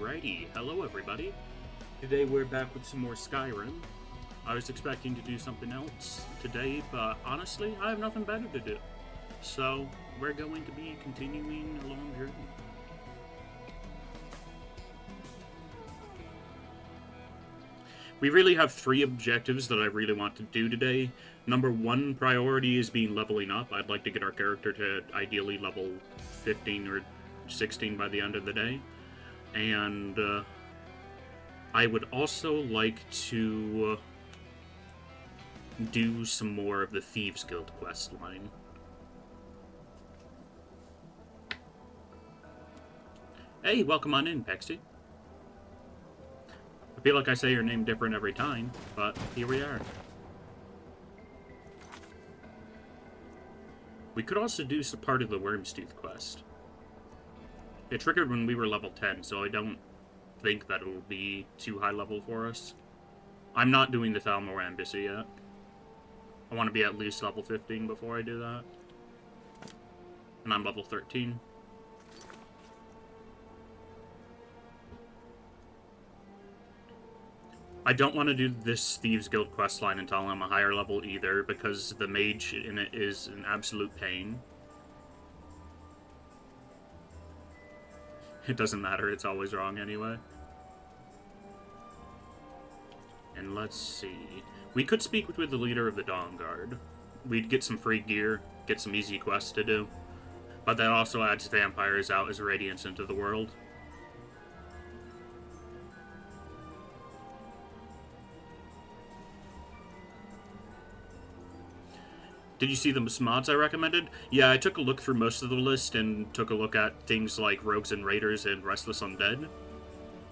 Alrighty, hello everybody. Today we're back with some more Skyrim. I was expecting to do something else today, but honestly, I have nothing better to do. So, we're going to be continuing a long journey. We really have three objectives that I really want to do today. Number one priority is leveling up. I'd like to get our character to ideally level 15 or 16 by the end of the day. And I would also like to do some more of the Thieves Guild quest line. Hey, welcome on in, Pexty. I feel like I say your name different every time, but here we are. We could also do some part of the Wormstooth quest. It triggered when we were level 10, so I don't think that it will be too high level for us. I'm not doing the Thalmor Embassy yet. I want to be at least level 15 before I do that. And I'm level 13. I don't want to do this Thieves Guild questline until I'm a higher level either, because the mage in it is an absolute pain. It doesn't matter, it's always wrong anyway. And let's see. We could speak with the leader of the Dawnguard. We'd get some free gear, get some easy quests to do. But that also adds vampires out as radiance into the world. Did you see the mods I recommended? Yeah, I took a look through most of the list and took a look at things like Rogues and Raiders and Restless Undead.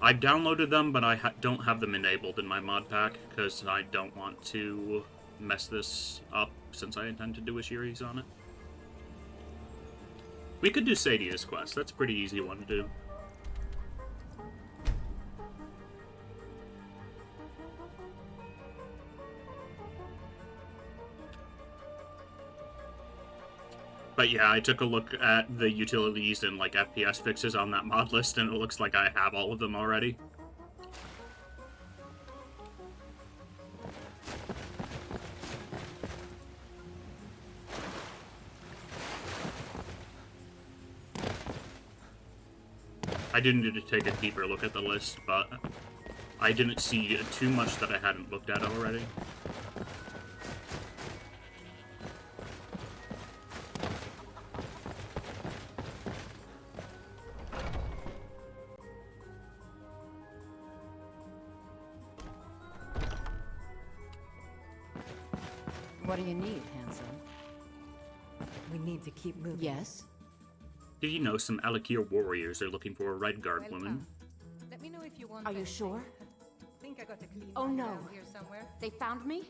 I downloaded them, but I don't have them enabled in my mod pack, because I don't want to mess this up, since I intend to do a series on it. We could do Sadia's quest, that's a pretty easy one to do. But yeah, I took a look at the utilities and like FPS fixes on that mod list, and it looks like I have all of them already. I did need to take a deeper look at the list, but I didn't see too much that I hadn't looked at already. What do you need, handsome? We need to keep moving. Yes? Did you know some Alakir warriors are looking for a Redguard woman? Let me know if you want. Are you sure? Think I got a clean Oh, one no. around here somewhere. They found me?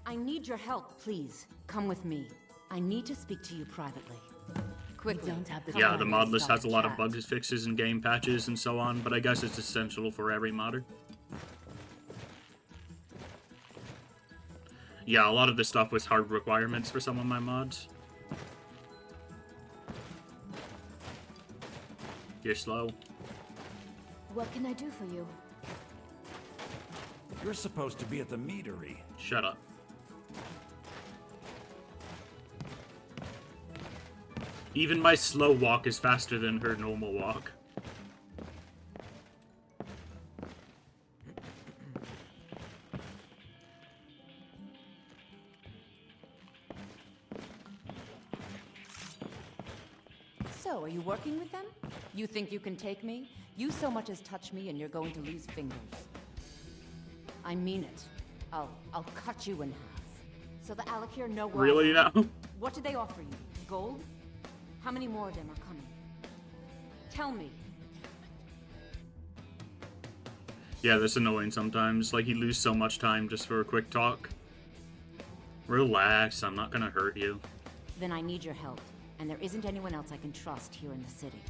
I need your help, please. Come with me. I need to speak to you privately. Quickly. don't have the Come Yeah, on, the mod let's list stop has a lot of chat. bugs fixes and game patches and so on, but I guess it's essential for every modder. Yeah, a lot of this stuff was hard requirements for some of my mods. You're slow. What can I do for you? You're supposed to be at the meadery. Shut up. Even my slow walk is faster than her normal walk. So, are you working with them? You think you can take me? You so much as touch me and you're going to lose fingers. I mean it. I'll cut you in half. So the Alakir know where Really I am. now? What do they offer you? Gold? How many more of them are coming? Tell me. Yeah, that's annoying sometimes. Like, you lose so much time just for a quick talk. Relax, I'm not gonna hurt you. Then I need your help. And there isn't anyone else I can trust here in the city.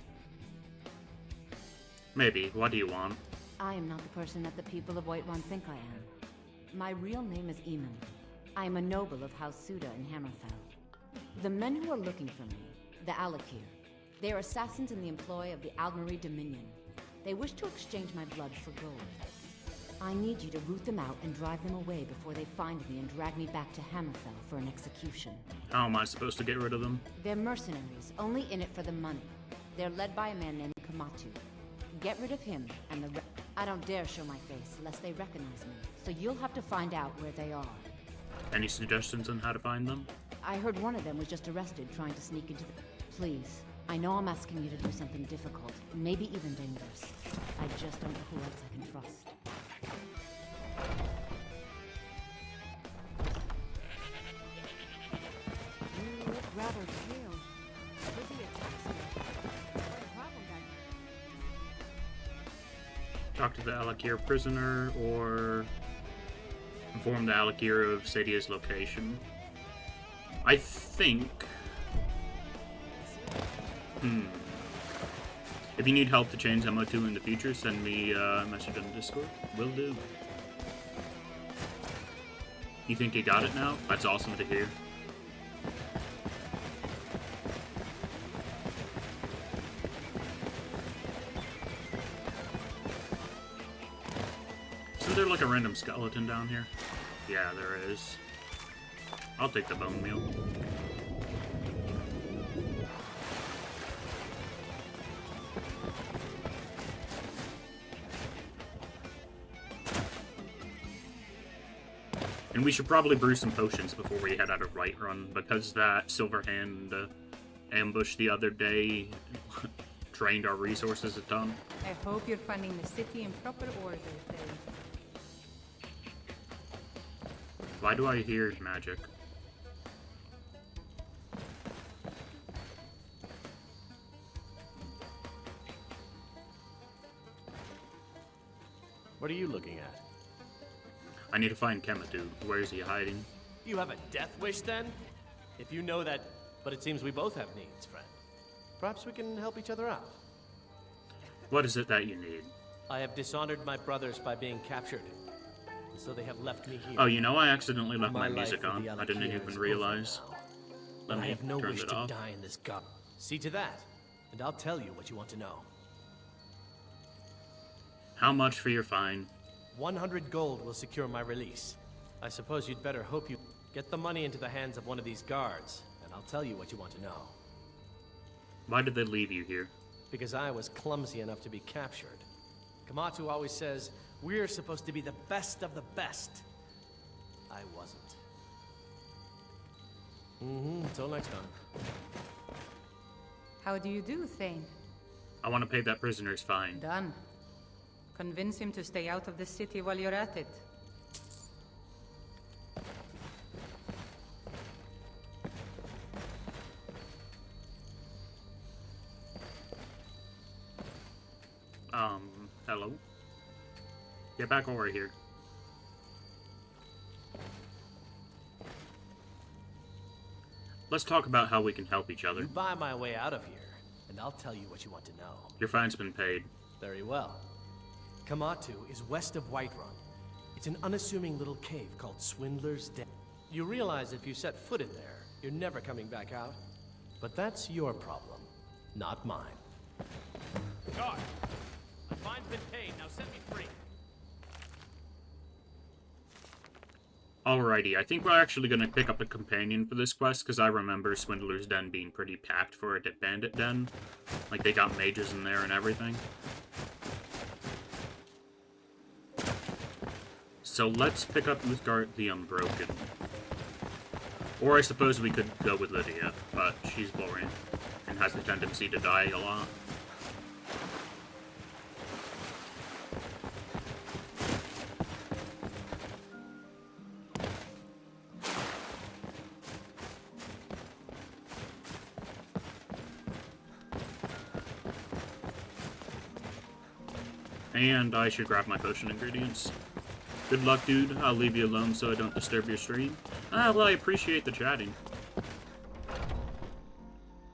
Maybe. What do you want? I am not the person that the people of Whiterun think I am. My real name is Eamon. I am a noble of House Suda in Hammerfell. The men who are looking for me, the Alakir, they are assassins in the employ of the Aldmeri Dominion. They wish to exchange my blood for gold. I need you to root them out and drive them away before they find me and drag me back to Hammerfell for an execution. How am I supposed to get rid of them? They're mercenaries, only in it for the money. They're led by a man named Kamatu. Get rid of him, and I don't dare show my face, lest they recognize me. So you'll have to find out where they are. Any suggestions on how to find them? I heard one of them was just arrested trying to sneak into the... Please, I know I'm asking you to do something difficult, maybe even dangerous. I just don't know who else I can trust. You look rather pale. Could be a toxin. Quite a problem, then. Talk to the Alakir prisoner, or inform the Alakir of Sadia's location. I think... If you need help to change MO2 in the future, send me a message on Discord. Will do. You think you got it now? That's awesome to hear. Isn't there like a random skeleton down here? Yeah, there is. I'll take the bone meal. And we should probably brew some potions before we head out of Whiterun, because that Silverhand ambush the other day drained our resources a ton. I hope you're finding the city in proper order, Thane. Why do I hear magic? What are you looking at? I need to find Kematu. Where is he hiding? You have a death wish then? If you know that, but it seems we both have needs, friend. Perhaps we can help each other out. What is it that you need? I have dishonored my brothers by being captured, and so they have left me here. Oh, you know, I accidentally left my life music with on. the I didn't Alakir even is realize. over now. Let But I me have no turn wish it to off. die in this gut. See to that, and I'll tell you what you want to know. How much for your fine? 100 gold will secure my release. I suppose you'd better hope you get the money into the hands of one of these guards, and I'll tell you what you want to know. Why did they leave you here? Because I was clumsy enough to be captured. Kamatu always says, we're supposed to be the best of the best. I wasn't. Until next time. How do you do, Thane? I want to pay that prisoner's fine. Done. Convince him to stay out of the city while you're at it. Hello? Get back over here. Let's talk about how we can help each other. You buy my way out of here, and I'll tell you what you want to know. Your fine's been paid. Very well. Kamatu is west of Whiterun. It's an unassuming little cave called Swindler's Den. You realize if you set foot in there, you're never coming back out. But that's your problem, not mine. Guard! My fine's been paid, now set me free. Alrighty, I think we're actually going to pick up a companion for this quest, because I remember Swindler's Den being pretty packed for a bandit den. Like, they got mages in there and everything. So let's pick up Uthgard the Unbroken. Or I suppose we could go with Lydia, but she's boring, and has the tendency to die a lot. And I should grab my potion ingredients. Good luck, dude. I'll leave you alone so I don't disturb your stream. Well, I appreciate the chatting.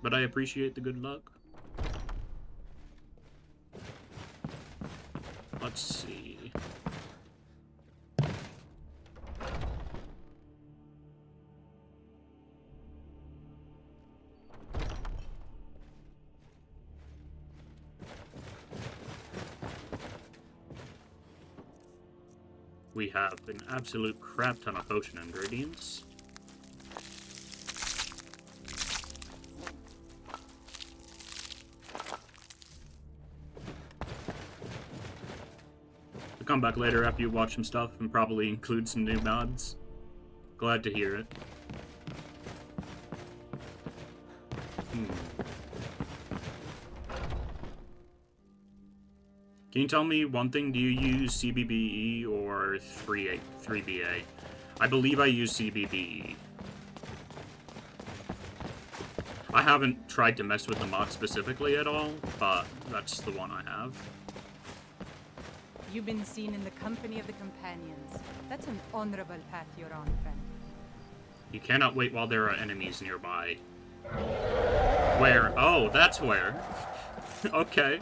But I appreciate the good luck. Let's see. We have an absolute crap ton of potion ingredients. I'll come back later after you watch some stuff and probably include some new mods. Glad to hear it. Can you tell me one thing? Do you use CBBE or 3BA? I believe I use CBBE. I haven't tried to mess with the mod specifically at all, but that's the one I have. You've been seen in the company of the companions. That's an honorable path you're on, friend. You cannot wait while there are enemies nearby. Where? Oh, that's where. Okay.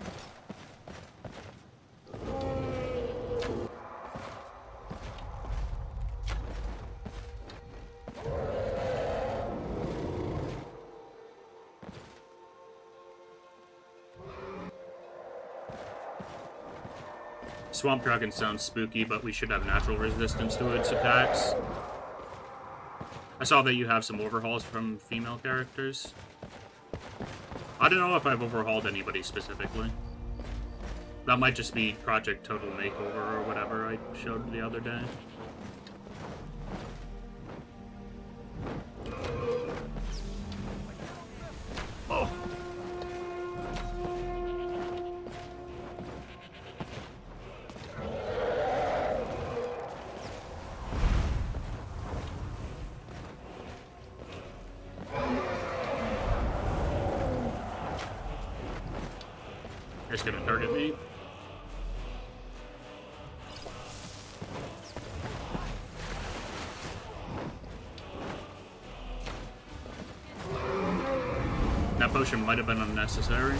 Swamp Dragon sounds spooky, but we should have natural resistance to its attacks. I saw that you have some overhauls from female characters. I don't know if I've overhauled anybody specifically. That might just be Project Total Makeover or whatever I showed the other day. Oh. It's gonna target me. That potion might have been unnecessary.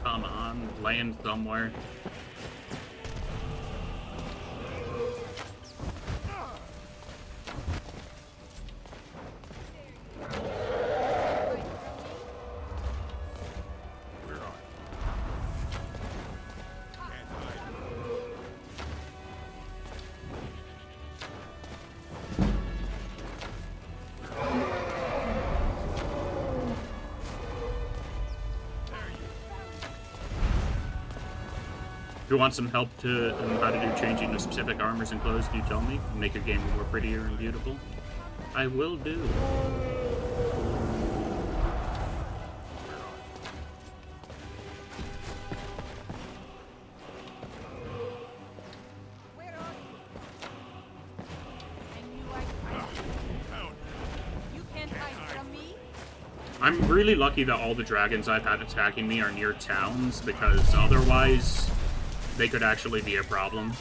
Come on, land somewhere. If you want some help to how to do changing the specific armors and clothes, you tell me. Make your game more prettier and beautiful. I will do. Where are you? I knew I'd You can't hide from me. I'm really lucky that all the dragons I've had attacking me are near towns, because otherwise they could actually be a problem.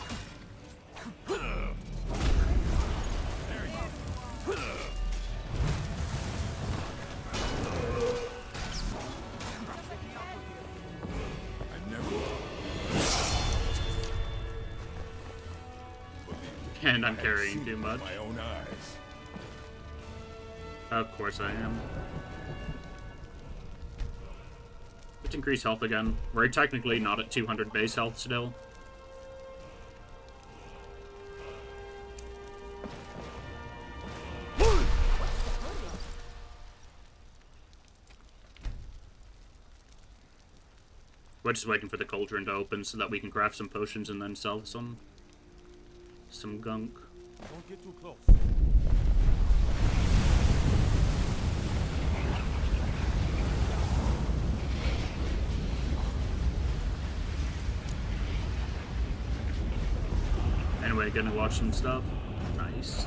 And I'm carrying too much. My own eyes. Of course I am. Let's increase health again. We're technically not at 200 base health still. We're just waiting for the cauldron to open so that we can craft some potions and then sell some gunk. Don't get too close. Anyway, gonna watch some stuff. Nice.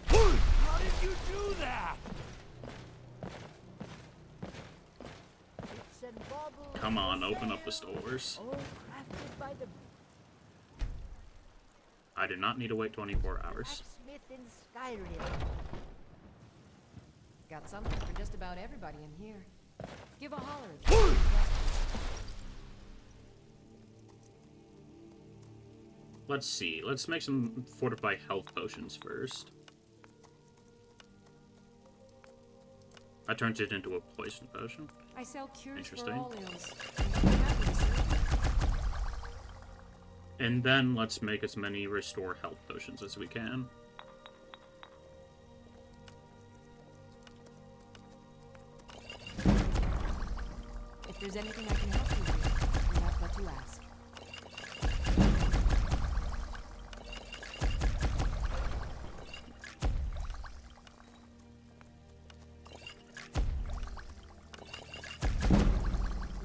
How did you do that? Come on, open up the stores. I do not need to wait 24 hours. Blacksmith in Skyrim. Got something for just about everybody in here. Give a holler if you have any questions. Let's see. Let's make some fortify health potions first. I turned it into a poison potion. I sell cures for Interesting. all ills. And I'll be happy to serve you. And then let's make as many restore health potions as we can. If there's anything I can help you with, you have but to ask.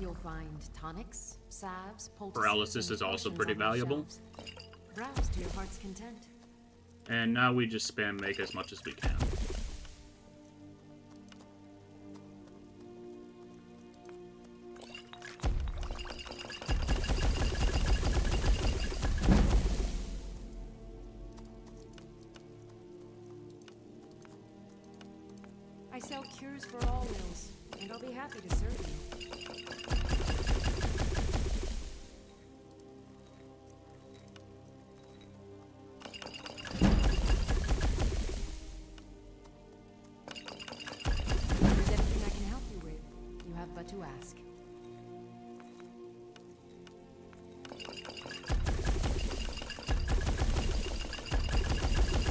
You'll find tonics, salves, poultices, Paralysis and is also potions pretty on the valuable. shelves. Browse to your heart's content. And now we just spam make as much as we can. I sell cures for all ills, and I'll be happy to serve you. If there's anything I can help you with, you have but to ask.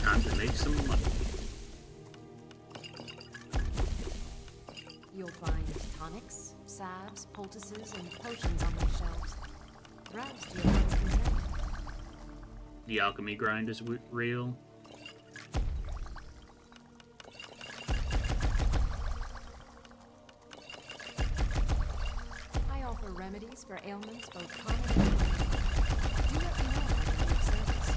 Time to make some money. You'll find tonics, salves, poultices, and potions on my shelves. Browse to your heart's content. The alchemy grind is real. I offer remedies for ailments both common and rare. Do let me know if I can be of service.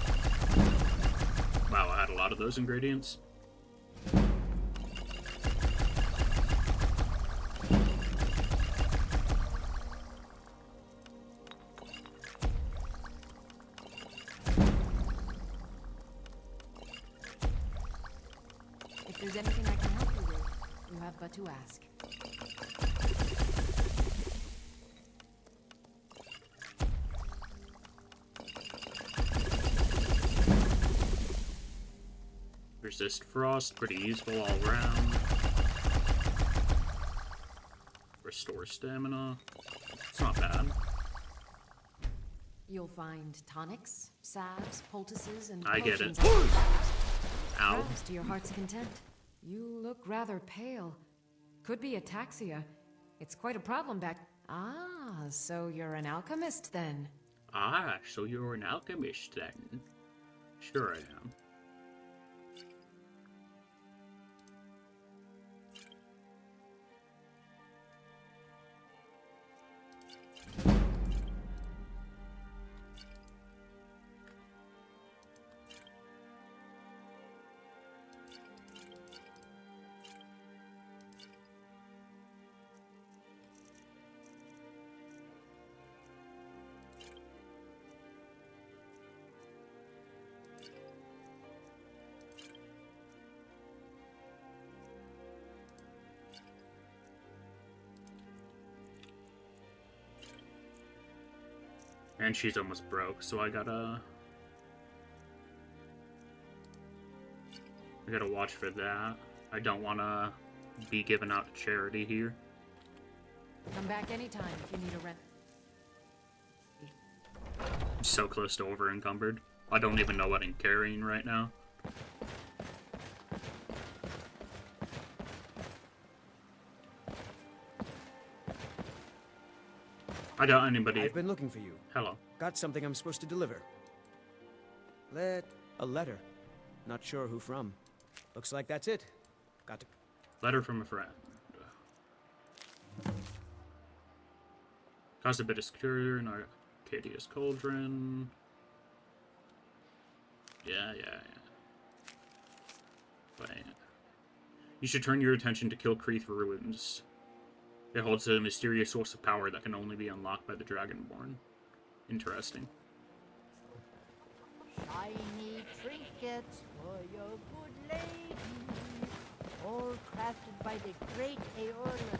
Wow, I had a lot of those ingredients. If there's anything I can help you with, you have but to ask. Resist frost, pretty useful all around. Restore stamina. It's not bad. You'll find tonics, salves, poultices, and I get potions it. on my shelves. Ow. Browse to your heart's content. You look rather pale. Could be ataxia. It's quite a problem back. Ah, so you're an alchemist then? Ah, so you're an alchemist then? Sure I am. And she's almost broke, so I gotta watch for that. I don't wanna be given out to charity here. Come back anytime if you need a rent. I'm so close to over encumbered. I don't even know what I'm carrying right now. I doubt anybody. I've been looking for you. Hello. Got something I'm supposed to deliver. A letter. Not sure who from. Looks like that's it. Got to... Letter from a friend. Caused a bit of security in Arcadia's Cauldron. Yeah. Wait. You should turn your attention to Kilcreath Ruins. It holds a mysterious source of power that can only be unlocked by the Dragonborn. Interesting. Shiny trinkets for your good lady, all crafted by the great Aeorla.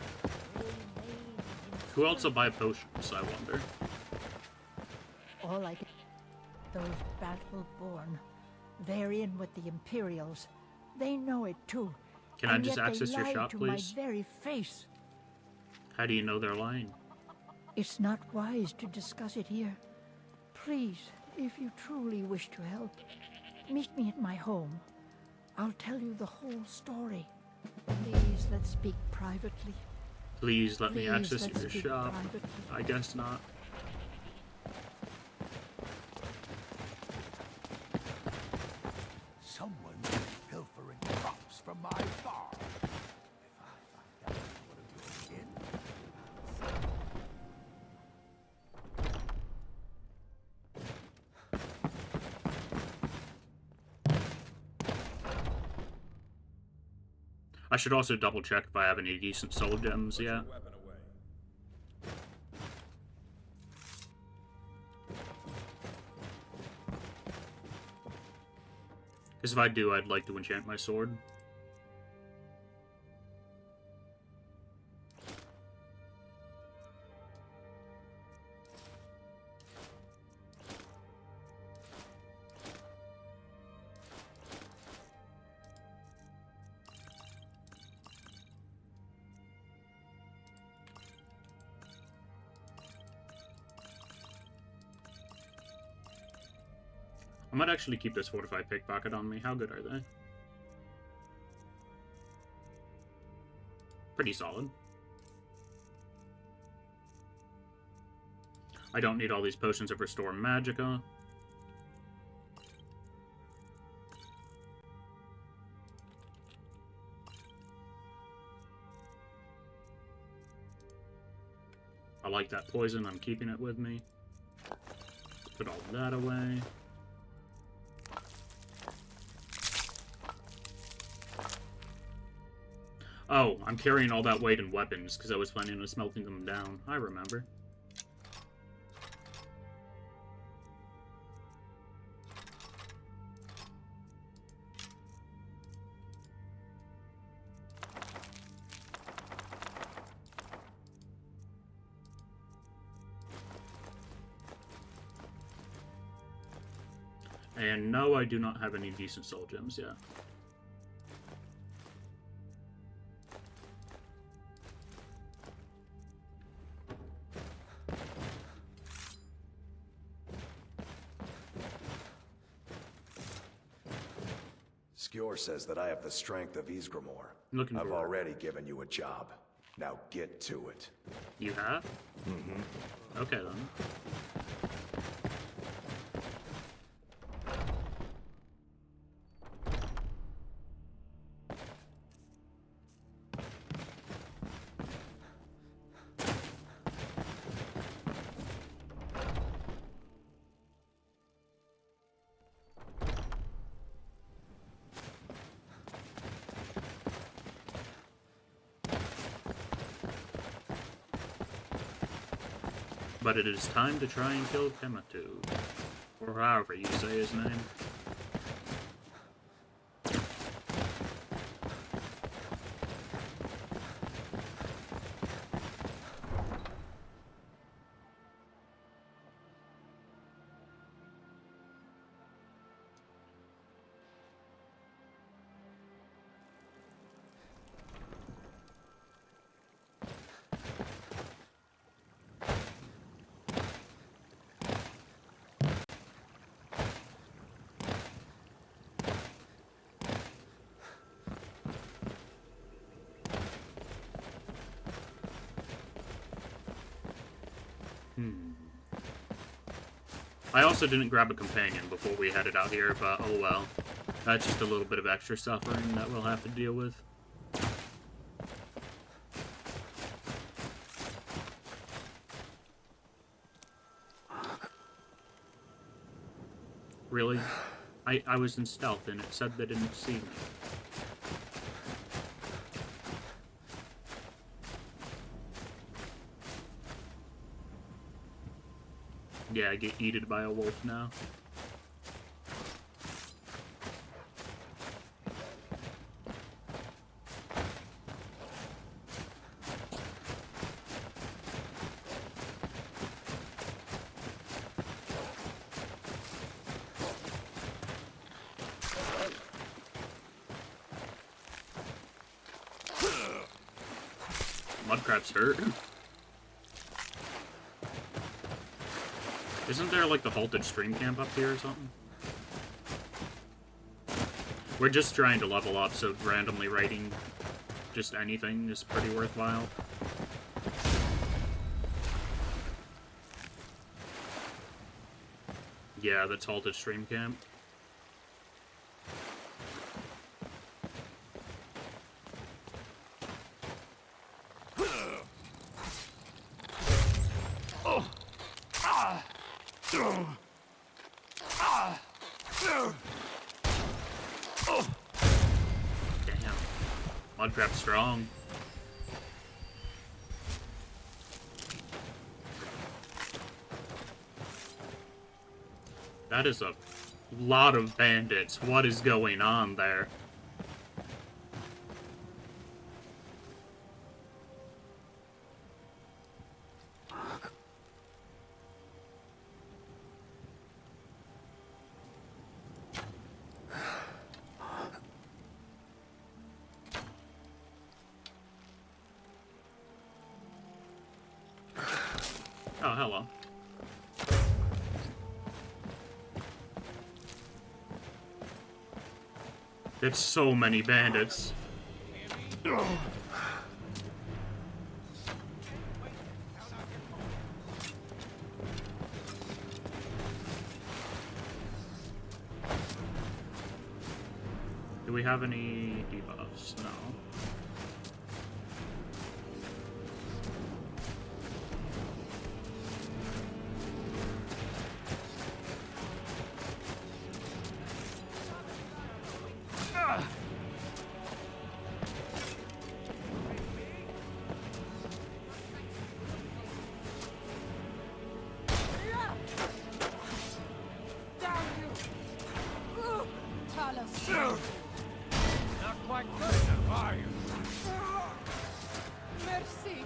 Who else will buy potions, I wonder? All I can... Those battle-born, Varian with the Imperials, they know it too. Can I and just yet access they your lied shop, to please? my very face. How do you know they're lying? It's not wise to discuss it here. Please, if you truly wish to help, meet me at my home. I'll tell you the whole story. Please, let's speak privately. Please let me Please, access let's your speak shop. privately. I guess not. Someone's pilfering crops from my farm. If I find out one of your kin, I should also double check if I have any decent soul gems yet. Because if I do, I'd like to enchant my sword. I might actually keep this fortified pickpocket on me. How good are they? Pretty solid. I don't need all these potions of Restore Magicka. I like that poison. I'm keeping it with me. Put all that away. Oh, I'm carrying all that weight in weapons because I was planning on smelting them down. I remember. And no, I do not have any decent soul gems yet. Skjor says that I have the strength of Ysgramor. Looking I've for it. already given you a job. Now get to it. You have? Mm-hmm. Okay, then. But it is time to try and kill Kematu. Or however you say his name. I also didn't grab a companion before we headed out here, but oh well. That's just a little bit of extra suffering that we'll have to deal with. Really? I was in stealth and it said they didn't see me. Yeah, I get eaten by a wolf now. Mudcrab's hurt. Isn't there like the halted stream camp up here or something? We're just trying to level up, so randomly writing just anything is pretty worthwhile. Yeah, that's halted stream camp. Damn. Mudcrab's strong. That is a lot of bandits. What is going on there? Oh, hello. There's so many bandits. Do we have any debuffs? No. Not quite good enough, are you? Merci.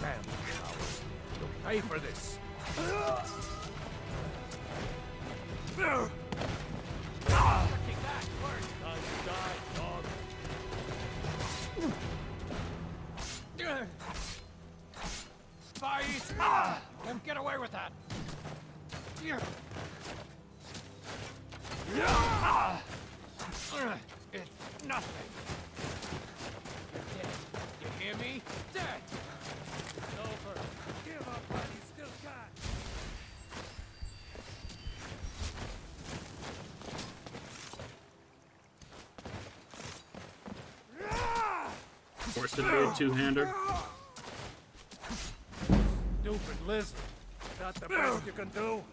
Damn coward. You'll pay for this. Spies! Won't get away with that. It's nothing. You're dead. You hear me? Dead. It's over. Give up while you still can. Forced to do a two-hander. Stupid lizard. That the best you can do?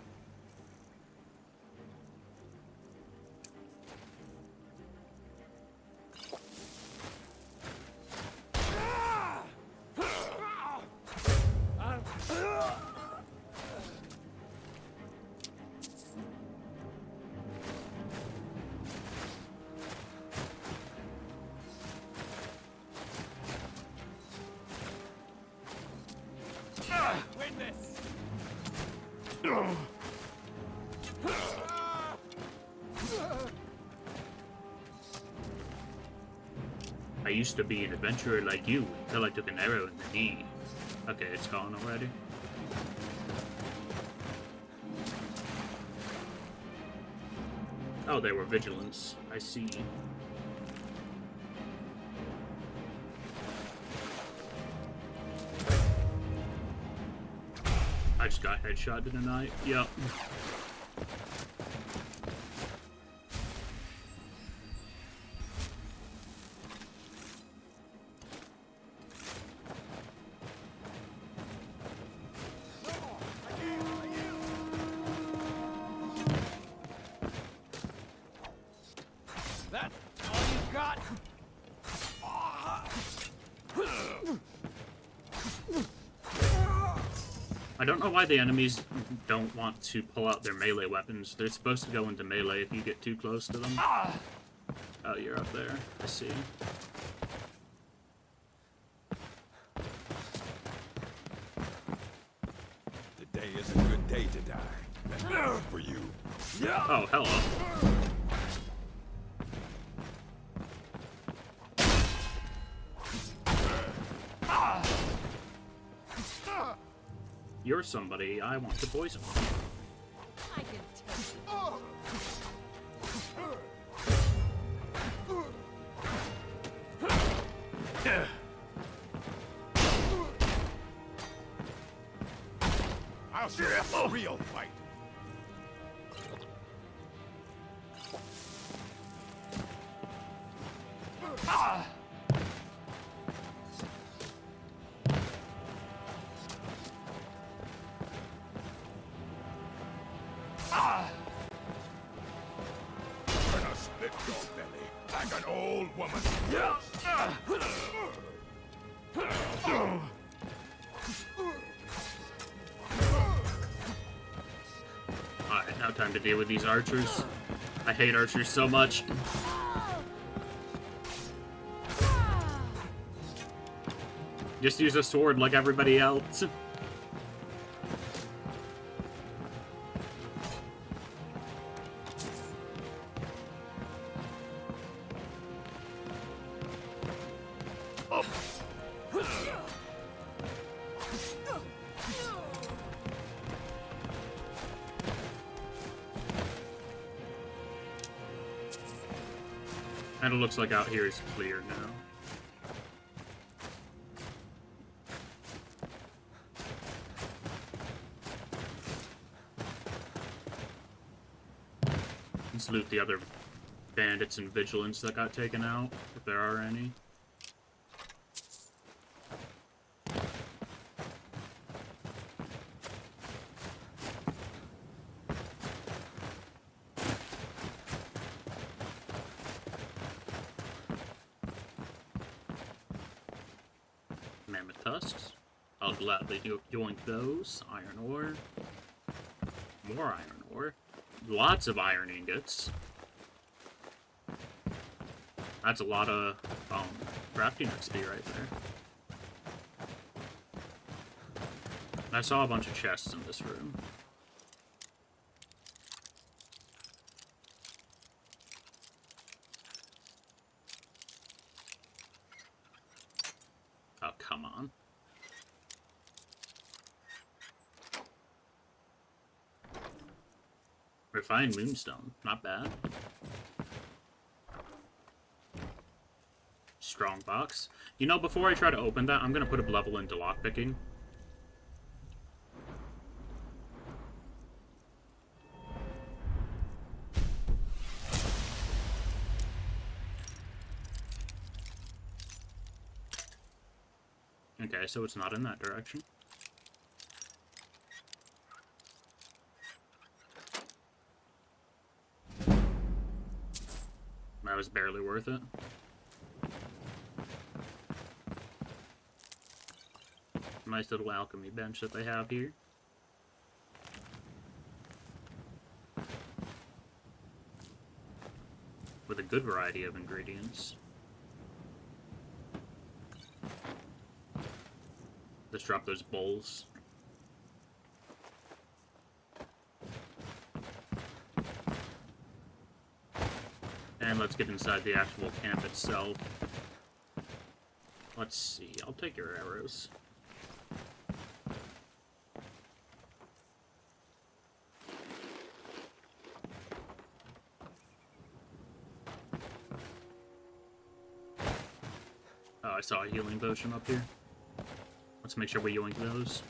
Witness! I used to be an adventurer like you until I took an arrow in the knee. Okay, it's gone already. Oh, they were vigilance. I see. I just got headshot in the night. Yep. That's all you got? I don't know why the enemies don't want to pull out their melee weapons. They're supposed to go into melee if you get too close to them. Oh, you're up there. I see. Today is a good day to die. And for you. Oh, hello. You're somebody I want to poison. I can tell. I'll show you a real fight. Gonna split your belly like an old woman. Alright, now time to deal with these archers. I hate archers so much. Just use a sword like everybody else. And it looks like out here is clear now. Let's loot the other bandits and vigilants that got taken out, if there are any. Mammoth tusks. I'll gladly yoink those. Iron ore. More iron ore. Lots of iron ingots. That's a lot of crafting XP right there. I saw a bunch of chests in this room. Oh, come on. Refined moonstone. Not bad. Strong box. You know, before I try to open that, I'm gonna put a level into lockpicking. Okay, so it's not in that direction. That was barely worth it. Nice little alchemy bench that they have here. With a good variety of ingredients. Let's drop those bowls. And let's get inside the actual camp itself. Let's see, I'll take your arrows. Oh, I saw a healing potion up here. Let's make sure we yoink those.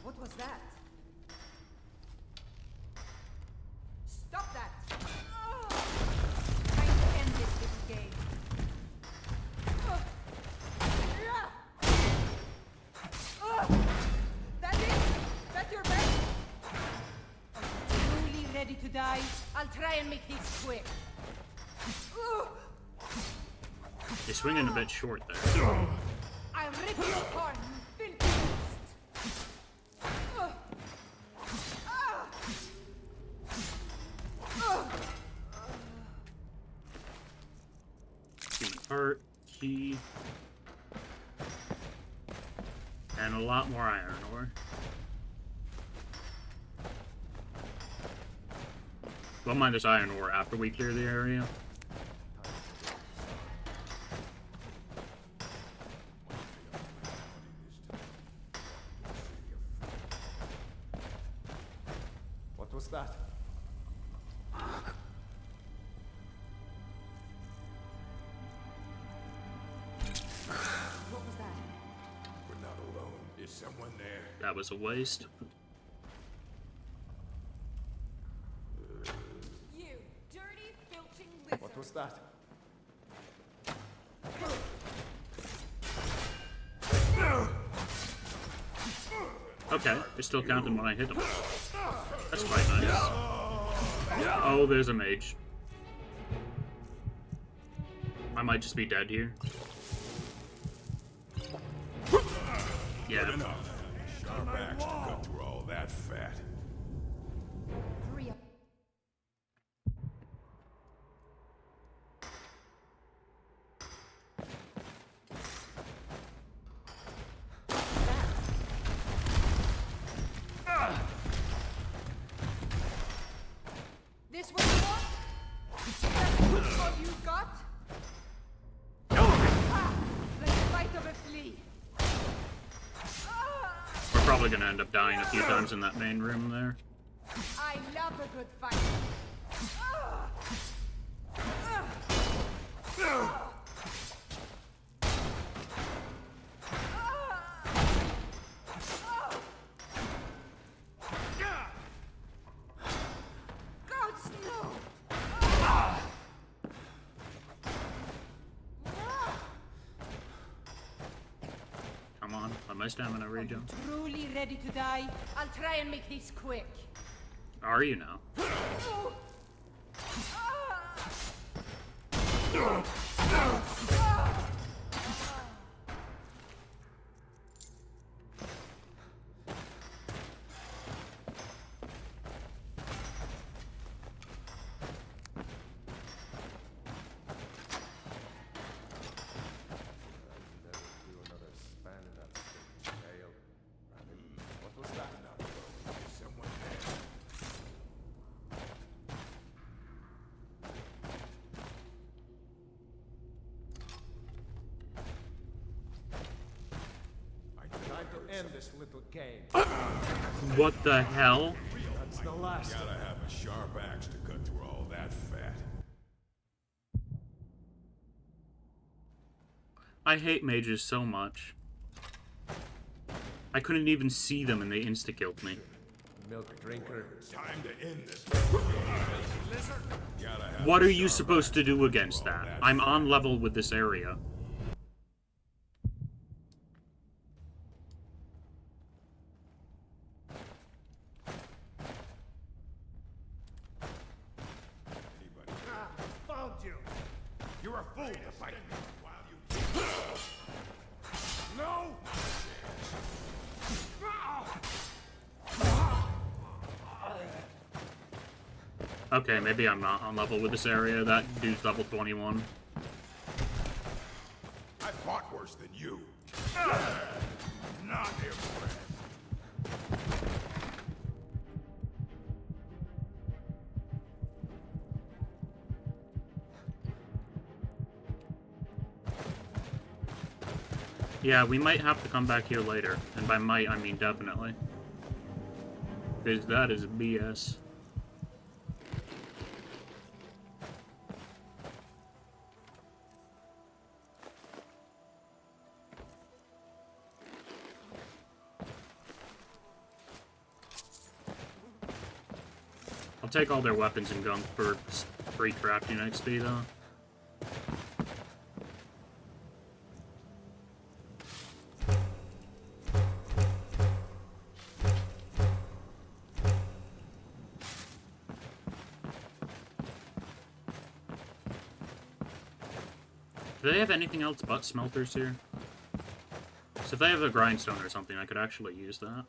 What was that? Stop that! Trying to end this little game. die. I'll try and make this quick. You're swinging a bit short there. I'll rip you apart, you filthy beast. Human heart, key, and a lot more iron ore. We'll mine this iron ore after we clear the area. What was that? What was that? We're not alone. Is someone there? That was a waste. You dirty, filching lizard. What was that? Okay, they're still counting when I hit them. That's quite nice. Oh, there's a mage. I might just be dead here. Yeah. Enough. Sharp axe to cut through all that fat. Hurry up. This what you want? That's all you got? Ah, like the bite of a flea. We're probably gonna end up dying a few times in that main room there. I love a good fight. Goats, no! Come on, let my stamina regen. Truly ready to die? I'll try and make this quick. Are you now? What was that? Not alone. Is someone there? Time to end this little game. What the hell? That's the last. Gotta have a sharp axe to cut through all that fat. I hate mages so much. I couldn't even see them and they insta-killed me. Milk drinker. Time to end this. Gotta have What a are you sharp supposed to axe do cut against through all that? I'm fat. on level with this area. Anybody? Found you. You're a fool to fight me while you. No! Okay, maybe I'm not on level with this area. That dude's level 21. I fought worse than you. Not impressed. Yeah, we might have to come back here later. And by might, I mean definitely. Because that is BS. I'll take all their weapons and gunk for free crafting XP though. Do they have anything else but smelters here? So if they have a grindstone or something, I could actually use that.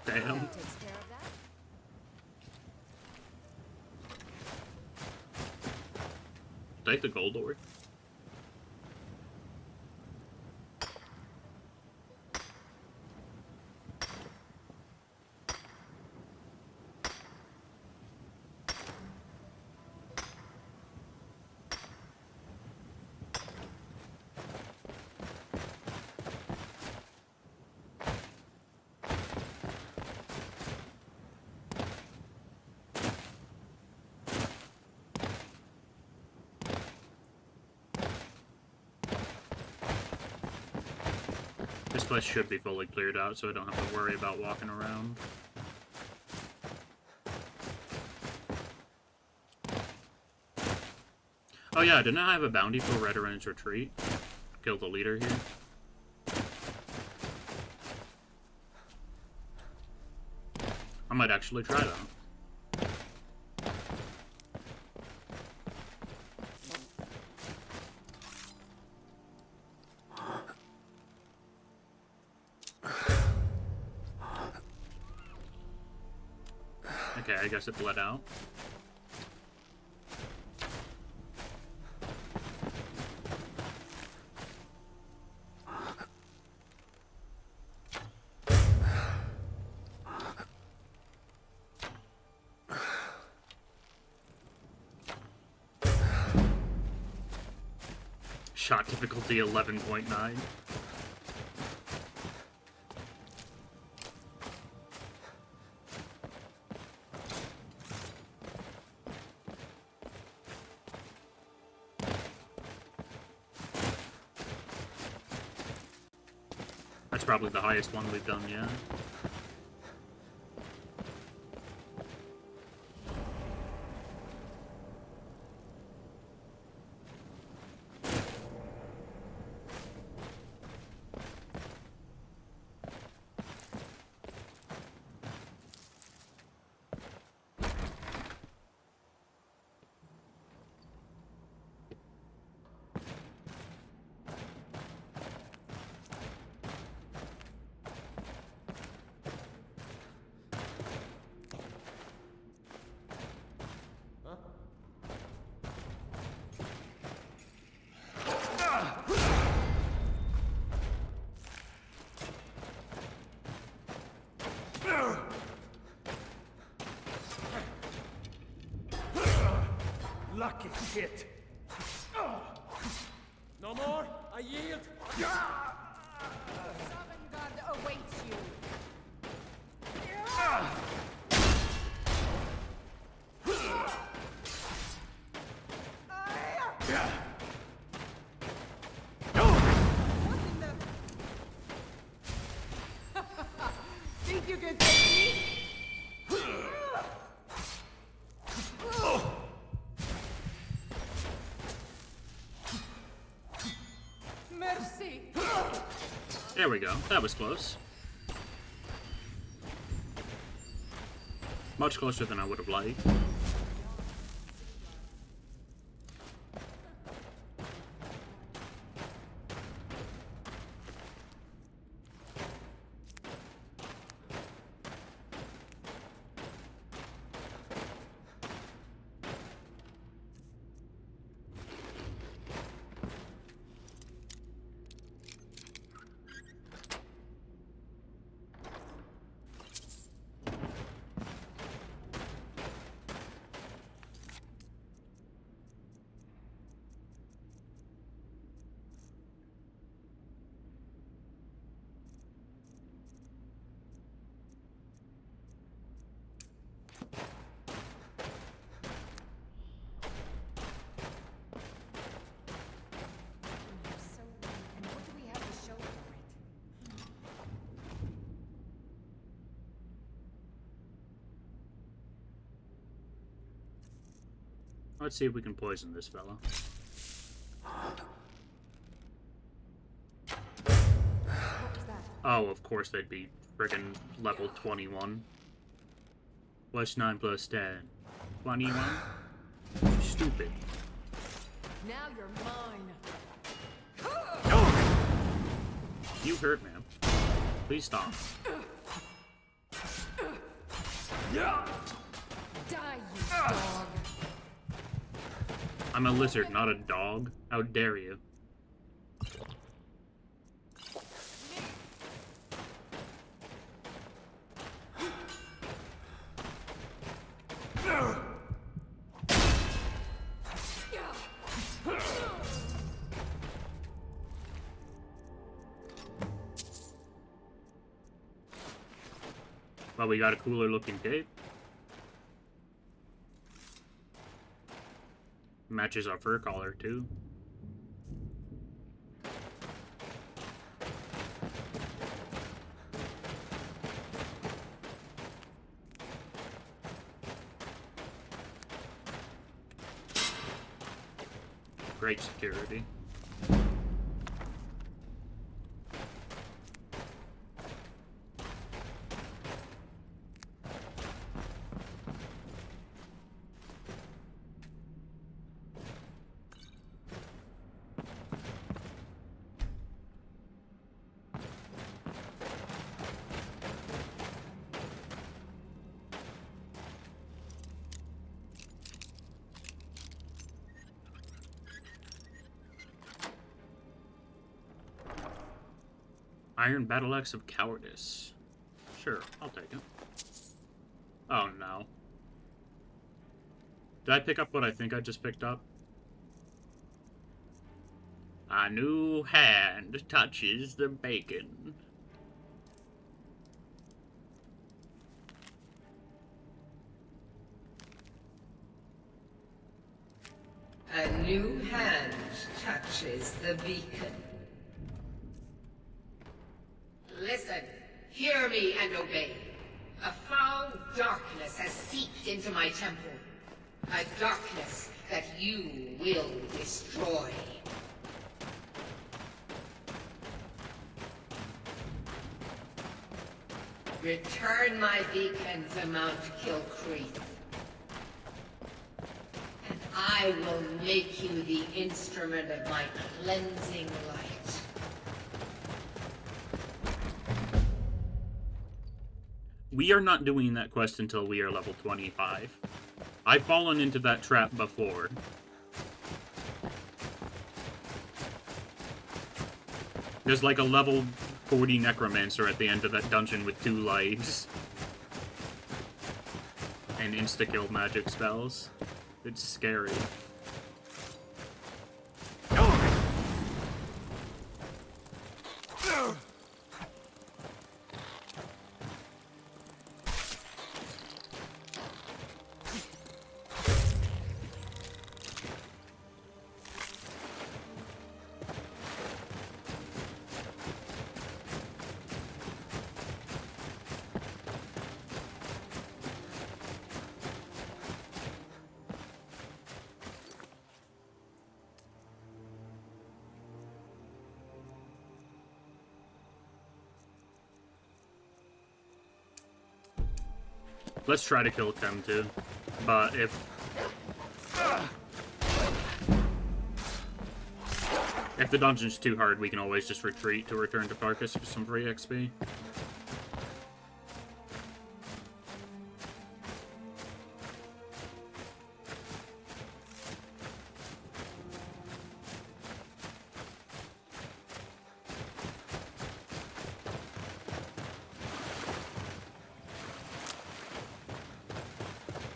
Damn. Takes care of that. Take the gold ore. This place should be fully cleared out, so I don't have to worry about walking around. Oh yeah, didn't I have a bounty for Redoran's Retreat? Kill the leader here. I might actually try that. Okay, I guess it bled out. Shot difficulty 11.9. That's probably the highest one we've done yet. Lucky shit. No more? I yield. Sovngarde awaits you. What in the... Think you can take me? Mercy. There we go. That was close. Much closer than I would have liked. Let's see if we can poison this fella. What was that? Oh, of course they'd be friggin' level 21. What's 9 plus 10? 21? Stupid. Now you're mine. You hurt, man. Please stop. Die, you dog. I'm a lizard, not a dog. How dare you? Well, we got a cooler looking cape. Matches our fur collar, too. Great security. Iron Battle Axe of Cowardice. Sure, I'll take it. Oh no. Did I pick up what I think I just picked up? A new hand touches the bacon. A new hand touches the beacon. Listen, hear me and obey. A foul darkness has seeped into my temple. A darkness that you will destroy. Return my beacon to Mount Kilcreath. And I will make you the instrument of my cleansing light. We are not doing that quest until we are level 25. I've fallen into that trap before. There's like a level 40 necromancer at the end of that dungeon with 2 lives. And insta-kill magic spells. It's scary. Let's try to kill Chem too. But if the dungeon's too hard, we can always just retreat to return to Farkas for some free XP.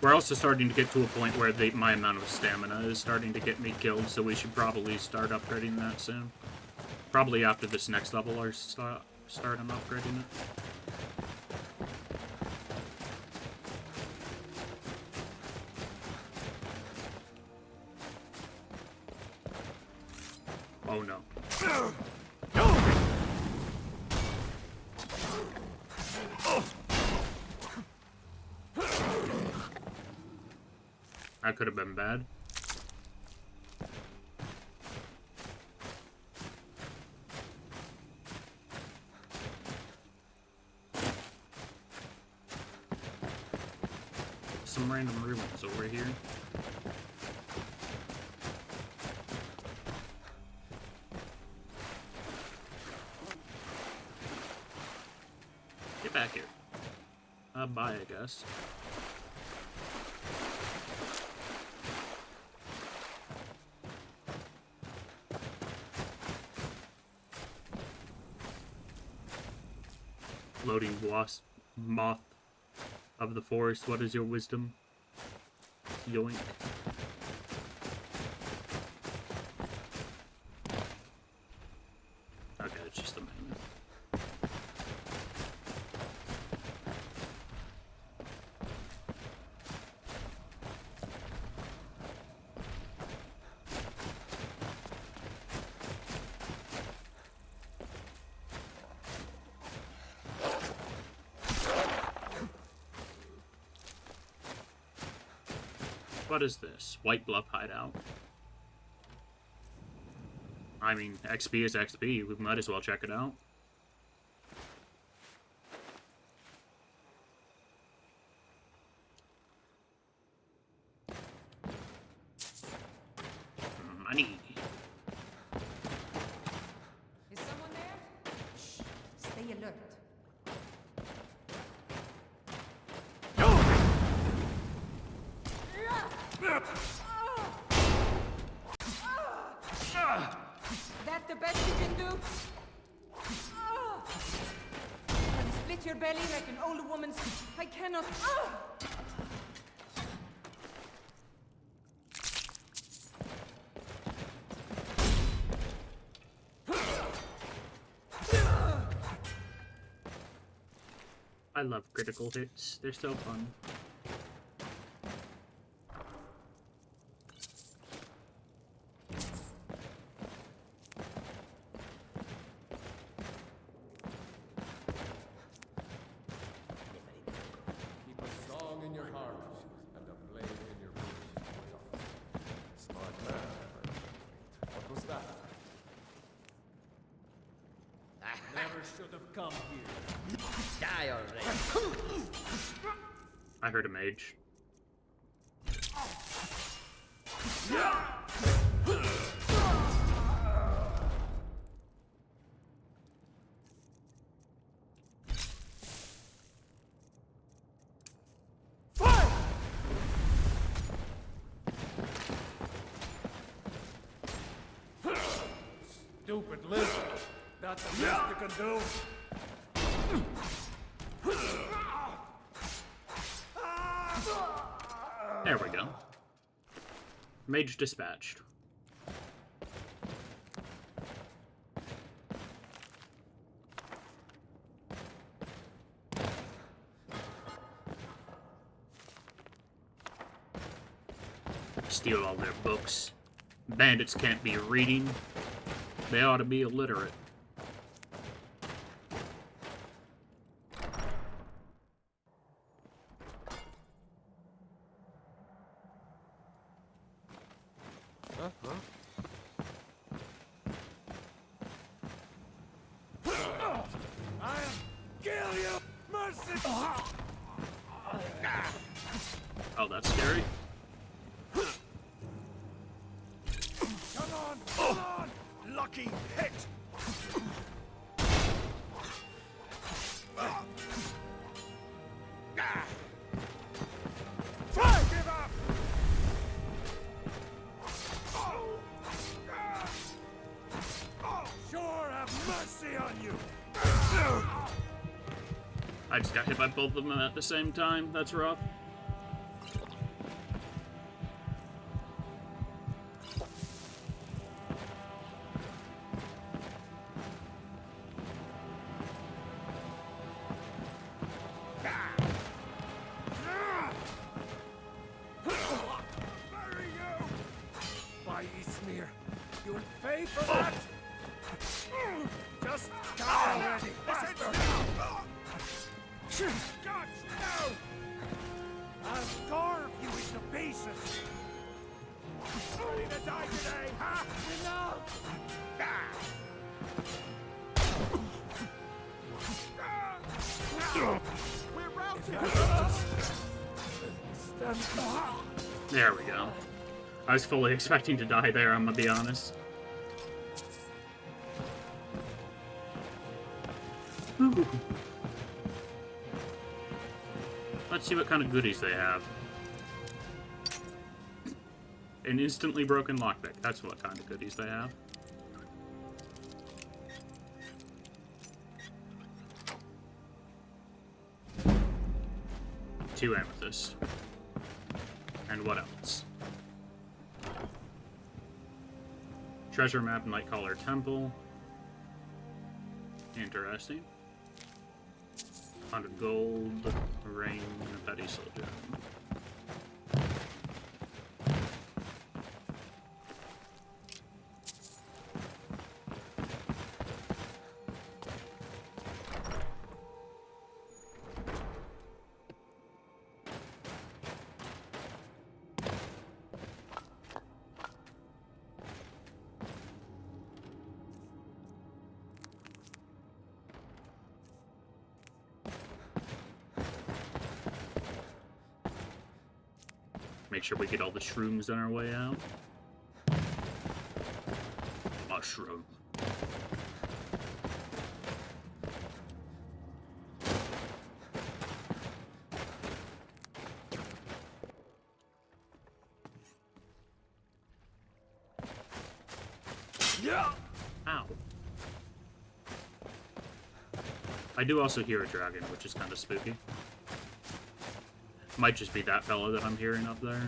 We're also starting to get to a point where my amount of stamina is starting to get me killed, so we should probably start upgrading that soon. Probably after this next level, I'll start on upgrading it. Oh no. That could have been bad. some random ruins over here. Get back here. Bye, I guess. Loading wasp, moth of the forest. What is your wisdom? Yoink. Okay, it's just a magnet. What is this? White Bluff Hideout. I mean, XP is XP. We might as well check it out. Money. Is someone there? Shh. Stay alert. That the best you can do? Can you split your belly like an old woman's? I cannot. I love critical hits. They're so fun. Keep a song in your heart and a blade in your boot. Smart man. What was that? Never should have come here. Die already. I heard a mage. Stupid lizard. That's the best you can do. There we go. Mage dispatched. Steal all their books. Bandits can't be reading. They ought to be illiterate. Oh, that's scary. Come on! Lucky hit! Give up! Sure have mercy on you! I just got hit by both of them at the same time. That's rough. Bury you! By Eastmere, you'll pay for that! Just die already, bastard! God, no! I'll carve you into pieces! Ready to die today, huh? Enough! We're routed! them. There we go. I was fully expecting to die there, I'm gonna be honest. Ooh. Let's see what kind of goodies they have. An instantly broken lockpick. That's what kind of goodies they have. Two amethysts. And what else? Treasure map, Nightcaller Temple. Interesting. 100 gold, a ring, and a petty soldier. Make sure we get all the shrooms on our way out. Mushroom. Yeah. Ow. I do also hear a dragon, which is kind of spooky. Might just be that fella that I'm hearing up there.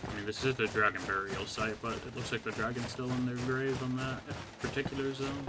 I mean, this is the dragon burial site, but it looks like the dragon's still in their grave on that particular zone.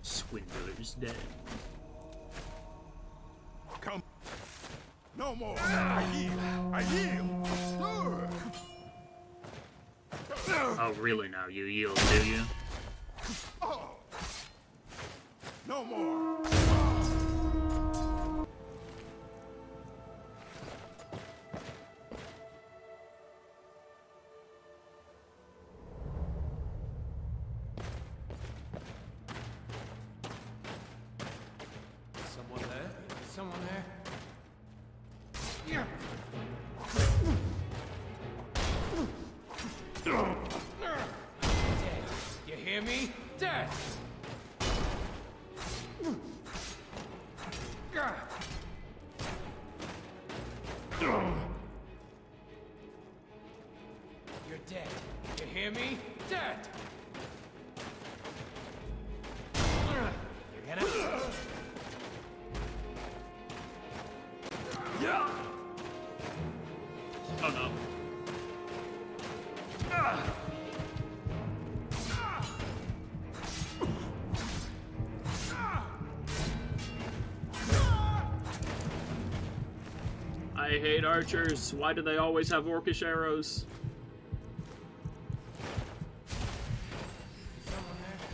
Swindler's dead. Come. No more. I yield. I yield. Oh, really now? You yield, do you? Oh. No more. Someone there? Someone there? Yeah. Dead. You hear me? Dead. You're dead. You hear me? Dead. You get it? Yeah. Oh no. I hate archers. Why do they always have orcish arrows? Someone there?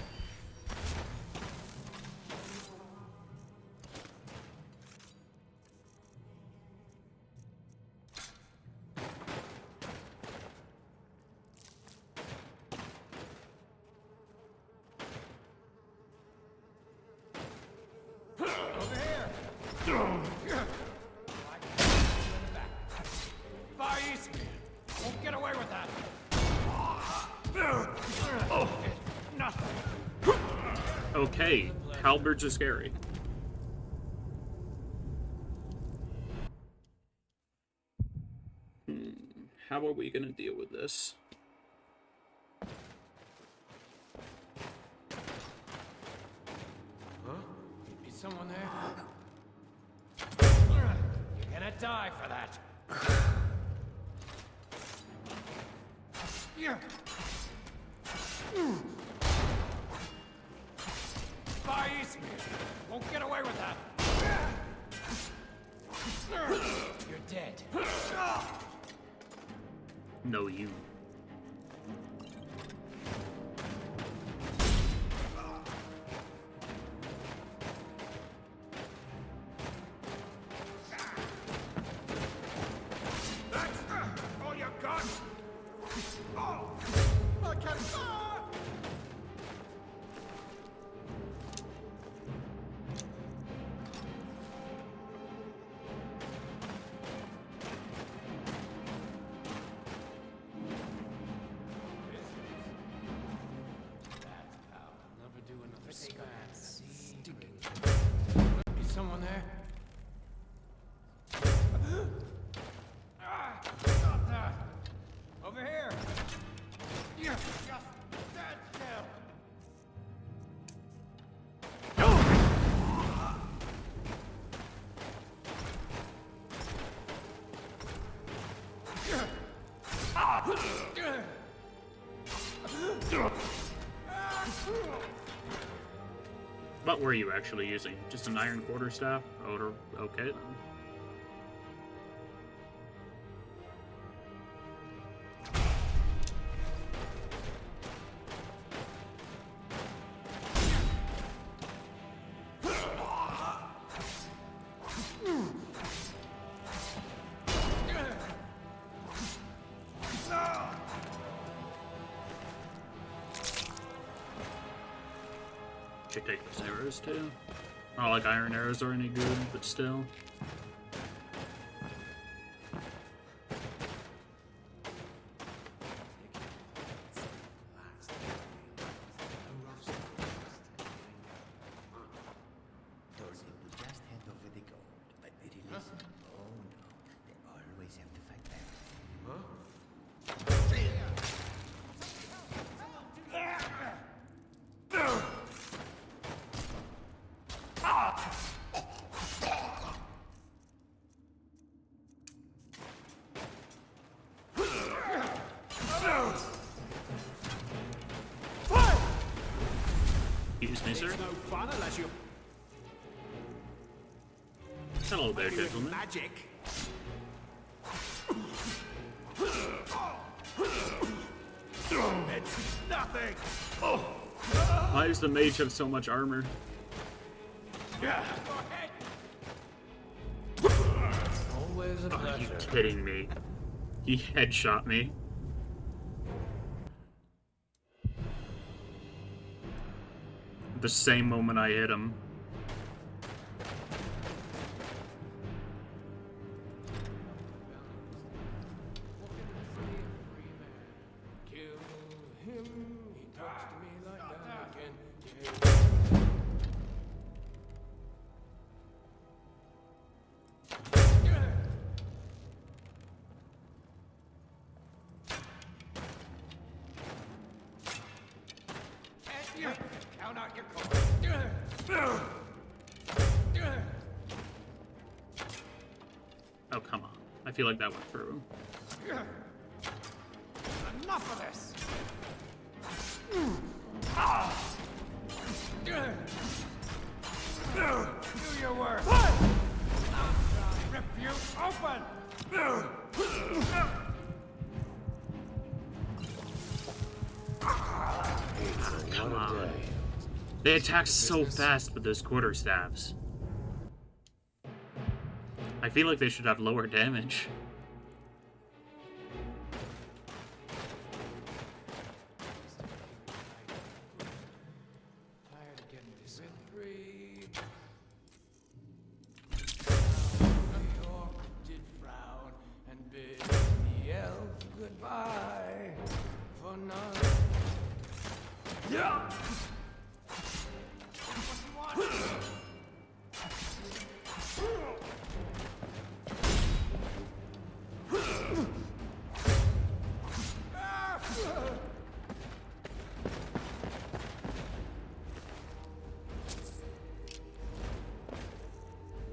Over here! Far east! Won't get away with that! Oh! Nothing! Okay, halberds are scary. How are we gonna deal with this? Huh? Is someone there? die for that. Yeah. By Eastman. Won't get away with that. You're dead. No, you. That's all you got? Oh! I can't... Never do another spat. Is someone there? Stop that! Over here! You're just dead still! What were you actually using? Just an iron quarterstaff? Oh, okay then. Should take those arrows too. Not like iron arrows are any good, but still. Told him to just hand over the gold, but did he listen? Oh no, they always have to fight back. Excuse me, sir. It's no fun unless you're Hello there, gentlemen. magic. It's nothing. Why does the mage have so much armor? Always a Are you pleasure. kidding me? He headshot me. The same moment I hit him. Kill him. He talks to me like that again. Count out your coins. Oh, come on. I feel like that went through. Enough of this. Do your work. I'll rip you open. Come on. They attack so fast with those quarterstaffs. I feel like they should have lower damage. Tired of getting this free. York did frown and bid the elf goodbye for none. Yeah.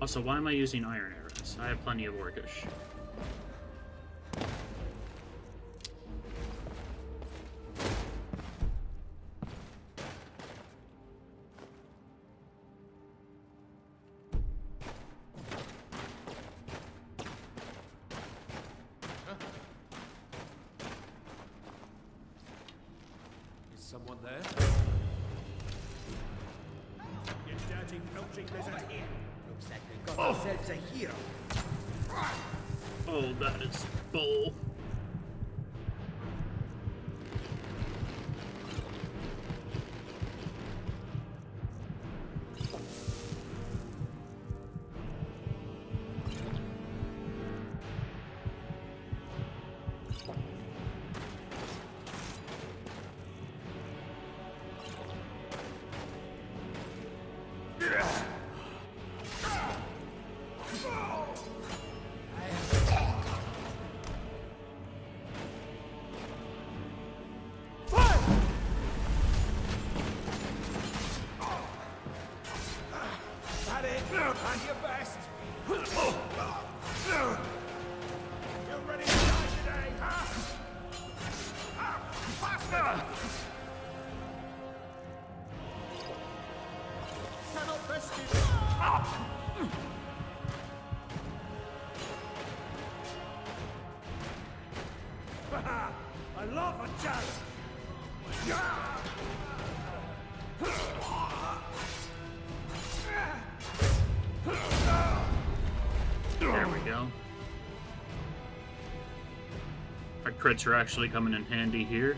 Also, why am I using iron arrows? So I have plenty of Orcish. Is someone there? You dirty, filthy lizard here. Looks like they got themselves a hero. Oh, that is bull. That it? And your best. You ready to die today, huh? Faster! Cannot rescue. I love a challenge. There we go. Our crits are actually coming in handy here.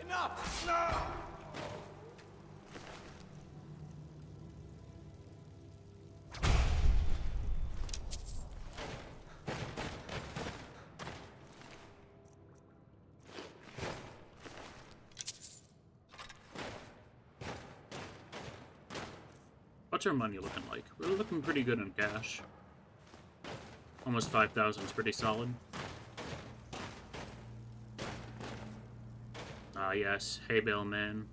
Enough! No! What's our money looking like? We're looking pretty good in cash. Almost 5,000 is pretty solid. Ah, yes. Hay bale man.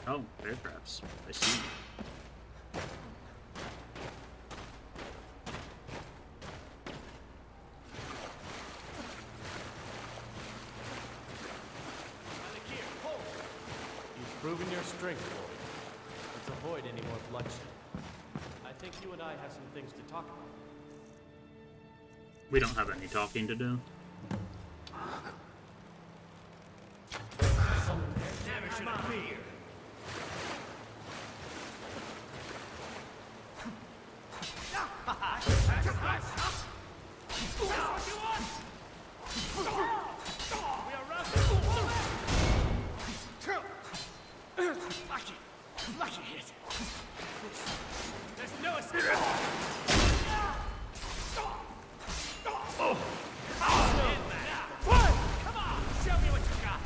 Oh, bear traps. I see. You've proven your strength, boy. Let's avoid any more bloodshed. I think you and I have some things to talk about. We don't have any talking to do. Never should have been here. Lucky hit. There's no escape. Come on, show me what you got.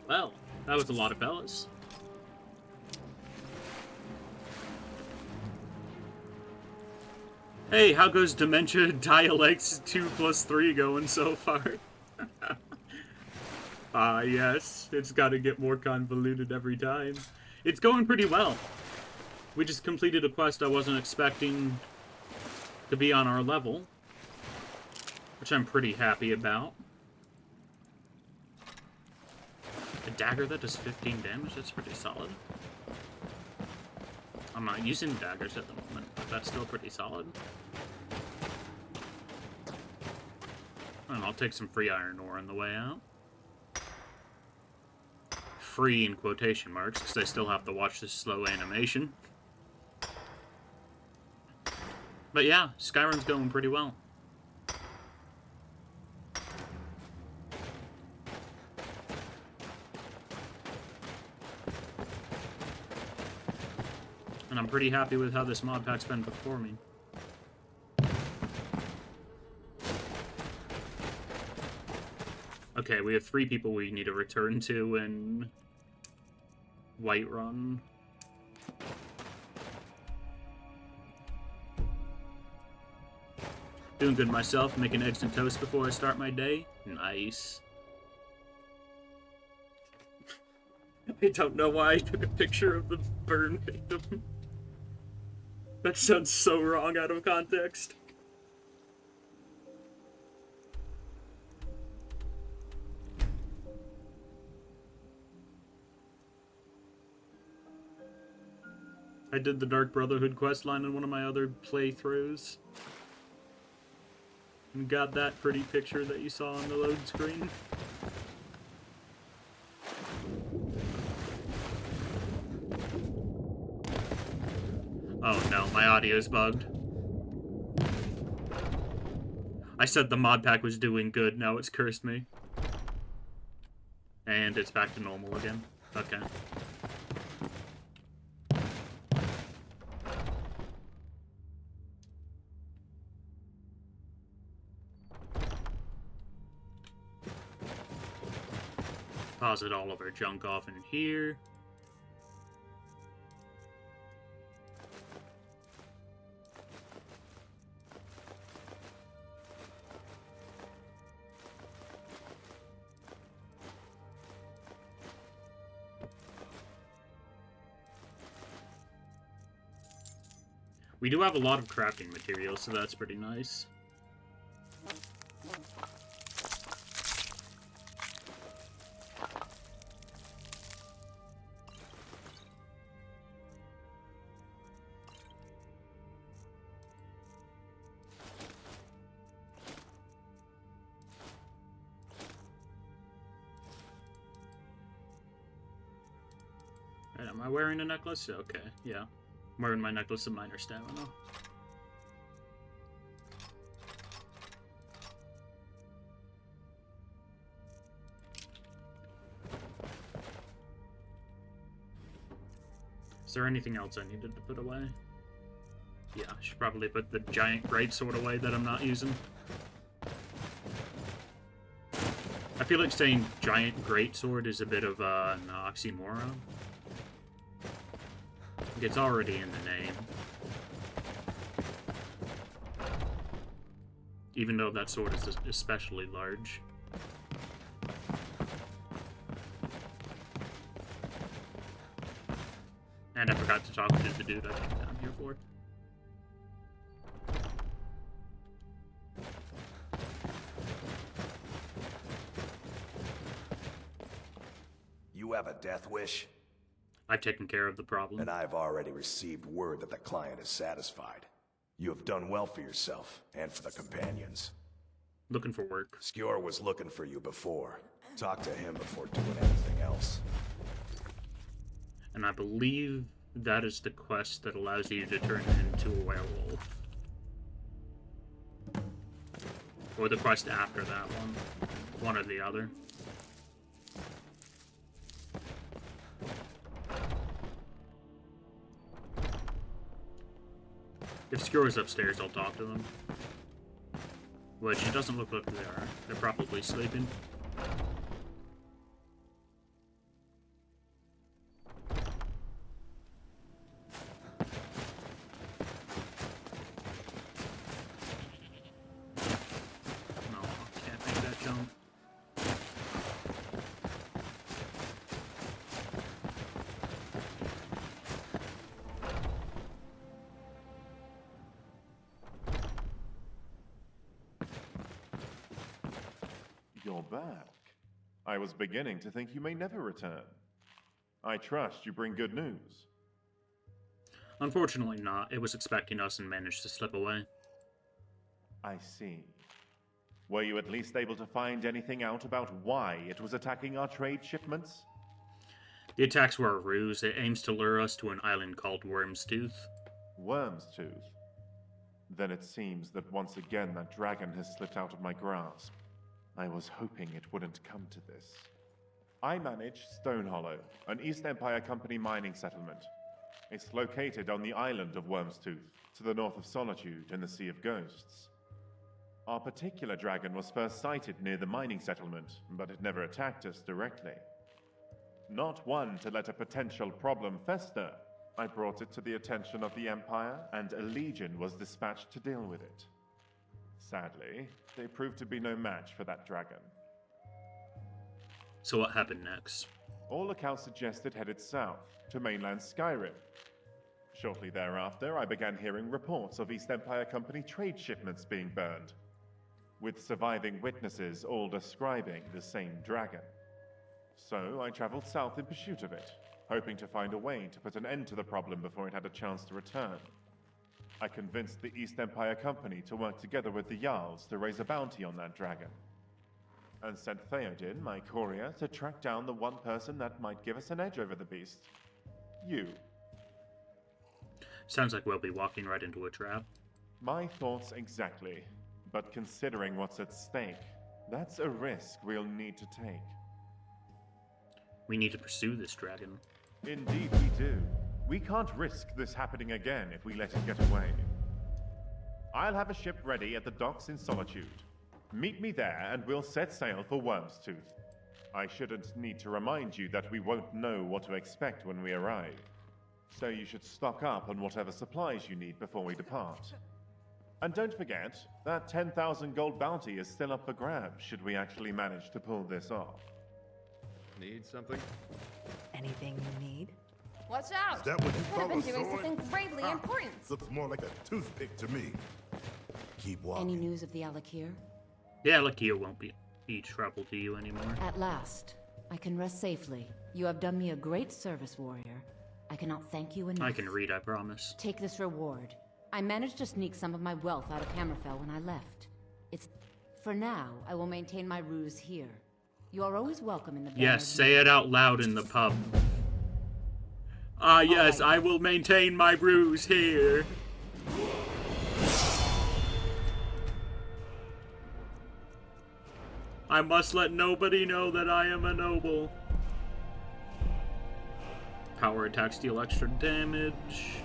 Well, that was a lot of fellas. Hey, how goes Dementia Dialects 2+3 going so far? Ah, yes. It's gotta get more convoluted every time. It's going pretty well. We just completed a quest I wasn't expecting to be on our level, which I'm pretty happy about. A dagger that does 15 damage, that's pretty solid. I'm not using daggers at the moment, but that's still pretty solid. And I'll take some free iron ore on the way out. Free in quotation marks, because I still have to watch this slow animation. But yeah, Skyrim's going pretty well. And I'm pretty happy with how this mod pack's been performing. Okay, we have 3 people we need to return to in Whiterun. Doing good myself, making eggs and toast before I start my day. Nice. I don't know why I took a picture of the burn victim. That sounds so wrong out of context. I did the Dark Brotherhood questline in one of my other playthroughs. And got that pretty picture that you saw on the load screen. Oh no, my audio's bugged. I said the mod pack was doing good, now it's cursed me. And it's back to normal again. Okay. Deposit all of our junk off in here. We do have a lot of crafting materials, so that's pretty nice. Right, am I wearing a necklace? Okay, yeah. I'm wearing my necklace of minor stamina. Is there anything else I needed to put away? Yeah, I should probably put the giant greatsword away that I'm not using. I feel like saying giant greatsword is a bit of an oxymoron. It's already in the name. Even though that sword is especially large. And I forgot to talk to the dude I came down here for. You have a death wish? I've taken care of the problem. And I've already received word that the client is satisfied. You have done well for yourself, and for the companions. Looking for work. Skjor was looking for you before. Talk to him before doing anything else. And I believe that is the quest that allows you to turn into a werewolf. Or the quest after that one. One or the other. If Skjor's upstairs, I'll talk to them. Which, it doesn't look like they are. They're probably sleeping. No, can't make that jump. You're back. I was beginning to think you may never return. I trust you bring good news. Unfortunately not. It was expecting us and managed to slip away. I see. Were you at least able to find anything out about why it was attacking our trade shipments? The attacks were a ruse. It aims to lure us to an island called Worm's Tooth. Worm's Tooth? Then it seems that once again that dragon has slipped out of my grasp. I was hoping it wouldn't come to this. I manage Stone Hollow, an East Empire Company mining settlement. It's located on the island of Worm's Tooth, to the north of Solitude in the Sea of Ghosts. Our particular dragon was first sighted near the mining settlement, but it never attacked us directly. Not one to let a potential problem fester, I brought it to the attention of the Empire, and a legion was dispatched to deal with it. Sadly, they proved to be no match for that dragon. So what happened next? All accounts suggest it headed south, to mainland Skyrim. Shortly thereafter, I began hearing reports of East Empire Company trade shipments being burned, with surviving witnesses all describing the same dragon. So I traveled south in pursuit of it, hoping to find a way to put an end to the problem before it had a chance to return. I convinced the East Empire Company to work together with the Jarls to raise a bounty on that dragon, and sent Theoden, my courier, to track down the one person that might give us an edge over the beast. You. Sounds like we'll be walking right into a trap. My thoughts exactly. But considering what's at stake, that's a risk we'll need to take. We need to pursue this dragon. Indeed we do. We can't risk this happening again if we let it get away. I'll have a ship ready at the docks in Solitude. Meet me there and we'll set sail for Worm's Tooth. I shouldn't need to remind you that we won't know what to expect when we arrive. So you should stock up on whatever supplies you need before we depart. And don't forget, that 10,000 gold bounty is still up for grabs should we actually manage to pull this off. Need something? Anything you need? Watch out! Is that what you Could call have been a doing sword? something gravely important. Looks more like a toothpick to me. Keep walking. Any news of the Alakir? Yeah, Lakir won't be trouble to you anymore. At last, I can rest safely. You have done me a great service, warrior. I cannot thank you enough. I can read, I promise. Take this reward. I managed to sneak some of my wealth out of Hammerfell when I left. For now, I will maintain my ruse here. You are always welcome in the Yes, say it out loud in the pub. Yes, I will maintain my ruse here. I must let nobody know that I am a noble. Power attacks deal extra damage.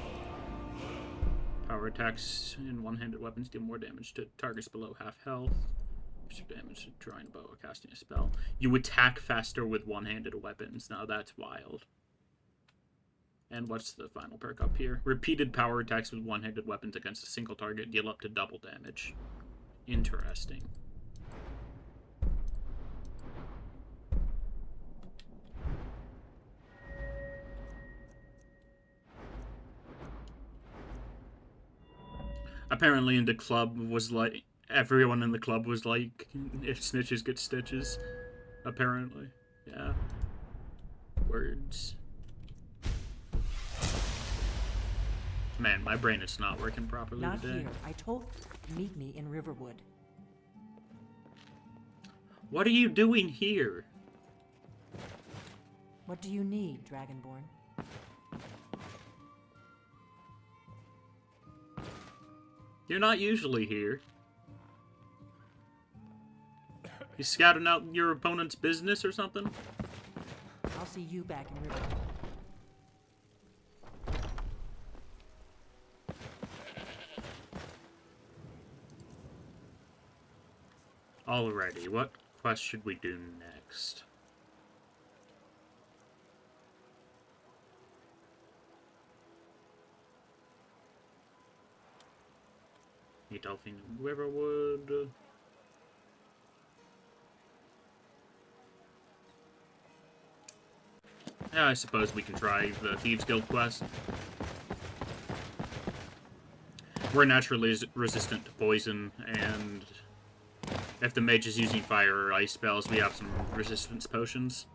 Power attacks in one-handed weapons deal more damage to targets below half health. Extra damage to drawing a bow or casting a spell. You attack faster with one-handed weapons. Now that's wild. And what's the final perk up here? Repeated power attacks with one-handed weapons against a single target deal up to double damage. Interesting. Apparently in the club was like, everyone in the club was like, if snitches get stitches. Apparently. Yeah. Words. Man, my brain is not working properly Not today. here. I told meet me in Riverwood. What are you doing here? What do you need, Dragonborn? You're not usually here. You scouting out your opponent's business or something? I'll see you back in Riverwood. Alrighty, what quest should we do next? Adolphine Riverwood. Yeah, I suppose we can try the Thieves Guild quest. We're naturally resistant to poison, and If the mage is using fire or ice spells, we have some resistance potions.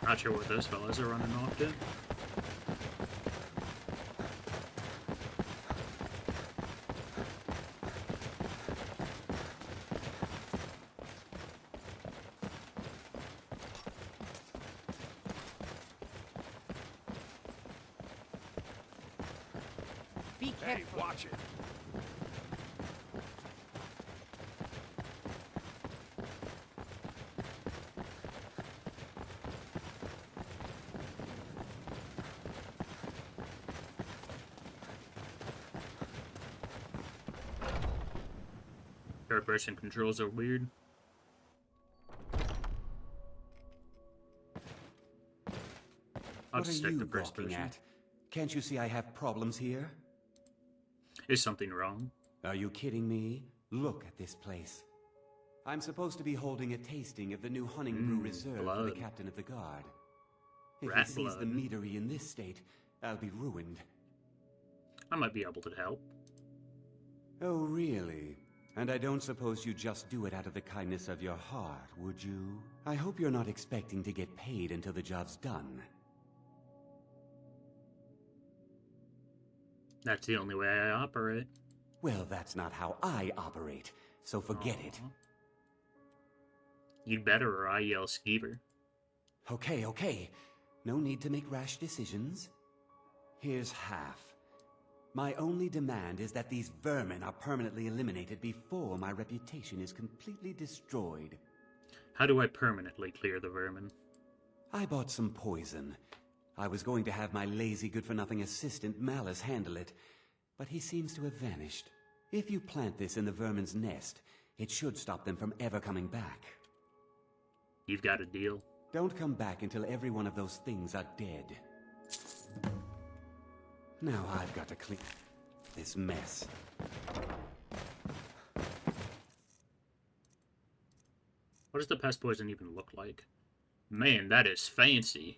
Not sure what those fellas are running off to. Be careful. Hey, watch it. Third-person controls are weird. I'll What just are stick you to first gawking person. at? Can't you see I have problems here? Is something wrong? Are you kidding me? Look at this place. I'm supposed to be holding a tasting of the new Hunning Brew Reserve for the blood. captain of the guard. If Rat he sees the blood. meadery in this state, I'll be ruined. I might be able to help. Oh, really? And I don't suppose you just do it out of the kindness of your heart, would you? I hope you're not expecting to get paid until the job's done. That's the only way I operate. Well, that's not how I operate, so forget it. You'd better or I yell Skeever. Okay, okay. No need to make rash decisions. Here's half. My only demand is that these vermin are permanently eliminated before my reputation is completely destroyed. How do I permanently clear the vermin? I bought some poison. I was going to have my lazy good-for-nothing assistant Malice handle it, but he seems to have vanished. If you plant this in the vermin's nest, it should stop them from ever coming back. You've got a deal. Don't come back until every one of those things are dead. Now I've got to clean this mess. What does the pest poison even look like? Man, that is fancy.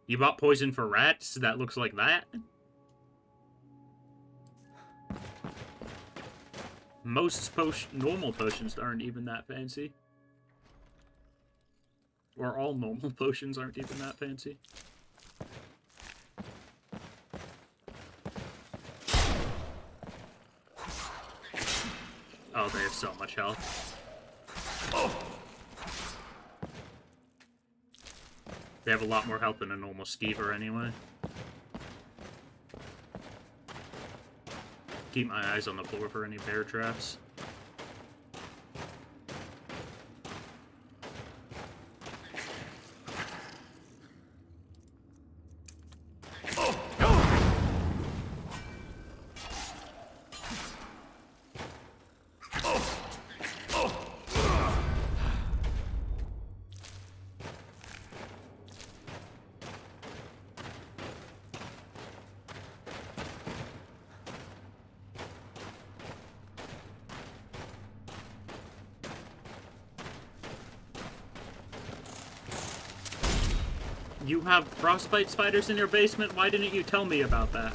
You bought poison for rats that looks like that? Most normal potions aren't even that fancy. Or all normal potions aren't even that fancy. Oh, they have so much health. They have a lot more health than a normal Skeever anyway. Keep my eyes on the floor for any bear traps. You have frostbite spiders in your basement? Why didn't you tell me about that?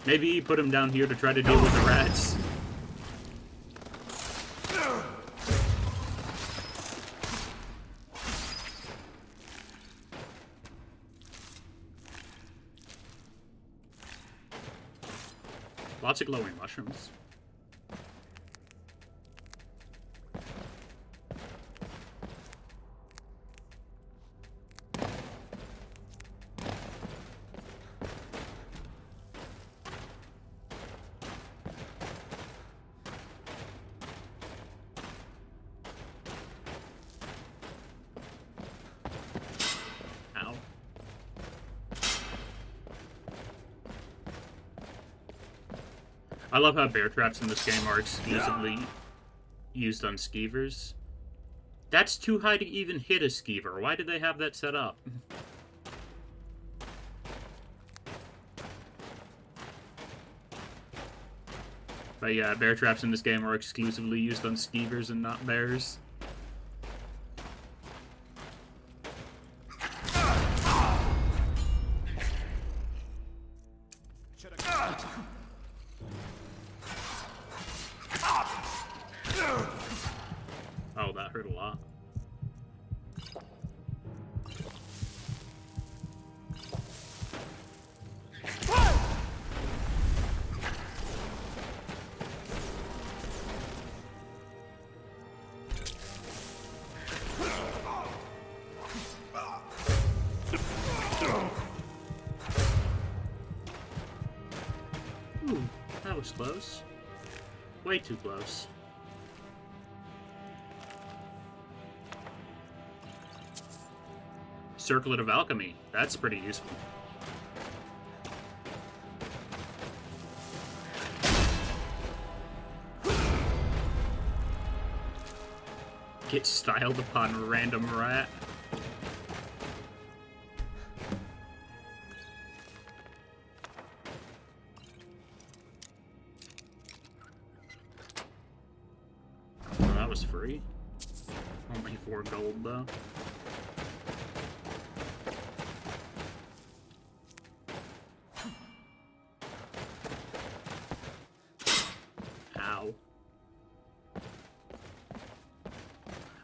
Maybe you put them down here to try to deal with the rats. Lots of glowing mushrooms. Ow. I love how bear traps in this game are exclusively used on Skeevers. That's too high to even hit a skeever. Why did they have that set up? But yeah, bear traps in this game are exclusively used on skeevers and not bears. Oh, that hurt a lot. Ooh, that was close. Way too close. Circlet of Alchemy. That's pretty useful. Get styled upon random rat. Oh, that was free. Only 4 gold though. Ow.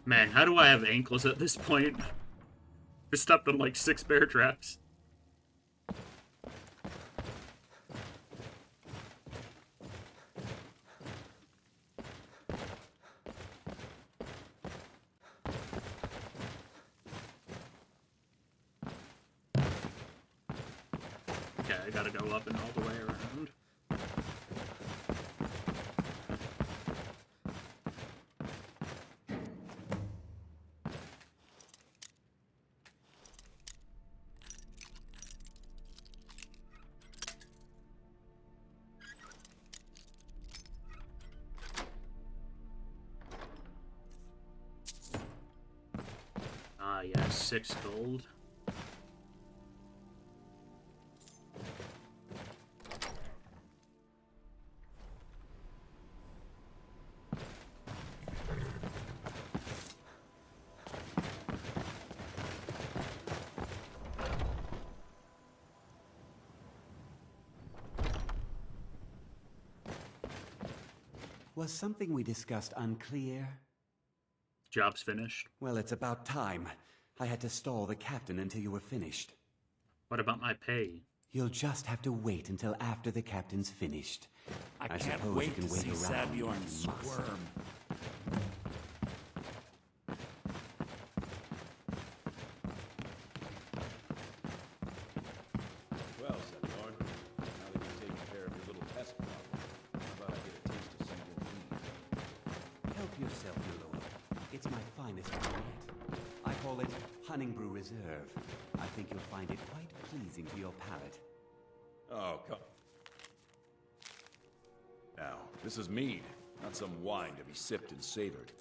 Man, how do I have ankles at this point? I stepped on like 6 bear traps. Okay, I gotta go up and all the way around. Ah, yeah, 6 gold. Was something we discussed unclear? Job's finished. Well, it's about time. I had to stall the captain until you were finished. What about my pay? You'll just have to wait until after the captain's finished. I can't suppose wait you can to wait see around Sabjorn if you must. squirm. Well, Sabjorn, now that you've taken care of your little pest problem, how about I get a taste of some of your meat? Help yourself, my lord. It's my finest one yet. I call it Honningbrew Reserve. I think you'll find it quite pleasing to your palate. Oh, come. Now, this is mead, not some wine to be sipped and savored.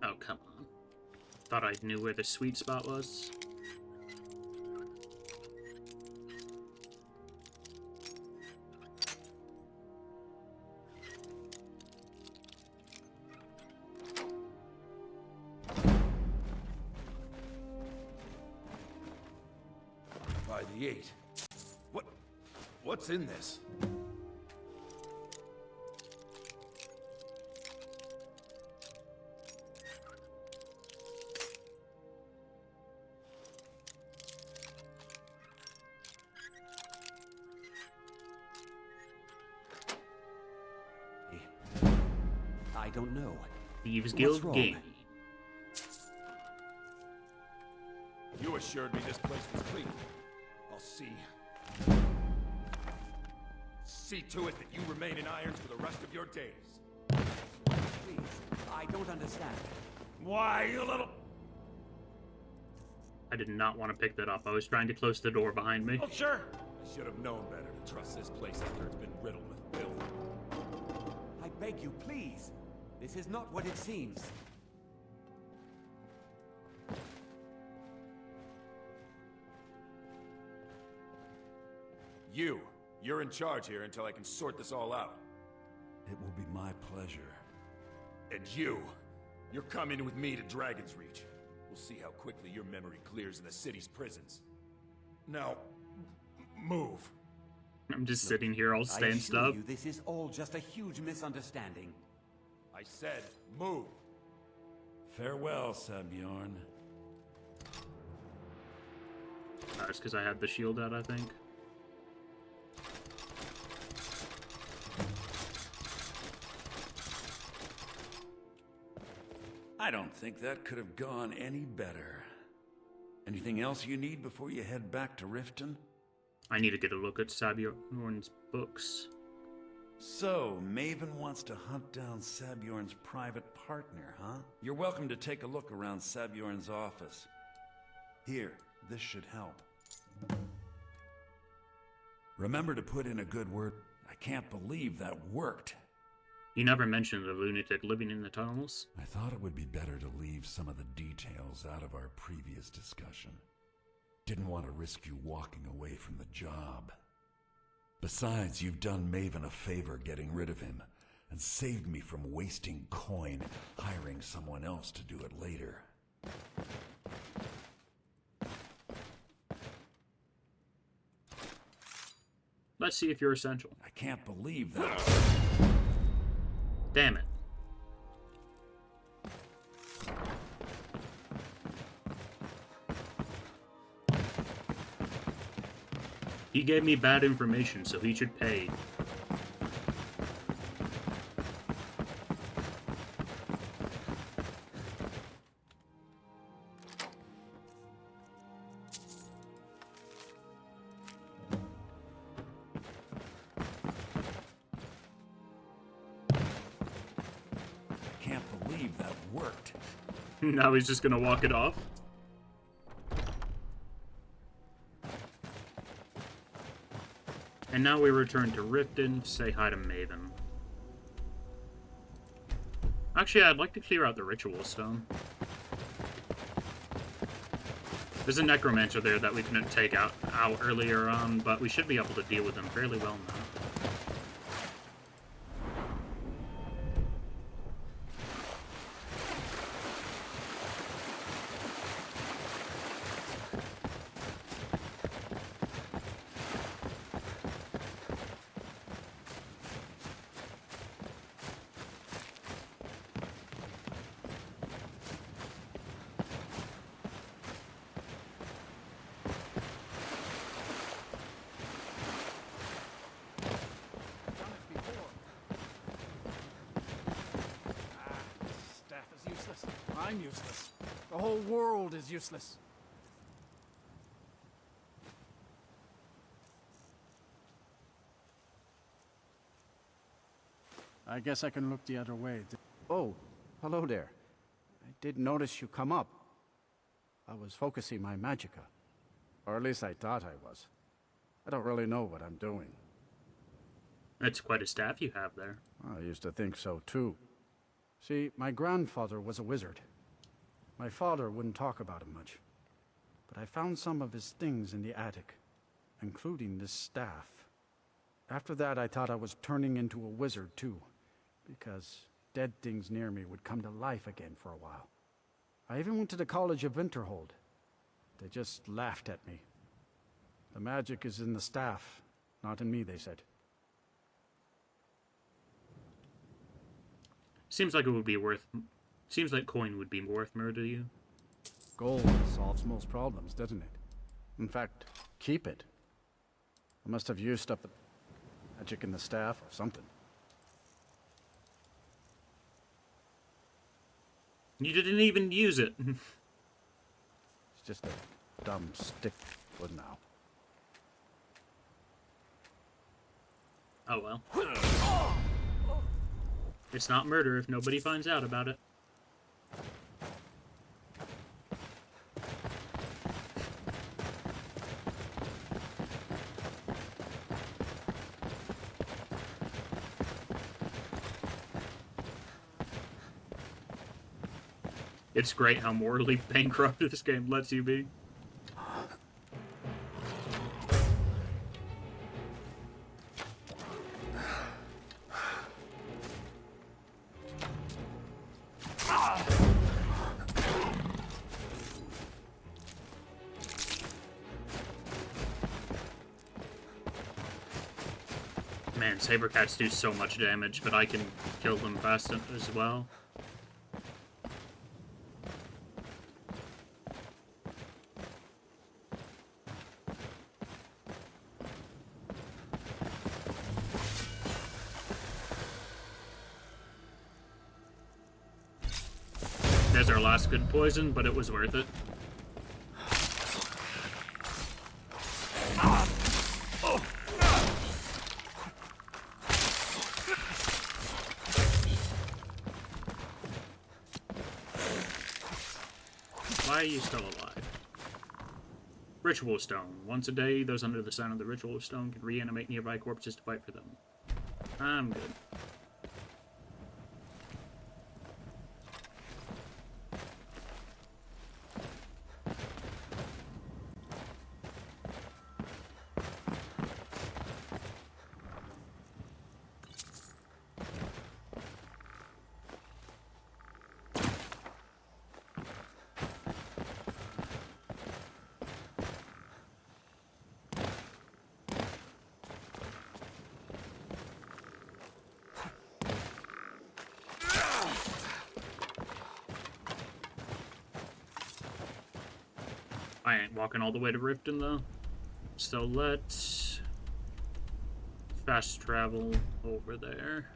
Oh, come on. Thought I knew where the sweet spot was. By the 8. What's in this? I don't know. Thieves What's Guild wrong? game. You assured me this place was clean. I'll see to it that you remain in irons for the rest of your days. Please, I don't understand. Why, you little... I did not want to pick that up. I was trying to close the door behind me. Oh, sure. I should have known better to trust this place after it's been riddled with filth. I beg you, please. This is not what it seems. You're in charge here until I can sort this all out. It will be my pleasure. And you're coming with me to Dragon's Reach. We'll see how quickly your memory clears in the city's prisons. Now, move. I'm just sitting here all I stand assure up. you, this is all just a huge misunderstanding. I said, move. Farewell, Sabjorn. That's because I had the shield out, I think. I don't think that could have gone any better. Anything else you need before you head back to Riften? I need to get a look at Sabjorn's books. So, Maven wants to hunt down Sabjorn's private partner, huh? You're welcome to take a look around Sabjorn's office. Here, this should help. Remember to put in a good word. I can't believe that worked. You never mentioned the lunatic living in the tunnels. I thought it would be better to leave some of the details out of our previous discussion. Didn't want to risk you walking away from the job. Besides, you've done Maven a favor getting rid of him, and saved me from wasting coin hiring someone else to do it later. Let's see if you're essential. I can't believe that. Damn it. He gave me bad information, so he should pay. Now he's just gonna walk it off. And now we return to Riften to say hi to Maven. Actually, I'd like to clear out the ritual stone. There's a necromancer there that we couldn't take out earlier on, but we should be able to deal with him fairly well now. I'm useless. The whole world is useless. I guess I can look the other way. Oh, hello there. I did notice you come up. I was focusing my magicka. Or at least I thought I was. I don't really know what I'm doing. That's quite a staff you have there. I used to think so too. See, my grandfather was a wizard. My father wouldn't talk about him much. But I found some of his things in the attic, including this staff. After that, I thought I was turning into a wizard too, because dead things near me would come to life again for a while. I even went to the College of Winterhold. They just laughed at me. The magic is in the staff, not in me, they said. Seems like coin would be worth more to you. Gold solves most problems, doesn't it? In fact, keep it. I must have used up the magic in the staff or something. You didn't even use it. It's just a dumb stick for now. Oh well. It's not murder if nobody finds out about it. It's great how morally bankrupt this game lets you be. Man, Sabercats do so much damage, but I can kill them fast as well. There's our last good poison, but it was worth it. Why are you still alive? Ritual Stone. Once a day, those under the sound of the Ritual Stone can reanimate nearby corpses to fight for them. I'm good. I ain't walking all the way to Riften though. So let's fast travel over there.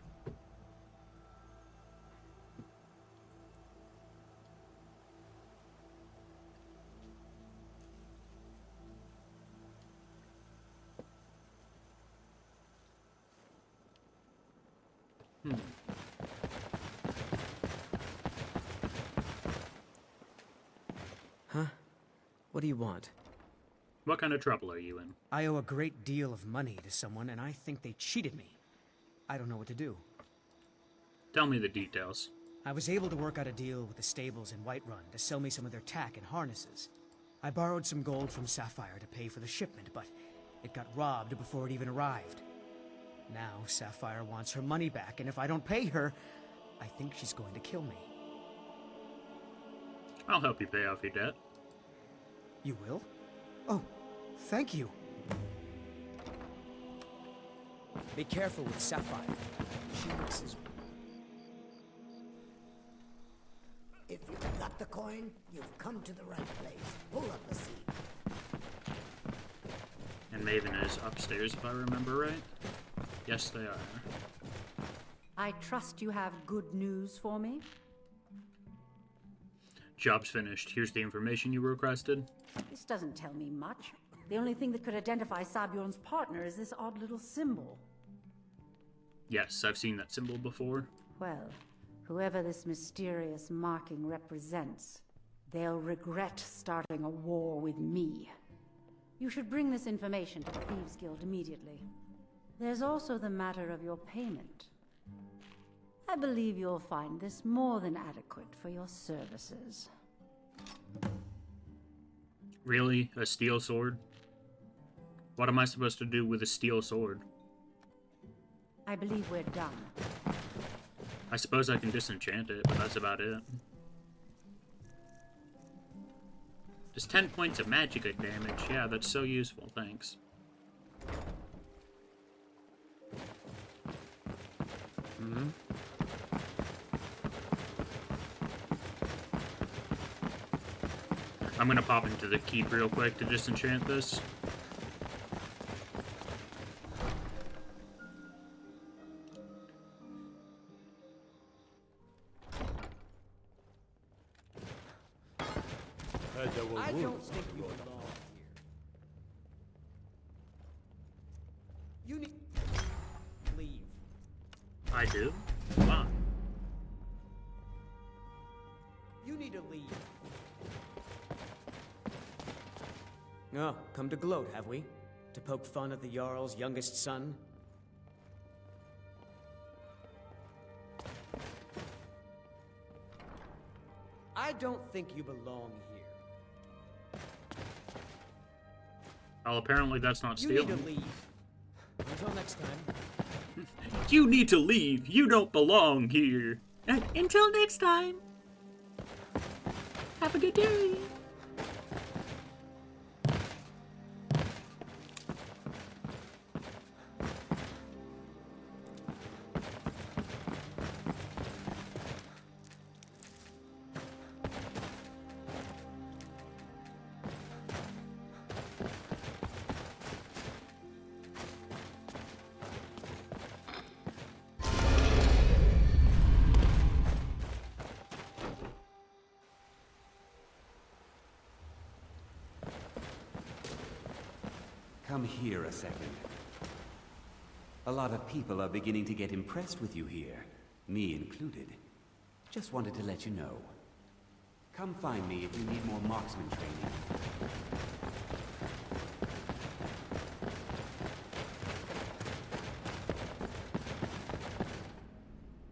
Huh? What do you want? What kind of trouble are you in? I owe a great deal of money to someone, and I think they cheated me. I don't know what to do. Tell me the details. I was able to work out a deal with the stables in Whiterun to sell me some of their tack and harnesses. I borrowed some gold from Sapphire to pay for the shipment, but it got robbed before it even arrived. Now Sapphire wants her money back, and if I don't pay her, I think she's going to kill me. I'll help you pay off your debt. You will? Oh, thank you. Be careful with Sapphire. She mixes. If you've got the coin, you've come to the right place. Pull up the seat. And Maven is upstairs, if I remember right. Yes, they are. I trust you have good news for me? Job's finished. Here's the information you requested. This doesn't tell me much. The only thing that could identify Sabjorn's partner is this odd little symbol. Yes, I've seen that symbol before. Well, whoever this mysterious marking represents, they'll regret starting a war with me. You should bring this information to the Thieves Guild immediately. There's also the matter of your payment. I believe you'll find this more than adequate for your services. Really? A steel sword? What am I supposed to do with a steel sword? I believe we're done. I suppose I can disenchant it, but that's about it. Just 10 points of magic damage. Yeah, that's so useful, thanks. Mm-hmm. I'm gonna pop into the keep real quick to disenchant this. I don't think you belong here. You need leave. I do? Why? You need to leave. Oh, come to gloat, have we? To poke fun at the Jarl's youngest son? I I don't think you belong here. Well, apparently that's not You stealing. need to leave. Until next time. You need to leave. You don't belong here. Until next time. Have a good day. Come here a second. A lot of people are beginning to get impressed with you here, me included. Just wanted to let you know. Come find me if you need more marksman training.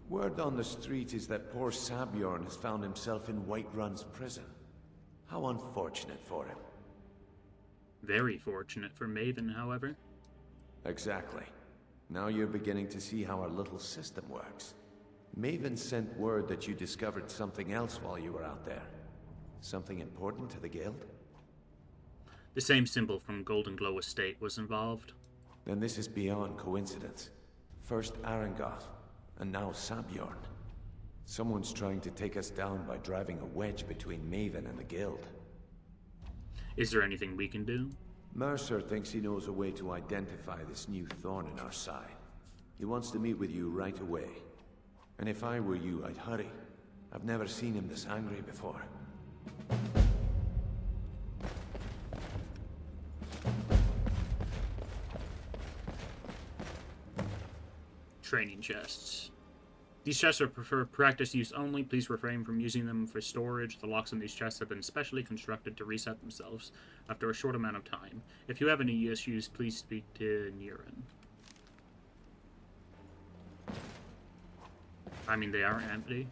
Word on the street is that poor Sabjorn has found himself in Whiterun's prison. How unfortunate for him. Very fortunate for Maven, however. Exactly. Now you're beginning to see how our little system works. Maven sent word that you discovered something else while you were out there. Something important to the Guild? The same symbol from Golden Glow Estate was involved. Then this is beyond coincidence. First Arangoth, and now Sabjorn. Someone's trying to take us down by driving a wedge between Maven and the Guild. Is there anything we can do? Mercer thinks he knows a way to identify this new thorn in our side. He wants to meet with you right away. And if I were you, I'd hurry. I've never seen him this angry before. Training chests. These chests are for practice use only. Please refrain from using them for storage. The locks on these chests have been specially constructed to reset themselves after a short amount of time. If you have any issues, please speak to Niran. I mean, they are empty.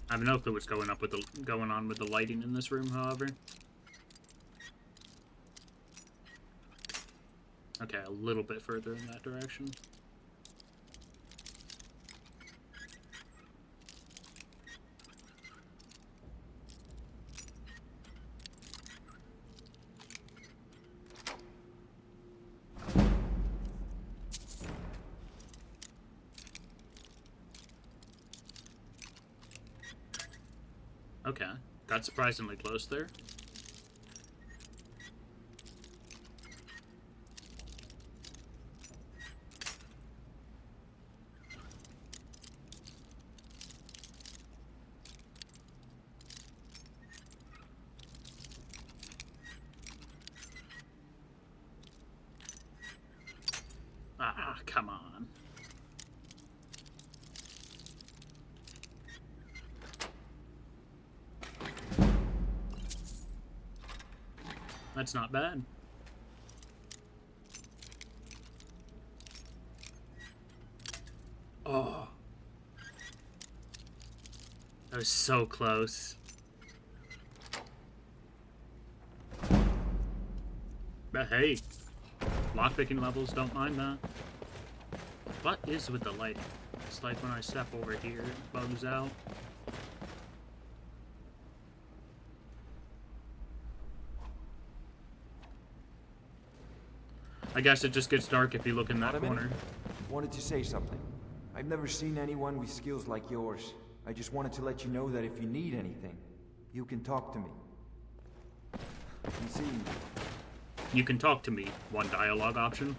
I have no clue what's going on with the lighting in this room, however. Okay, a little bit further in that direction. Okay, got surprisingly close there. Ah, come on. That's not bad. Oh. That was so close. But hey, lockpicking levels don't mind that. What is with the lighting? It's like when I step over here, it bugs out. I guess it just gets dark if you look in that corner. Wanted to say something. I've never seen anyone with skills like yours. I just wanted to let you know that if you need anything, you can talk to me. And see. You can talk to me. One dialogue option.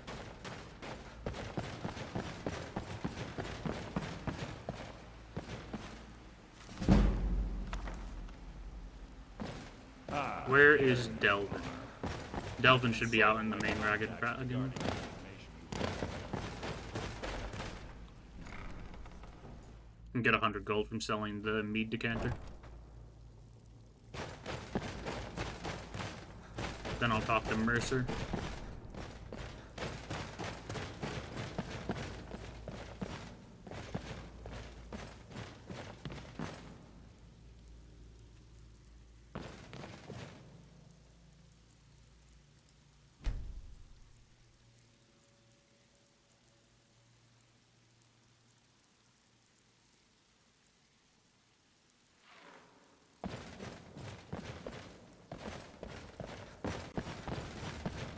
Ah, Where is Delvin? Delvin should be out in the main Ragged Dragon. And get 100 gold from selling the mead decanter. Then I'll talk to Mercer.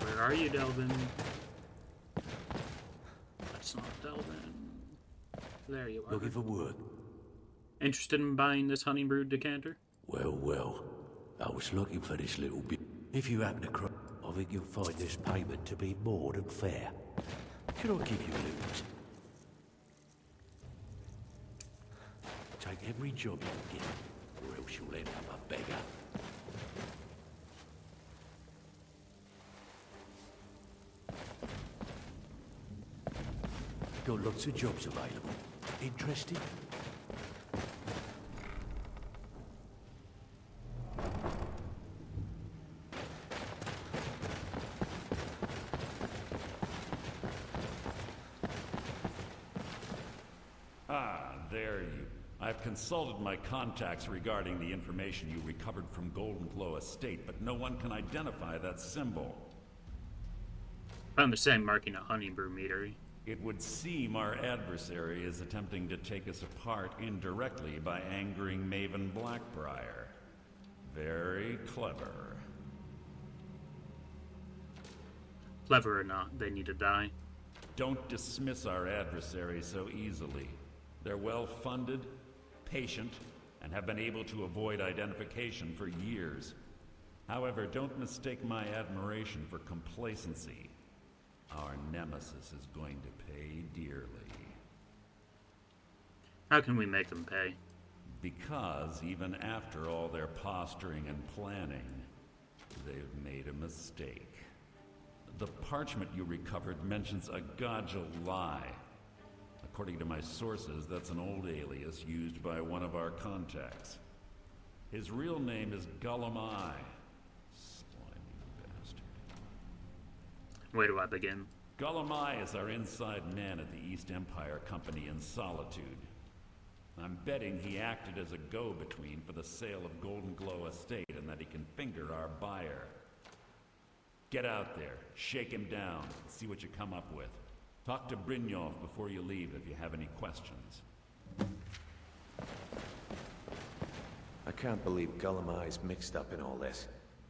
Where are you, Delvin? That's not Delvin. There you are. Looking for work? Interested in buying this honey brewed decanter? Well, well. I was looking for this little bit. If you happen to cross, I think you'll find this payment to be more than fair. Should I give you loot? Take every job you can get, or else you'll end up a beggar. Got lots of jobs available. Interested? Ah, there you. I've consulted my contacts regarding the information you recovered from Golden Glow Estate, but no one can identify that symbol. Found the same marking a honey brew meadery. It would seem our adversary is attempting to take us apart indirectly by angering Maven Blackbriar. Very clever. Clever or not, they need to die. Don't dismiss our adversary so easily. They're well-funded, patient, and have been able to avoid identification for years. However, don't mistake my admiration for complacency. Our nemesis is going to pay dearly. How can we make them pay? Because even after all their posturing and planning, they've made a mistake. The parchment you recovered mentions a Godja lie. According to my sources, that's an old alias used by one of our contacts. His real name is Gullum Eye. Where do I begin? Gullum Eye is our inside man at the East Empire Company in Solitude. I'm betting he acted as a go-between for the sale of Golden Glow Estate and that he can finger our buyer. Get out there, shake him down, and see what you come up with. Talk to Brynjolf before you leave if you have any questions. I can't believe Gullum Eye's mixed up in all this.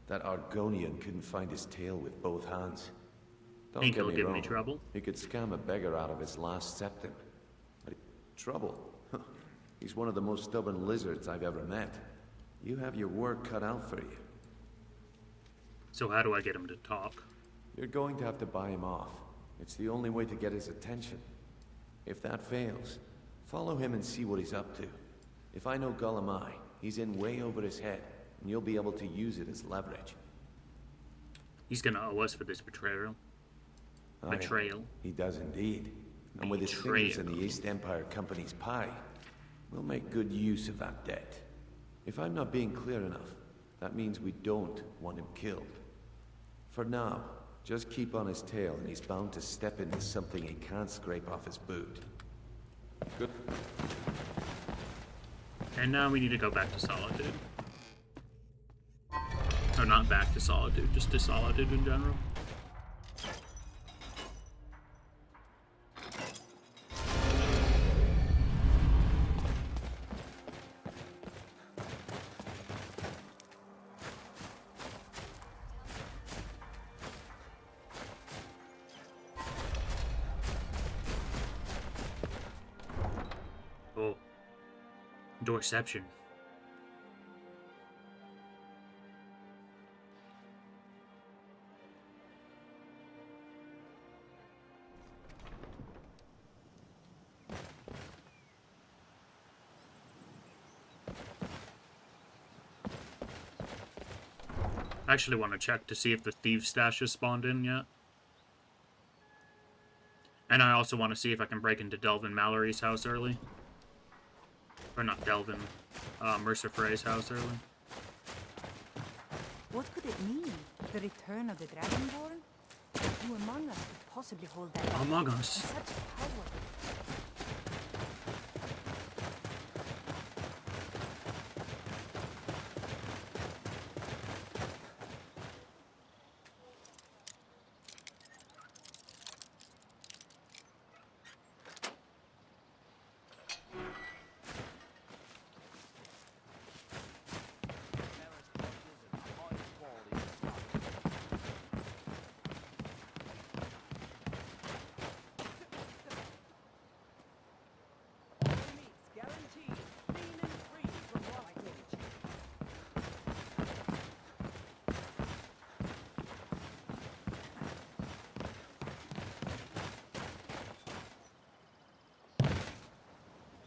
That Argonian couldn't find his tail with both hands. Don't Think get he'll me give wrong. me trouble? He could scam a beggar out of his last septim. But trouble? He's one of the most stubborn lizards I've ever met. You have your work cut out for you. So how do I get him to talk? You're going to have to buy him off. It's the only way to get his attention. If that fails, follow him and see what he's up to. If I know Gullum Eye, he's in way over his head, and you'll be able to use it as leverage. He's gonna owe us for this betrayal. Oh, yeah. Betrayal. He does indeed. And with his fingers in the East Empire Company's pie, we'll make good use of that debt. If I'm not being clear enough, that means we don't want him killed. For now, just keep on his tail and he's bound to step into something he can't scrape off his boot. Good. And now we need to go back to Solitude. Or not back to Solitude, just to Solitude in general. Oh. Doorception. I actually want to check to see if the thieves' stash is spawned in yet. And I also want to see if I can break into Delvin Mallory's house early. Or not Delvin, Mercer Frey's house early. What could it mean? The return of the Dragonborn? Who among us could possibly hold that? Among Us? Such power.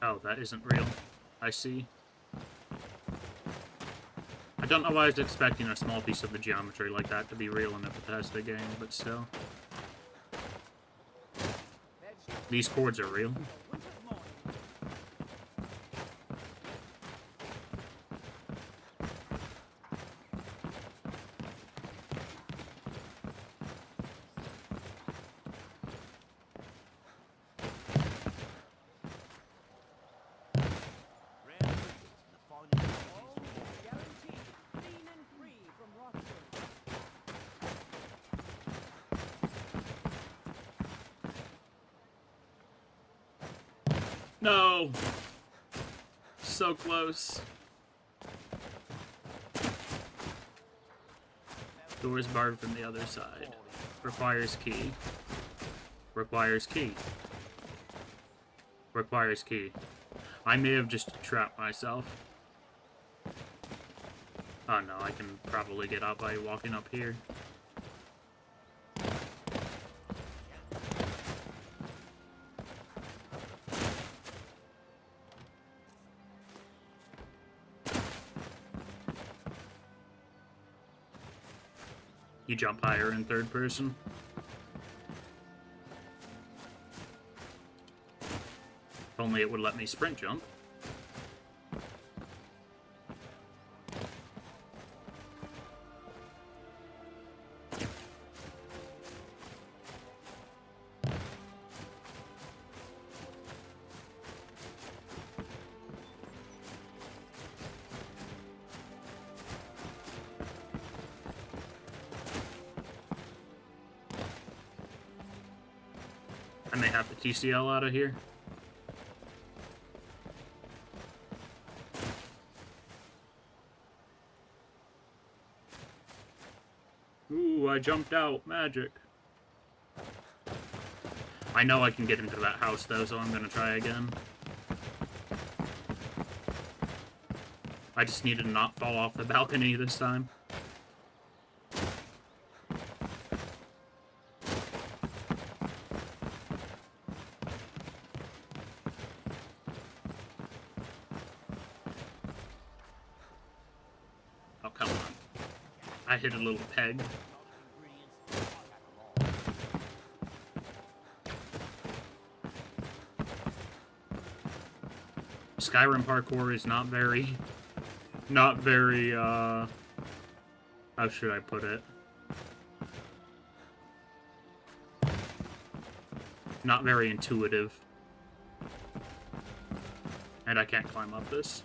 Oh, that isn't real. I see. I don't know why I was expecting a small piece of the geometry like that to be real in a Bethesda game, but still. These chords are real. No! So close. Doors barred from the other side. Requires key. Requires key. Requires key. I may have just trapped myself. Oh no, I can probably get out by walking up here. You jump higher in third person. If only it would let me sprint jump. I may have the TCL out of here. Ooh, I jumped out. Magic. I know I can get into that house though, so I'm gonna try again. I just need to not fall off the balcony this time. Oh, come on. I hit a little peg. Skyrim parkour is not very, how should I put it? Not very intuitive. And I can't climb up this.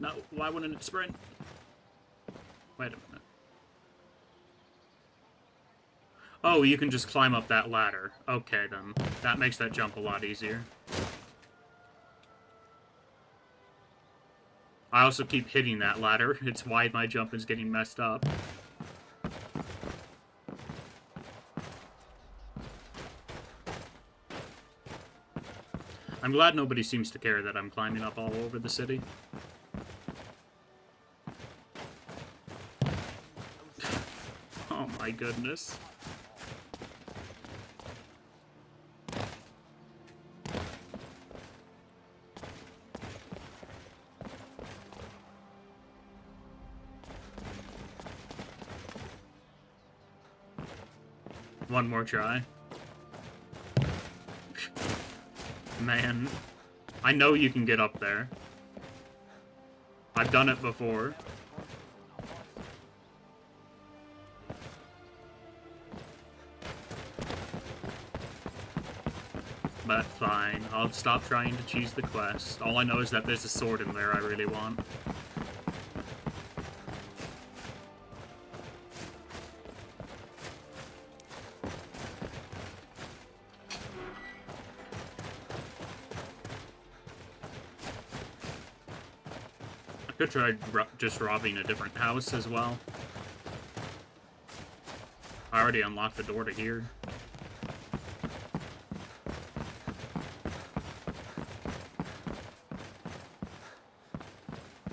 No, why wouldn't it sprint? Wait a minute. Oh, you can just climb up that ladder. Okay, then. That makes that jump a lot easier. I also keep hitting that ladder. It's why my jump is getting messed up. I'm glad nobody seems to care that I'm climbing up all over the city. Oh my goodness. One more try. Man, I know you can get up there. I've done it before. But fine, I'll stop trying to choose the quest. All I know is that there's a sword in there I really want. I could try just robbing a different house as well. I already unlocked the door to here.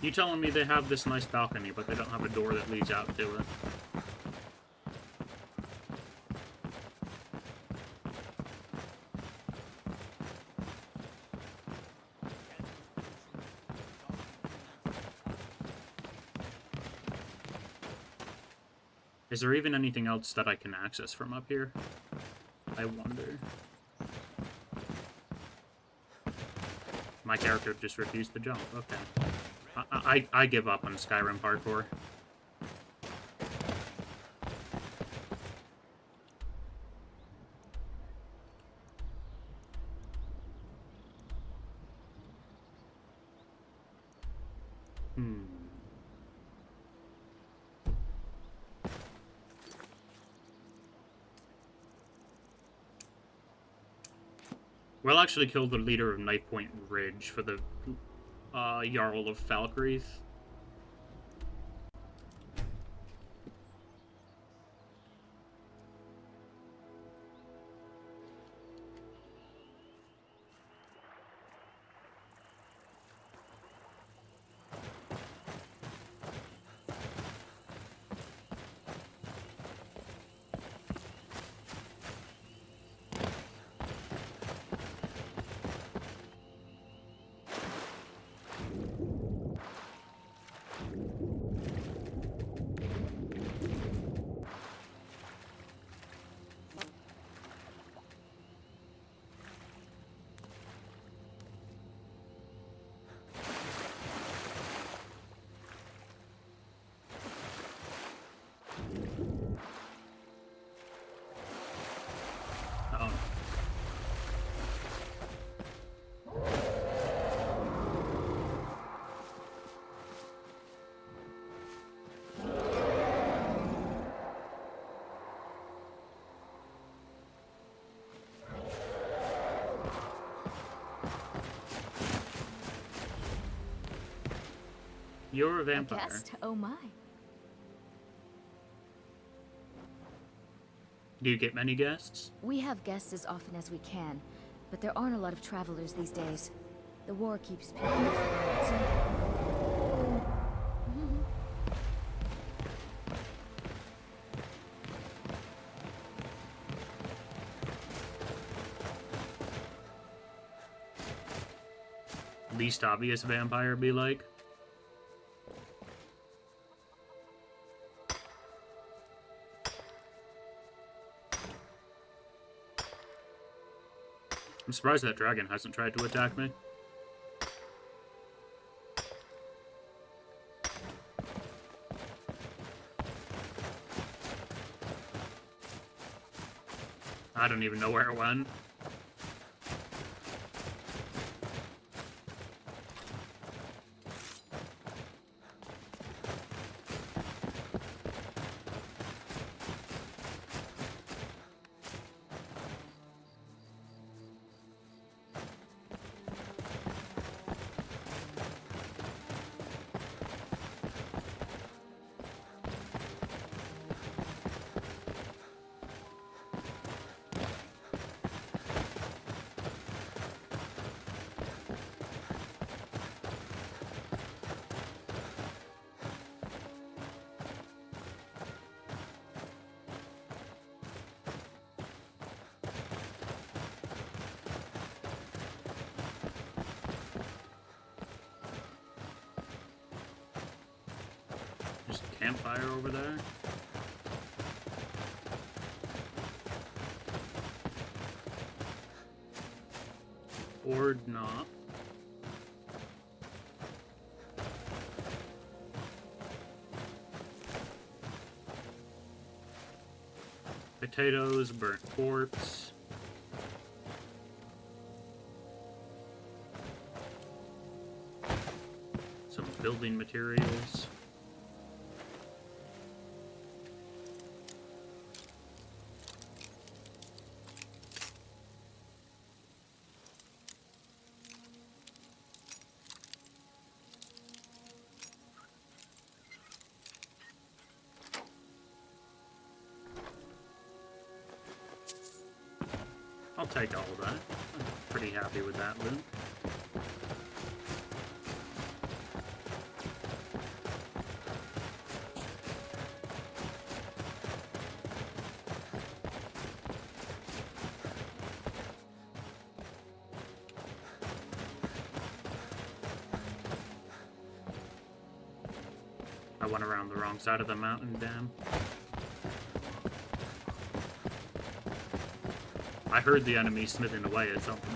You telling me they have this nice balcony, but they don't have a door that leads out to it? Is there even anything else that I can access from up here? I wonder. My character just refused to jump. Okay. I give up on Skyrim parkour. We'll actually kill the leader of Nightpoint Ridge for the Jarl of Falkreath. You're a vampire. A guest? Oh my. Do you get many guests? We have guests as often as we can, but there aren't a lot of travelers these days. The war keeps people Least obvious vampire be like? I'm surprised that dragon hasn't tried to attack me. I don't even know where it went. campfire over there. Or not. Potatoes, burnt corpse. Some building materials. I'll take all of that. I'm pretty happy with that loot. I went around the wrong side of the mountain, damn. I heard the enemy smithing away at something.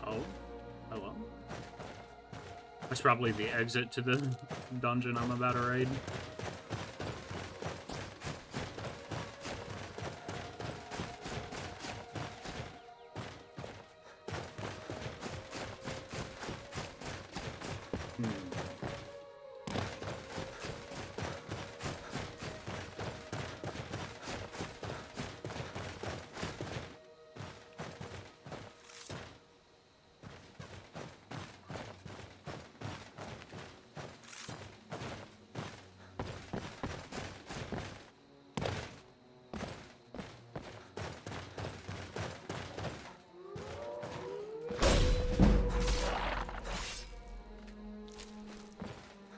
Oh, hello. That's probably the exit to the dungeon I'm about to raid.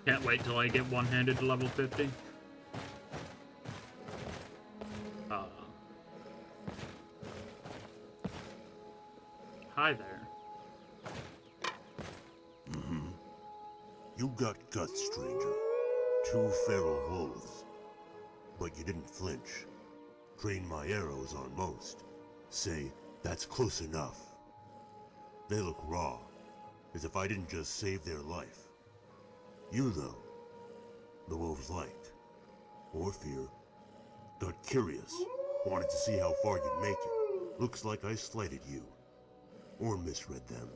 Can't wait till I get one-handed to level 50. Hi there. You got guts, stranger. 2 feral wolves. But you didn't flinch. Trained my arrows on most. Say, that's close enough. They look raw, as if I didn't just save their life. You, though, the wolves liked, or fear, got curious, wanted to see how far you'd make it. Looks like I slighted you, or misread them.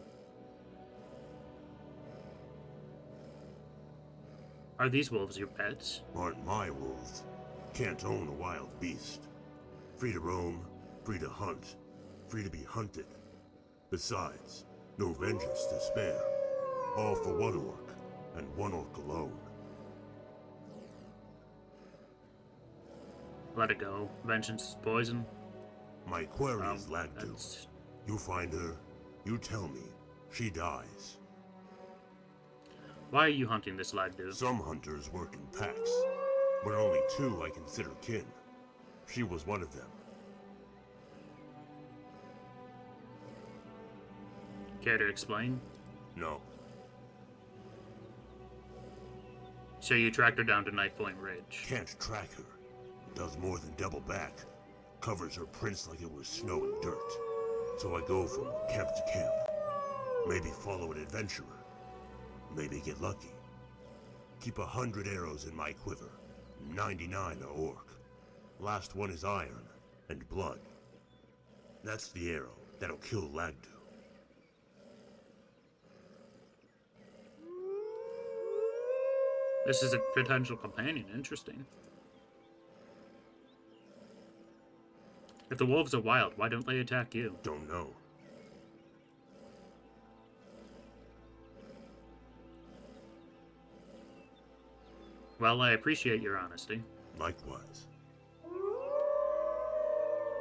Are these wolves your pets? Aren't my wolves. Can't own a wild beast. Free to roam, free to hunt, free to be hunted. Besides, no vengeance to spare. All for one orc. And one orc alone. Let it go. Vengeance is poison. My query is Lagdu. You find her, you tell me, she dies. Why are you hunting this Lagdu? Some hunters work in packs, but only 2 I consider kin. She was one of them. Care to explain? No. So you tracked her down to Knife Point Ridge. Can't track her. Does more than double back. Covers her prints like it was snow and dirt. So I go from camp to camp. Maybe follow an adventurer. Maybe get lucky. Keep 100 arrows in my quiver. 99 are orc. Last one is iron and blood. That's the arrow that'll kill Lagdu. This is a potential companion. Interesting. If the wolves are wild, why don't they attack you? Don't know. Well, I appreciate your honesty. Likewise.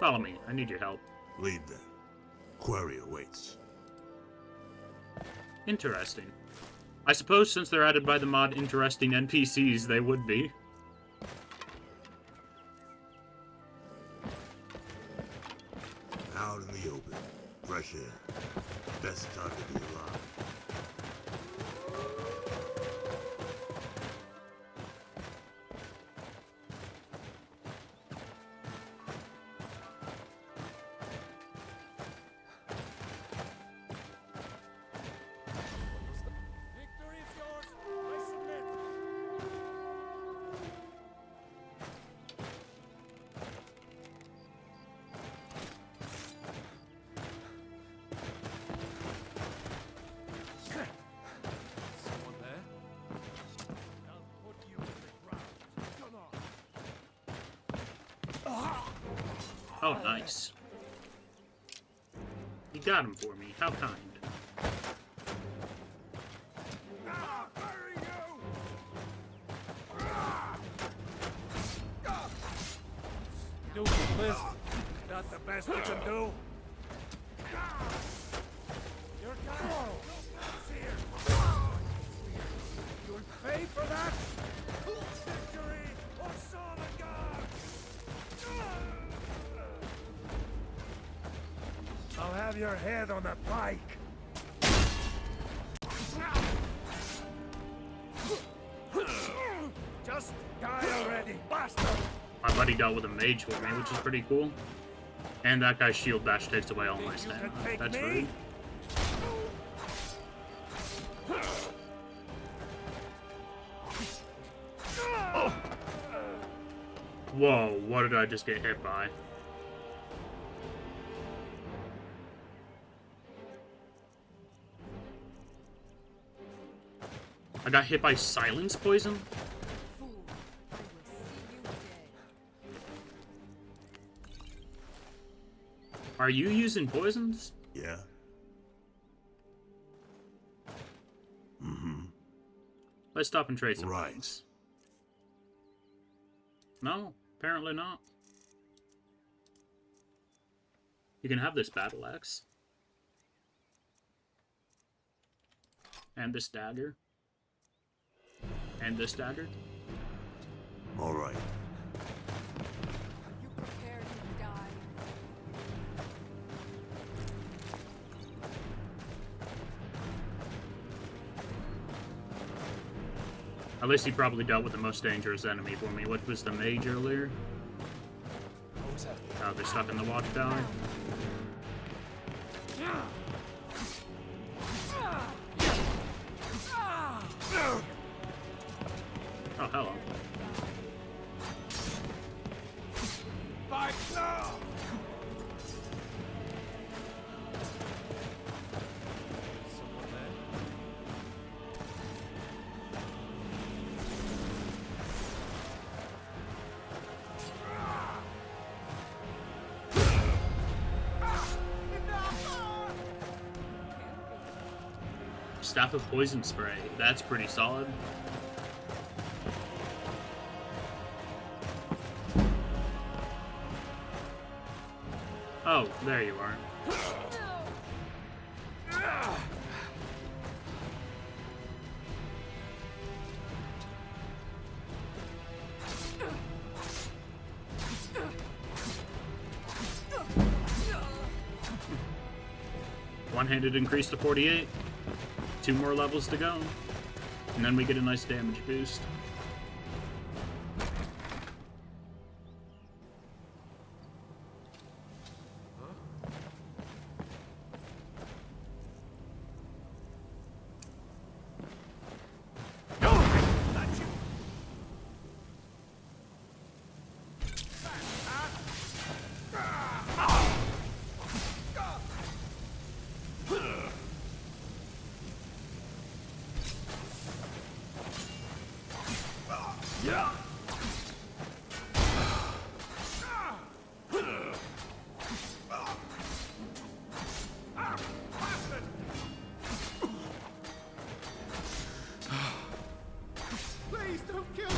Follow me. I need your help. Lead then. Query awaits. Interesting. I suppose since they're added by the mod interesting NPCs, they would be. Oh, nice. You got him for me. How kind. Do your best. Not the best you can do. You're gone. You'll pay for that. Victory or Sologon. I'll have your head on a pike. Just die already, bastard! My buddy dealt with a mage for me, which is pretty cool. And that guy's shield bash takes away all my stamina. That's rude. Whoa, what did I just get hit by? I got hit by silence poison? Are you using poisons? Yeah. Mm-hmm. Let's stop and trade some right. things. No, apparently not. You can have this battle axe. And this dagger. And this dagger. All right. You prepared to die. At least he probably dealt with the most dangerous enemy for me. What was the mage earlier? What was that? Oh, they're stuck in the watchtower. Oh, hello. Fight now! Someone there? Staff of Poison Spray. That's pretty solid. Oh, there you are. One-handed increase to 48. 2 more levels to go. And then we get a nice damage boost. Please don't kill me!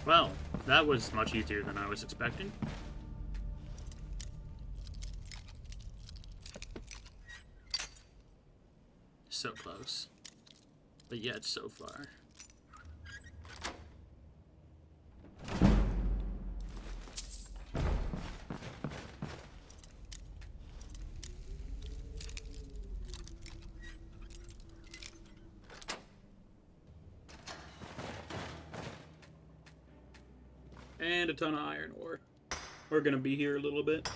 Well, that was much easier than I was expecting. So close. But yet so far. And a ton of iron ore. We're gonna be here a little bit.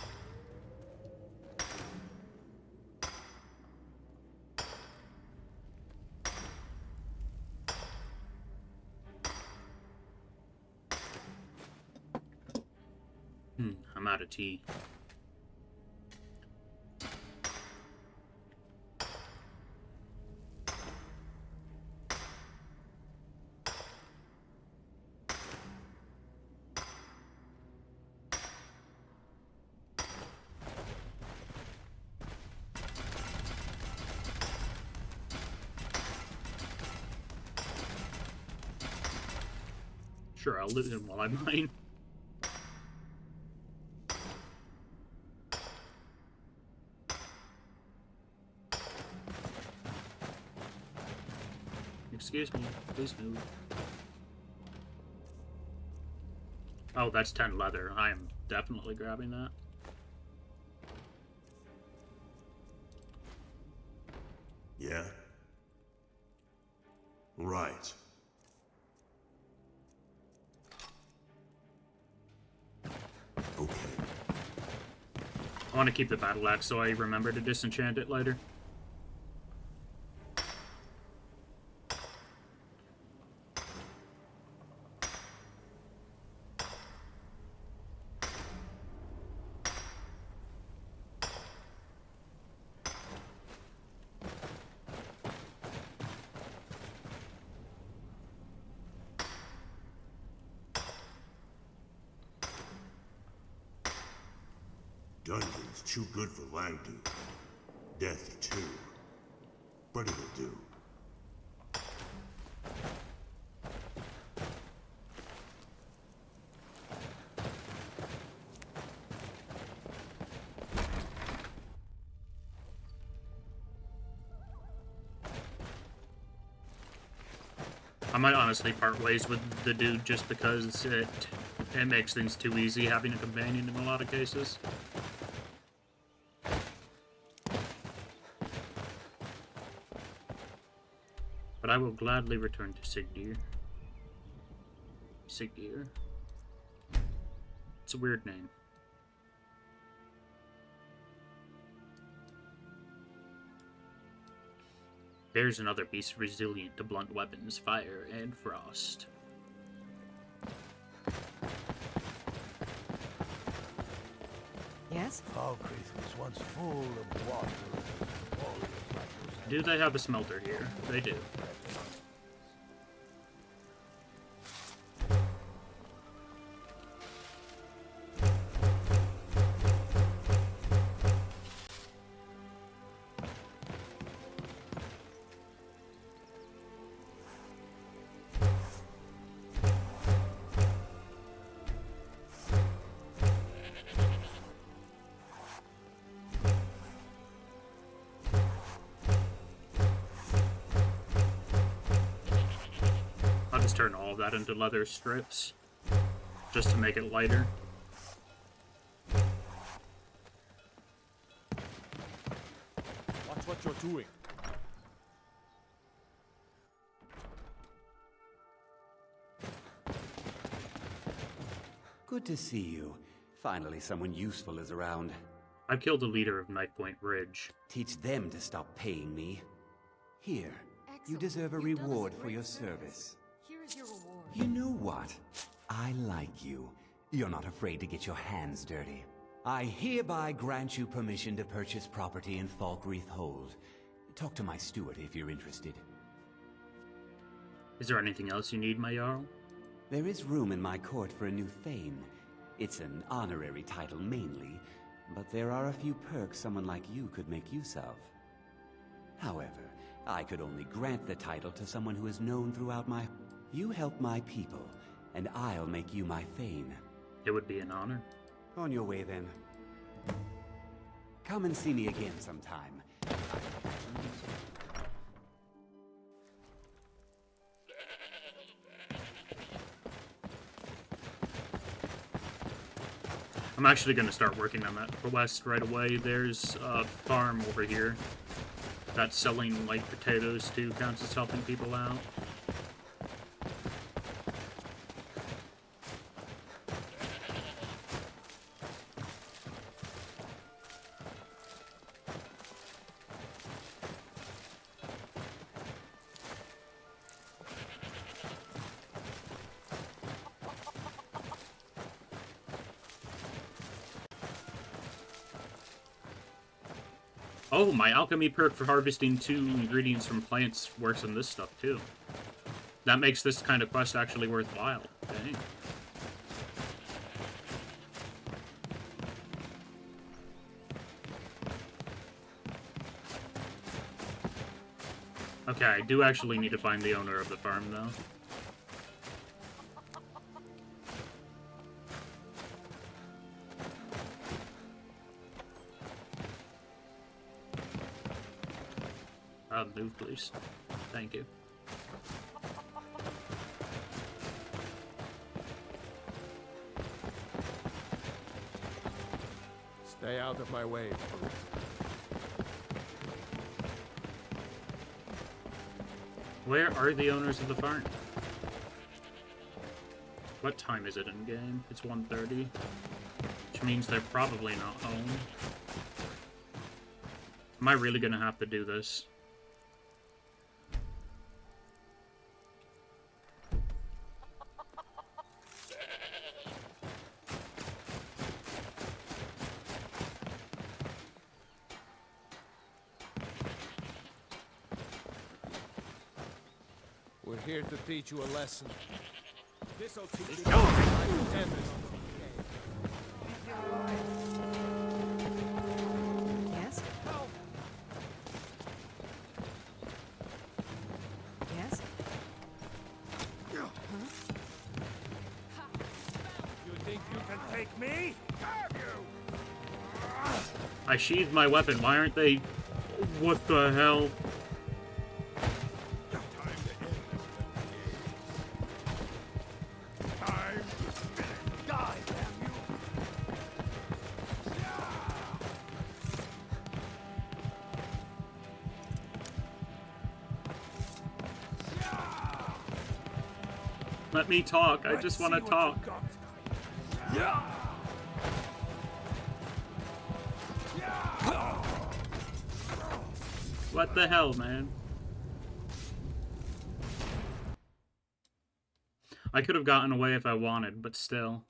I'm out of tea. Sure, I'll live in while I mine. Excuse me, please move. Oh, that's 10 leather. I am definitely grabbing that. Yeah? Right. Okay. I want to keep the battle axe so I remember to disenchant it later. Dungeon's too good for Langdu. Death too. But it'll do. I might honestly part ways with the dude just because it makes things too easy having a companion in a lot of cases. But I will gladly return to Sigdir. Sigdir? It's a weird name. There's another beast resilient to blunt weapons, fire, and frost. Yes? Falkreath was once full of water. Do they have a smelter here? They do. Turn all of that into leather strips just to make it lighter. Watch what you're doing. Good to see you. Finally, someone useful is around. I killed the leader of Knight Point Ridge. Teach them to stop paying me. Here, you deserve a reward for your service. Your reward. You know what? I like you. You're not afraid to get your hands dirty. I hereby grant you permission to purchase property in Falkreath Hold. Talk to my steward if you're interested. Is there anything else you need, my Jarl? There is room in my court for a new Thane. It's an honorary title mainly, but there are a few perks someone like you could make use of. However, I could only grant the title to someone who is known throughout my... You help my people, and I'll make you my Thane. It would be an honor. On your way, then. Come and see me again sometime. I'm actually going to start working on that quest right away. There's a farm over here that's selling light potatoes too, counts as helping people out. Oh, my alchemy perk for harvesting 2 ingredients from plants works on this stuff too. That makes this kind of quest actually worthwhile. Dang. Okay, I do actually need to find the owner of the farm though. move, please. Thank you. Stay out of my way. Where are the owners of the farm? What time is it in game? It's 1:30, which means they're probably not home. Am I really gonna have to do this? We're here to teach you a lesson. This'll teach you how to end this. Yes? Yes? You think you can take me? I sheathed my weapon. Why aren't they? What the hell? Let me talk. I just want to talk. What the hell, man? I could have gotten away if I wanted, but still.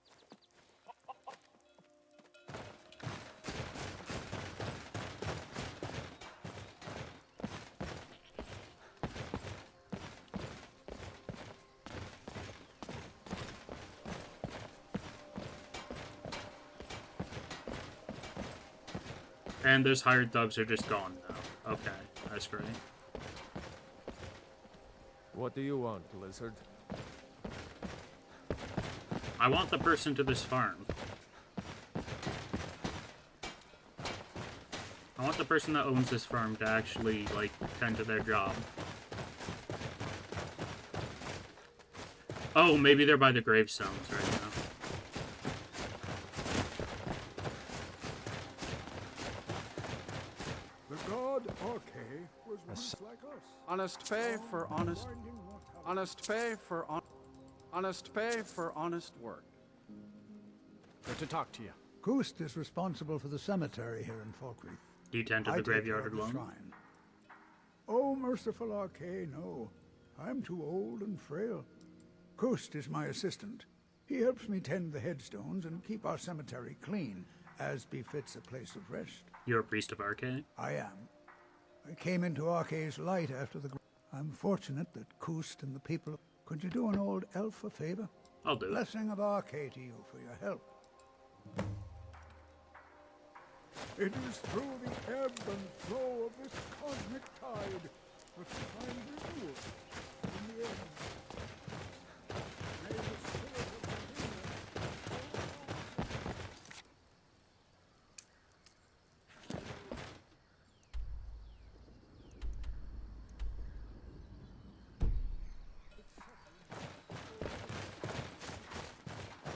And those hired thugs are just gone now. Okay, that's great. What do you want, Lizard? I want the person to this farm. I want the person that owns this farm to actually, like, tend to their job. Oh, maybe they're by the gravestones right now. The god Arcade was once like us. Honest pay for honest... Honest pay for honest pay for honest work. Good to talk to you. Kust is responsible for the cemetery here in Falkreath. Do you tend to I the take care graveyard of the alone? shrine. Oh, merciful Arcade, no. I'm too old and frail. Kust is my assistant. He helps me tend the headstones and keep our cemetery clean, as befits a place of rest. You're a priest of Arcade? I am. I came into Arcade's light after the... I'm fortunate that Kust and the people... Could you do an old elf a favor? I'll do it. Blessing of Arcade to you for your help. It is through the ebb and flow of this cosmic tide that we find renewal in the end. May the spirit of the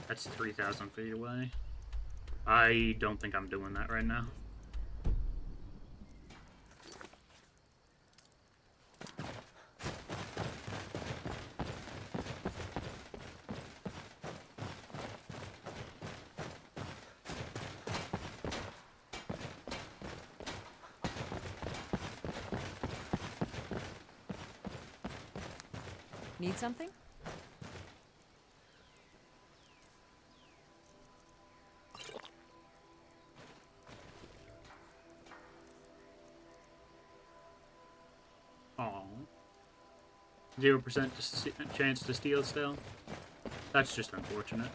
That's 3,000 feet away. I don't think I'm doing that right now. Need something? Aw. 0% chance to steal still? That's just unfortunate.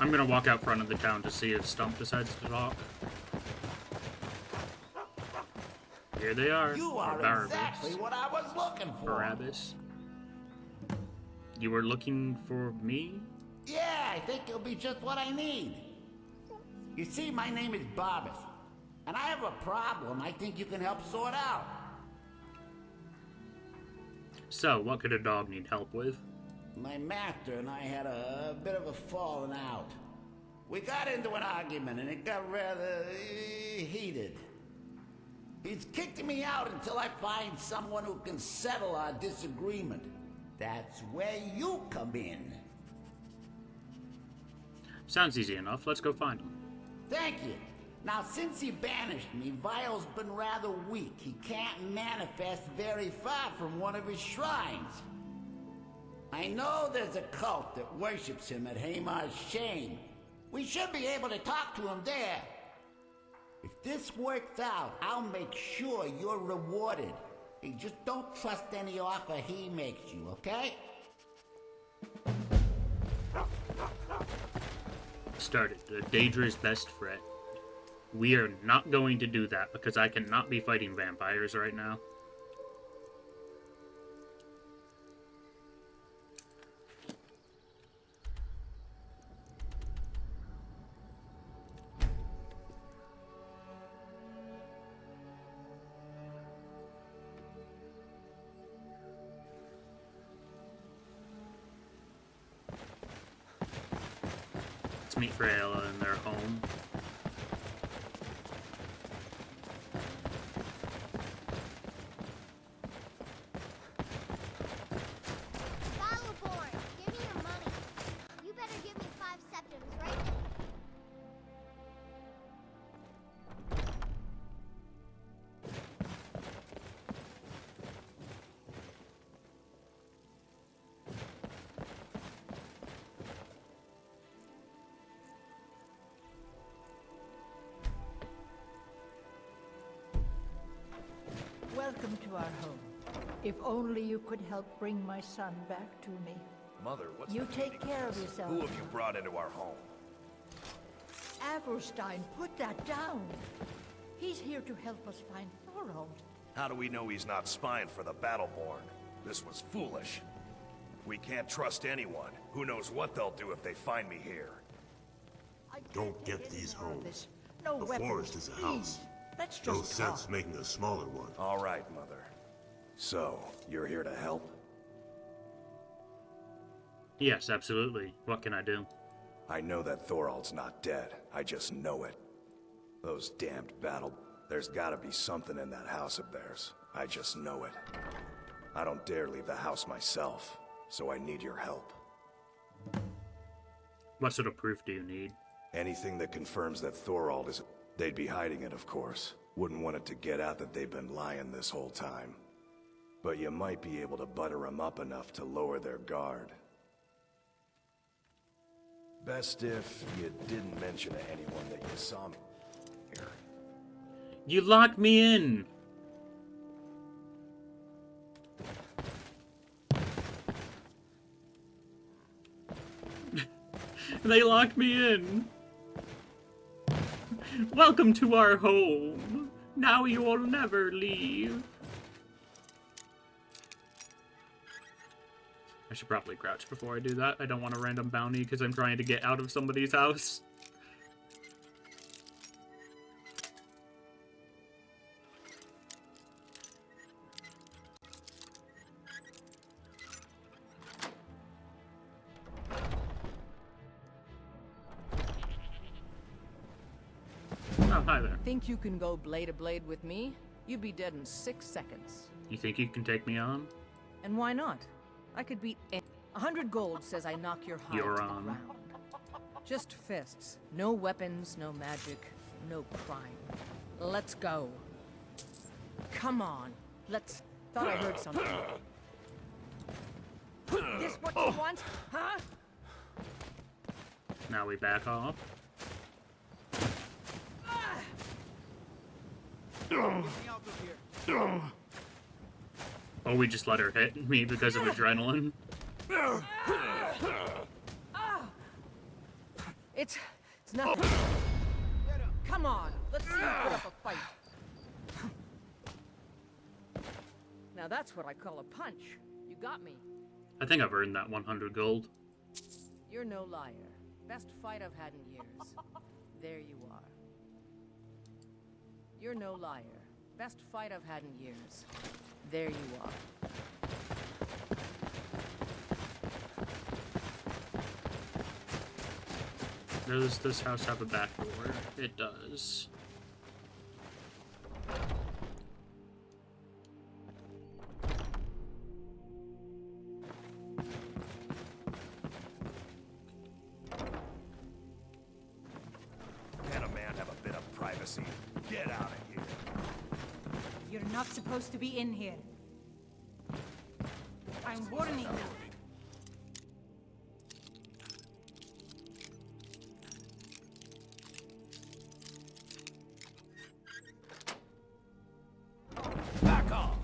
I'm gonna walk out front of the town to see if Stump decides to talk. Here they are. You are exactly what I was looking for. Barabbas. You were looking for me? Yeah, I think you'll be just what I need. You see, my name is Barbas. and I have a problem I think you can help sort out. So, what could a dog need help with? My master and I had a bit of a falling out. We got into an argument and it got rather heated. He's kicked me out until I find someone who can settle our disagreement. That's where you come in. Sounds easy enough. Let's go find him. Thank you. Now, since he banished me, Vile's been rather weak. He can't manifest very far from one of his shrines. I know there's a cult that worships him at Hamar's Shame. We should be able to talk to him there. If this works out, I'll make sure you're rewarded. Hey, just don't trust any offer he makes you, okay? Started. Daedra's best friend. We are not going to do that because I cannot be fighting vampires right now. Let's meet Freyla in their home. Battleborn, give me your money. You better give me 5 septims right now. Welcome to our home. If only you could help bring my son back to me. Mother, what's You the take meaning care of of this? yourself. Who have you brought into our home? Averstein, put that down. He's here to help us find Thorold. How do we know he's not spying for the Battleborn? This was foolish. We can't trust anyone. Who knows what they'll do if they find me here. Don't get these homes. No The weapons, forest is a please. house. Let's No just sense talk. making a smaller one. All right, Mother. So, you're here to help? Yes, absolutely. What can I do? I know that Thorald's not dead. I just know it. Those damned battle... There's gotta be something in that house of theirs. I just know it. I don't dare leave the house myself, so I need your help. What sort of proof do you need? Anything that confirms that Thorald is... They'd be hiding it, of course. Wouldn't want it to get out that they've been lying this whole time. But you might be able to butter them up enough to lower their guard. Best if you didn't mention to anyone that you saw me here. You locked me in! They locked me in! Welcome to our home! Now you will never leave! I should probably crouch before I do that. I don't want a random bounty because I'm trying to get out of somebody's house. Oh, hi there. Think you can go blade to blade with me? You'd be dead in 6 seconds. You think you can take me on? And why not? I could beat 100 gold says I knock your hide You're to the on. ground. Just fists. No weapons, no magic, no crime. Let's go. Come on. Let's... Thought I heard something. This what you want? Huh? Now we back off. Oh, we just let her hit me because of adrenaline. It's nothing. Come on, let's see you put up a fight. Now that's what I call a punch. You got me. I think I've earned that 100 gold. You're no liar. Best fight I've had in years. There you are. You're no liar. Best fight I've had in years. There you are. Does this house have a back door? It does. Can't a man have a bit of privacy? Get out of here. You're not supposed to be in here. I'm warning you. Back off!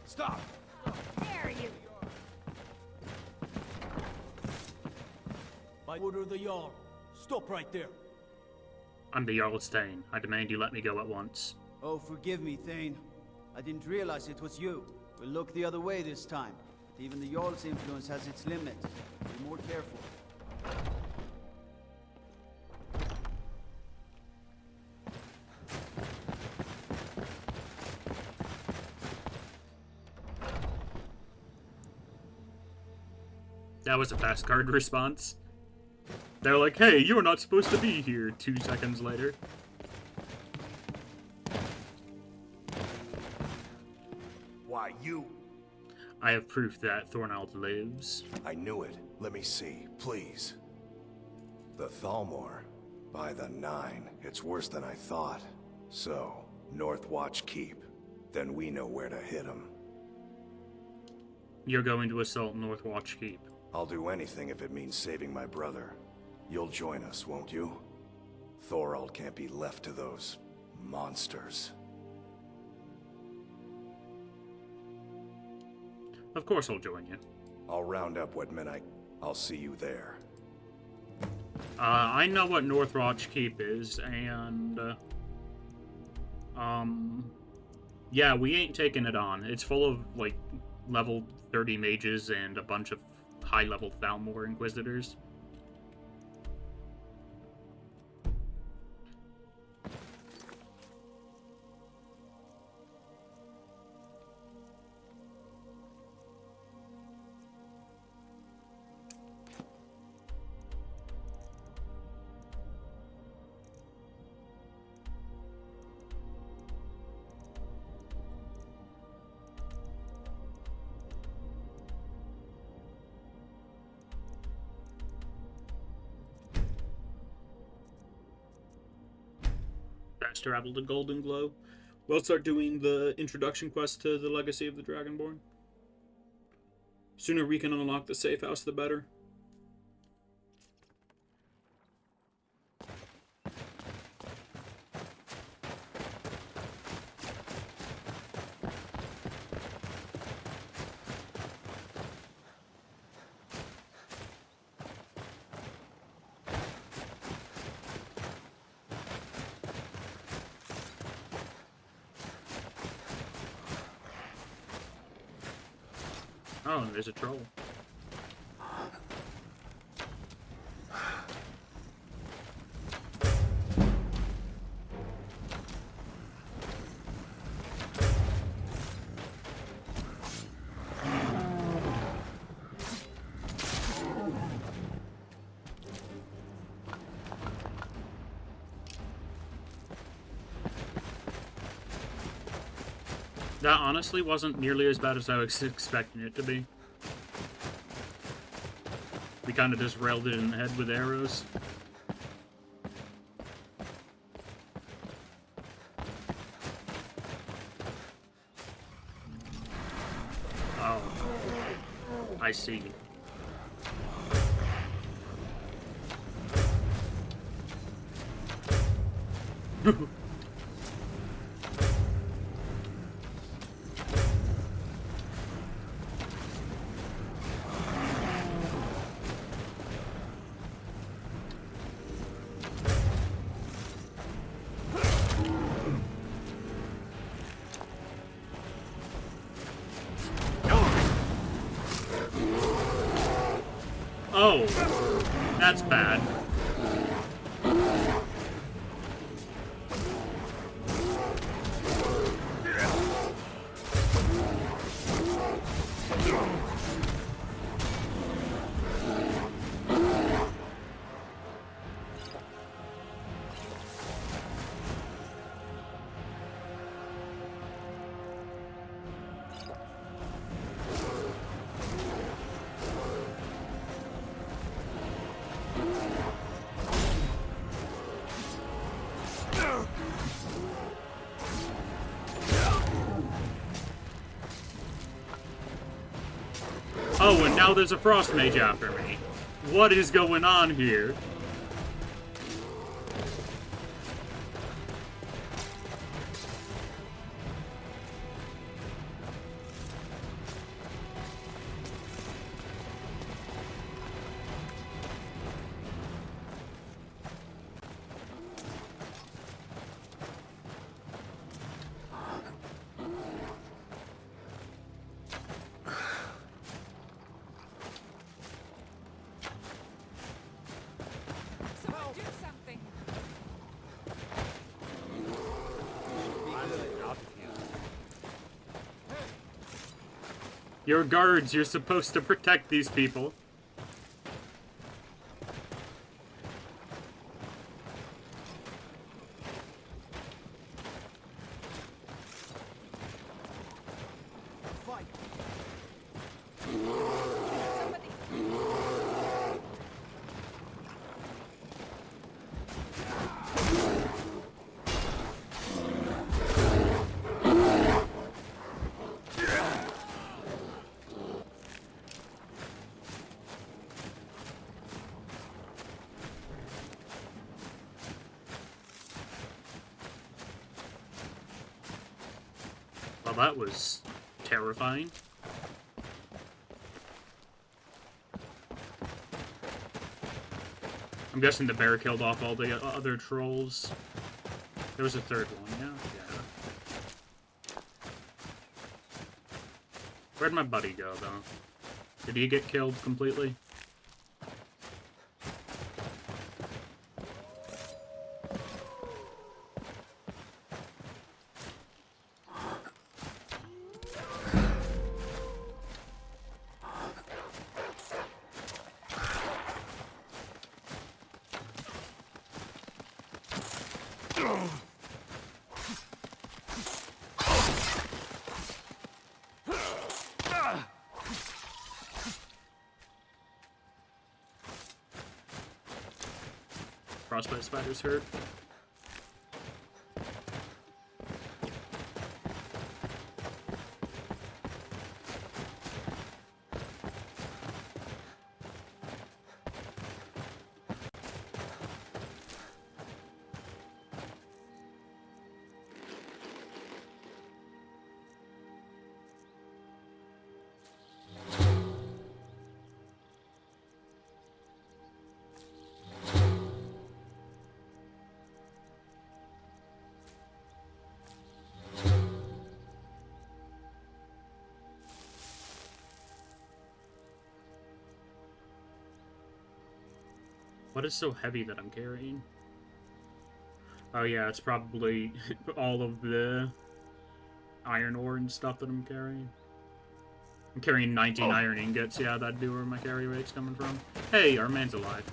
Stop! Dare you! By order of the Jarl, stop right there. I'm the Jarl Thane. I demand you let me go at once. Oh, forgive me, Thane. I didn't realize it was you. We'll look the other way this time. But even the Jarl's influence has its limits. Be more careful. That was a fast card response. They're like, hey, you're not supposed to be here, 2 seconds later. Why, you... I have proof that Thornald lives. I knew it. Let me see, please. The Thalmor. By the 9, it's worse than I thought. So, Northwatch Keep. Then we know where to hit him. You're going to assault Northwatch Keep. I'll do anything if it means saving my brother. You'll join us, won't you? Thorald can't be left to those... monsters. Of course I'll join you. I'll round up what men I'll see you there. I know what Northwatch Keep is, and... yeah, we ain't taking it on. It's full of, like, level 30 mages and a bunch of high-level Thalmor Inquisitors. Fast travel to Golden Glow. We'll start doing the introduction quest to the Legacy of the Dragonborn. Sooner we can unlock the safe house, the better. Oh, and there's a troll. That honestly wasn't nearly as bad as I was expecting it to be. We kind of just railed it in the head with arrows. Oh. I see. Oh, that's bad. Oh, and now there's a frost mage after me. What is going on here? You're guards, you're supposed to protect these people. Well, that was terrifying. I'm guessing the bear killed off all the other trolls. There was a third one, yeah? Yeah. Where'd my buddy go, though? Did he get killed completely? Frostbite spiders hurt. What is so heavy that I'm carrying? Oh yeah, it's probably all of the iron ore and stuff that I'm carrying. I'm carrying 19 iron ingots. Yeah, that'd be where my carry rate's coming from. Hey, our man's alive.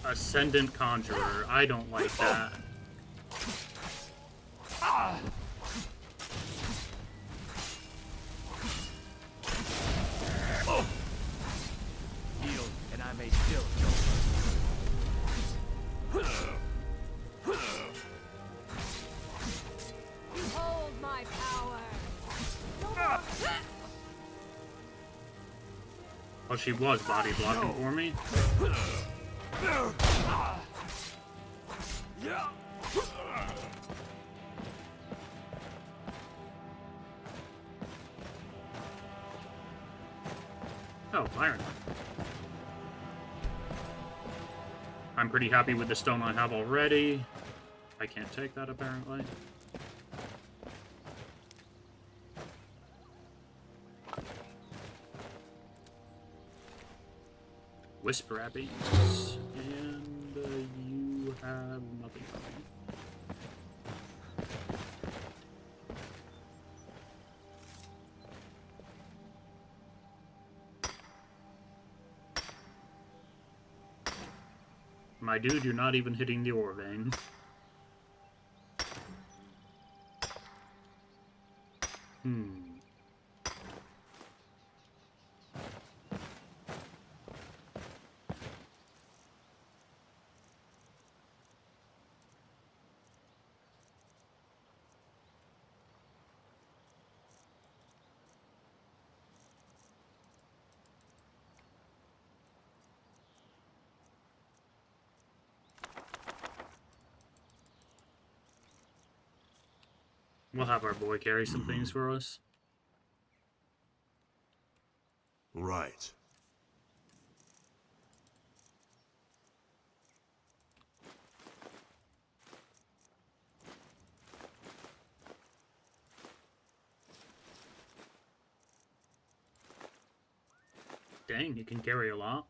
Ascendant Conjurer. I don't like that. Heal, and I may still kill. Behold my power. Oh, she was body blocking for me. Oh, iron. I'm pretty happy with the stone I have already. I can't take that, apparently. Whisper Abbeys. And you have nothing for me. My dude, you're not even hitting the ore vein. We'll have our boy carry some things for us. Right. Dang, you can carry a lot.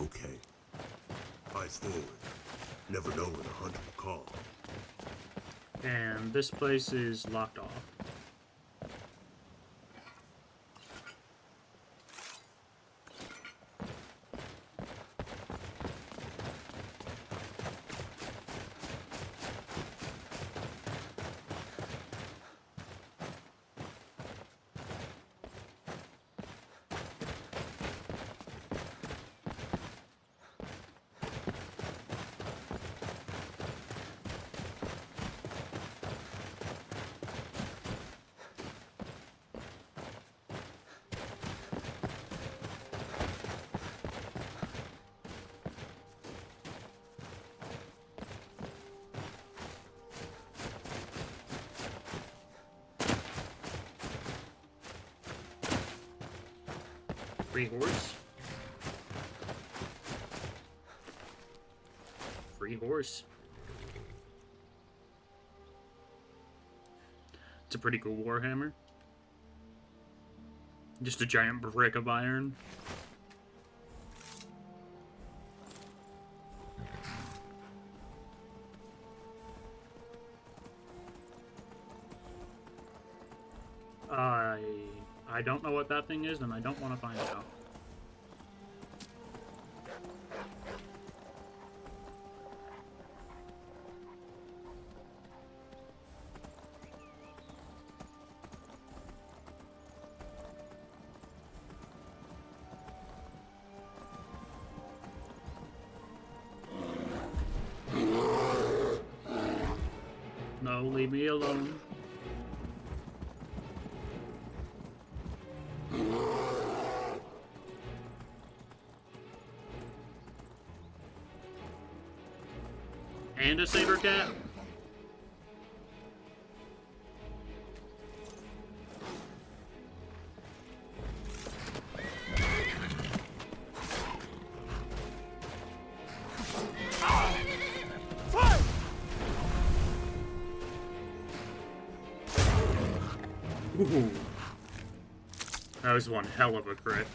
Okay. Eyes forward. Never know when a hunter will call. And this place is locked off. Free horse. Free horse. It's a pretty cool warhammer. Just a giant brick of iron. I don't know what that thing is, and I don't want to find out. No, leave me alone. And a saber cat. Ooh. That was one hell of a crit.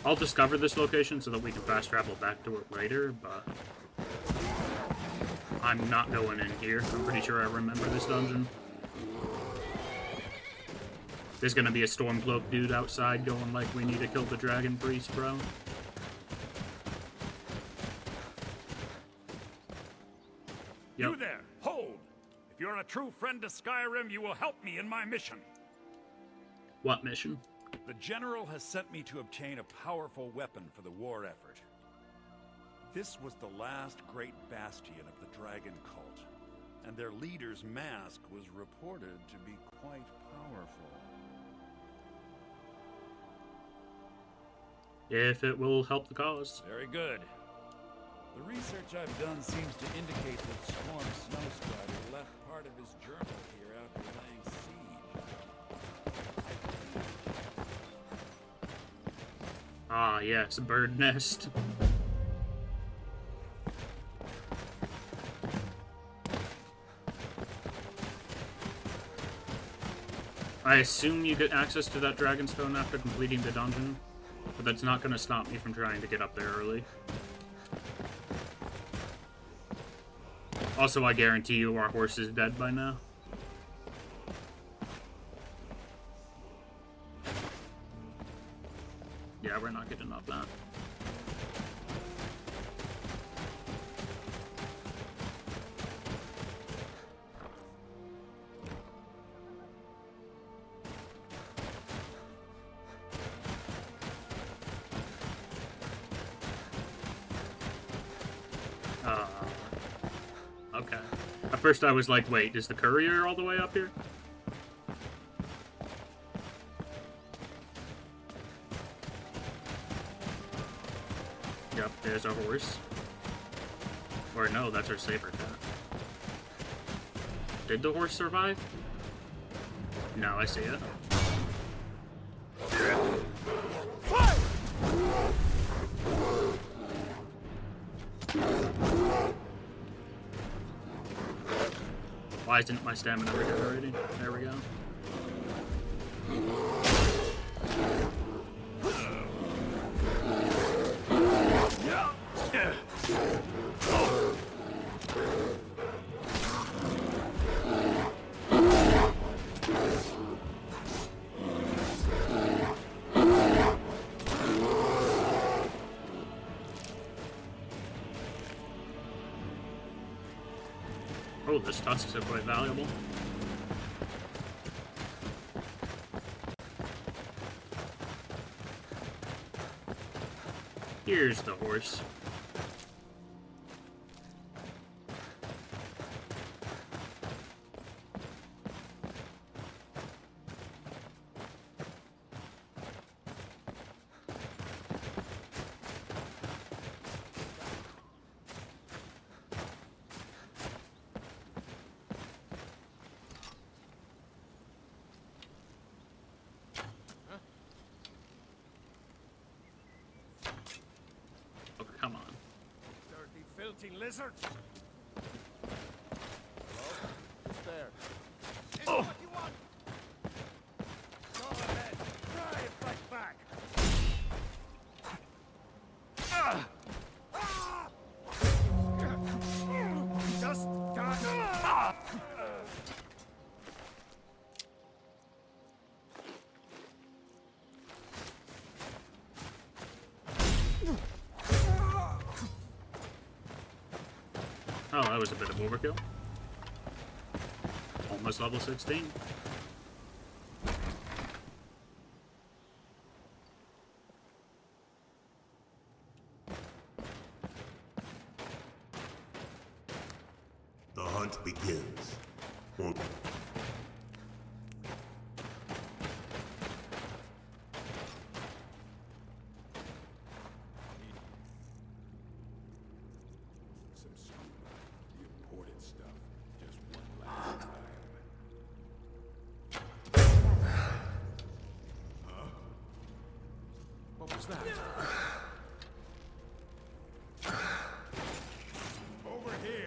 I'll discover this location so that we can fast travel back to it later, but I'm not going in here. I'm pretty sure I remember this dungeon. There's gonna be a Stormcloak dude outside going like, we need to kill the Dragon Priest, bro. You there, hold! If you're a true friend to Skyrim, you will help me in my mission. What mission? The General has sent me to obtain a powerful weapon for the war effort. This was the last great bastion of the Dragon Cult, and their leader's mask was reported to be quite powerful. If it will help the cause. Very good. The research I've done seems to indicate that Storm Snowstrider left part of his journal here after laying siege. Ah, yes, a bird nest. I assume you get access to that Dragonstone after completing the dungeon, but that's not going to stop me from trying to get up there early. Also, I guarantee you our horse is dead by now. Yeah, we're not getting up that. Okay. At first I was like, wait, is the courier all the way up here? Yep, there's our horse. Or no, that's our saber cat. Did the horse survive? No, I see it. Why isn't my stamina regenerating? There we go. Oh, those tusks are quite valuable. Here's the horse. Come on. Dirty, filthy lizards! Hello? Who's there? Is what you want? Go ahead. Try and fight back. Just die. Oh, that was a bit of overkill. Almost level 16. The hunt begins. Well, Some scuba. The imported stuff. Just one last time. Huh? What was that? Over here.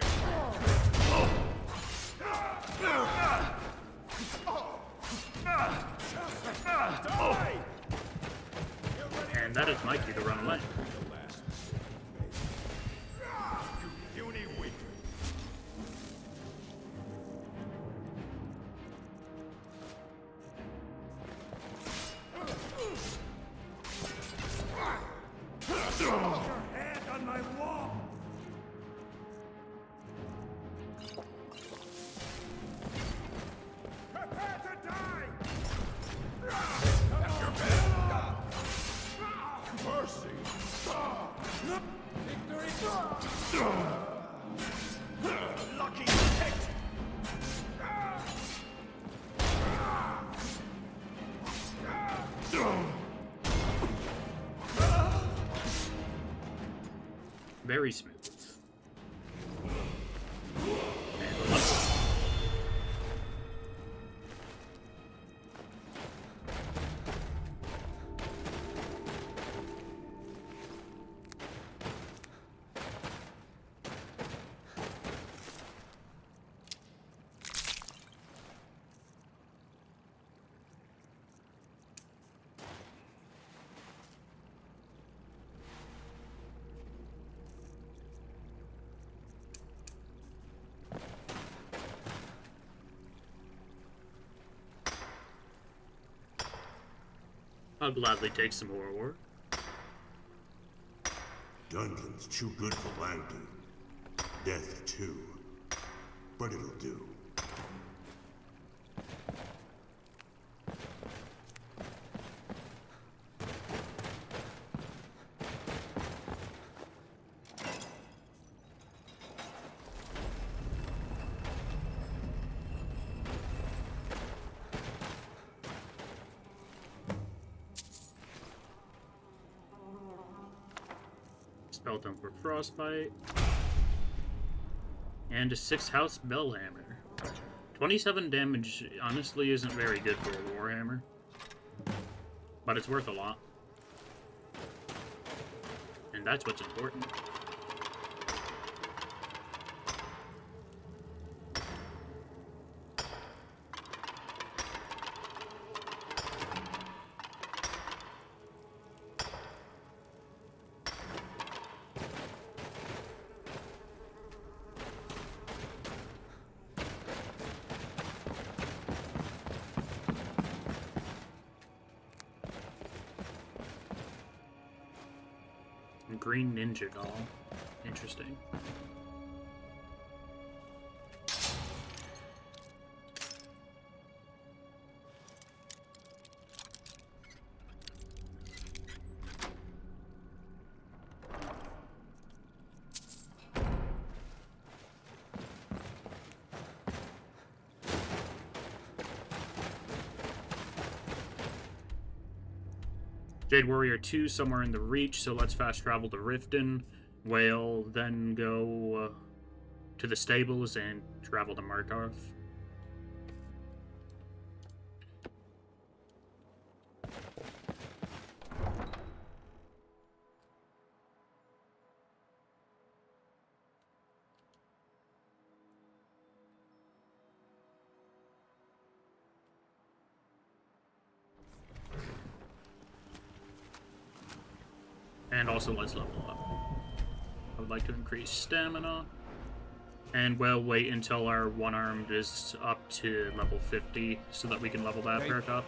And that is my cue to run away. You puny weakling. Your hand on my wall. Prepare to die. That's your best. Mercy. Victory. Lucky hit. Very smooth. I'll gladly take some more ore. Dungeon's too good for Langdon. Death, too. But it'll do. Spell done for Frostbite. And a 6-house Bellhammer. 27 damage honestly isn't very good for a Warhammer. But it's worth a lot. And that's what's important. Green Ninja Doll. Interesting. Jade Warrior 2 somewhere in the Reach, so let's fast travel to Riften. We'll then go to the stables and travel to Markarth. And also, let's level up. I would like to increase stamina. And we'll wait until our one-armed is up to level 50 so that we can level that perk up.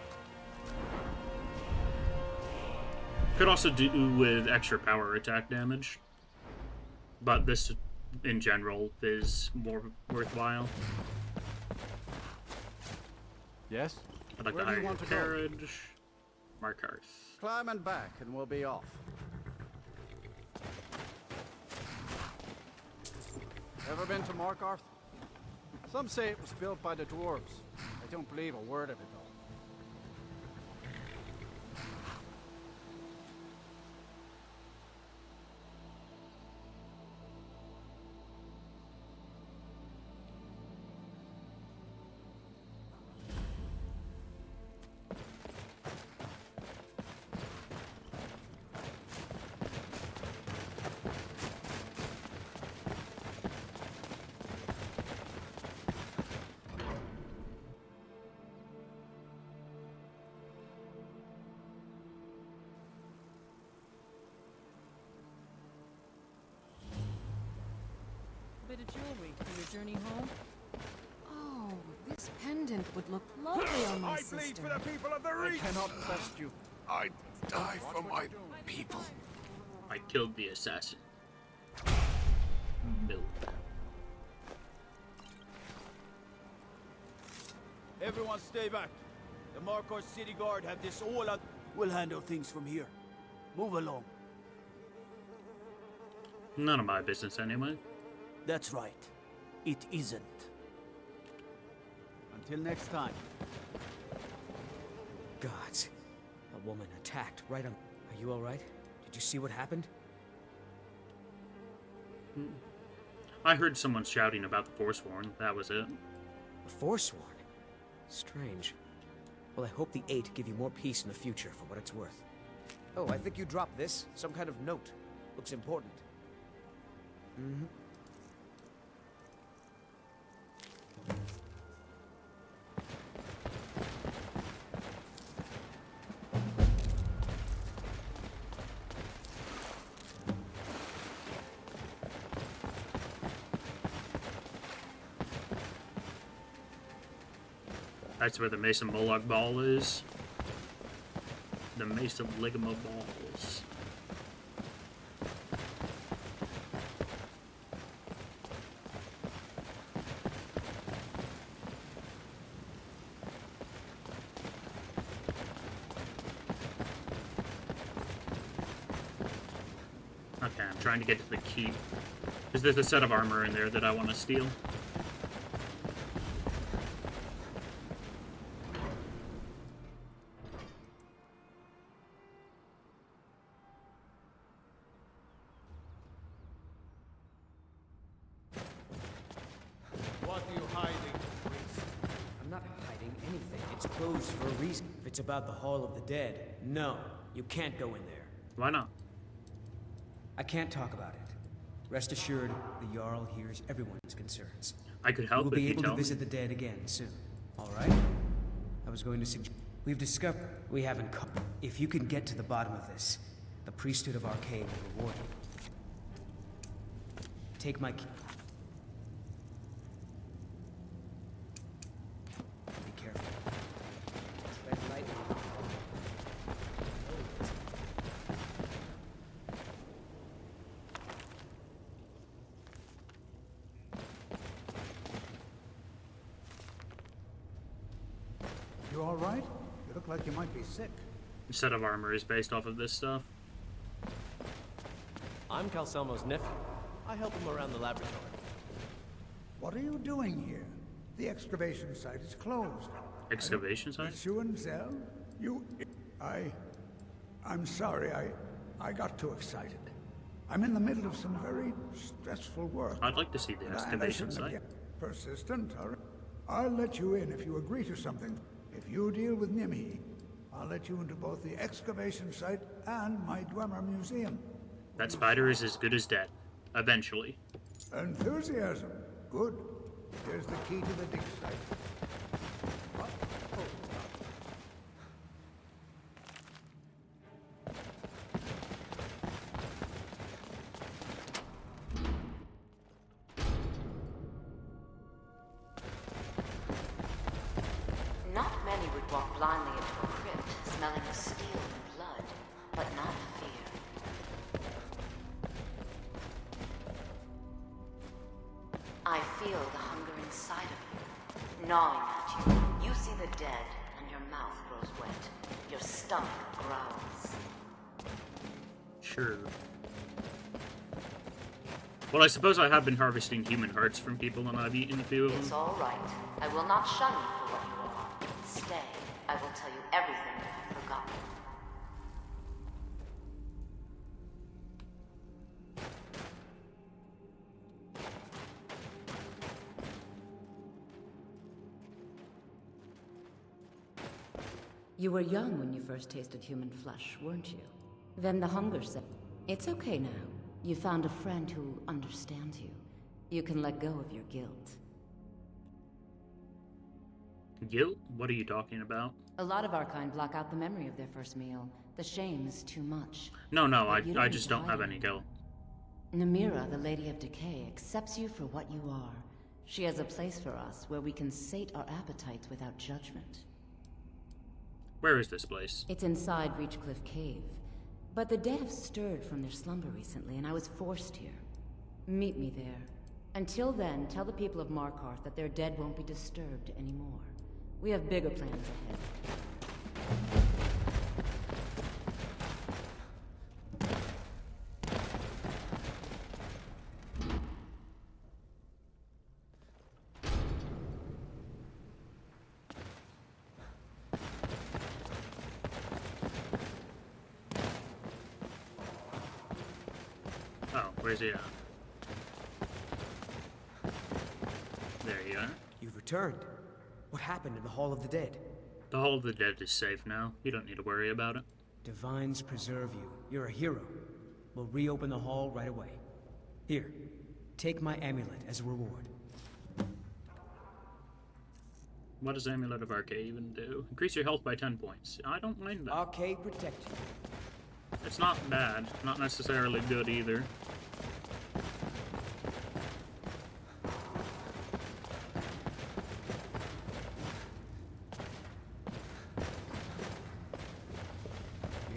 Could also do with extra power attack damage. But this, in general, is more worthwhile. Yes? I'd like Where to do you hire want to carriage. Markarth. Climb and back, and we'll be off. Ever been to Markarth? Some say it was built by the dwarves. I don't believe a word of it, though. Bit of jewelry for your journey home. Oh, this pendant would look lovely on my sister. I bleed for the people of the Reach! I cannot trust you. I die for my people. I killed the assassin. Milk. Everyone stay back. The Markarth City Guard have this all out. We'll handle things from here. Move along. None of my business anyway. That's right. It isn't. Until next time. Gods. A woman attacked right on... Are you alright? Did you see what happened? I heard someone shouting about the Forsworn. That was it. The Forsworn? Strange. Well, I hope the Eight give you more peace in the future, for what it's worth. Oh, I think you dropped this. Some kind of note. Looks important. Mm-hmm. That's where the Mason Bullock ball is. The Mace of Ligma Balls. Okay, I'm trying to get to the keep. Is there a set of armor in there that I want to steal? What are you hiding, priest? I'm not hiding anything. It's closed for a reason. If it's about the Hall of the Dead, no, you can't go in there. Why not? I can't talk about it. Rest assured, the Jarl hears everyone's concerns. I could help We'll if be you able tell to me. visit the dead again soon. All right? I was going to suggest we've discovered we haven't. If you can get to the bottom of this, the priesthood of Arcane will reward you. Take my key. Be careful. Tread lightly. You all right? You look like you might be sick. The set of armor is based off of this stuff. I'm Calcelmo's nephew. I help him around the laboratory. What are you doing here? The excavation site is closed. Excavation site? It's you and Zell? I'm sorry, I got too excited. I'm in the middle of some very stressful work. I'd like to see the And I excavation shouldn't have site. get persistent, all right? I'll let you in if you agree to something. If you deal with Nimhi, I'll let you into both the excavation site and my Dwemer Museum. That spider is as good as dead. Eventually. Enthusiasm. Good. Here's the key to the dig site. Not many would walk blindly into a crypt, smelling of steel and blood, but not fear. I feel the hunger inside of you, gnawing at you. You see the dead, and your mouth grows wet. Your stomach growls. Sure. Well, I suppose I have been harvesting human hearts from people, and I've eaten a few of It's them. all right. I will not shun you for what you are. Stay. I will tell you everything you have forgotten. You were young when you first tasted human flesh, weren't you? Then the hunger set. It's okay now. You found a friend who understands you. You can let go of your guilt. Guilt? What are you talking about? A lot of our kind block out the memory of their first meal. The shame is too much. No, But you I need just to don't hide have it. any guilt. Namira, the Lady of Decay, accepts you for what you are. She has a place for us where we can sate our appetites without judgment. Where is this place? It's inside Reachcliff Cave. But the dead have stirred from their slumber recently, and I was forced here. Meet me there. Until then, tell the people of Markarth that their dead won't be disturbed anymore. We have bigger plans ahead. Oh, where's he at? There you are. You've returned. What happened in the Hall of the Dead? The Hall of the Dead is safe now. You don't need to worry about it. Divines preserve you. You're a hero. We'll reopen the hall right away. Here, take my amulet as a reward. What does Amulet of Arcade even do? Increase your health by 10 points. I don't mind that. Arcade protect you. It's not bad. Not necessarily good either.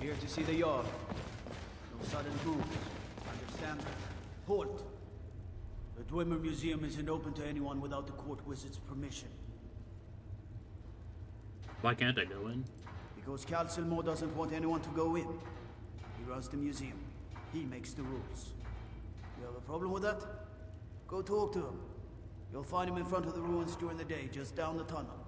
here to see the Jarl. No sudden moves. Understand? Halt! The Dwemer Museum isn't open to anyone without the court wizard's permission. Why can't I go in? Because Calcelmo doesn't want anyone to go in. He runs the museum. He makes the rules. You have a problem with that? Go talk to him. You'll find him in front of the ruins during the day, just down the tunnel.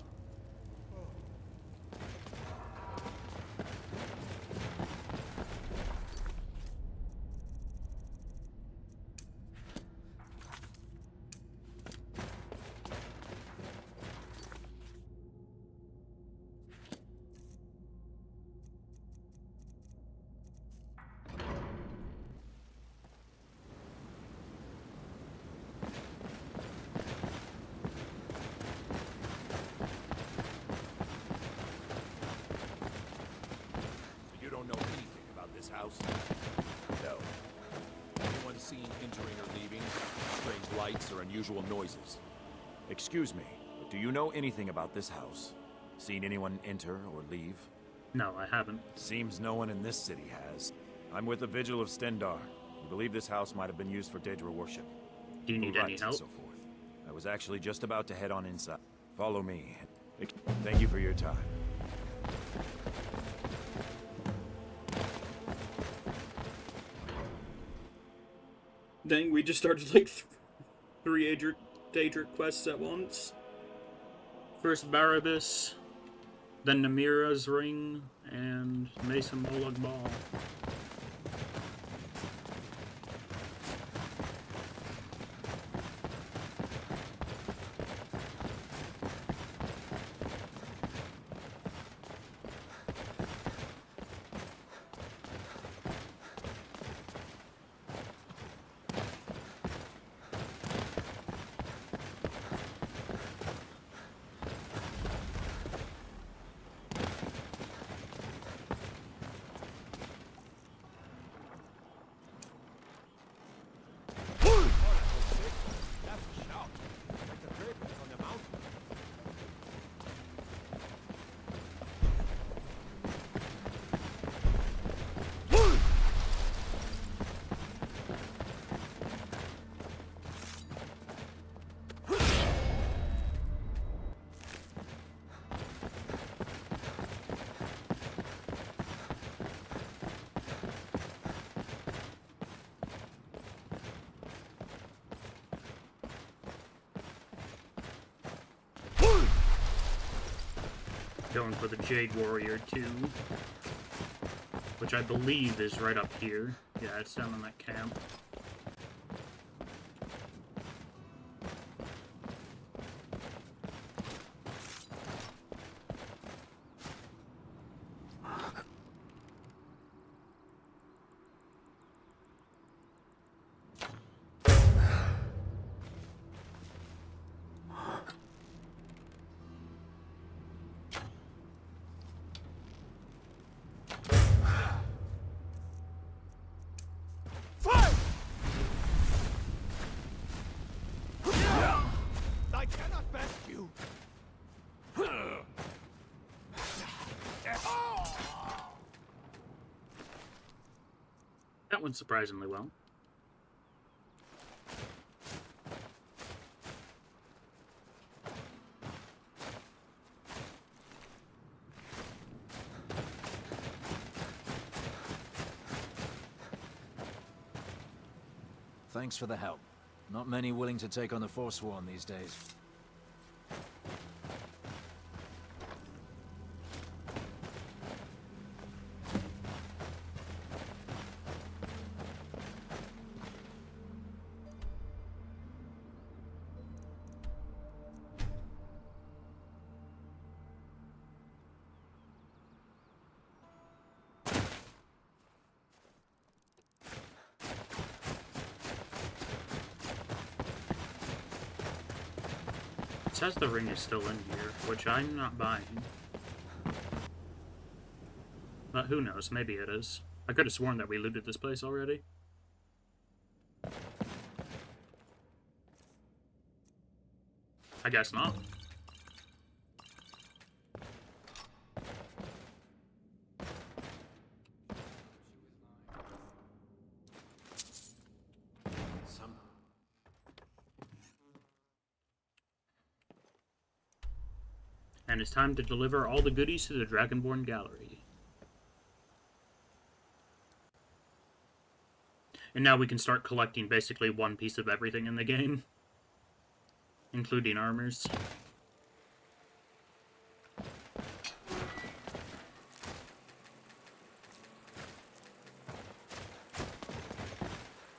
You don't know anything about this house? No. Anyone seen entering or leaving? Strange lights or unusual noises? Excuse me, but do you know anything about this house? Seen anyone enter or leave? No, I haven't. Seems no one in this city has. I'm with the Vigil of Stendar. We believe this house might have been used for Daedra worship. Do you need any help? So forth. I was actually just about to head on inside. Follow me. Thank you for your time. Dang, we just started like three Daedric quests at once. First Barabbas, then Namira's Ring, and Mason Molag Ball. Going for the Jade Warrior 2, which I believe is right up here. Yeah, it's down in that camp. I cannot best you. That went surprisingly well. Thanks for the help. Not many willing to take on the Forsworn these days. It says the ring is still in here, which I'm not buying. But who knows, maybe it is. I could have sworn that we looted this place already. I guess not. And it's time to deliver all the goodies to the Dragonborn Gallery. And now we can start collecting basically one piece of everything in the game, including armors.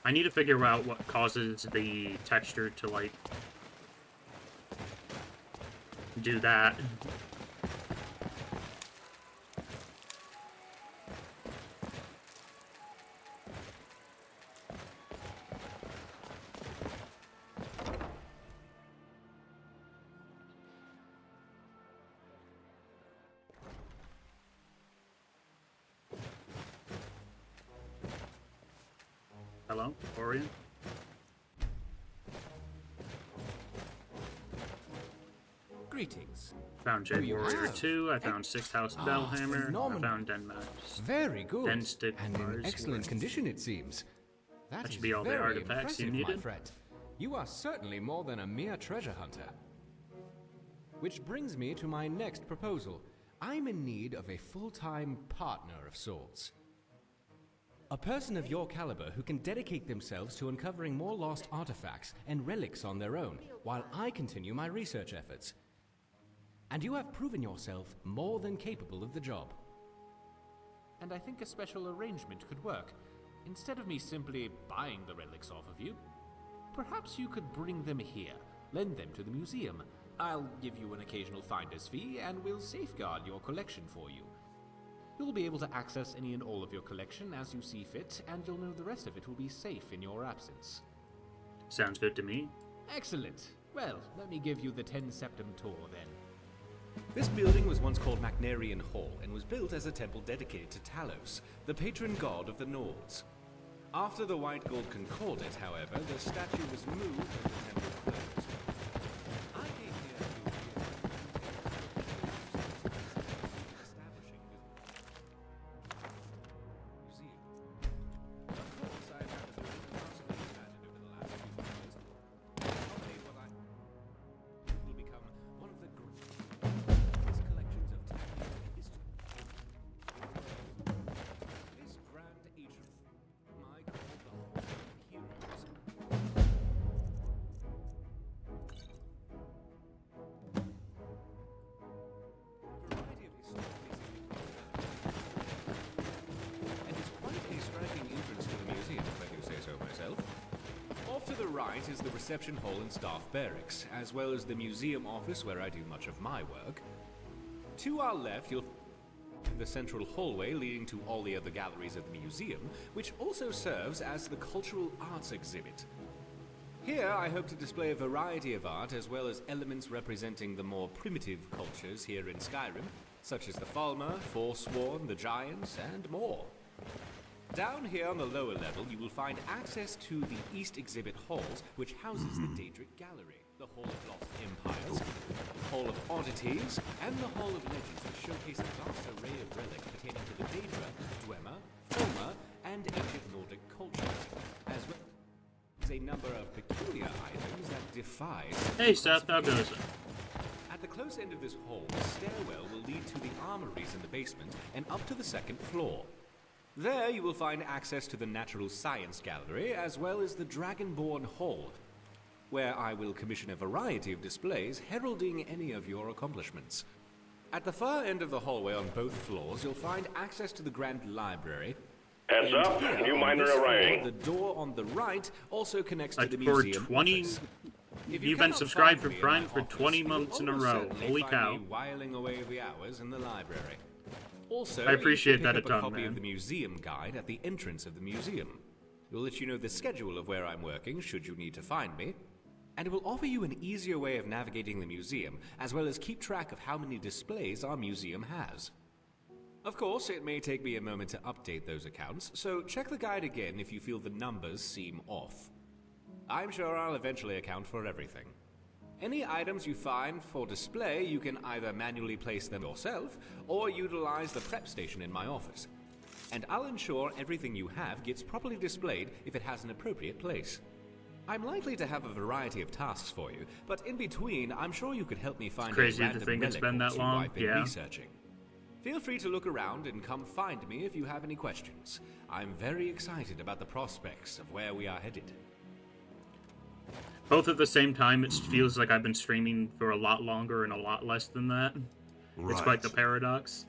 I need to figure out what causes the texture to, like, do that. Hello, Orion? Greetings. Found Who Jade you Warrior have? 2, I found Sixth House Bellhammer, I phenomenal. found Denmax. Very good. Den Stick And in Bars excellent were- condition, it seems. That is should be all the very artifacts you impressive, my needed. friend. You are certainly more than a mere treasure hunter. Which brings me to my next proposal. I'm in need of a full-time partner of sorts. A person of your caliber who can dedicate themselves to uncovering more lost artifacts and relics on their own, while I continue my research efforts. And you have proven yourself more than capable of the job. And I think a special arrangement could work. Instead of me simply buying the relics off of you, perhaps you could bring them here, lend them to the museum. I'll give you an occasional finder's fee, and we'll safeguard your collection for you. You'll be able to access any and all of your collection as you see fit, and you'll know the rest of it will be safe in your absence. Sounds good to me. Excellent. Well, let me give you the 10 Septum tour then. This building was once called Magnarian Hall and was built as a temple dedicated to Talos, the patron god of the Nords. After the White Gold Concordat, however, the statue was moved and the temple closed. I came here to establishing this museum. Of course, I've had to build massively expanded over the last few years. Probably what I will become one of the greatest collections of technical history. This grand atrium, I call the Hall of Heroes. Variety of historically significant and it's quite a striking entrance to the museum, if I do say so myself. Off to the right is the reception hall and staff barracks, as well as the museum office where I do much of my work. To our left, you'll find the central hallway leading to all the other galleries of the museum, which also serves as the cultural arts exhibit. Here, I hope to display a variety of art, as well as elements representing the more primitive cultures here in Skyrim, such as the Falmer, Forsworn, the Giants, and more. Down here on the lower level, you will find access to the East Exhibit Halls, which houses the Daedric Gallery, the Hall of Lost Empires, the Hall of Oddities, and the Hall of Legends, which showcase a vast array of relics pertaining to the Daedra, Dwemer, Fulmer, and ancient Nordic cultures, as well as a number of peculiar items that defy... Hey Seth, how goes it? At the close end of this hall, the stairwell will lead to the armories in the basement and up to the second floor. There you will find access to the Natural Science Gallery, as well as the Dragonborn Hall, where I will commission a variety of displays heralding any of your accomplishments. At the far end of the hallway on both floors, you'll find access to the Grand Library. Heads And up, here new on miner this floor, arriving. the door on the right also connects to Like the for museum 20... office. If you You've been cannot subscribed for find me in Prime my for office, 20 you will months in a almost row. certainly Holy find cow. me whiling away the hours in the library. Also, I appreciate you can that pick a up ton, copy man. of the museum guide at the entrance of the museum. It will let you know the schedule of where I'm working, should you need to find me. And it will offer you an easier way of navigating the museum, as well as keep track of how many displays our museum has. Of course, it may take me a moment to update those accounts, so check the guide again if you feel the numbers seem off. I'm sure I'll eventually account for everything. Any items you find for display, you can either manually place them yourself, or utilize the prep station in my office. And I'll ensure everything you have gets properly displayed if it has an appropriate place. I'm likely to have a variety of tasks for you, but in between, I'm sure you could help me find crazy a to random think it's relic been or that two long. I've been Yeah. researching. Feel free to look around and come find me if you have any questions. I'm very excited about the prospects of where we are headed. Both at the same time, it feels like I've been streaming for a lot longer and a lot less than that. It's quite the paradox.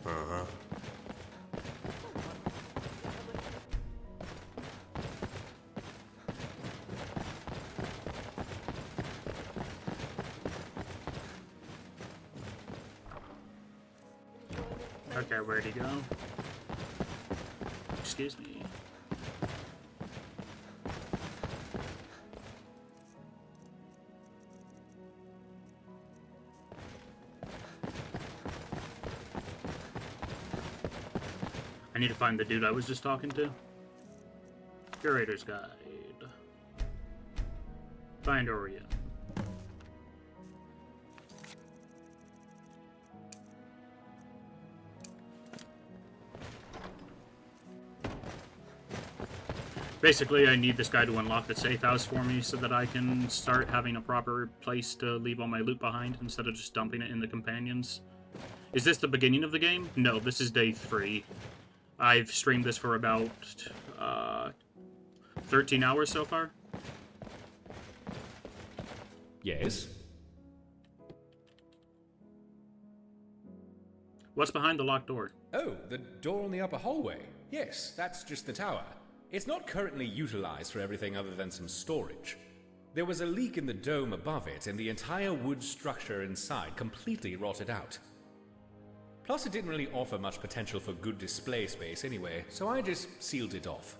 Uh-huh. Okay, where'd he go? Excuse me. I need to find the dude I was just talking to. Curator's Guide. Find Orion. Basically, I need this guy to unlock the safe house for me so that I can start having a proper place to leave all my loot behind instead of just dumping it in the companions. Is this the beginning of the game? No, this is day 3. I've streamed this for about 13 hours so far. Yes? What's behind the locked door? Oh, the door on the upper hallway. Yes, that's just the tower. It's not currently utilized for everything other than some storage. There was a leak in the dome above it, and the entire wood structure inside completely rotted out. Plus, it didn't really offer much potential for good display space anyway, so I just sealed it off.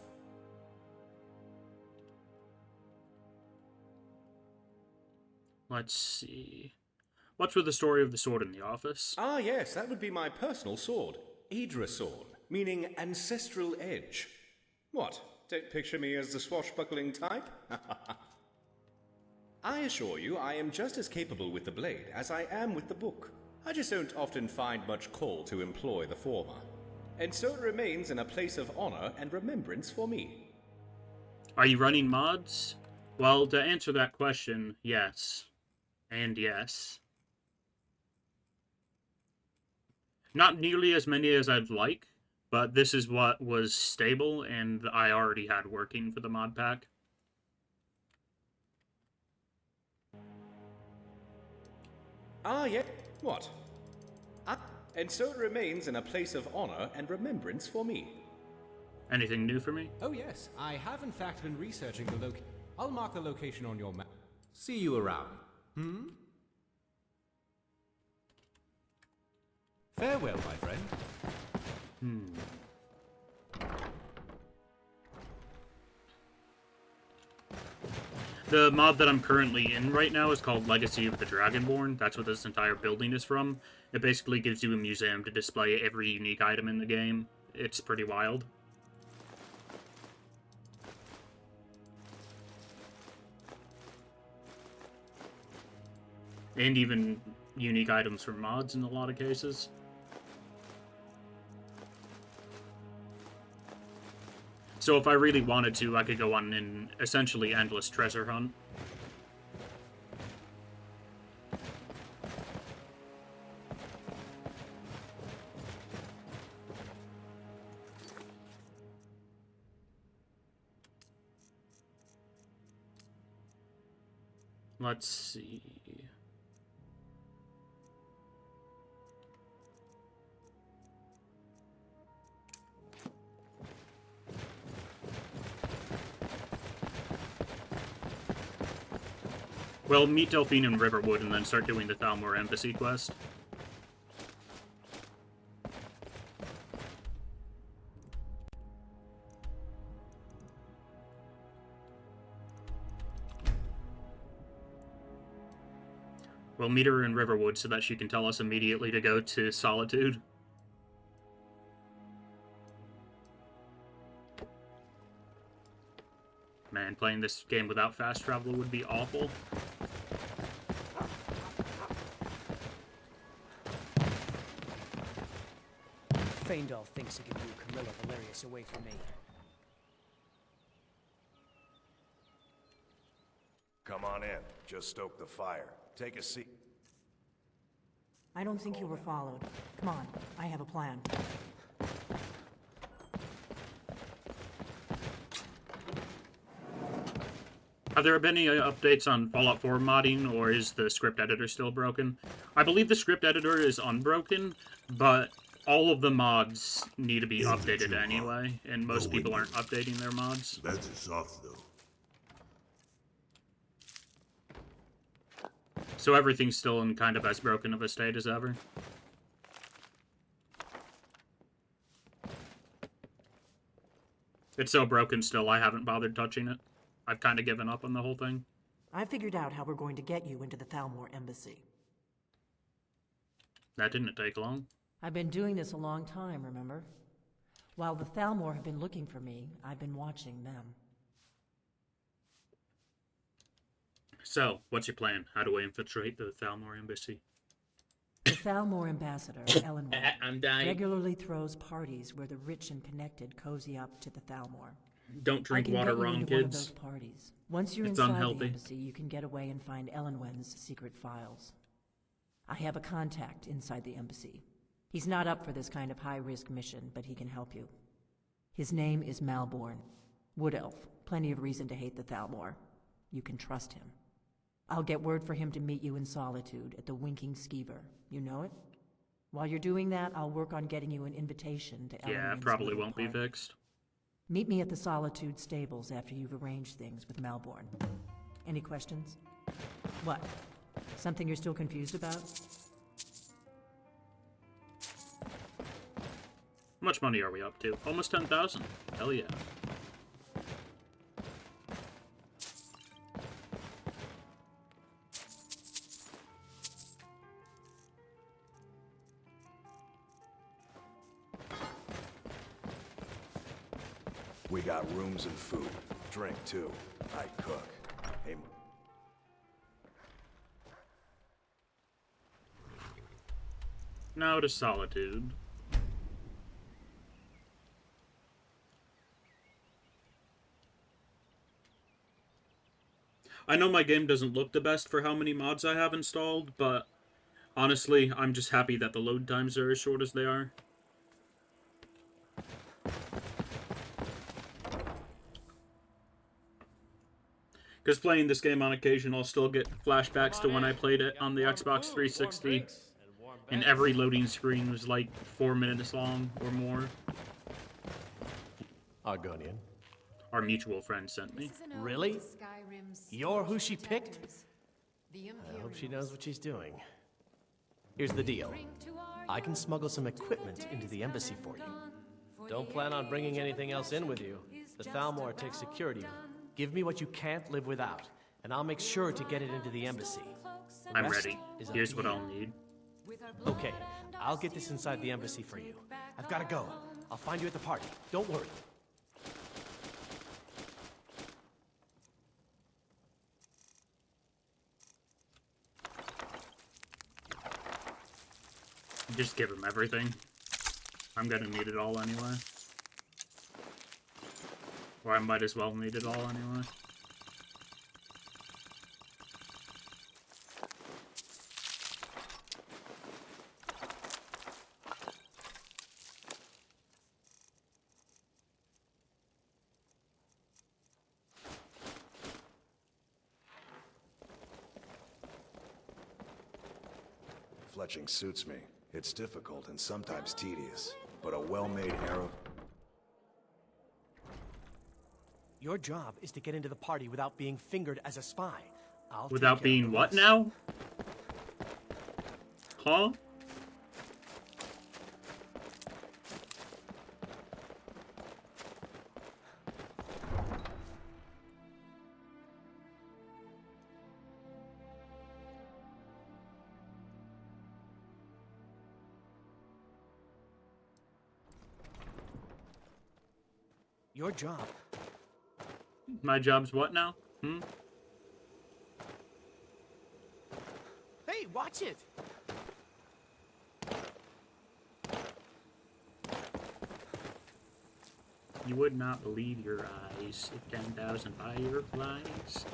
Let's see. What's with the story of the sword in the office? Ah, yes, that would be my personal sword. Idra sword, meaning ancestral edge. What? Don't picture me as the swashbuckling type? I assure you, I am just as capable with the blade as I am with the book. I just don't often find much call to employ the former. And so it remains in a place of honor and remembrance for me. Are you running mods? Well, to answer that question, yes. And yes. Not nearly as many as I'd like, but this is what was stable and I already had working for the mod pack. Ah, yeah. What? Ah, and so it remains in a place of honor and remembrance for me. Anything new for me? Oh yes, I have in fact been researching the I'll mark the location on your map. See you around. Hmm? Farewell, my friend. The mod that I'm currently in right now is called Legacy of the Dragonborn. That's what this entire building is from. It basically gives you a museum to display every unique item in the game. It's pretty wild. And even unique items from mods in a lot of cases. So if I really wanted to, I could go on an essentially endless treasure hunt. Let's see. Well, meet Delphine in Riverwood and then start doing the Thalmor Embassy quest. We'll meet her in Riverwood so that she can tell us immediately to go to Solitude. Man, playing this game without fast travel would be awful. Faendal thinks he can do Camilla Valerius away from me. Come on in. Just stoke the fire. Take a seat. I don't think you were followed. Come on, I have a plan. Have there been any updates on Fallout 4 modding, or is the script editor still broken? I believe the script editor is unbroken, but all of the mods need to be updated anyway, and most people aren't updating their mods. That's a soft, though. So everything's still in kind of as broken of a state as ever. It's so broken still, I haven't bothered touching it. I've kind of given up on the whole thing. I figured out how we're going to get you into the Thalmor embassy. That didn't take long. I've been doing this a long time, remember? While the Thalmor have been looking for me, I've been watching them. So, what's your plan? How do I infiltrate the Thalmor embassy? The Thalmor ambassador, Elenwen, I'm dying. regularly throws parties where the rich and connected cozy up to the Thalmor. Don't drink water wrong, One of kids. those parties. Once you're It's inside unhealthy. the embassy, you can get away and find Elenwen's secret files. I have a contact inside the embassy. He's not up for this kind of high-risk mission, but he can help you. His name is Malborn. Wood Elf. Plenty of reason to hate the Thalmor. You can trust him. I'll get word for him to meet you in Solitude at the Winking Skeever. You know it? While you're doing that, I'll work on getting you an invitation to Yeah, Elenwen's probably little won't be party. fixed. Meet me at the Solitude stables after you've arranged things with Malborn. Any questions? What? Something you're still confused about? How much money are we up to? Almost 10,000. Hell yeah. We got rooms and food. Drink, too. I cook. Hey, Now to Solitude. I know my game doesn't look the best for how many mods I have installed, but honestly, I'm just happy that the load times are as short as they are. Because playing this game on occasion, I'll still get flashbacks to when I played it on the Xbox 360, and every loading screen was like 4 minutes long or more. Argonian. Our mutual friend sent me. Really? You're who she picked? I hope she knows what she's doing. Here's the deal. I can smuggle some equipment into the embassy for you. Don't plan on bringing anything else in with you. The Thalmor takes security. Give me what you can't live without, and I'll make sure to get it into the embassy. The I'm rest ready. is up Here's to what you. I'll need. Okay, I'll get this inside the embassy for you. I've got to go. I'll find you at the party. Don't worry. Just give him everything. I'm gonna need it all anyway. Or I might as well need it all anyway. fletching suits me. It's difficult and sometimes tedious, but a well-made arrow... Your job is to get into the party without being fingered as a spy. I'll Without take care of being the what rest. now? Huh? Your job. My job's what now? Hey, watch it! You would not believe your eyes if 10,000 fireflies.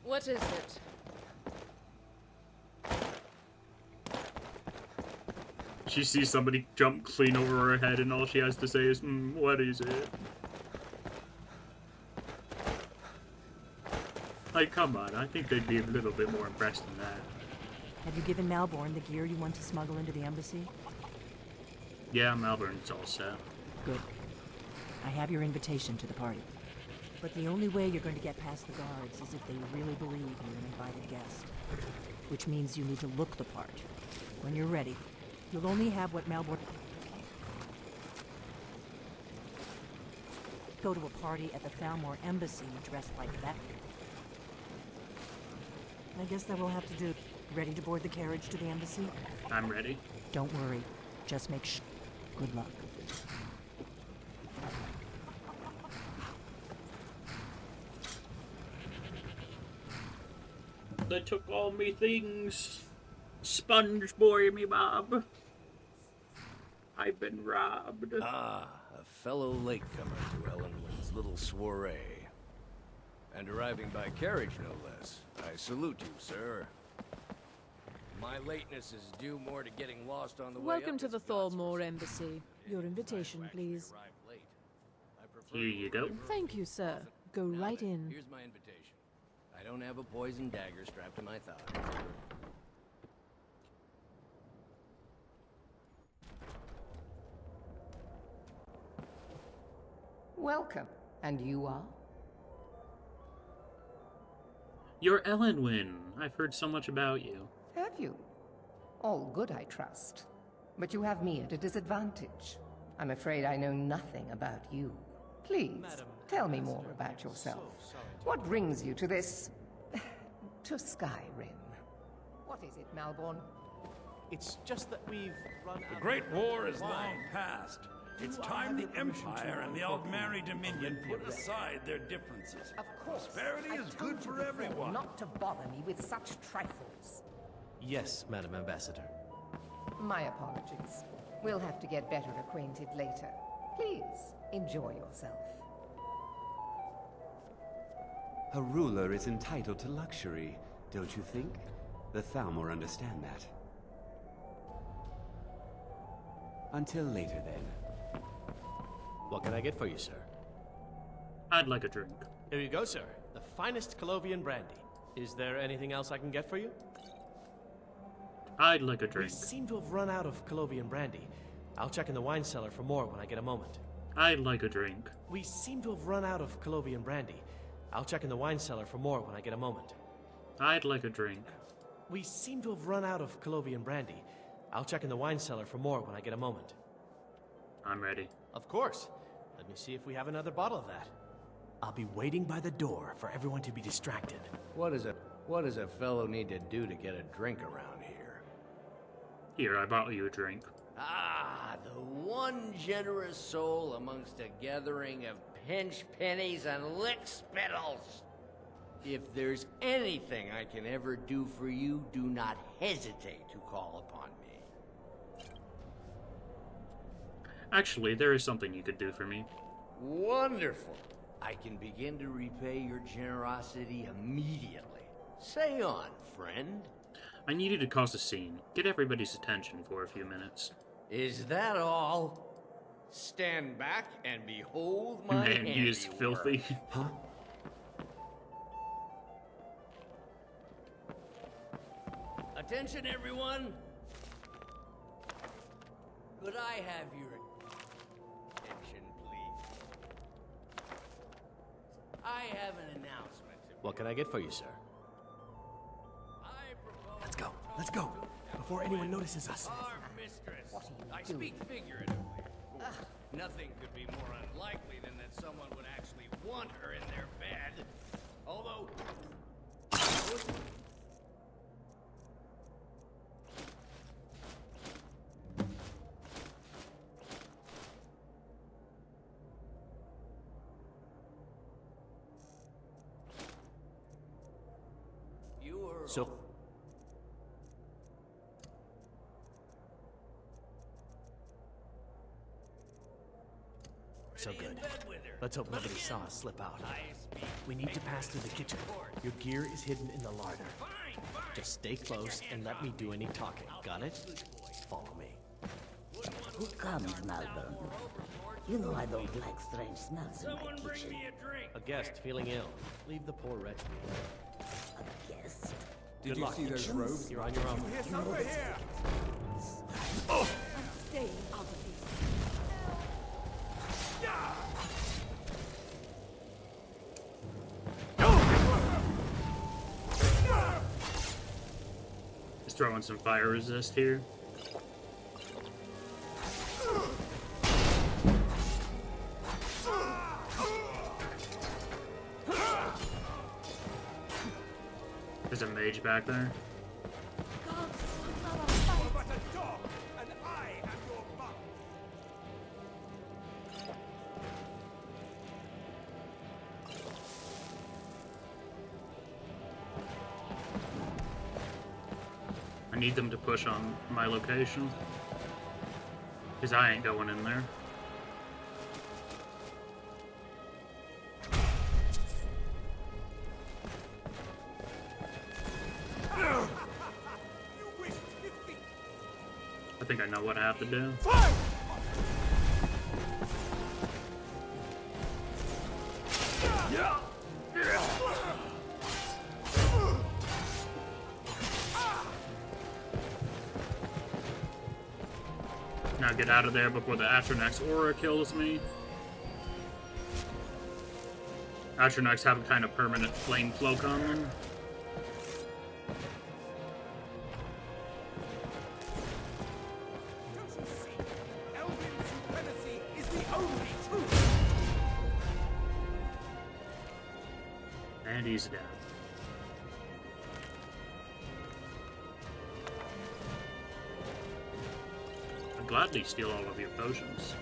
What is it? She sees somebody jump clean over her head and all she has to say is, what is it? Like, come on, I think they'd be a little bit more impressed than that. Have you given Malborn the gear you want to smuggle into the embassy? Yeah, Malvern's all set. Good. I have your invitation to the party. But the only way you're going to get past the guards is if they really believe you're an invited guest. Which means you need to look the part. When you're ready, you'll only have what Malborn... Go to a party at the Thalmor Embassy dressed like that. I guess that will have to do. Ready to board the carriage to the embassy? I'm ready. Don't worry. Just make sure. Good luck. They took all me things. Sponge boy me Bob. I've been robbed. Ah, a fellow latecomer to Ellenwood's little soiree. And arriving by carriage, no less. I salute you, sir. My lateness is due more to getting lost on the way Welcome up to this the Thalmor Embassy. Your invitation, please. Here you go. Thank you, sir. Go right in. Here's my invitation. I don't have a poison dagger strapped to my thigh. Welcome. And you are? You're Ellenwyn. I've heard so much about you. Have you? All good, I trust. But you have me at a disadvantage. I'm afraid I know nothing about you. Please, tell me more about yourself. What brings you to this... to Skyrim? What is it, Malborn? It's just that we've run The Great War is long past. It's time the Empire and the Aldmeri Dominion put aside their differences. Of course. Prosperity is good for everyone. Not to bother me with such trifles. Yes, Madam Ambassador. My apologies. We'll have to get better acquainted later. Please, enjoy yourself. A ruler is entitled to luxury, don't you think? The Thalmor understand that. Until later, then. What can I get for you, sir? I'd like a drink. Here you go, sir. The finest Colovian brandy. Is there anything else I can get for you? I'd like a drink. We seem to have run out of Colovian brandy. I'll check in the wine cellar for more when I get a moment. I'd like a drink. We seem to have run out of Colovian brandy. I'll check in the wine cellar for more when I get a moment. I'd like a drink. We seem to have run out of Colovian brandy. I'll check in the wine cellar for more when I get a moment. I'm ready. Of course. Let me see if we have another bottle of that. I'll be waiting by the door for everyone to be distracted. What does a fellow need to do to get a drink around here? Here, I bought you a drink. Ah, the one generous soul amongst a gathering of pinch pennies and lick spittles. If there's anything I can ever do for you, do not hesitate to call upon me. Actually, there is something you could do for me. Wonderful. I can begin to repay your generosity immediately. Say on, friend. I need you to cause a scene. Get everybody's attention for a few minutes. Is that all? Stand back and behold my Man, he is handiwork. filthy. Huh? Attention, everyone. Could I have your attention, please? I have an announcement. What can I get for you, sir? Let's go. Let's go. Before anyone notices us. Our mistress. I speak figuratively. Nothing could be more unlikely than that someone would actually want her in their bed. Although... So... So good. Let's hope nobody saw us slip out. We need to pass through the kitchen. Your gear is hidden in the larder. Just stay close and let me do any talking. Got it? Follow me. Who comes, Malvern? You know I don't like strange smells in my kitchen. A guest feeling ill. Leave the poor wretch be. A guest? Good luck. see those robes? You're on your own. Oh! I'm staying out of this. Just throwing some fire resist here. There's a mage back there. I need them to push on my location, because I ain't going in there. I think I know what I have to do. Now get out of there before the Atronex aura kills me. Atronex have a kind of permanent flame cloak on them. And he's down. I'd gladly steal all of your potions.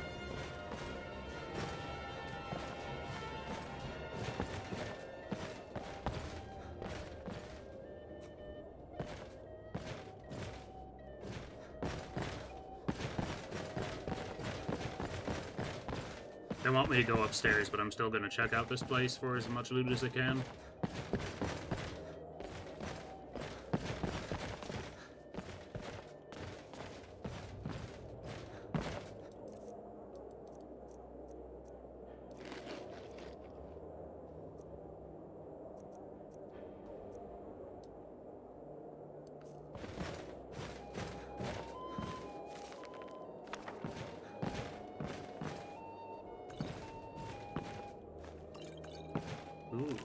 They want me to go upstairs, but I'm still gonna check out this place for as much loot as I can. Ooh.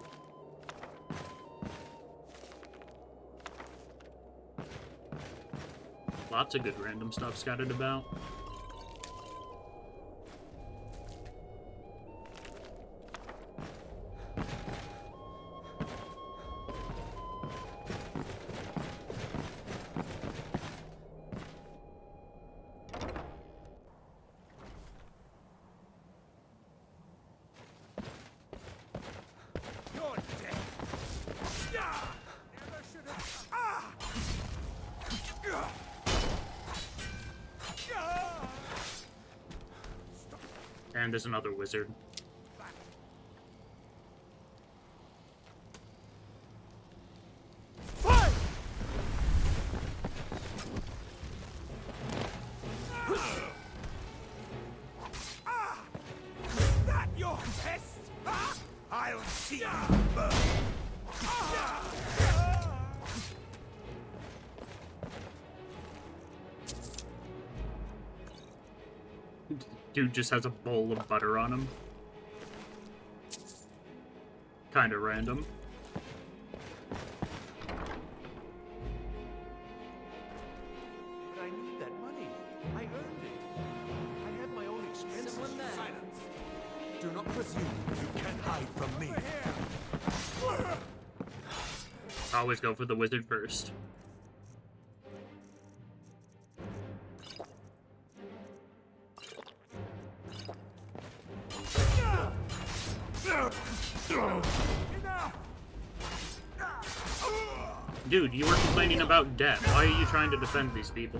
Lots of good random stuff scattered about. And there's another wizard. That your test? I'll see you burn. Dude just has a bowl of butter on him. Kinda random. But I need that money. I earned it. I had my own expenses. Someone there. Silence. Do not presume you can't hide from me. Always go for the wizard first. Dude, you were complaining about death. Why are you trying to defend these people?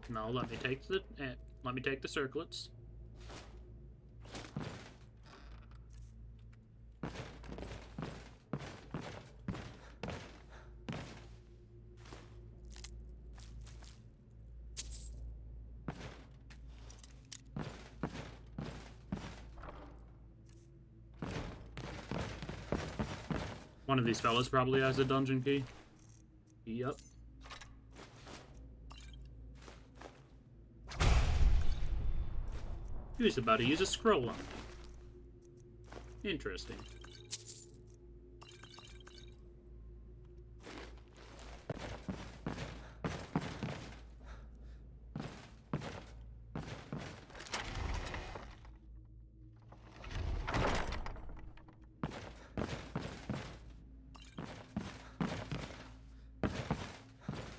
No, let me take the circlets. One of these fellas probably has a dungeon key. Yup. He was about to use a scroll on me. Interesting.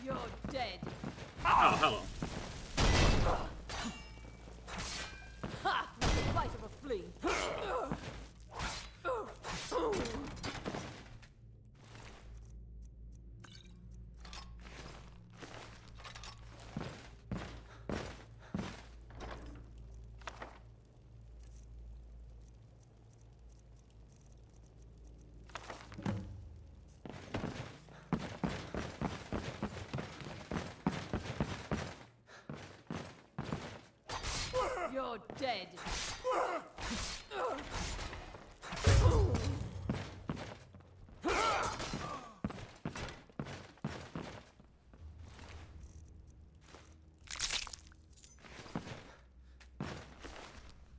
You're dead. Oh, hello. Ha! Like the bite of a flea. You're dead.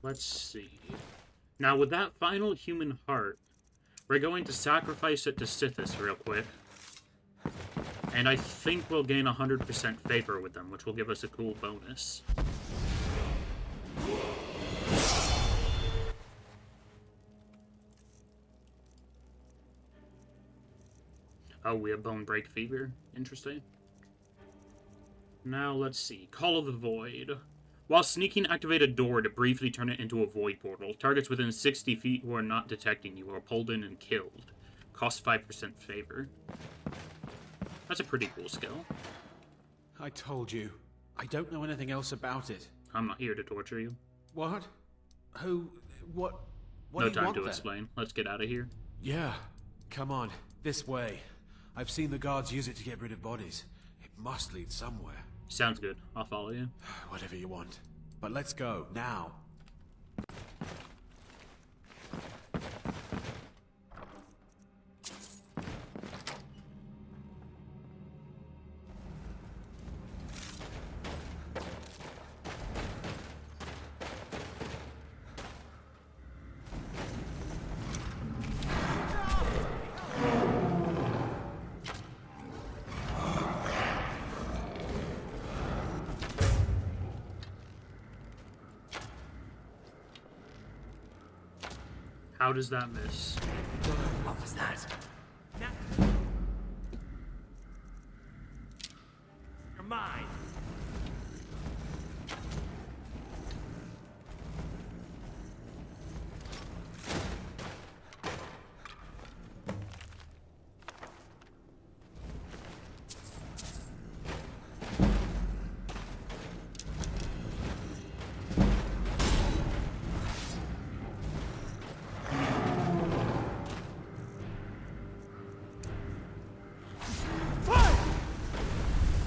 Let's see. Now, with that final human heart, we're going to sacrifice it to Sithis real quick. And I think we'll gain 100% favor with them, which will give us a cool bonus. Oh, we have Bone Break Fever. Interesting. Now, let's see. Call of the Void. While sneaking, activate a door to briefly turn it into a void portal. Targets within 60 feet who are not detecting you are pulled in and killed. Cost 5% favor. That's a pretty cool skill. I told you. I don't know anything else about it. I'm not here to torture you. What? Who? What? What No do you time want to then? explain. Let's get out of here. Yeah. Come on. This way. I've seen the guards use it to get rid of bodies. It must lead somewhere. Sounds good. I'll follow you. Whatever you want. But let's go, now. How does that miss? What was that? You're mine.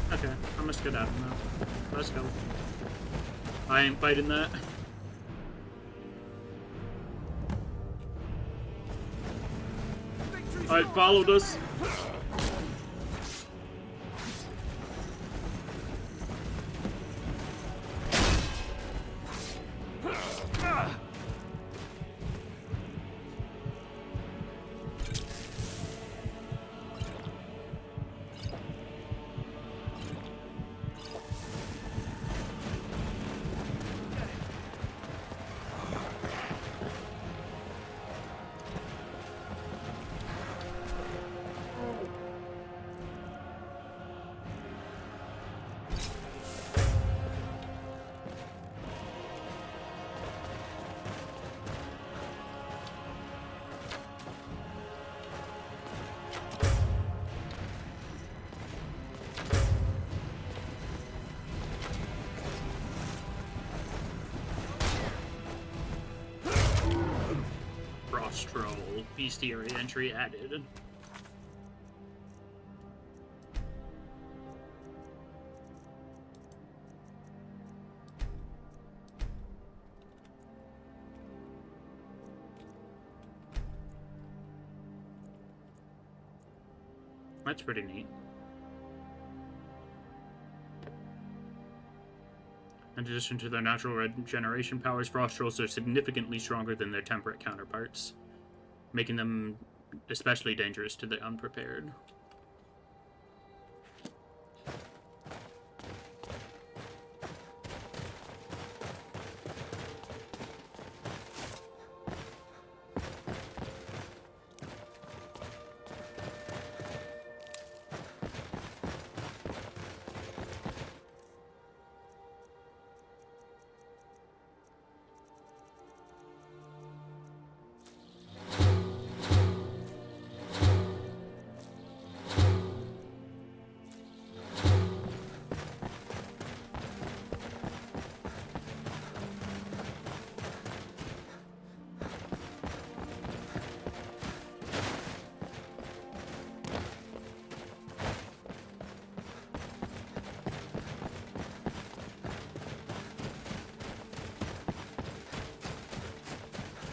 Okay, I'm gonna skedaddle now. Let's go. I ain't fighting that. I followed us. Astral Bestiary entry added. That's pretty neat. In addition to their natural regeneration powers, Frost Trolls are significantly stronger than their temperate counterparts, making them especially dangerous to the unprepared.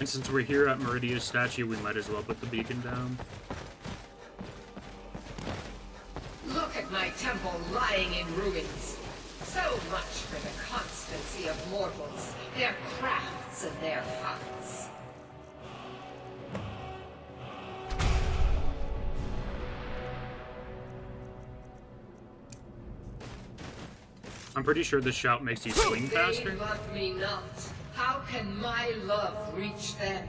And since we're here at Meridia's statue, we might as well put the beacon down. Look at my temple lying in ruins. So much for the constancy of mortals, their crafts and their hearts. I'm pretty sure this shout makes you swing faster. They love me not. How can my love reach them?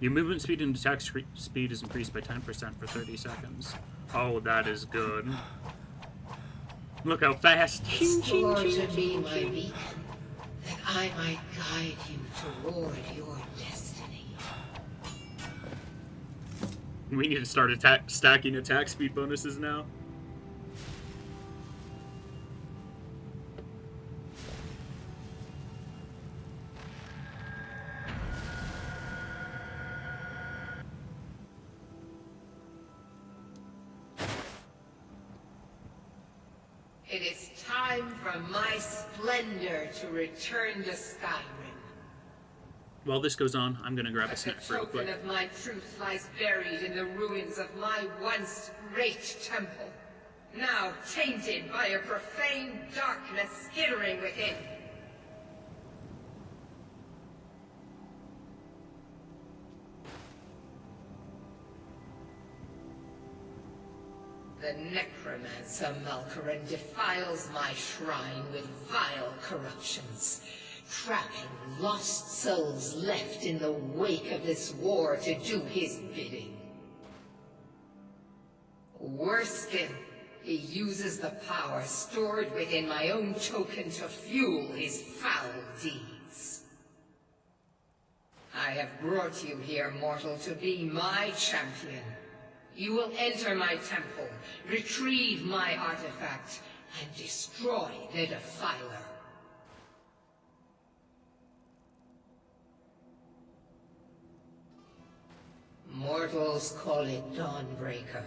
Your movement speed and attack speed is increased by 10% for 30 seconds. Oh, that is good. Look how fast. Explore to me, my beacon, that I might guide you toward your destiny. We need to start stacking attack speed bonuses now. It is time for my splendor to return to Skyrim. While this goes on, I'm gonna grab a But the sniff real quick. token of my truth lies buried in the ruins of my once great temple, now tainted by a profane darkness skittering within. The necromancer Malkaran defiles my shrine with vile corruptions, trapping lost souls left in the wake of this war to do his bidding. Worse still, he uses the power stored within my own token to fuel his foul deeds. I have brought you here, mortal, to be my champion. You will enter my temple, retrieve my artifact, and destroy the Defiler. Mortals call it Dawnbreaker,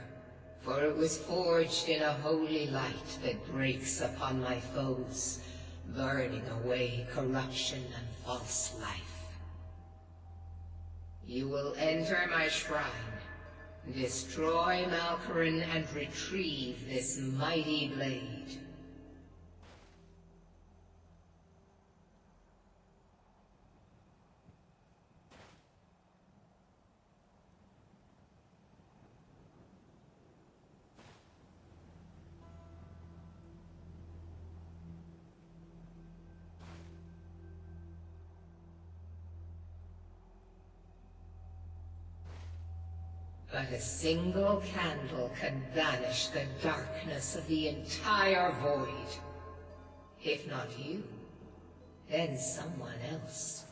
for it was forged in a holy light that breaks upon my foes, burning away corruption and false life. You will enter my shrine, destroy Malkaran and retrieve this mighty blade. But a single candle can banish the darkness of the entire void. If not you, then someone else.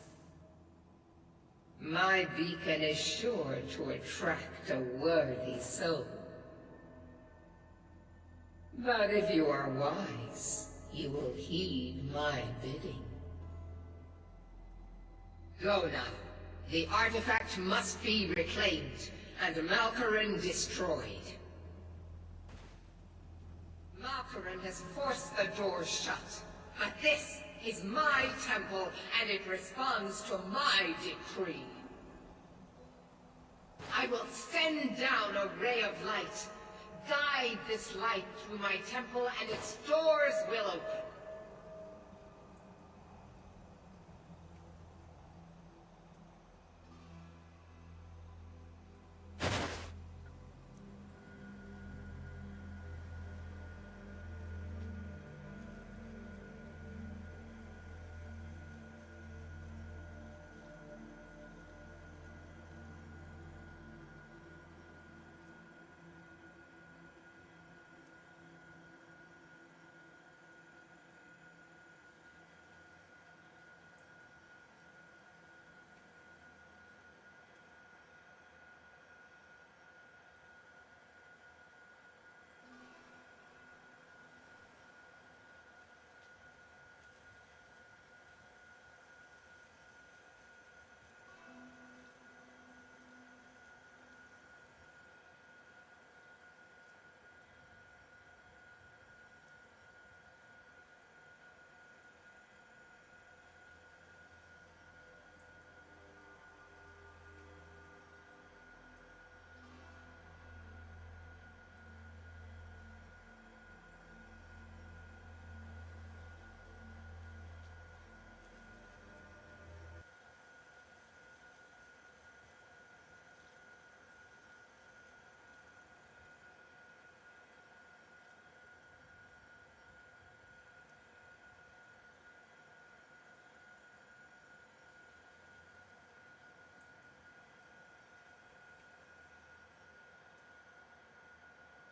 My beacon is sure to attract a worthy soul. But if you are wise, you will heed my bidding. Go now. The artifact must be reclaimed, and Malkoran destroyed. Malkoran has forced the doors shut, but this is my temple, and it responds to my decree. I will send down a ray of light. Guide this light through my temple, and its doors will open.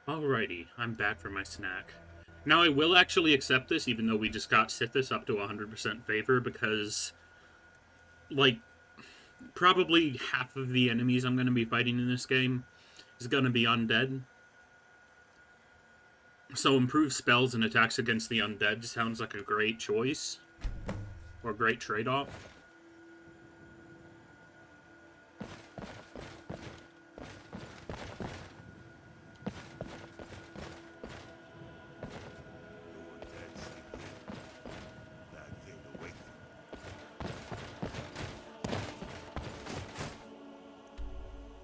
Alrighty, I'm back for my snack. Now I will actually accept this, even though we just got Sithis up to 100% favor, because, like, probably half of the enemies I'm going to be fighting in this game is going to be undead. So improved spells and attacks against the undead sounds like a great choice, or great trade-off.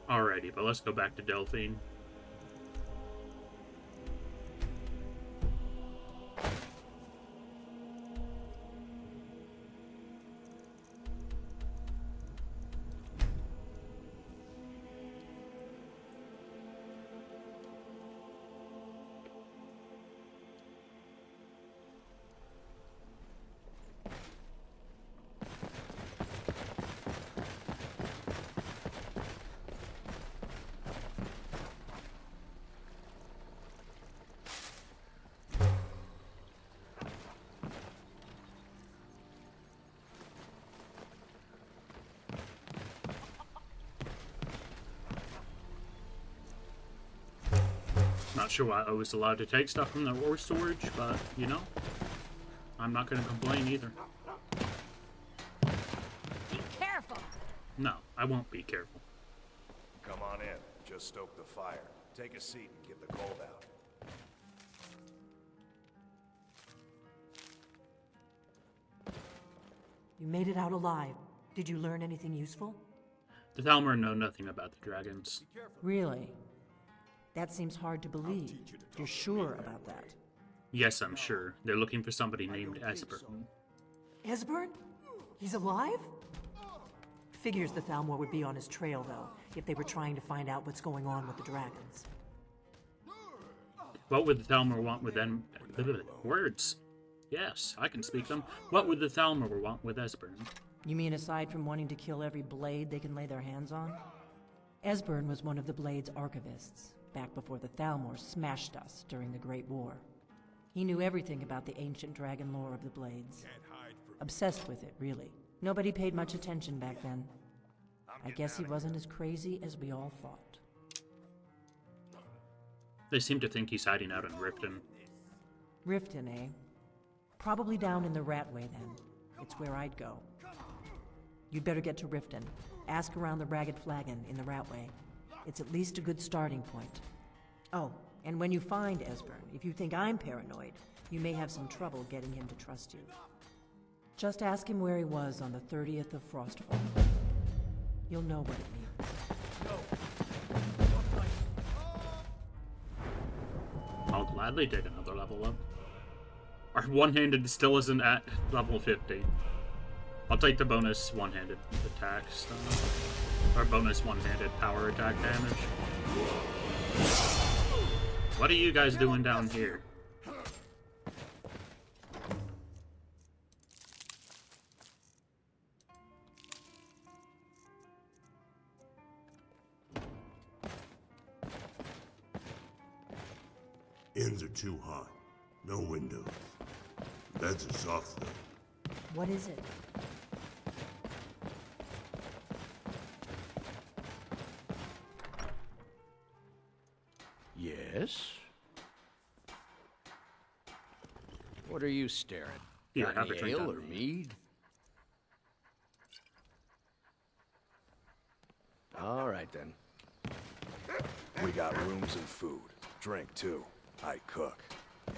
Alrighty, but let's go back to Delphine. Not sure why I was allowed to take stuff from the ore storage, but, you know, I'm not going to complain either. Be careful! No, I won't be careful. Come on in. Just stoke the fire. Take a seat and get the cold out. You made it out alive. Did you learn anything useful? The Thalmor know nothing about the dragons. Really? That seems hard to believe. You're sure about that? Yes, I'm sure. They're looking for somebody named Esbern. Esbern? He's alive? Figures the Thalmor would be on his trail, though, if they were trying to find out what's going on with the dragons. What would the Thalmor want with them? Words. Yes, I can speak them. What would the Thalmor want with Esbern? You mean aside from wanting to kill every blade they can lay their hands on? Esbern was one of the Blade's archivists, back before the Thalmor smashed us during the Great War. He knew everything about the ancient dragon lore of the Blades. Obsessed with it, really. Nobody paid much attention back then. I guess he wasn't as crazy as we all thought. They seem to think he's hiding out in Riften. Riften, eh? Probably down in the Ratway, then. It's where I'd go. You'd better get to Riften. Ask around the Ragged Flagon in the Ratway. It's at least a good starting point. Oh, and when you find Esbern, if you think I'm paranoid, you may have some trouble getting him to trust you. Just ask him where he was on the 30th of Frostfall. You'll know what it means. I'll gladly take another level up. Our one-handed still isn't at level 50. I'll take the bonus one-handed attack stuff. Or bonus one-handed power attack damage. What are you guys doing down here? Inns are too hot. No windows. Beds are soft though. What is it? Yes? What are you staring? Here, Got have any a drink ale on or me. mead? All right then. We got rooms and food. Drink too. I cook.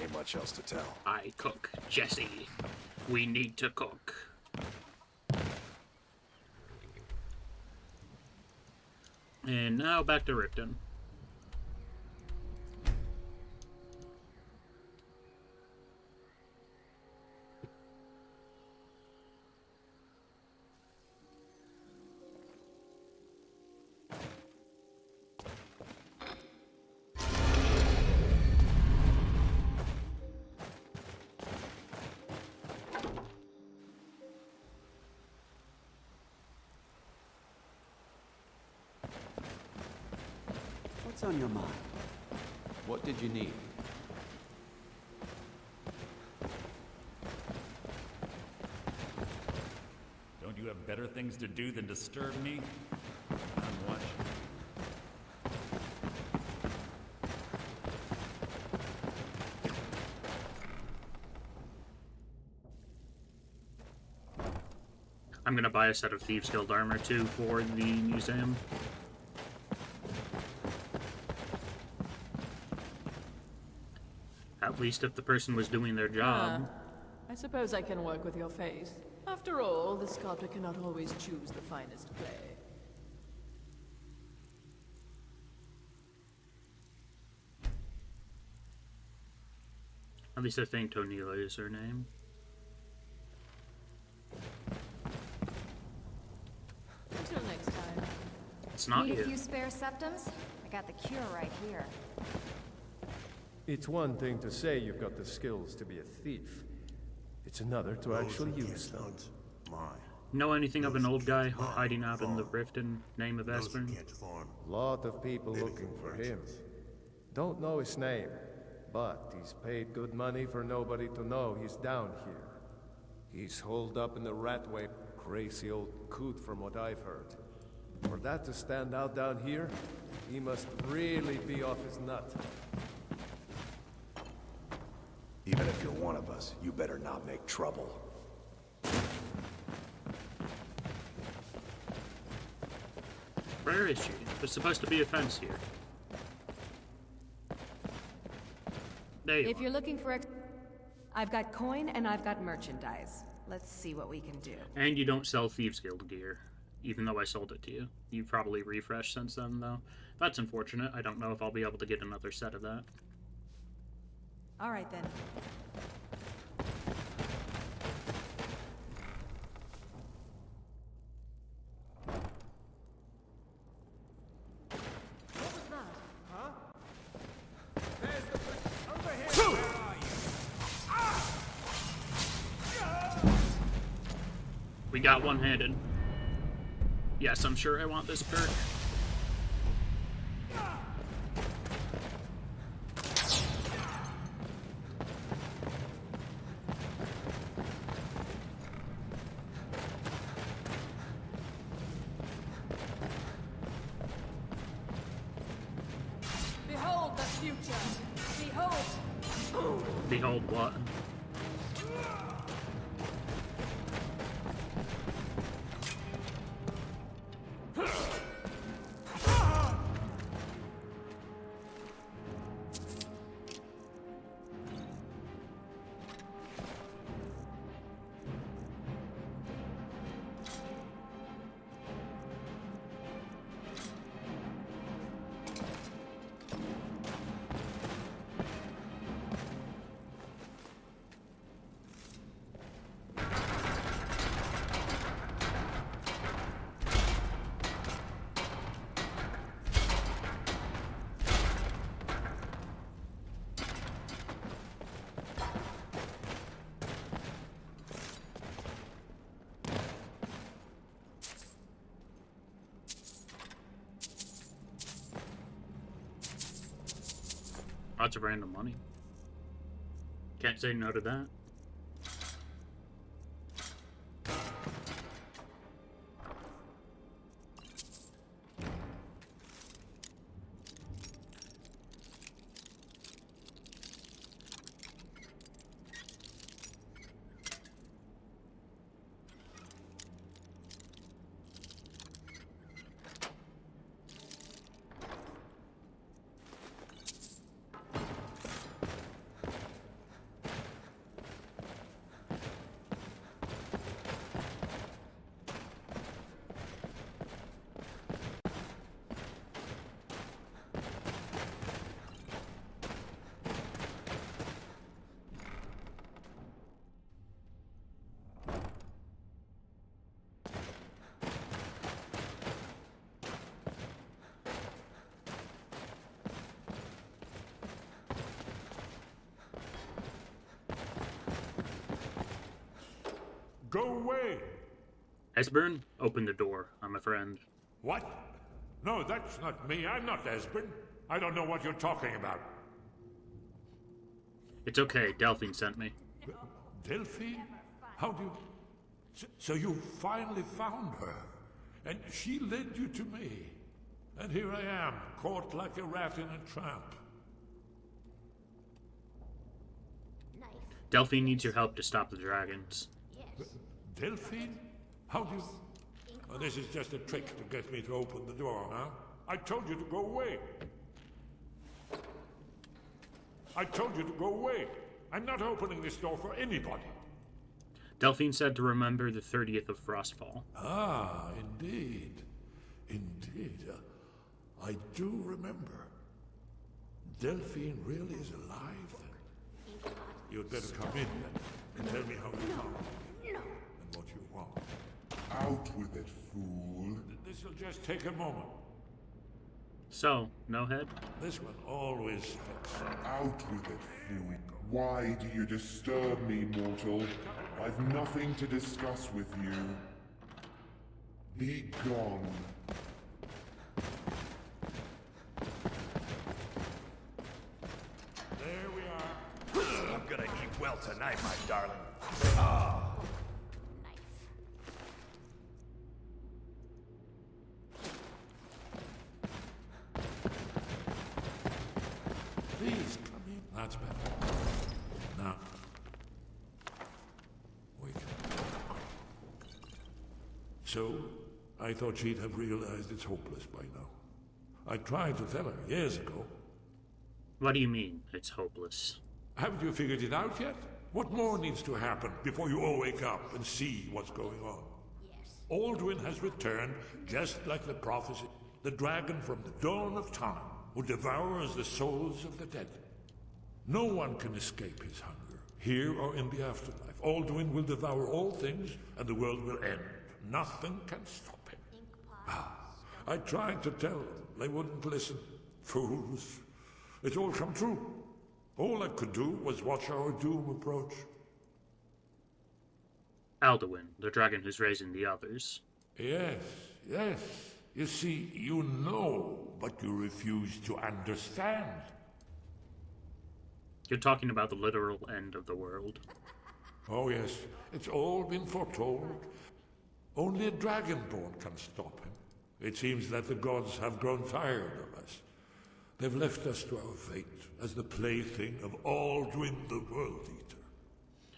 Ain't much else to tell. I cook, Jesse. We need to cook. And now back to Riften. What's on your mind? What did you need? Don't you have better things to do than disturb me? I'm watching. I'm gonna buy a set of Thieves Guild armor too for the museum. At least if the person was doing their job. I suppose I can work with your face. After all, the sculptor cannot always choose the finest clay. At least I think Tonila is her name. Until next time. It's not Need a you. few spare septums? I got the cure right here. It's one thing to say you've got the skills to be a thief. It's another to actually use them. Know anything of an old guy hiding out in the rift in name of Esbern? Lot of people looking for him. Don't know his name, but he's paid good money for nobody to know he's down here. He's holed up in the Ratway, crazy old coot from what I've heard. For that to stand out down here, he must really be off his nut. Even if you're one of us, you better not make trouble. Where is she? There's supposed to be a fence here. There you If you're looking for I've got coin and I've got merchandise. Let's see what we can do. And you don't sell Thieves Guild gear, even though I sold it to you. You've probably refreshed since then, though. That's unfortunate. I don't know if I'll be able to get another set of that. All right then. We got one-handed. Yes, I'm sure I want this perk. Behold the future! Behold! Behold what? Lots of random money. Can't say no to that. Go away! Esbern, open the door. I'm a friend. What? No, that's not me. I'm not Esbern. I don't know what you're talking about. It's okay. Delphine sent me. Delphine? How do you... So you finally found her, and she led you to me. And here I am, caught like a rat in a trap. Delphine needs your help to stop the dragons. Delphine? How do you... Oh, this is just a trick to get me to open the door, huh? I told you to go away. I told you to go away. I'm not opening this door for anybody. Delphine said to remember the 30th of Frostfall. Ah, indeed. Indeed. I do remember. Delphine really is alive, then? You'd better come in, then, and tell me how you found her. And what you want. Out with it, fool. This'll just take a moment. So, no head? This one always sticks. Out with it, fool. Why do you disturb me, mortal? I've nothing to discuss with you. Be gone. There we are. I'm gonna eat well tonight, my darling. Ah. Please, come in. That's better. Now, we can talk. So, I thought she'd have realized it's hopeless by now. I tried to tell her years ago. What do you mean, it's hopeless? Haven't you figured it out yet? What more needs to happen before you all wake up and see what's going on? Yes. Alduin has returned, just like the prophecy. The dragon from the dawn of time, who devours the souls of the dead. No one can escape his hunger, here or in the afterlife. Alduin will devour all things, and the world will end. Nothing can stop him. I tried to tell them. They wouldn't listen. Fools. It's all come true. All I could do was watch our doom approach. Alduin, the dragon who's raising the others. Yes, yes. You see, you know, but you refuse to understand. You're talking about the literal end of the world. Oh yes, it's all been foretold. Only a dragonborn can stop him. It seems that the gods have grown tired of us. They've left us to our fate as the plaything of Alduin the World Eater.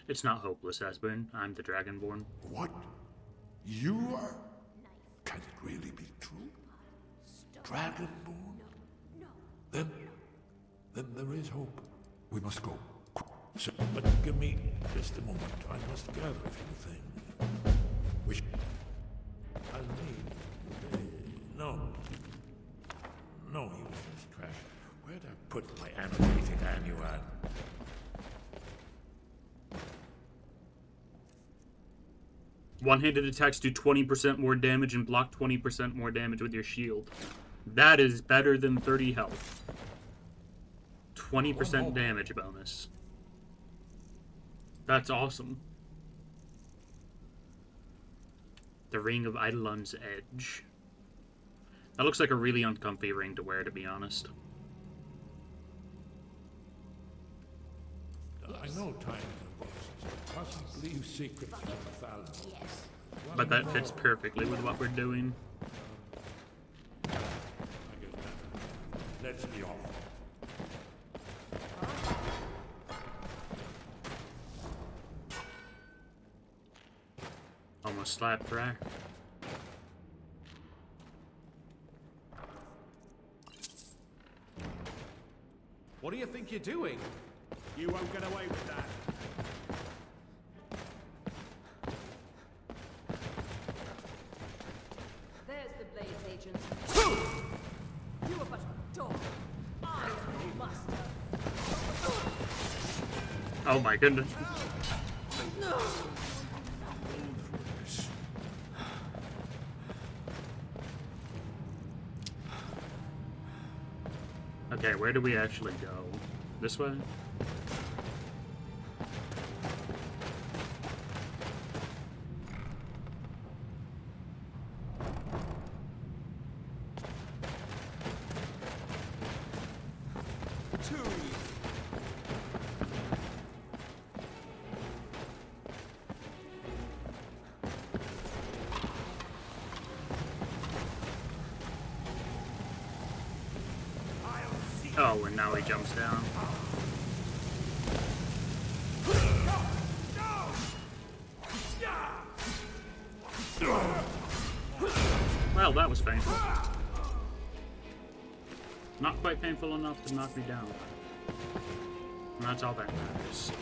It's not hopeless, Esbern. I'm the Dragonborn. What? You are? Can it really be true? Dragonborn? Then there is hope. We must go. So, but give me just a moment. I must gather a few things. Which I'll need. No, useless trash. Where'd I put my annotated annual? One-handed attacks do 20% more damage and block 20% more damage with your shield. That is better than 30 health. 20% damage bonus. That's awesome. The Ring of Eidolon's Edge. That looks like a really uncomfy ring to wear, to be honest. I know time is of the essence. Mustn't leave secrets from the Thalmor. Yes. But that fits perfectly with what we're doing. I guess that. Let's be off. Almost slapped right. What do you think you're doing? You won't get away with that. There's the Blades agent. You are but a dog. I am your master. Oh my goodness. Okay, where do we actually go? This way? Oh, and now he jumps down. Well, that was painful. Not quite painful enough to knock me down. And that's all that matters.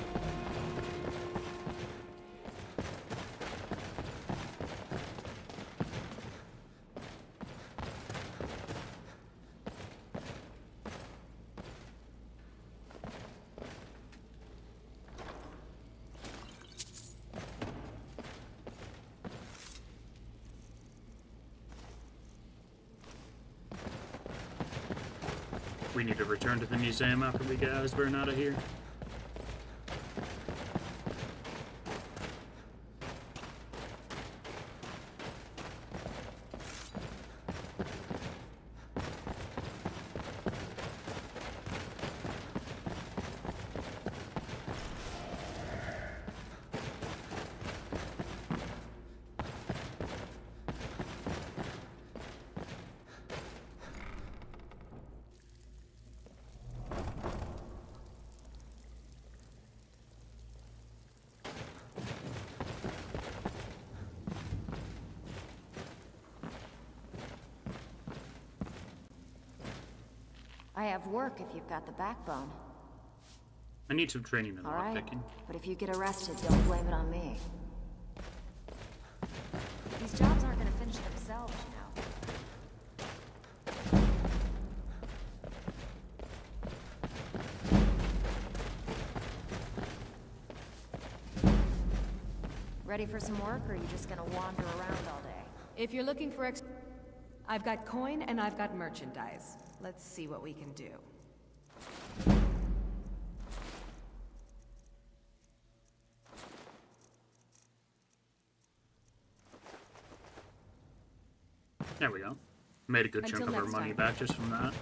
We need to return to the museum after we get Asburn out of here. I have work if you've got the backbone. I need some training in All right, lockpicking. but if you get arrested, don't blame it on me. These jobs aren't gonna finish themselves, you know. Ready for some work, or are you just gonna wander around all day? If you're looking for I've got coin and I've got merchandise. Let's see what we can do. There we go. Made a good Until chunk of our next money time. back just from that.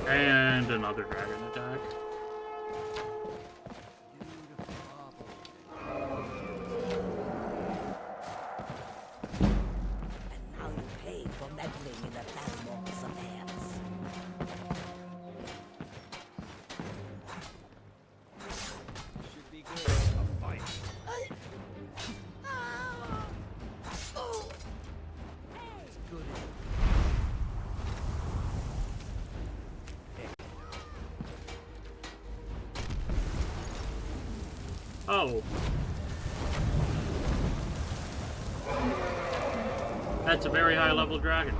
And another dragon attack. Now you pay for meddling in the Thalmor's affairs. Should be good. A fight. It's good. Oh. That's a very high level dragon.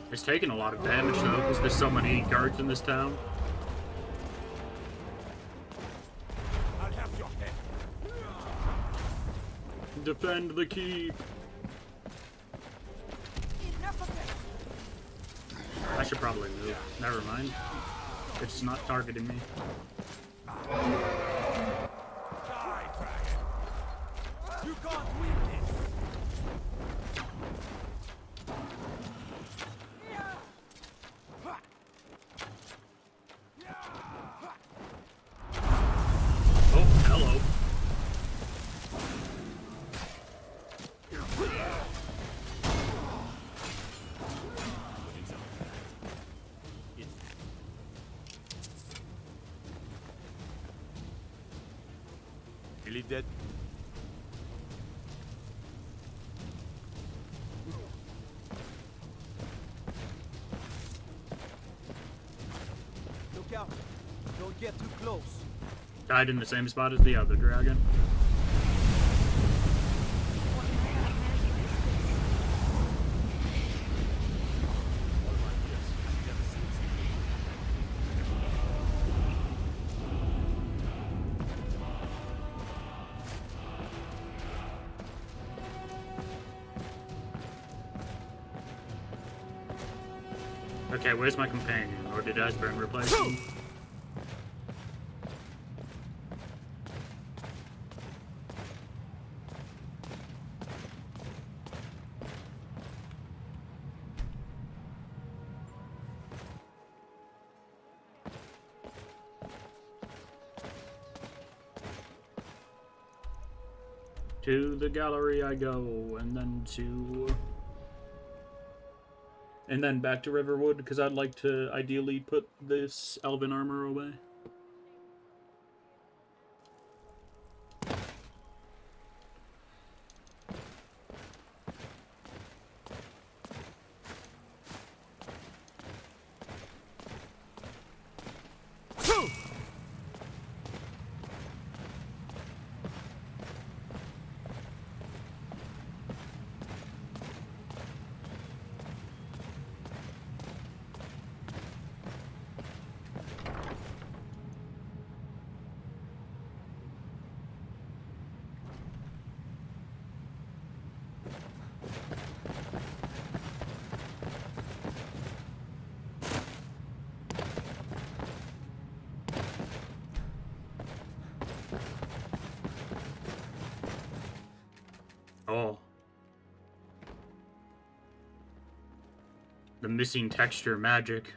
It's taking a lot of damage though, because there's so many guards in this town. I'll have your head. Defend the keep. I should probably move. Never mind. It's not targeting me. Die, dragon. You can't win this. Oh, hello. Really dead? Look out. Don't get too close. Died in the same spot as the other dragon. Okay, where's my companion? Or did Asburn replace him? To the gallery I go, and then back to Riverwood, because I'd like to ideally put this elven armor away. Oh. The missing texture magic.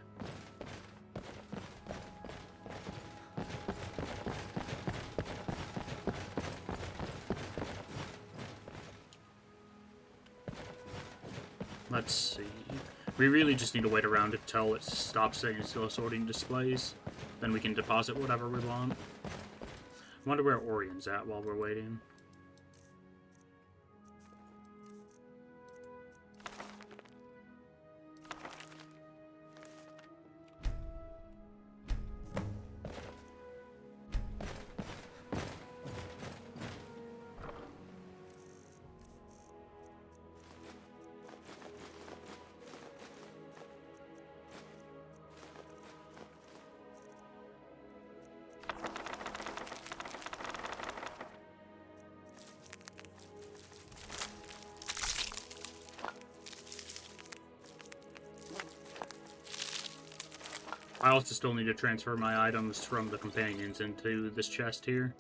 Let's see. We really just need to wait around until it stops saying slow sorting displays. Then we can deposit whatever we want. I wonder where Orion's at while we're waiting. I also still need to transfer my items from the companions into this chest here.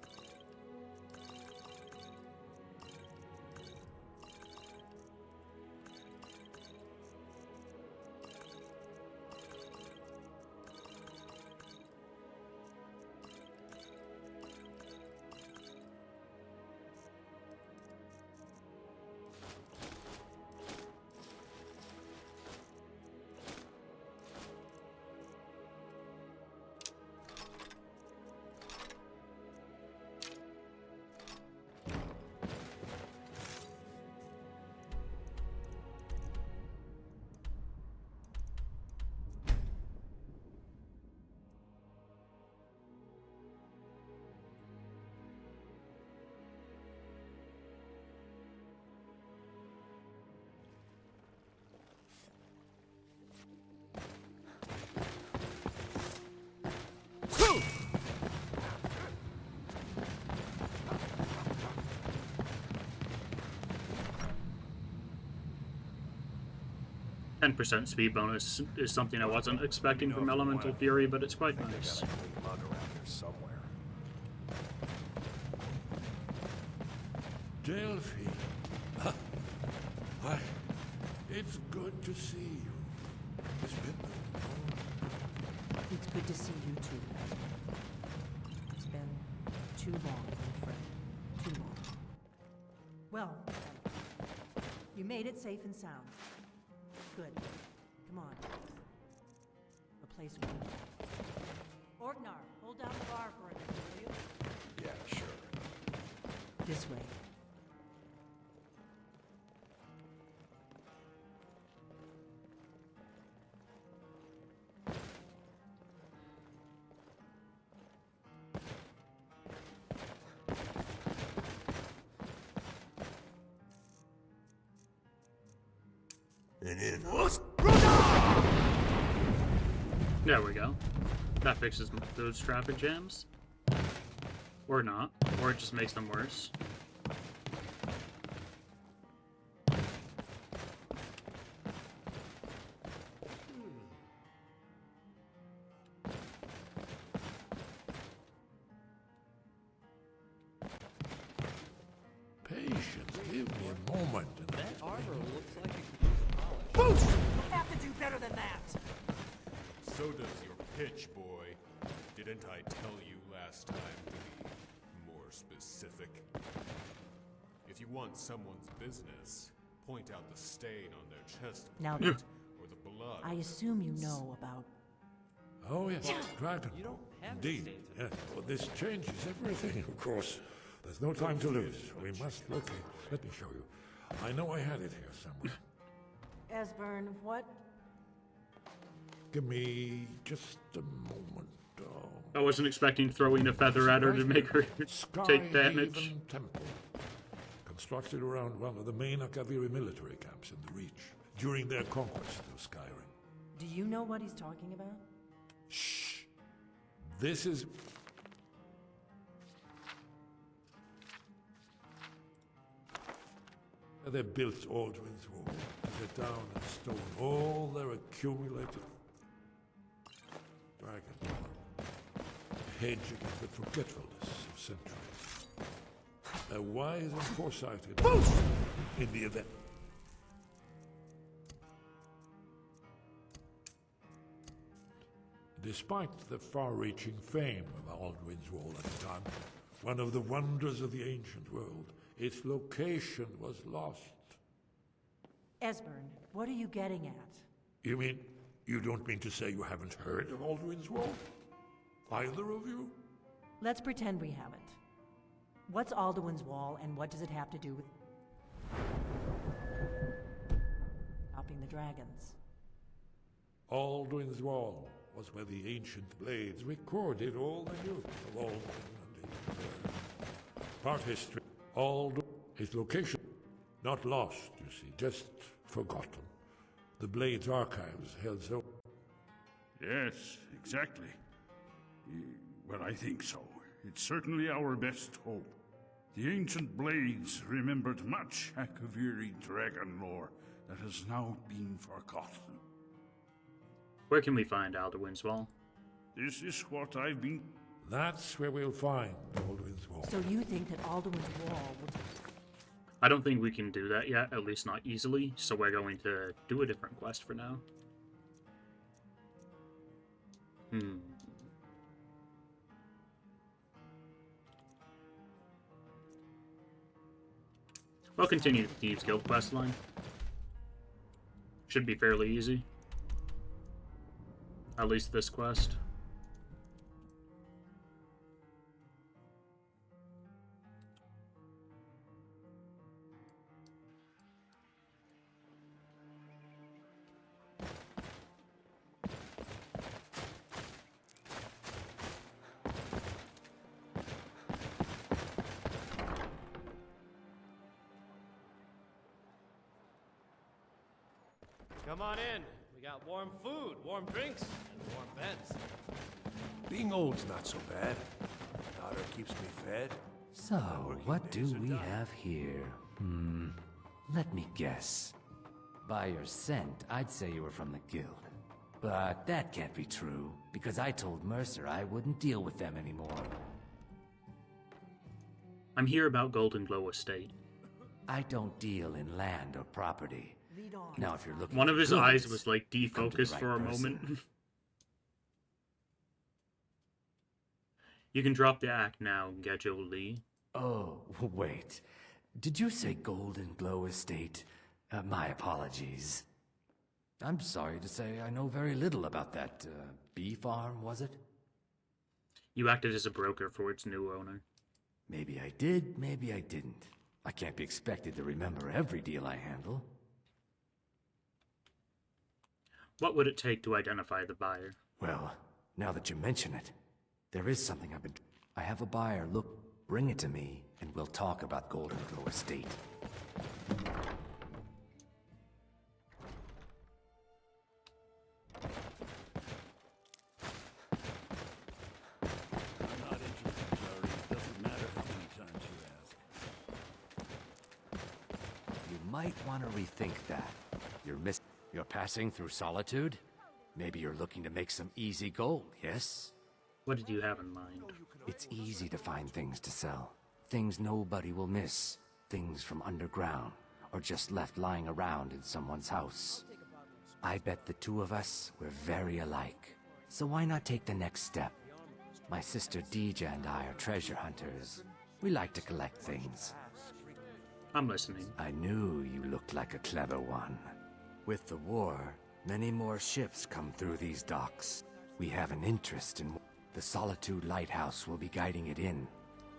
10% speed bonus is something I wasn't expecting from Elemental Fury, but it's quite nice. Mug around here somewhere. Delphi. Hi. It's good to see you. It's been It's good to see you too. It's been too long, my friend. Too long. Well, you made it safe and sound. Good. Come on. Replace one. Orgnar, hold down the bar for a minute, will you? Yeah, sure. This way. And in. There we go. That fixes those traffic jams. Or not. Or it just makes them worse. Patience. Give me a moment. That arbor looks like it Boost! You have to do better than that! So does your pitch, boy. Didn't I tell you last time to be more specific? If you want someone's business, point out the stain on their chest Now, plate or the blood. I assume you know about... Oh, yes, Dragon. You don't have Indeed, to yes. Well, this changes everything, of course. There's no time to lose. We must locate. Let me show you. I know I had it here somewhere. Esbern, what? Give me just a moment. I wasn't expecting throwing a feather at her to make her take damage. Skyhaven Temple. Constructed around one of the main Akaviri military camps in the Reach during their conquest of Skyrim. Do you know what he's talking about? Shh. This is... They built Aldrin's Wall to get down and stone all their accumulated dragon power. A hedge against the forgetfulness of centuries. A wise and foresighted boost in the event. Despite the far-reaching fame of Aldrin's Wall at the time, one of the wonders of the ancient world, its location was lost. Esbern, what are you getting at? You mean, you don't mean to say you haven't heard of Aldrin's Wall? Either of you? Let's pretend we haven't. What's Alduin's Wall, and what does it have to do with... stopping the dragons? Aldrin's Wall was where the ancient blades recorded all they knew of Aldrin and the part history. Alduin, his location, not lost, you see, just forgotten. The Blades archives held so... Yes, exactly. Well, I think so. It's certainly our best hope. The ancient Blades remembered much Akaviri dragon lore that has now been forgotten. Where can we find Alduin's Wall? This is what I've been... That's where we'll find Aldrin's Wall. So you think that Alduin's Wall would... I don't think we can do that yet, at least not easily, so we're going to do a different quest for now. We'll continue the Thieves Guild quest line. Should be fairly easy. At least this quest. Come on in. We got warm food, warm drinks, and warm beds. Being old's not so bad. Daughter keeps me fed. So, what do we have here? Let me guess. By your scent, I'd say you were from the guild. But that can't be true, because I told Mercer I wouldn't deal with them anymore. I'm here about Golden Glow Estate. I don't deal in land or property. Now, if you're looking One of for his goods, eyes was like you've come to the defocused right for a person. moment. You can drop the act now, Gajo Lee. Oh, wait. Did you say Golden Glow Estate? My apologies. I'm sorry to say I know very little about that, bee farm, was it? You acted as a broker for its new owner. Maybe I did, maybe I didn't. I can't be expected to remember every deal I handle. What would it take to identify the buyer? Well, now that you mention it, there is something I've been... I have a buyer. Look, bring it to me, and we'll talk about Golden Glow Estate. I'm not interested, Jari. It doesn't matter how many times you ask. You might want to rethink that. You're passing through Solitude? Maybe you're looking to make some easy gold, yes? What did you have in mind? It's easy to find things to sell. Things nobody will miss. Things from underground, or just left lying around in someone's house. I bet the two of us were very alike. So why not take the next step? My sister Deeja and I are treasure hunters. We like to collect things. I'm listening. I knew you looked like a clever one. With the war, many more ships come through these docks. We have an interest in... The Solitude Lighthouse will be guiding it in.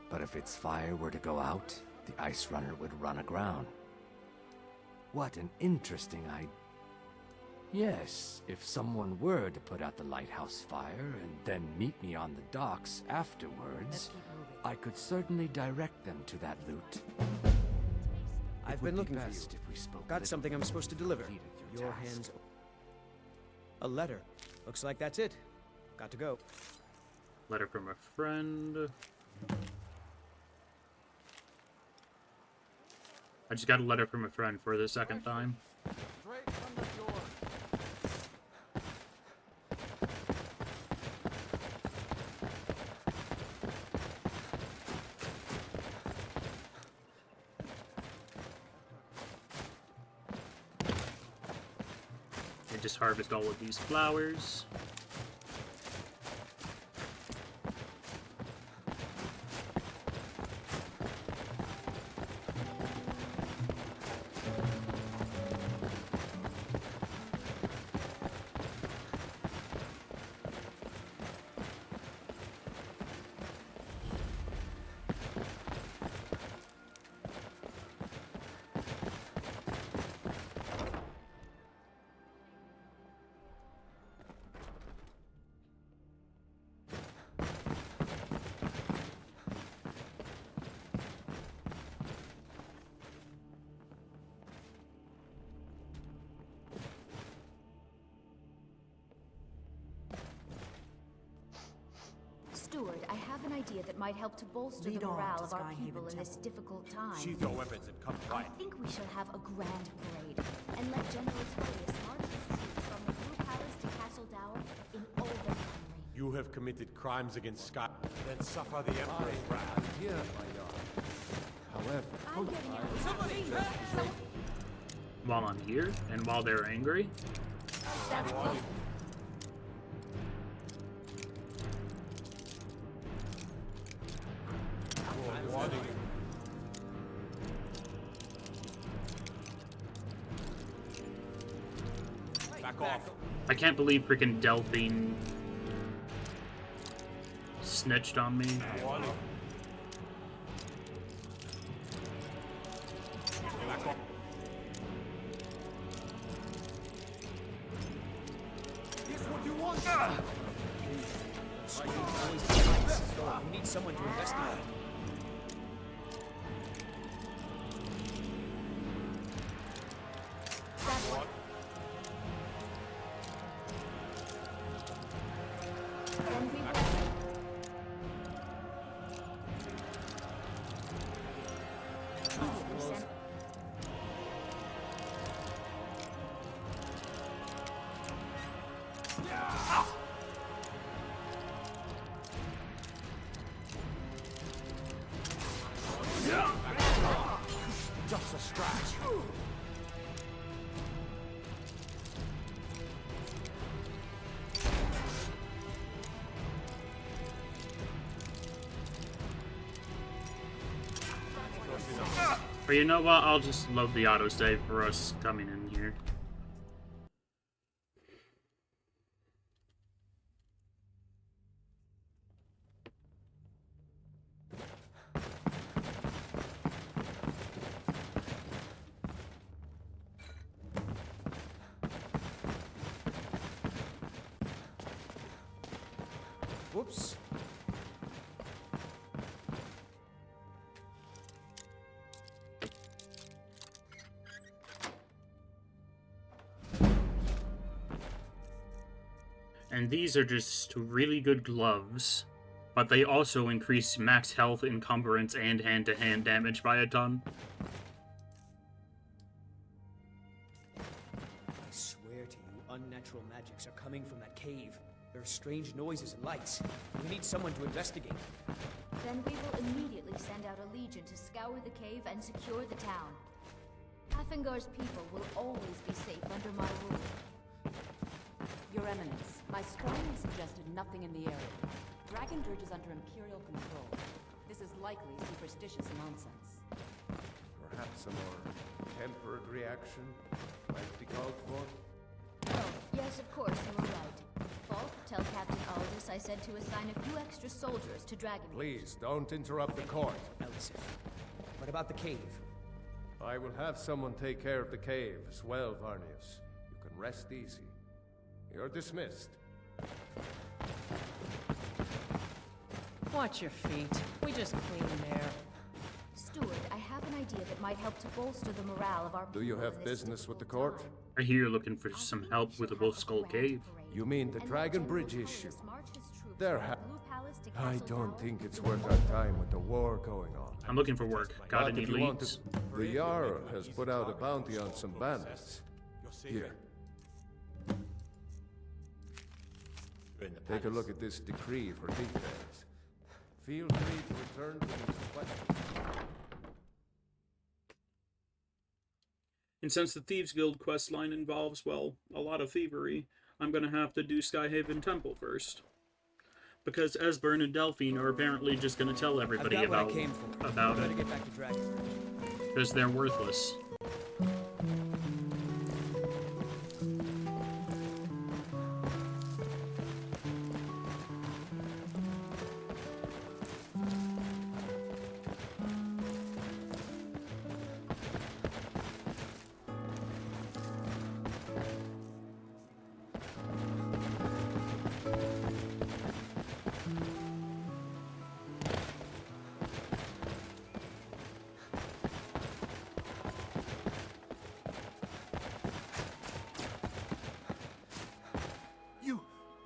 But if its fire were to go out, the Ice Runner would run aground. What an interesting idea. Yes, if someone were to put out the lighthouse fire and then meet me on the docks afterwards, I could certainly direct them to that loot. I've been looking for you. If we spoke Got something I'm supposed to deliver. Your hands... A letter. Looks like that's it. Got to go. Letter from a friend. I just got a letter from a friend for the second time. Straight from the door. I just harvest all of these flowers. Steward, I have an idea that might help to bolster the morale of our people in this difficult time. Sheath your weapons and come I quiet. think we shall have a grand parade and let General Tullius march his troops from the Blue Palace to Castle Dower in all their glory. You have committed crimes against Sky, then suffer the Emperor's wrath. Here, my yard. However, I'm getting out. While I'm here, and while they're angry. That's close. Back off. I can't believe freaking Delphine snitched on me. Back off. Here's what you want. We need someone to investigate. scratch. But you know what? I'll just load the autosave for us coming in here. Whoops. And these are just really good gloves, but they also increase max health, encumbrance, and hand-to-hand damage by a ton. I swear to you, unnatural magics are coming from that cave. There are strange noises and lights. We need someone to investigate. Then we will immediately send out a legion to scour the cave and secure the town. Hafengar's people will always be safe under my rule. Your Eminence, my strongly suggested nothing in the area. Dragon Dirge is under Imperial control. This is likely superstitious nonsense. Perhaps a more tempered reaction might be called for? Oh, yes, of course, you were right. Falk, tell Captain Aldous I said to assign a few extra soldiers to Dragon Dirge. Please, don't interrupt the court. Elisif, what about the cave? I will have someone take care of the cave as well, Varnius. You can rest easy. You're dismissed. Watch your feet. We just clean there. Steward, I have an idea that might help to bolster the morale of our people. Do you have in this business with the court? I hear you're looking for some help with the Wolf Skull Cave. You mean the Dragon Bridge issue? There I don't think it's worth our time with the war going on. I'm looking for work. Got any leads? The Jarl has put out a bounty on some bandits. Here. Take a look at this decree for details. Feel free to return to me for questions. And since the Thieves Guild questline involves, well, a lot of thievery, I'm gonna have to do Skyhaven Temple first. Because Esbern and Delphine are apparently just gonna tell everybody about it. Get back to Dragon Bridge. Because they're worthless.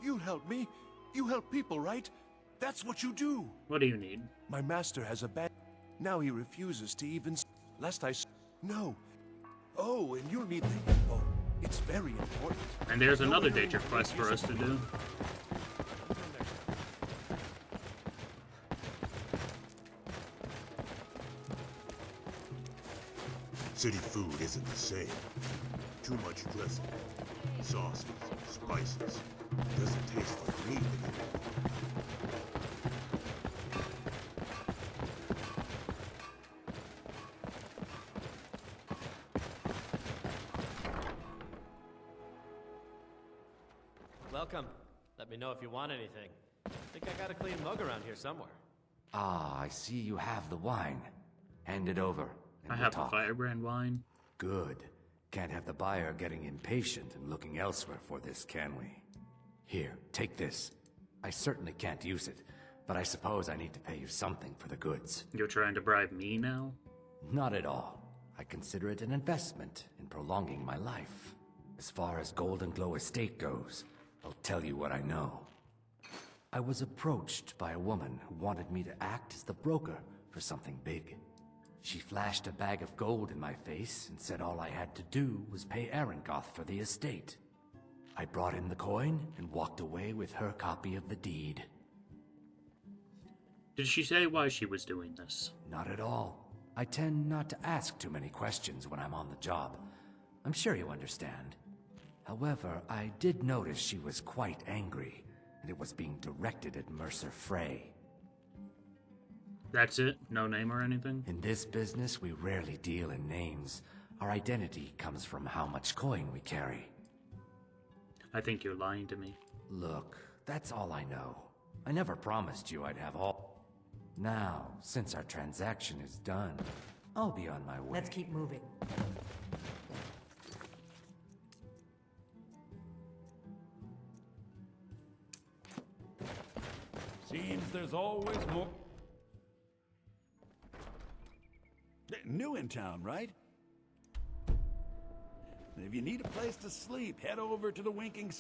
You help me. You help people, right? That's what you do. What do you need? My master has a bad... Now he refuses to even... Lest I... No. Oh, and you'll need the info. It's very important. And there's another danger quest for us to do. City food isn't the same. Too much dressing, sauces, spices. Doesn't taste like meat anymore. Welcome. Let me know if you want anything. Think I got a clean mug around here somewhere. Ah, I see you have the wine. Hand it over. And I we'll have talk. the Firebrand wine. Good. Can't have the buyer getting impatient and looking elsewhere for this, can we? Here, take this. I certainly can't use it, but I suppose I need to pay you something for the goods. You're trying to bribe me now? Not at all. I consider it an investment in prolonging my life. As far as Golden Glow Estate goes, I'll tell you what I know. I was approached by a woman who wanted me to act as the broker for something big. She flashed a bag of gold in my face and said all I had to do was pay Arangoth for the estate. I brought in the coin and walked away with her copy of the deed. Did she say why she was doing this? Not at all. I tend not to ask too many questions when I'm on the job. I'm sure you understand. However, I did notice she was quite angry, and it was being directed at Mercer Frey. That's it? No name or anything? In this business, we rarely deal in names. Our identity comes from how much coin we carry. I think you're lying to me. Look, that's all I know. I never promised you I'd have all. Now, since our transaction is done, I'll be on my way. Let's keep moving. Seems there's always more. New in town, right? If you need a place to sleep, head over to the Winking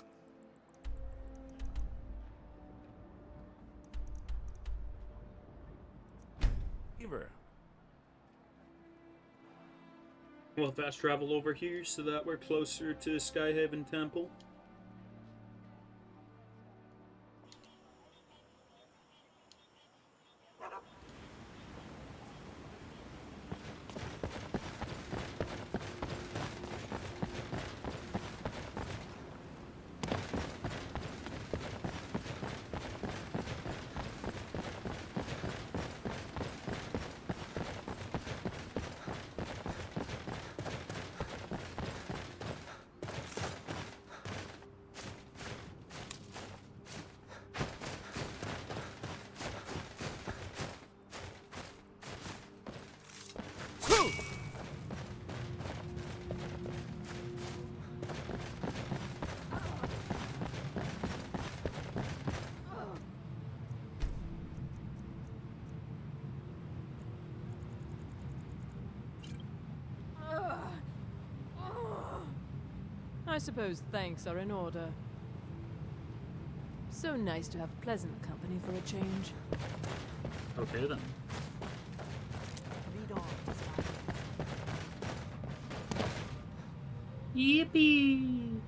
Skeever. We'll fast travel over here so that we're closer to Skyhaven Temple. I suppose thanks are in order. So nice to have pleasant company for a change. Okay then. Lead on. Yippee!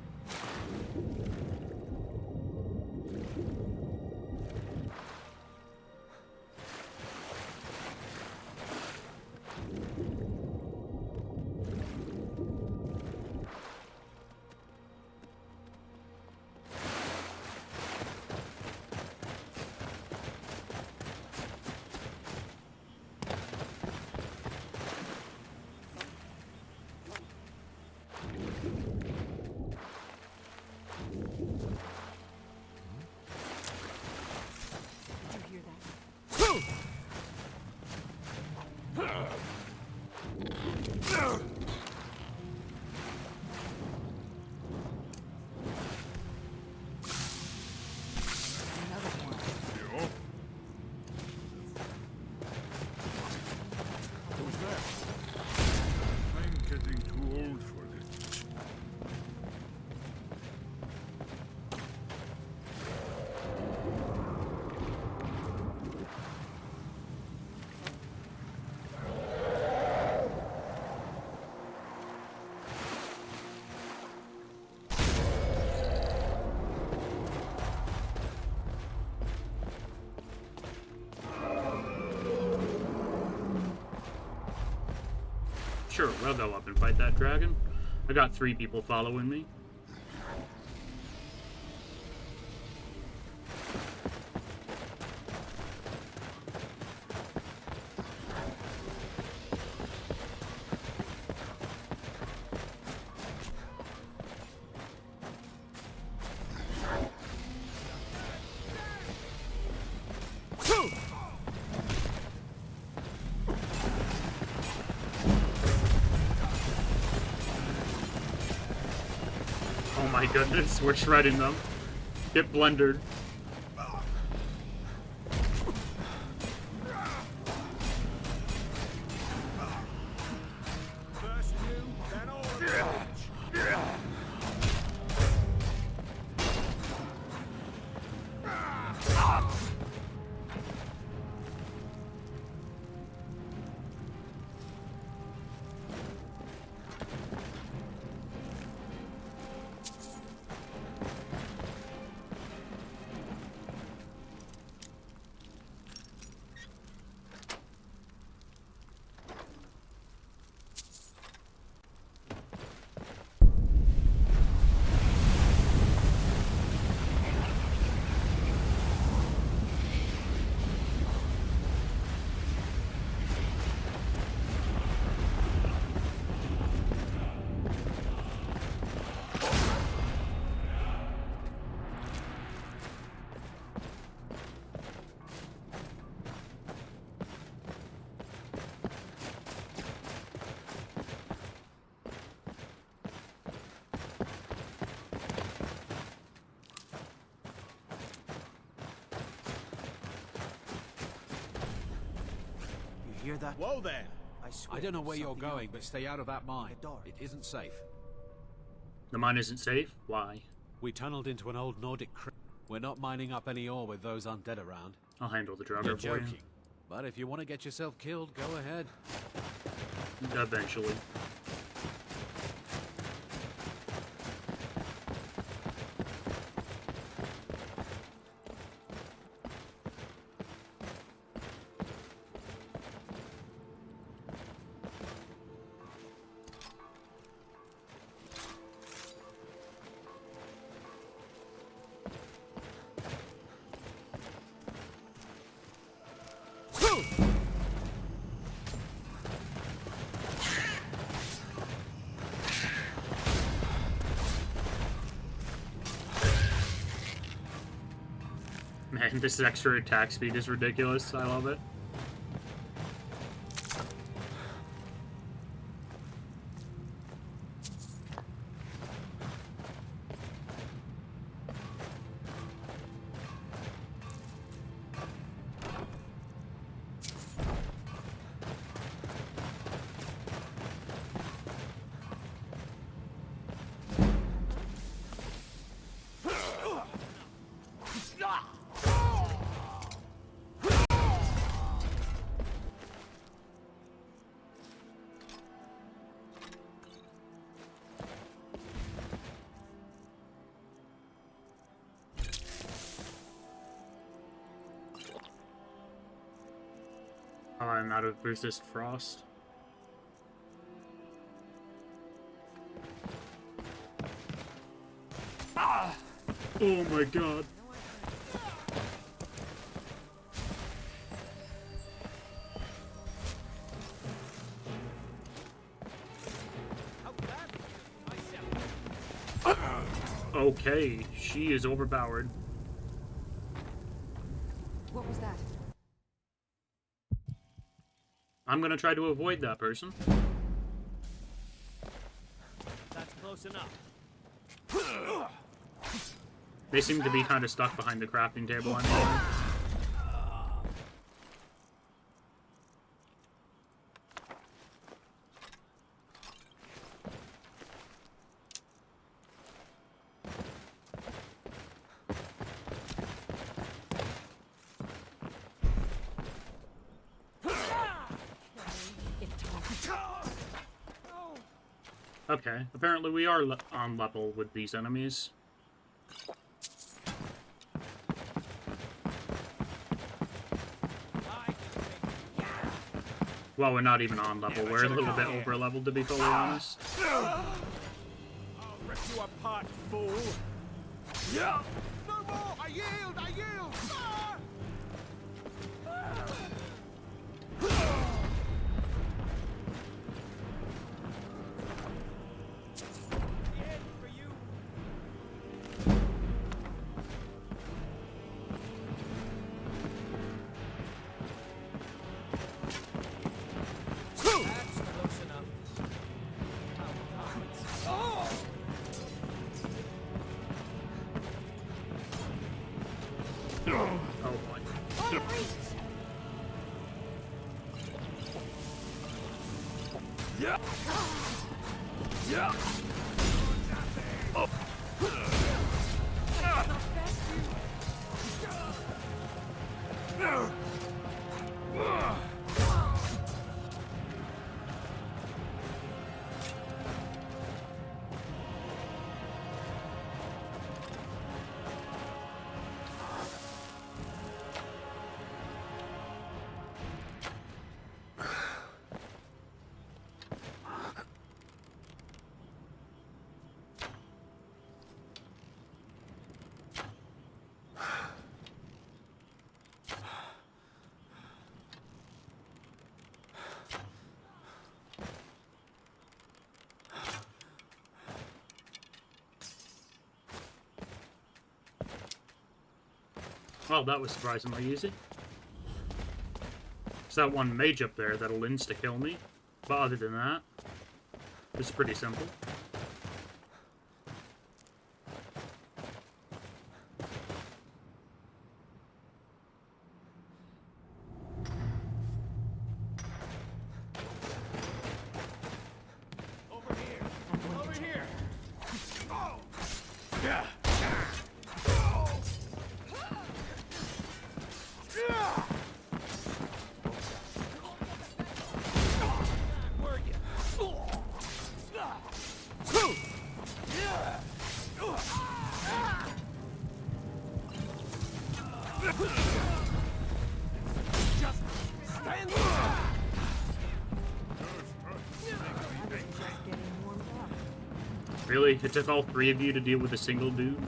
Sure, we'll go up and fight that dragon. I got 3 people following me. Oh my goodness, we're shredding them. Get blundered. hear that? Whoa there! I don't know where you're going, but stay out of that mine. It isn't safe. The mine isn't safe? Why? We tunneled into an old Nordic crypt. We're not mining up any ore with those undead around. I'll handle the drugger You're for you. joking. But if you want to get yourself killed, go ahead. Eventually. Man, this extra attack speed is ridiculous. I love it. I'm out of resist frost. Ah! Oh my god. Okay, she is overpowered. What was that? I'm gonna try to avoid that person. That's close enough. They seem to be kind of stuck behind the crafting table anyway. Okay, apparently we are on level with these enemies. Well, we're not even on level. We're a little bit over leveled, to be fully honest. I'll rip you apart, fool! Yeah! No more! I yield! I yield! Ah! Well, that was surprisingly easy. There's that one mage up there that'll insta-kill me. But other than that, it's pretty simple. Really? It took all 3 of you to deal with a single dude?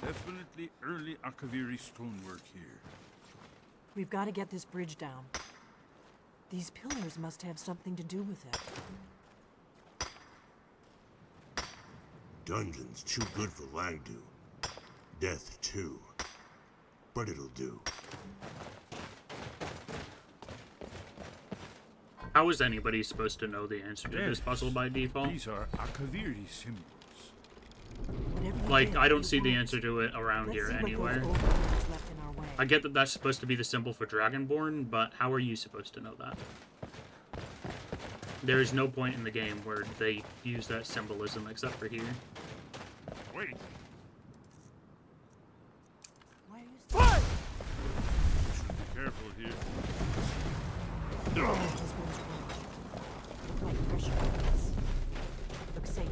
Definitely early Akaviri stonework here. We've got to get this bridge down. These pillars must have something to do with it. Dungeon's too good for Langdu. Death, too. But it'll do. How is anybody supposed to know the answer to this puzzle by default? These are Akaviri symbols. Like, I don't see the answer to it around here anywhere. I get that that's supposed to be the symbol for Dragonborn, but how are you supposed to know that? There is no point in the game where they use that symbolism except for here. Wait. Why Should be careful here. Look safe.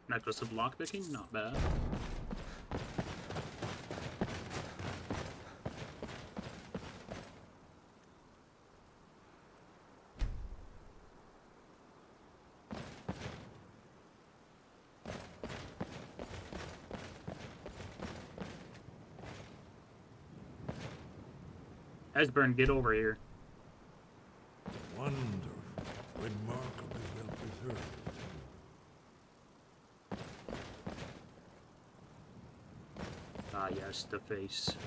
Necklace of lockpicking? Not bad. Esbern, get over here. Wonderful. Remarkably well preserved. Ah, yes, the face.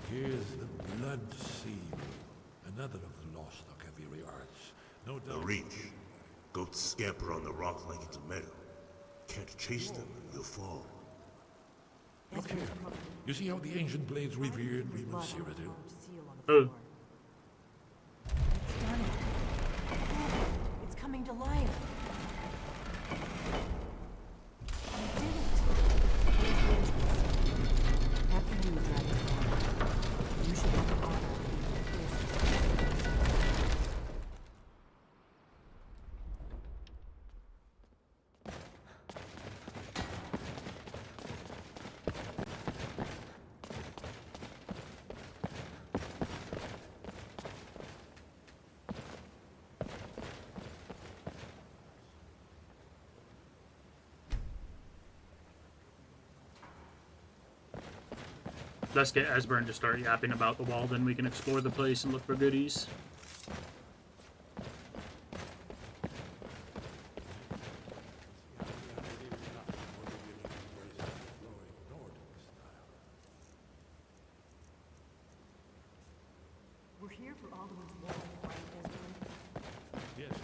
Here's the blood seal. Another of the lost Akaviri arts. No doubt. A reach. Goats scamper on the rock like it's a meadow. Can't chase them, you'll fall. Look here. You see how the ancient blades revered Remus Cyrodiil? It's done. It's coming to life. You did it. After you, Dragonborn. You should have the honor of being the first. Let's get Esbern to start yapping about the wall, then we can explore the place and look for goodies. We're here for Alduin's wall, right, Esbern? Yes.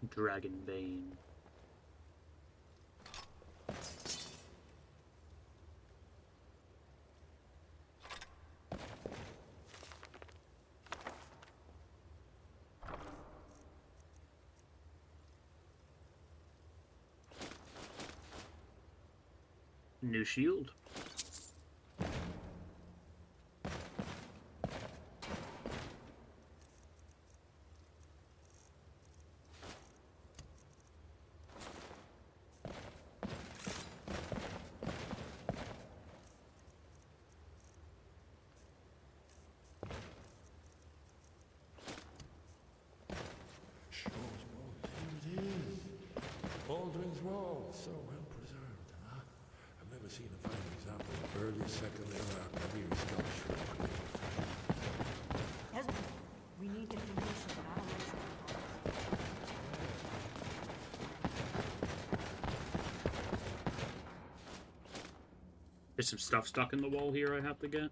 Dragonbane. New shield. Here it is. Baldwin's Wall, so well preserved, huh? I've never seen a fine example of early second era Akaviri sculpture. Esbern, we need information about Alduin's. There's some stuff stuck in the wall here I have to get.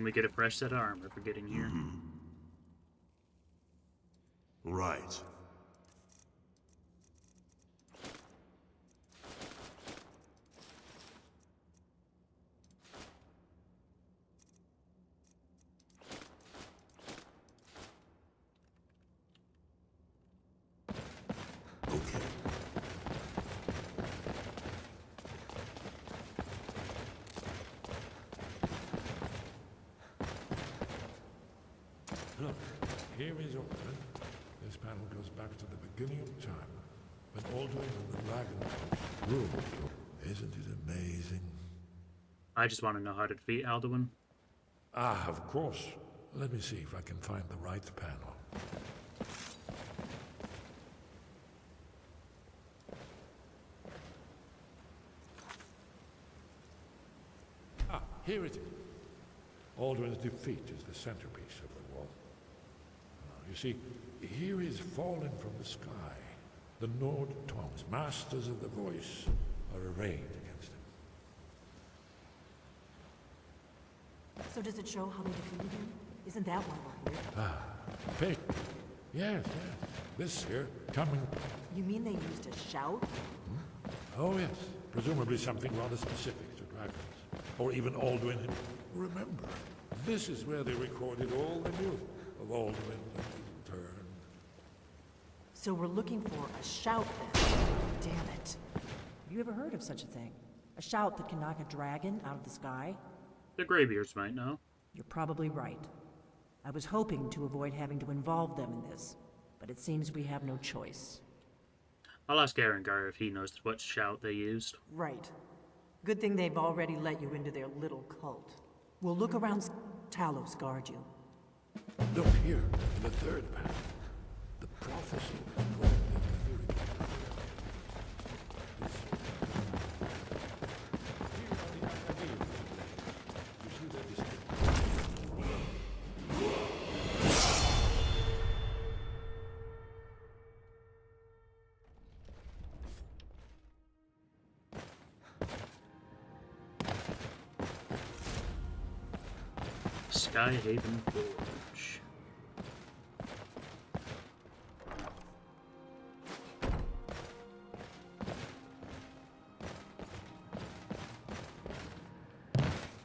And we get a fresh set of armor for getting here. Right. Look, here is your plan. This panel goes back to the beginning of time, when Alduin and the Dragon ruled. Isn't it amazing? I just want to know how to defeat Alduin. Ah, of course. Let me see if I can find the right panel. Ah, here it is. Alduin's defeat is the centerpiece of the wall. You see, here is fallen from the sky. The Nord Tongs, masters of the voice, are arrayed against him. So does it show how they defeated him? Isn't that why we're here? Ah, pick. Yes, yes. This here, coming... You mean they used a shout? Oh, yes. Presumably something rather specific to dragons. Or even Alduin. Remember, this is where they recorded all they knew of Alduin and his return. So we're looking for a shout then. Damn it. You ever heard of such a thing? A shout that can knock a dragon out of the sky? The Greybeards might know. You're probably right. I was hoping to avoid having to involve them in this, but it seems we have no choice. I'll ask Arengar if he knows what shout they used. Right. Good thing they've already let you into their little cult. We'll look around. Talos guard you. Look here, in the third panel. The prophecy recorded in the lyric. You see that this... Skyhaven Forge.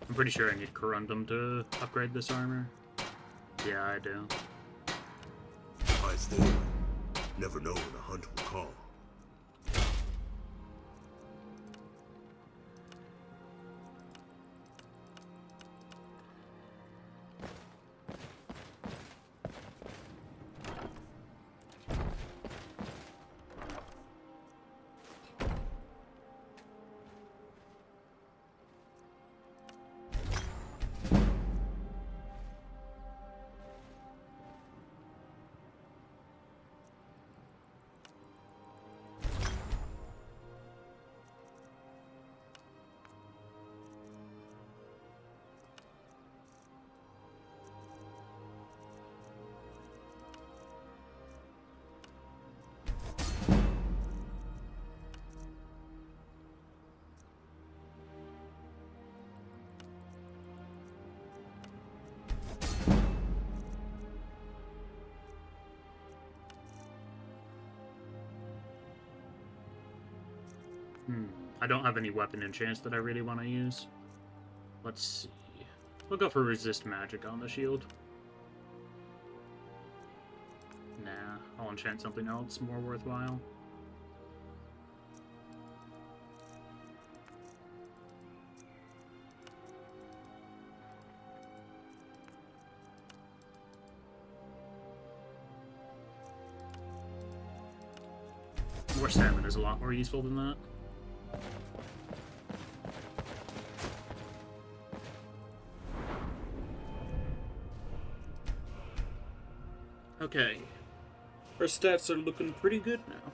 I'm pretty sure I need Corundum to upgrade this armor. Yeah, I do. I still never know when a hunt will call. I don't have any weapon enchants that I really want to use. Let's see. We'll go for resist magic on the shield. Nah, I'll enchant something else more worthwhile. More stamina is a lot more useful than that. Okay. Our stats are looking pretty good now.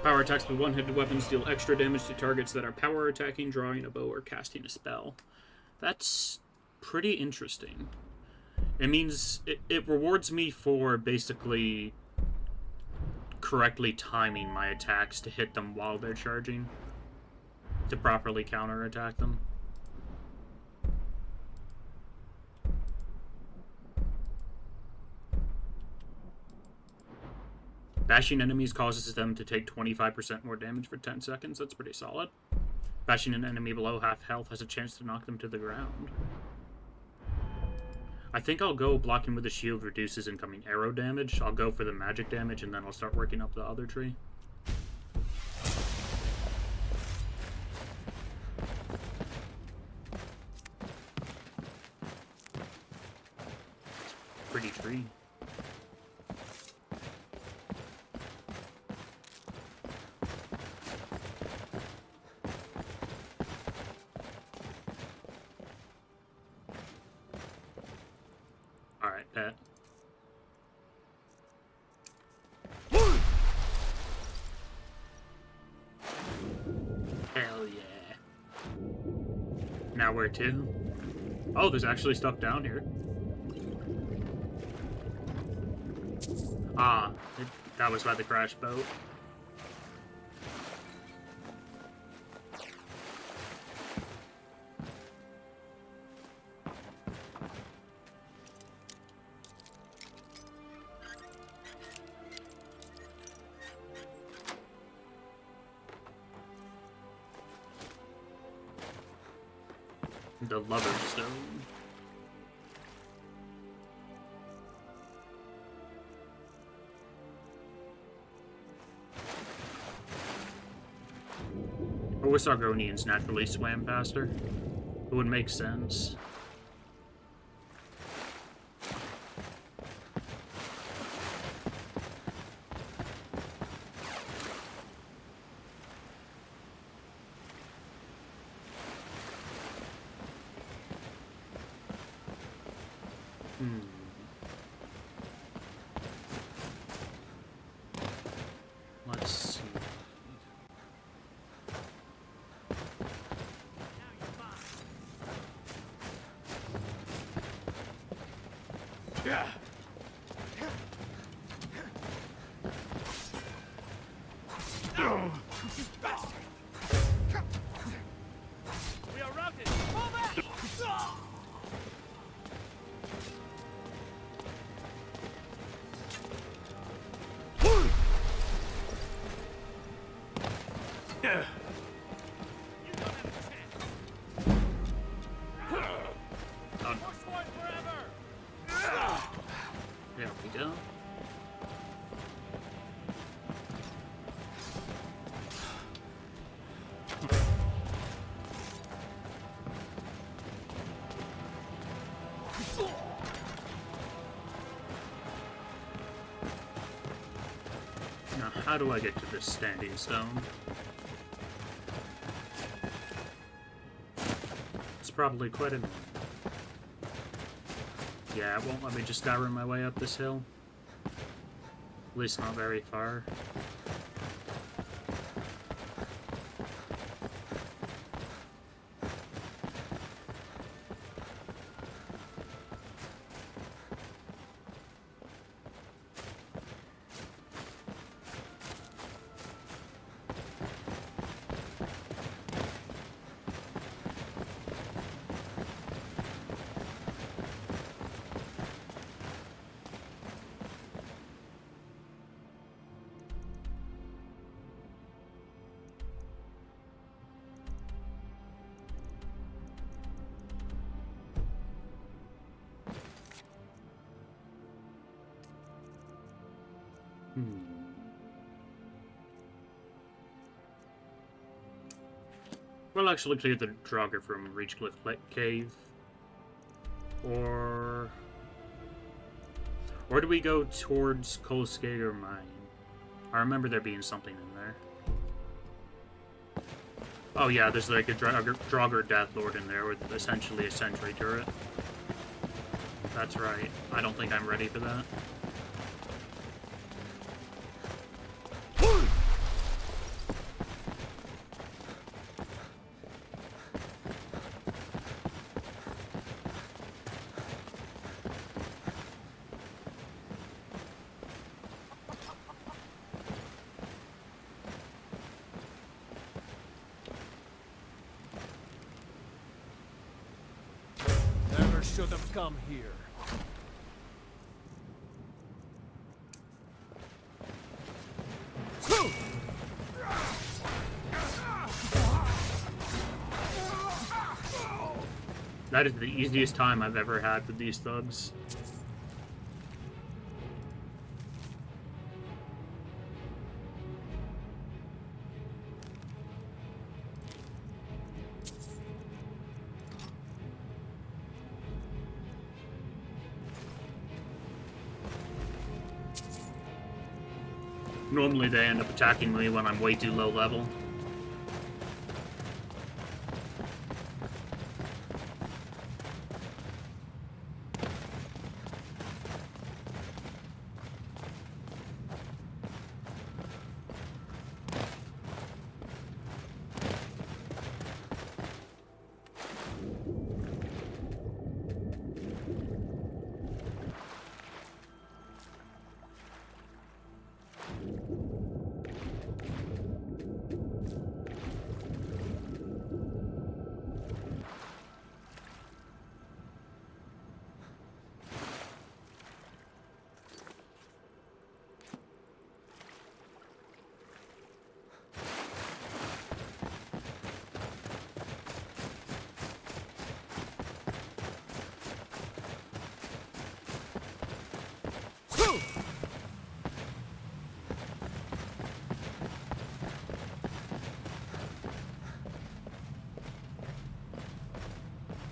Power attacks with one-handed weapons deal extra damage to targets that are power attacking, drawing a bow, or casting a spell. That's pretty interesting. It means it rewards me for basically correctly timing my attacks to hit them while they're charging. to properly counterattack them. Bashing enemies causes them to take 25% more damage for 10 seconds. That's pretty solid. Bashing an enemy below half health has a chance to knock them to the ground. I think I'll go blocking with a shield reduces incoming arrow damage. I'll go for the magic damage, and then I'll start working up the other tree. Pretty tree. Alright, Pat. Hell yeah. Now where to? Oh, there's actually stuff down here. Ah, that was by the crash boat. The Lover Stone. I wish Argonians naturally swam faster. It would make sense. Let's see. Yeah. We are routed. Fall back. Yeah. There we go. Now, how do I get to this standing stone? It's probably quite annoying. Yeah, it won't let me just skyrim my way up this hill. At least not very far. We'll actually clear the Draugr from Reachcliff Cave. Or do we go towards Kolskager Mine? I remember there being something in there. Oh yeah, there's like a Draugr Deathlord in there with essentially a sentry turret. That's right. I don't think I'm ready for that. should have come here. That is the easiest time I've ever had with these thugs. Normally they end up attacking me when I'm way too low level.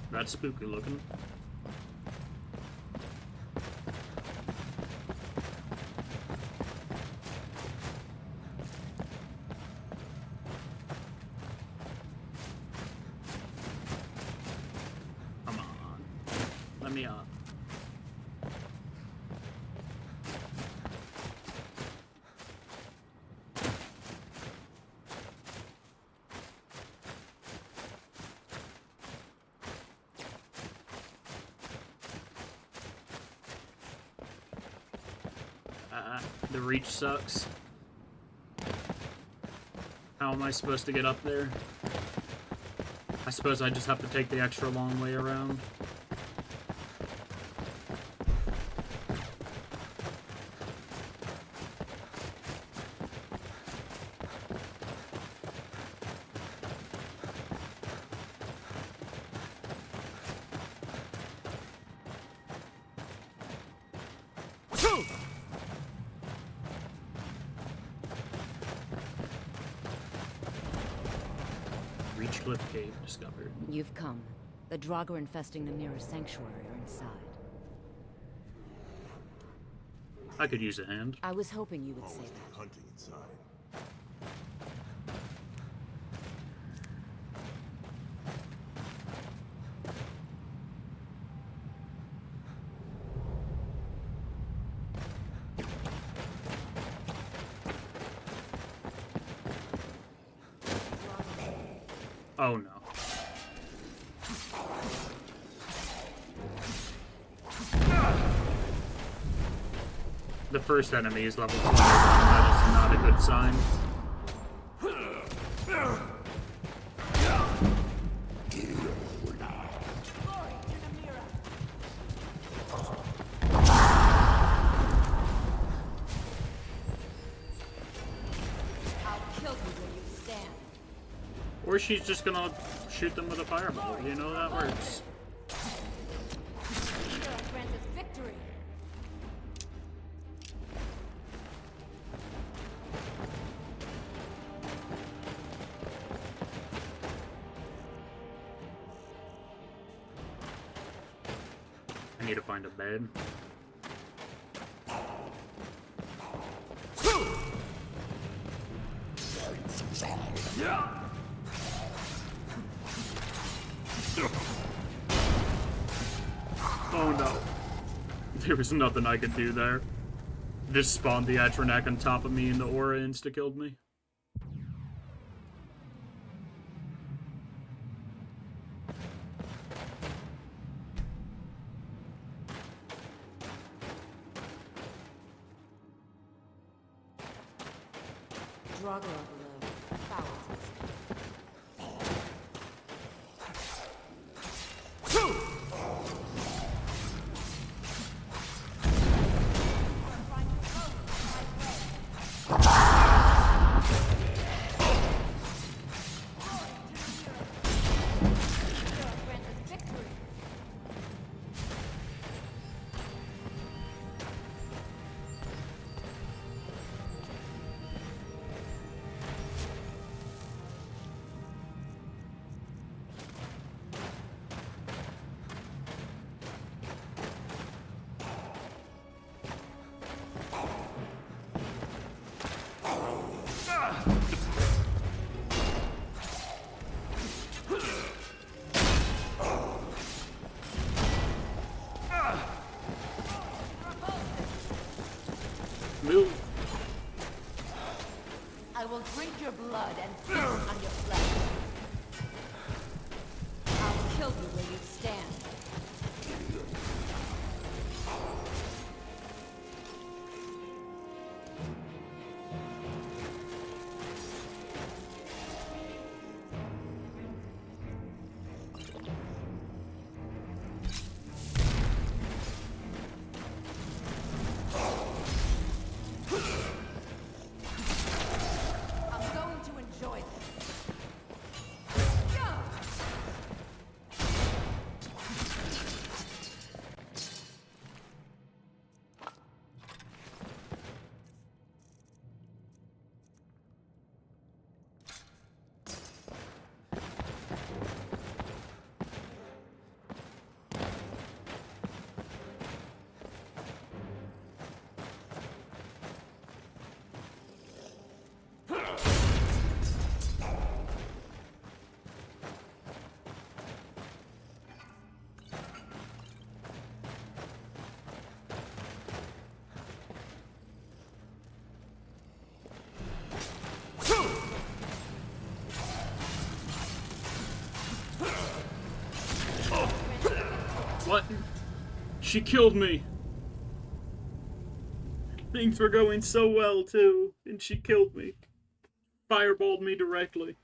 That's spooky looking. Come on. Let me up. The reach sucks. How am I supposed to get up there? I suppose I just have to take the extra long way around. Reachcliff Cave discovered. You've come. The Draugr infesting the Mirror Sanctuary are inside. I could use a hand. I was hoping you would say that. Hunting inside. Oh no. The first enemy is level 21. That is not a good sign. Or she's just gonna shoot them with a fireball. You know, that works. I need to find a bed. Yeah. Oh no. There was nothing I could do there. Just spawned the Atronak on top of me and the aura insta-killed me. Draugr below. Foul. Move. I will drink your blood and feast on your flesh. I'll kill you where you stand. What? She killed me. Things were going so well, too, and she killed me. Fireballed me directly.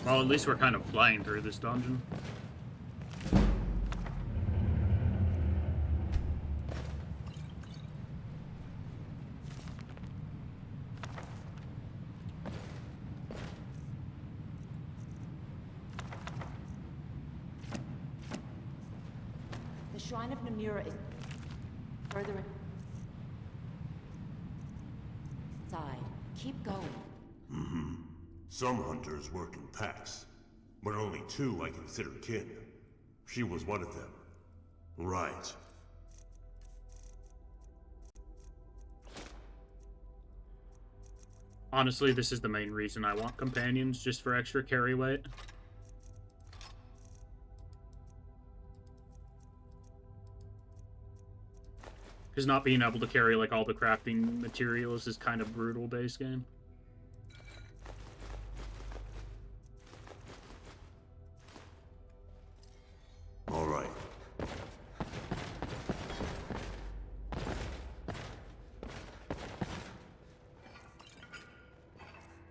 Well, at least we're kind of flying through this dungeon. The Shrine of Namura is further inside. Keep going. Mm-hmm. Some hunters work in packs, but only two I consider kin. She was one of them. Right. Honestly, this is the main reason I want companions, just for extra carry weight. Because not being able to carry, like, all the crafting materials is kind of brutal base game. All right.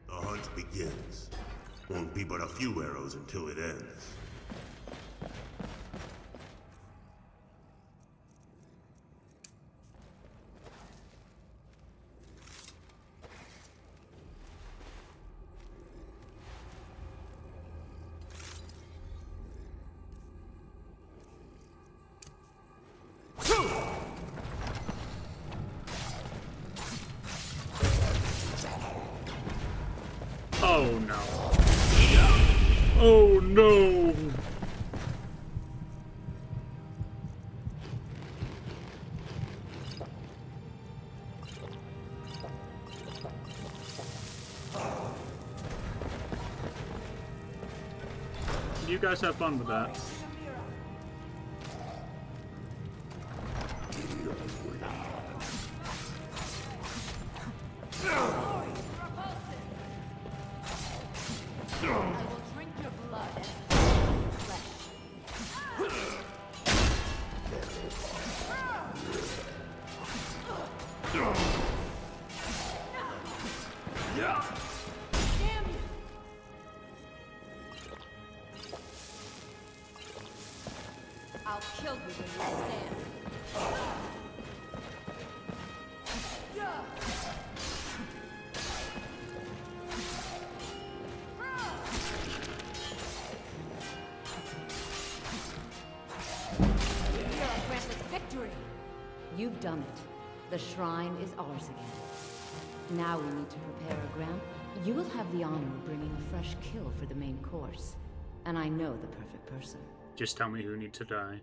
The hunt begins. Won't be but a few arrows until it ends. Oh no. Oh no. You guys have fun with that. I'll kill you when you stand. Victory! You've done it. The shrine is ours again. Now we need to prepare a grand... You will have the honor of bringing a fresh kill for the main course. And I know the perfect person. Just tell me who needs to die.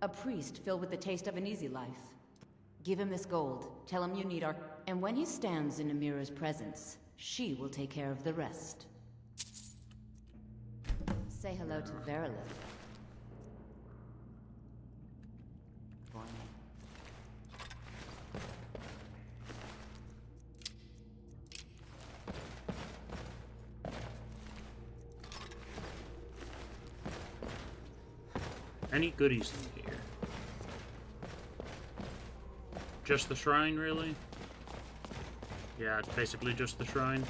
A priest filled with the taste of an easy life. Give him this gold. Tell him you need our... And when he stands in Amira's presence, she will take care of the rest. Say hello to Verilith. For me. Any goodies in here? Just the shrine, really? Yeah, it's basically just the shrine.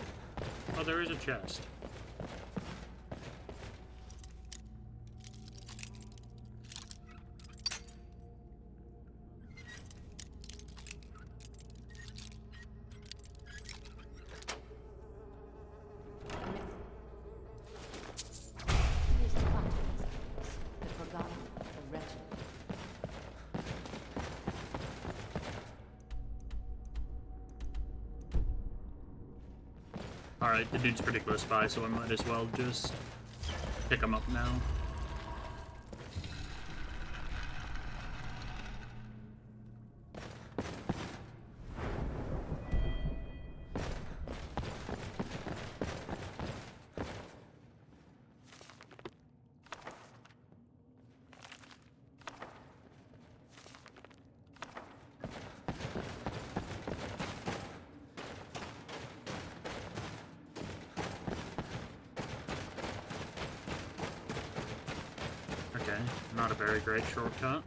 Oh, there is a chest. Alright, the dude's pretty close by, so I might as well just pick him up now. Okay, not a very great shortcut.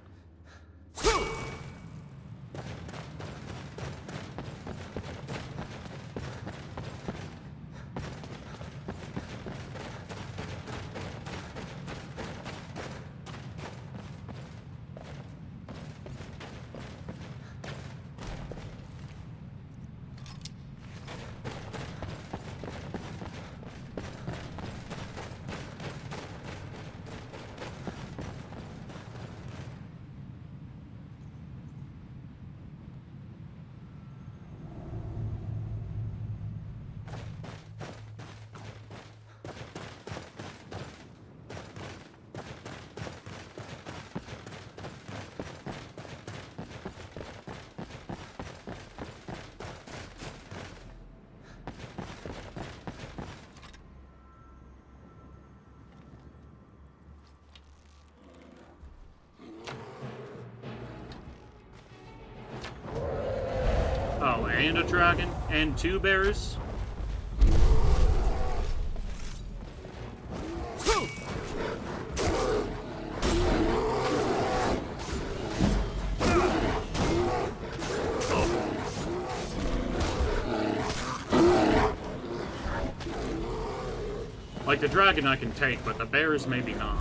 Oh, and a dragon, and two bears. Like the dragon I can take, but the bears maybe not.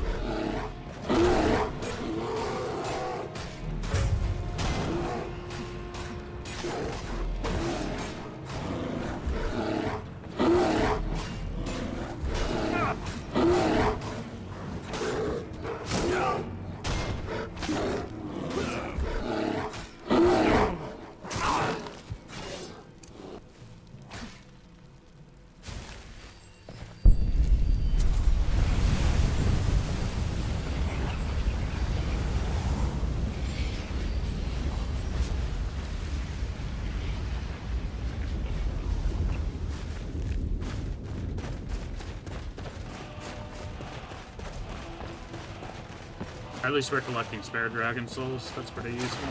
At least we're collecting spare dragon souls. That's pretty useful.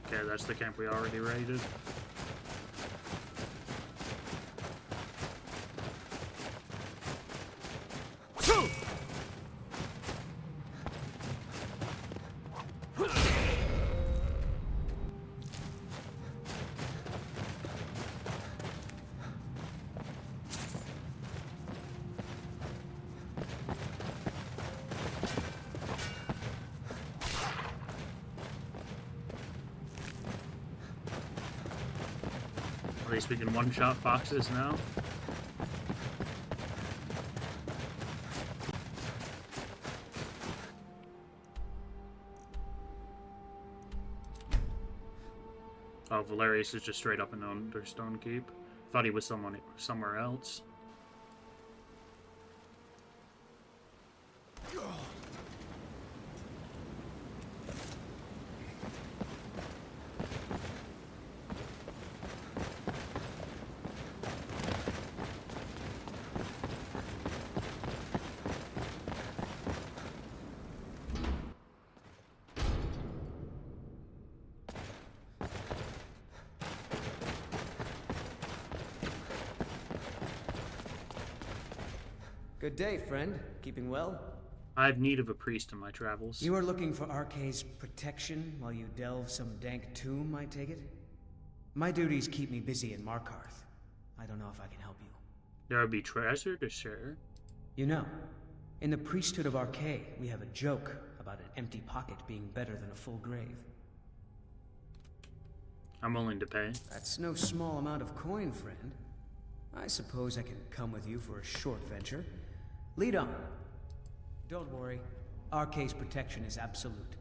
Okay, that's the camp we already raided. At least we can one-shot foxes now. Oh, Valerius is just straight up and under Stone Keep. Thought he was somewhere else. Good day, friend. Keeping well? I have need of a priest in my travels. You are looking for Arkay's protection while you delve some dank tomb, I take it? My duties keep me busy in Markarth. I don't know if I can help you. There will be treasure to share. You know, in the priesthood of Arkay, we have a joke about an empty pocket being better than a full grave. I'm willing to pay. That's no small amount of coin, friend. I suppose I can come with you for a short venture. Lead on. Don't worry. Arkay's protection is absolute.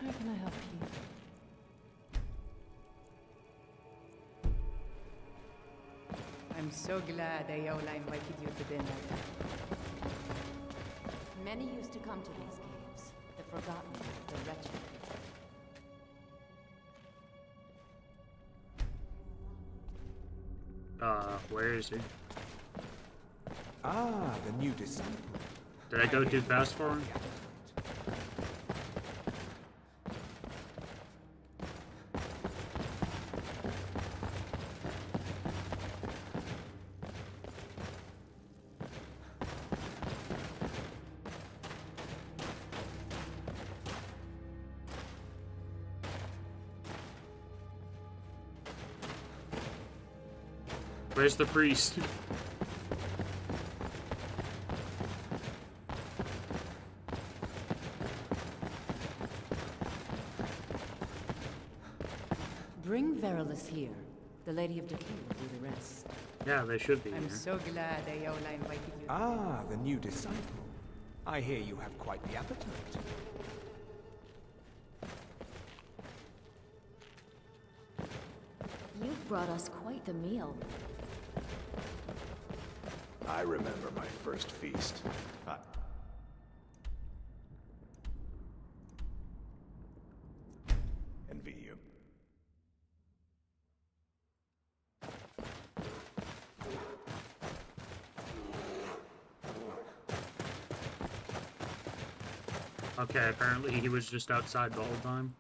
How can I help you? I'm so glad Ayola invited you to dinner. Many used to come to these caves. The forgotten, the wretched. Where is he? Ah, the new disciple. Did I go too fast for him? Where's the priest? Bring Verilus here. The Lady of Decay will do the rest. Yeah, they should be I'm here. so glad Ayola invited you. Ah, the new disciple. I hear you have quite the appetite. You've brought us quite the meal. I remember my first feast. Envy you. Okay, apparently he was just outside the whole time.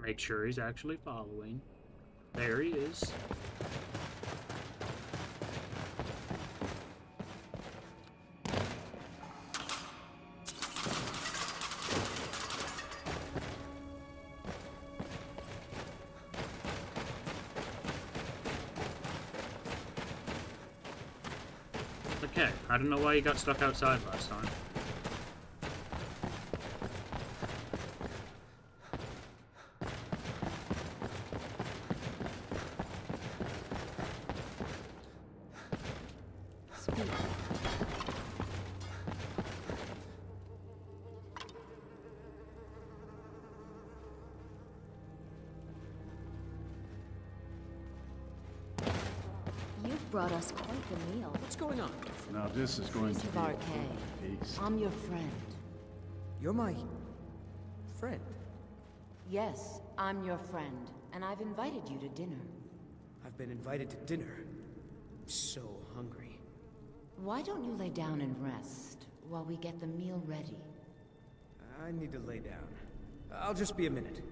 Make sure he's actually following. There he is. Okay, I don't know why you got stuck outside last time. You've brought us quite the meal. What's going on? Now this is going to be a feast. I'm your friend. You're my... friend? Yes, I'm your friend, and I've invited you to dinner. I've been invited to dinner. I'm so hungry. Why don't you lay down and rest while we get the meal ready? I need to lay down. I'll just be a minute.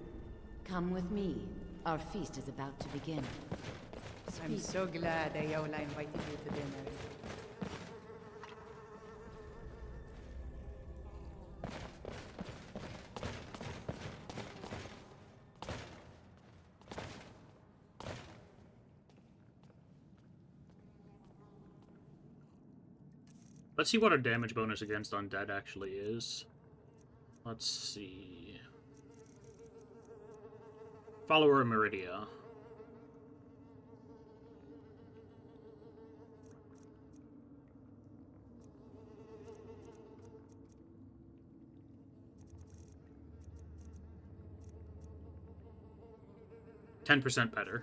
Come with me. Our feast is about to begin. I'm so glad Ayola invited you to dinner. Let's see what our damage bonus against undead actually is. Let's see. Follower Meridia. %10 better.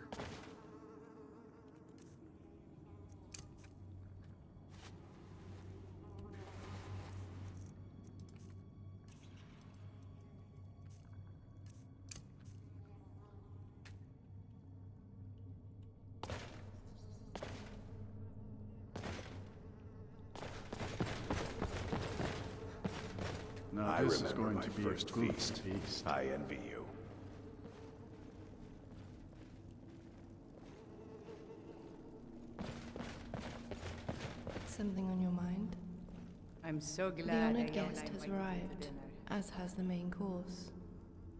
Now this is going my to be first a good feast. feast. I envy you. Something on your mind? I'm so glad The honored Ayola guest has invited you to arrived, dinner. as has the main course.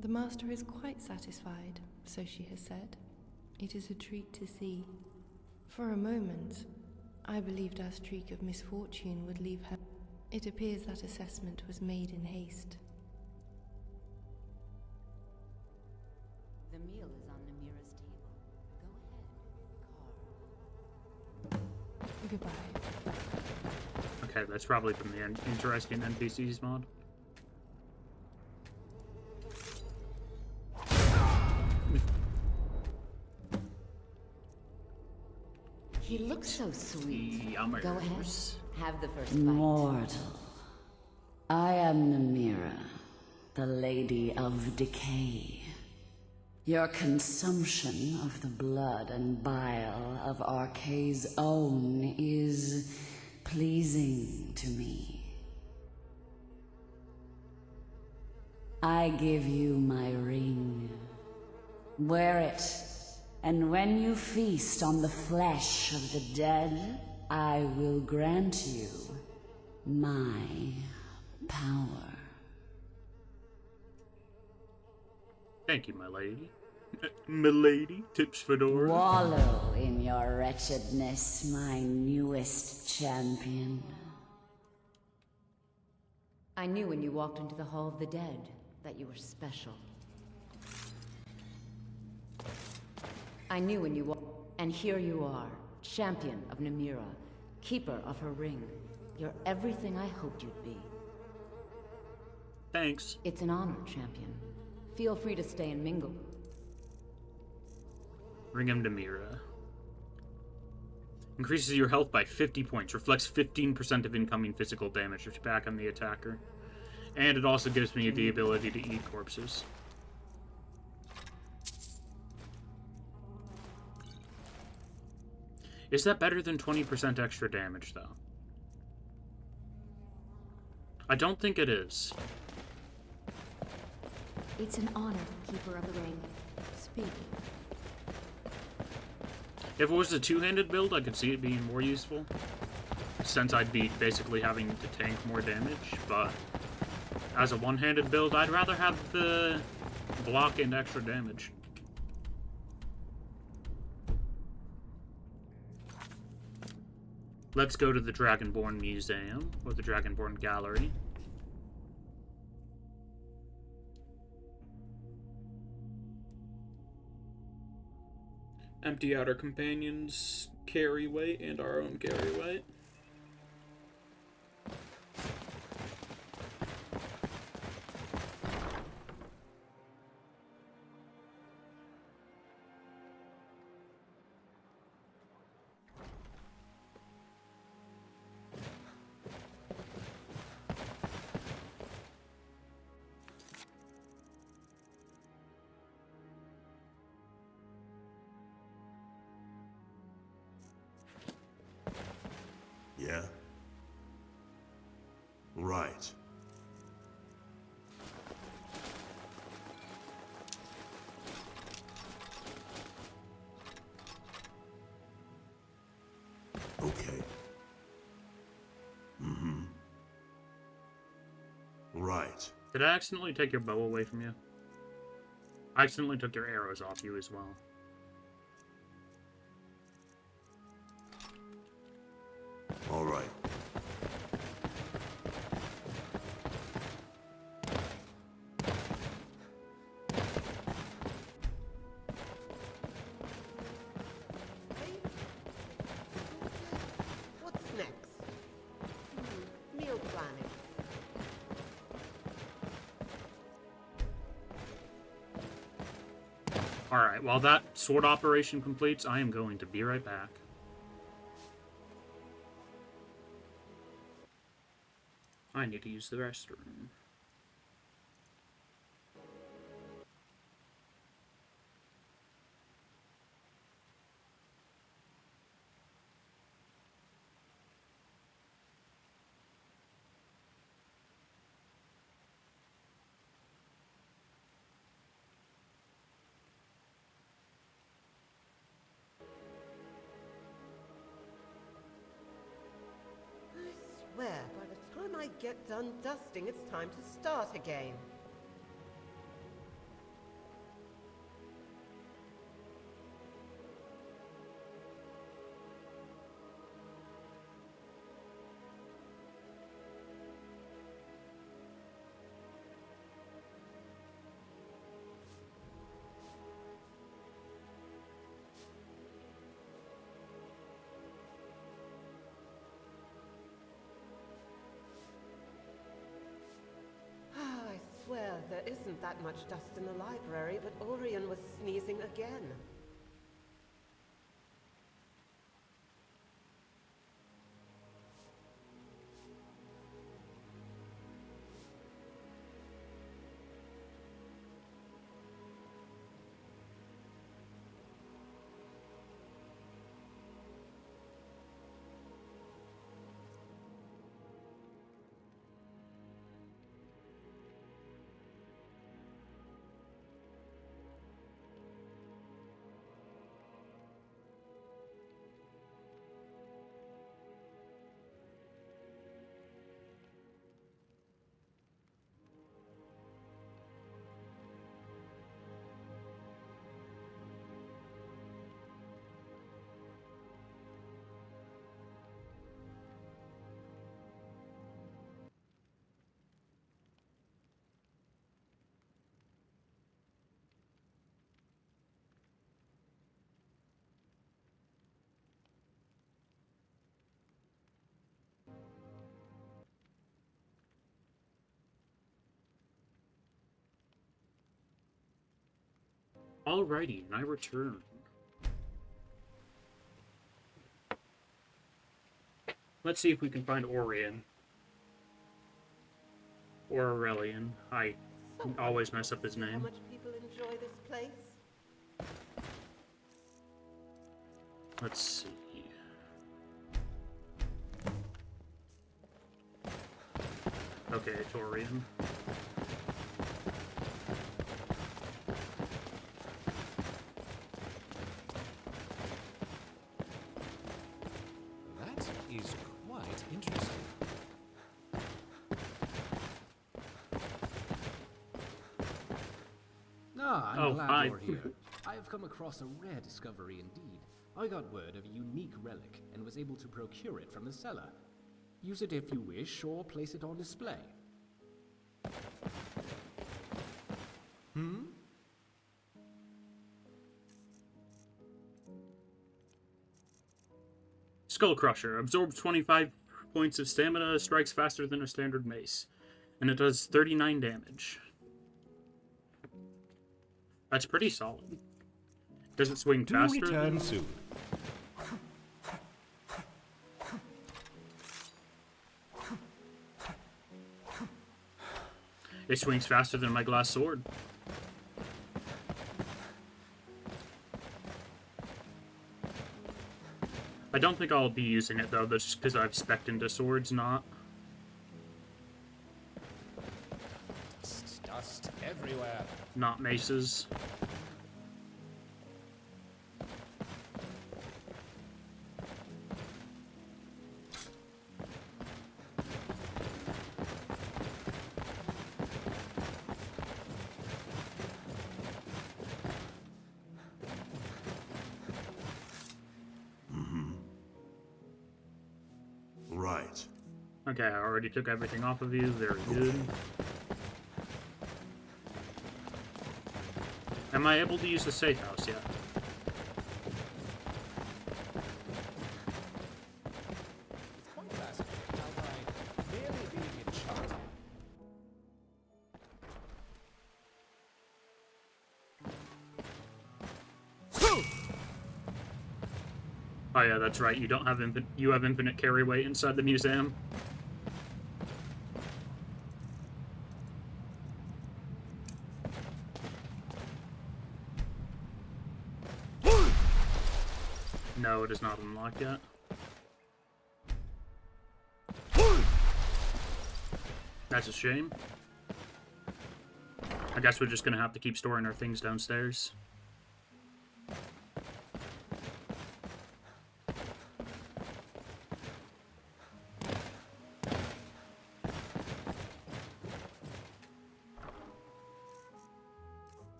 The master is quite satisfied, so she has said. It is a treat to see. For a moment, I believed our streak of misfortune would leave her. It appears that assessment was made in haste. The meal is on Namira's table. Go ahead, Goodbye. Okay, that's probably from the interesting NPCs mod. He looks so sweet. Yummers. Go ahead. Have the first bite. Mortal. I am Namira, the Lady of Decay. Your consumption of the blood and bile of Arkay's own is pleasing to me. I give you my ring. Wear it, and when you feast on the flesh of the dead, I will grant you my power. Thank you, my lady. Milady, Tips Fedora. Wallow in your wretchedness, my newest champion. I knew when you walked into the Hall of the Dead that you were special. I knew when you walked, and here you are, champion of Namira, keeper of her ring. You're everything I hoped you'd be. Thanks. It's an honor, champion. Feel free to stay and mingle. Ring him to Mira. Increases your health by 50 points. Reflects 15% of incoming physical damage back on the attacker. And it also gives me the ability to eat corpses. Is that better than 20% extra damage, though? I don't think it is. It's an honor, Keeper of the Ring. Speak. If it was a two-handed build, I could see it being more useful, since I'd be basically having to tank more damage, but as a one-handed build, I'd rather have the block and extra damage. Let's go to the Dragonborn Museum, or the Dragonborn Gallery. Empty out our companions' carry weight and our own carry weight. Yeah? Right. Okay. Mm-hmm. Right. Did I accidentally take your bow away from you? I accidentally took your arrows off you as well. All right. What's next? Meal planning. Alright, while that sword operation completes, I am going to be right back. I need to use the restroom. I swear, by the time I get done dusting, it's time to start again. I swear, there isn't that much dust in the library, but Orion was sneezing again. Alrighty, and I return. Let's see if we can find Orion. Or Aurelian. I always mess up his How name. much people enjoy this place? Let's see. Okay, it's Orion. Ah, I'm Oh, glad hi. you're here. I have come across a rare discovery indeed. I got word of a unique relic and was able to procure it from the cellar. Use it if you wish, or place it on display. Hmm? Skull Crusher. Absorbs 25 points of stamina, strikes faster than a standard mace. And it does 39 damage. That's pretty solid. Does it swing Do faster? return soon. It swings faster than my glass sword. I don't think I'll be using it though, that's just because I've spec'd into swords, not. Dust everywhere. Not maces. Right. Okay, I already took everything off of you. Very good. Am I able to use the safe house yet? It's quite fascinating how by merely being enchanted. Oh yeah, that's right. You don't have you have infinite carry weight inside the museum. No, it is not unlocked yet. That's a shame. I guess we're just gonna have to keep storing our things downstairs.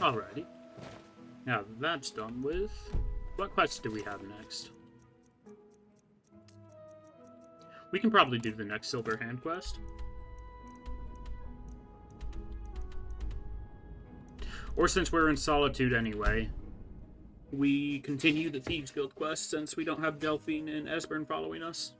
Alrighty. Now that's done with. What quests do we have next? We can probably do the next Silver Hand quest. Or since we're in Solitude anyway, we continue the Thieves Guild quest since we don't have Delphine and Esbern following us.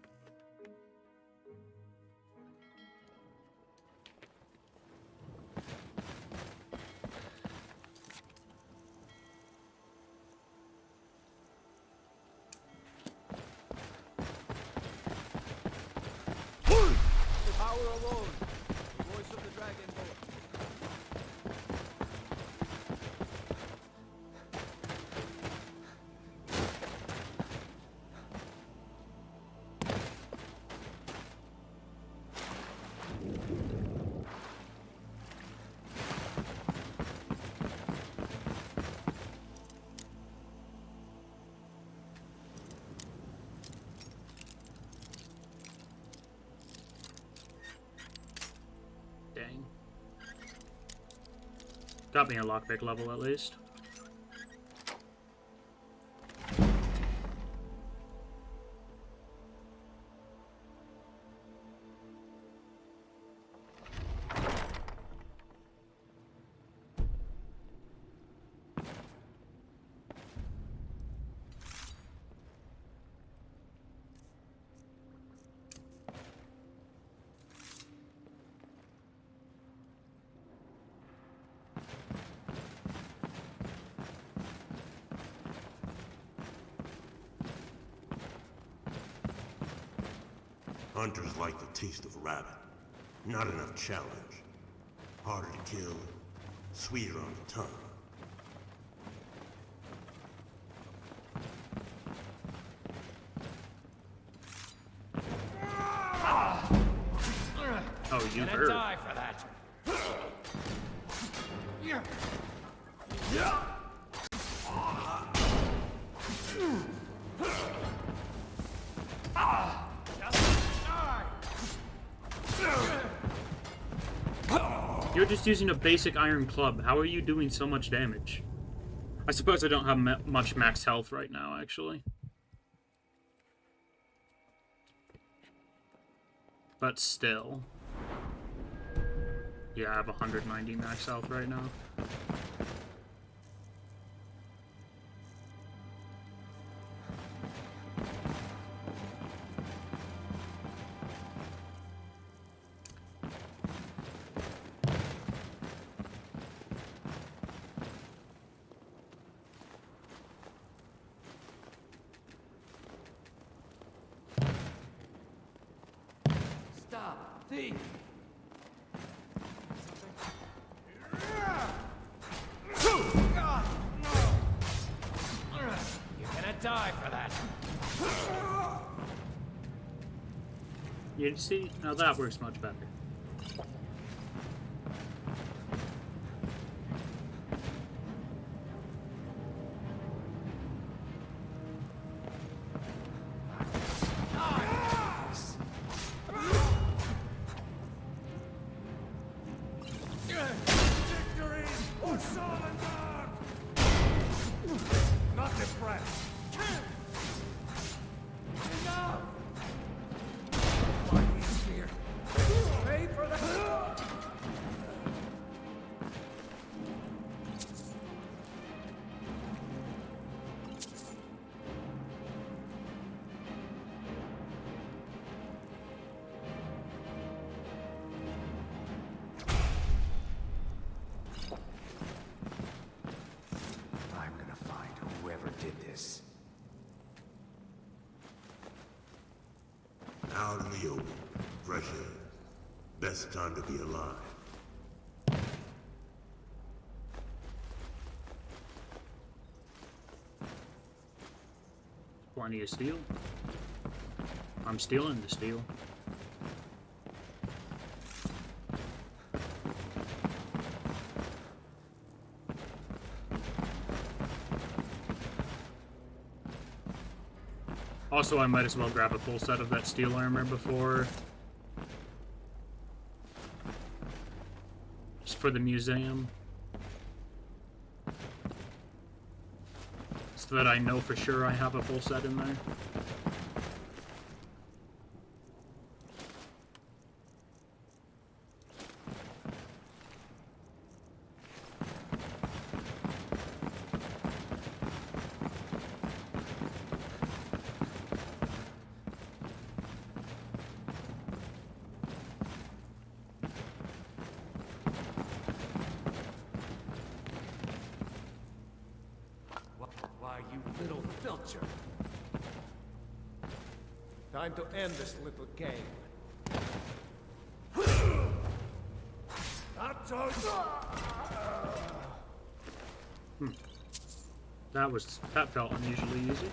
The power alone. The voice of the dragon boy. Dang. Got me a lockpick level at least. Hunters like the taste of rabbit. Not enough challenge. Harder to kill, sweeter on the tongue. Oh, you Gonna heard. die for that. You're just using a basic iron club. How are you doing so much damage? I suppose I don't have much max health right now, actually. But still. Yeah, I have 190 max health right now. Stop, thief! You're gonna die for that. You see? Now that works much better. Victory or Solendar! Not impressed. Enough! Why he's here? Pay for that! I'm gonna find whoever did this. Out in the open, fresh air. Best time to be alive. Plenty of steel. I'm stealing the steel. Also, I might as well grab a full set of that steel armor before... just for the museum. So that I know for sure I have a full set in there. Why, you little filcher. Time to end this little game. Not so... That felt unusually easy.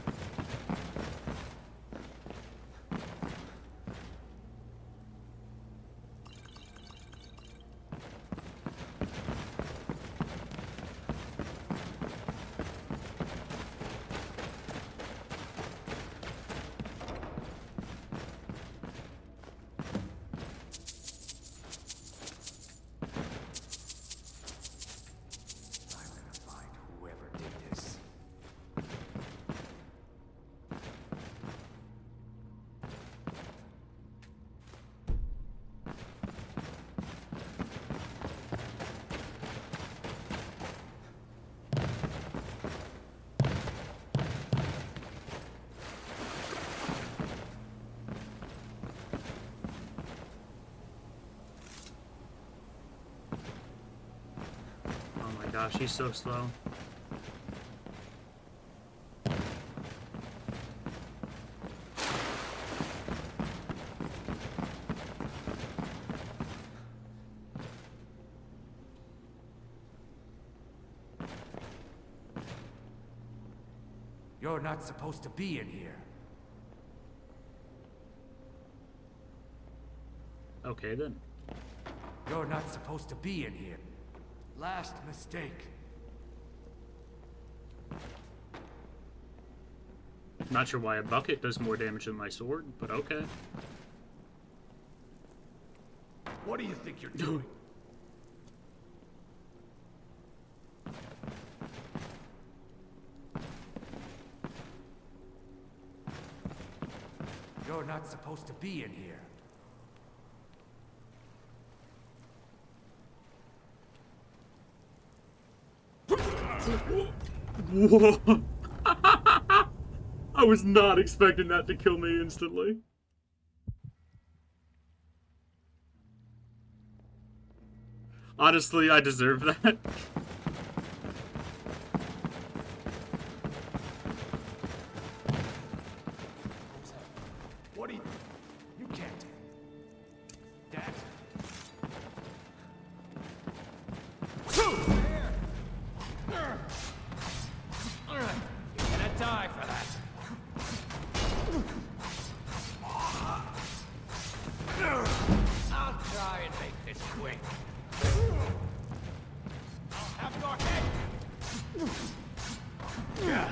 I'm gonna find whoever did this. Oh my gosh, he's so slow. You're not supposed to be in here. Okay, then. You're not supposed to be in here. Last mistake. Not sure why a bucket does more damage than my sword, but okay. What do you think you're doing? You're not supposed to be in here. Whoa! I was not expecting that to kill me instantly. Honestly, I deserve that. What do you... You can't... Dad? You're gonna die for that. I'll try and make this quick. I'll have your head. Yeah.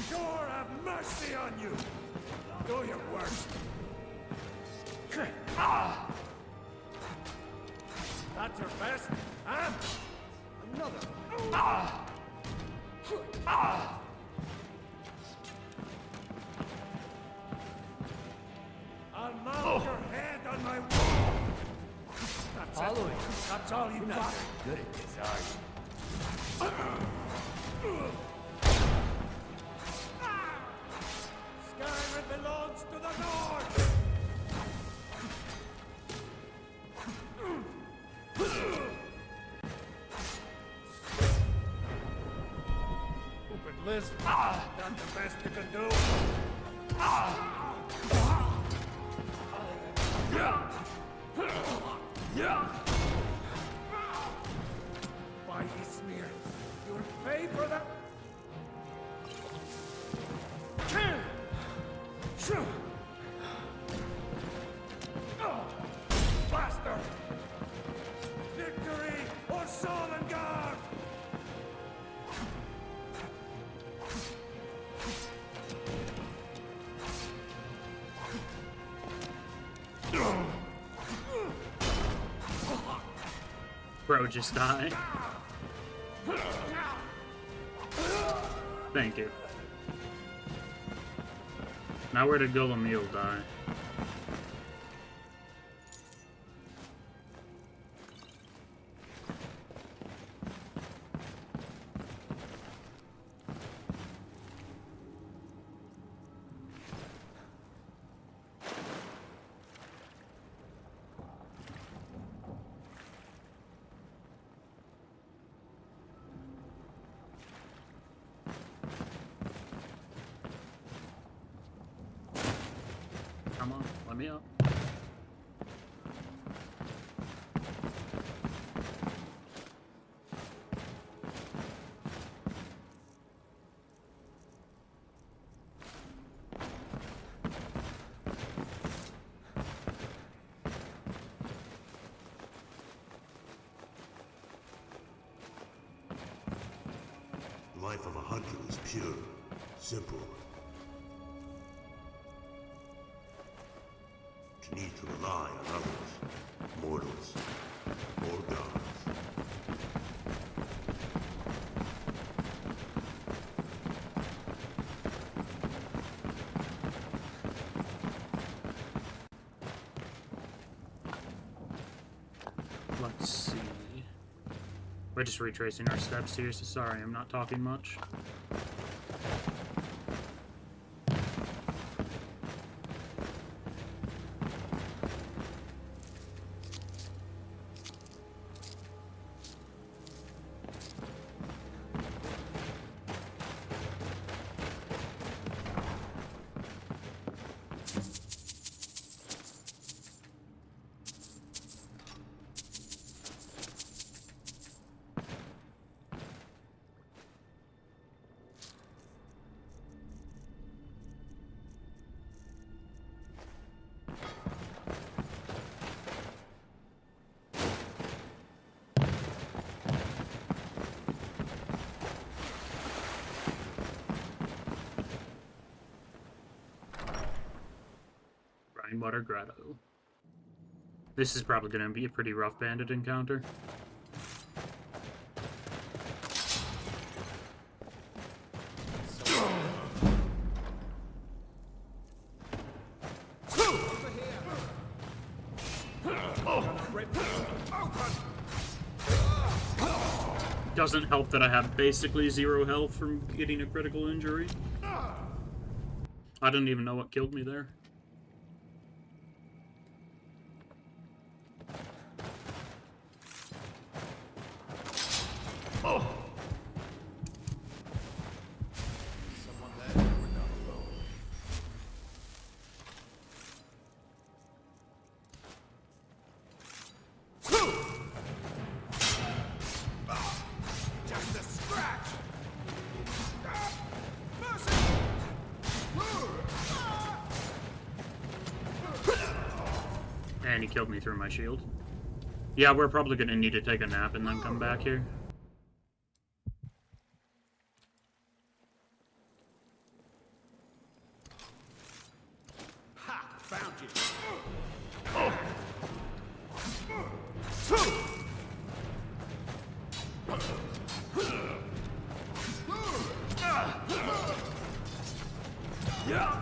Sure, have mercy on you. Do your worst. That's your best, huh? Another. I'll mount your head on my wall. That's it. That's all you got. Good at this, are you? Skyrim belongs to the North! Stupid list. Not the best you can do. Whitey smear. You'll pay for that. Blaster! Victory or Solengard! Bro, just die. Thank you. Now where did Golem die? Come on, let me up. The life of a hunter is pure, simple. To need to rely on others, mortals, or gods. Let's see. We're just retracing our steps here, so sorry, I'm not talking much. Winewater Grotto. This is probably going to be a pretty rough bandit encounter. Doesn't help that I have basically 0 health from getting a critical injury. I don't even know what killed me there. And he killed me through my shield. Yeah, we're probably gonna need to take a nap and then come back here. Ha! Found you. Yeah.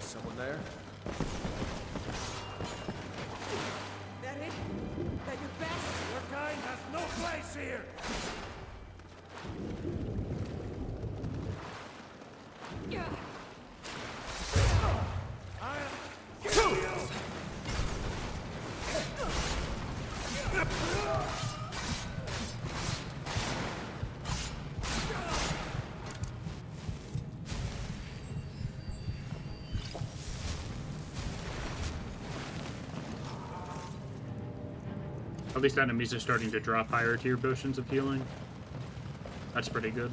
Someone there? That it? That your best? Your kind has no place here! I'll kill you! At least enemies are starting to drop higher tier potions of healing. That's pretty good.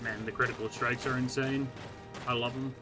Man, the critical strikes are insane. I love them.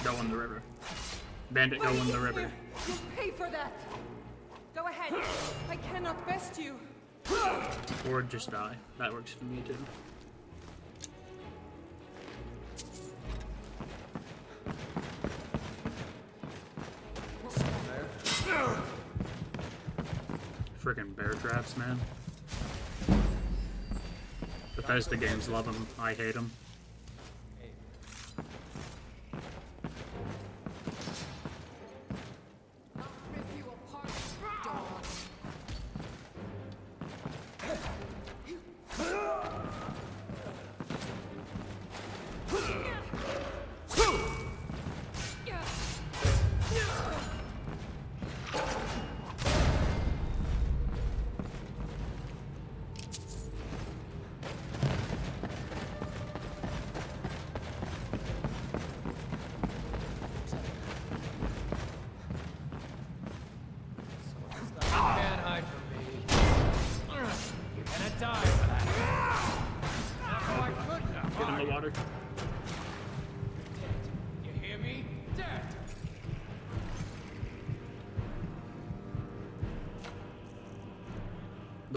Go in the river. Bandit, go in the river. You'll pay for that! Go ahead! I cannot best you! Or just die. That works for me too. Frickin' bear traps, man. Bethesda games love them. I hate them.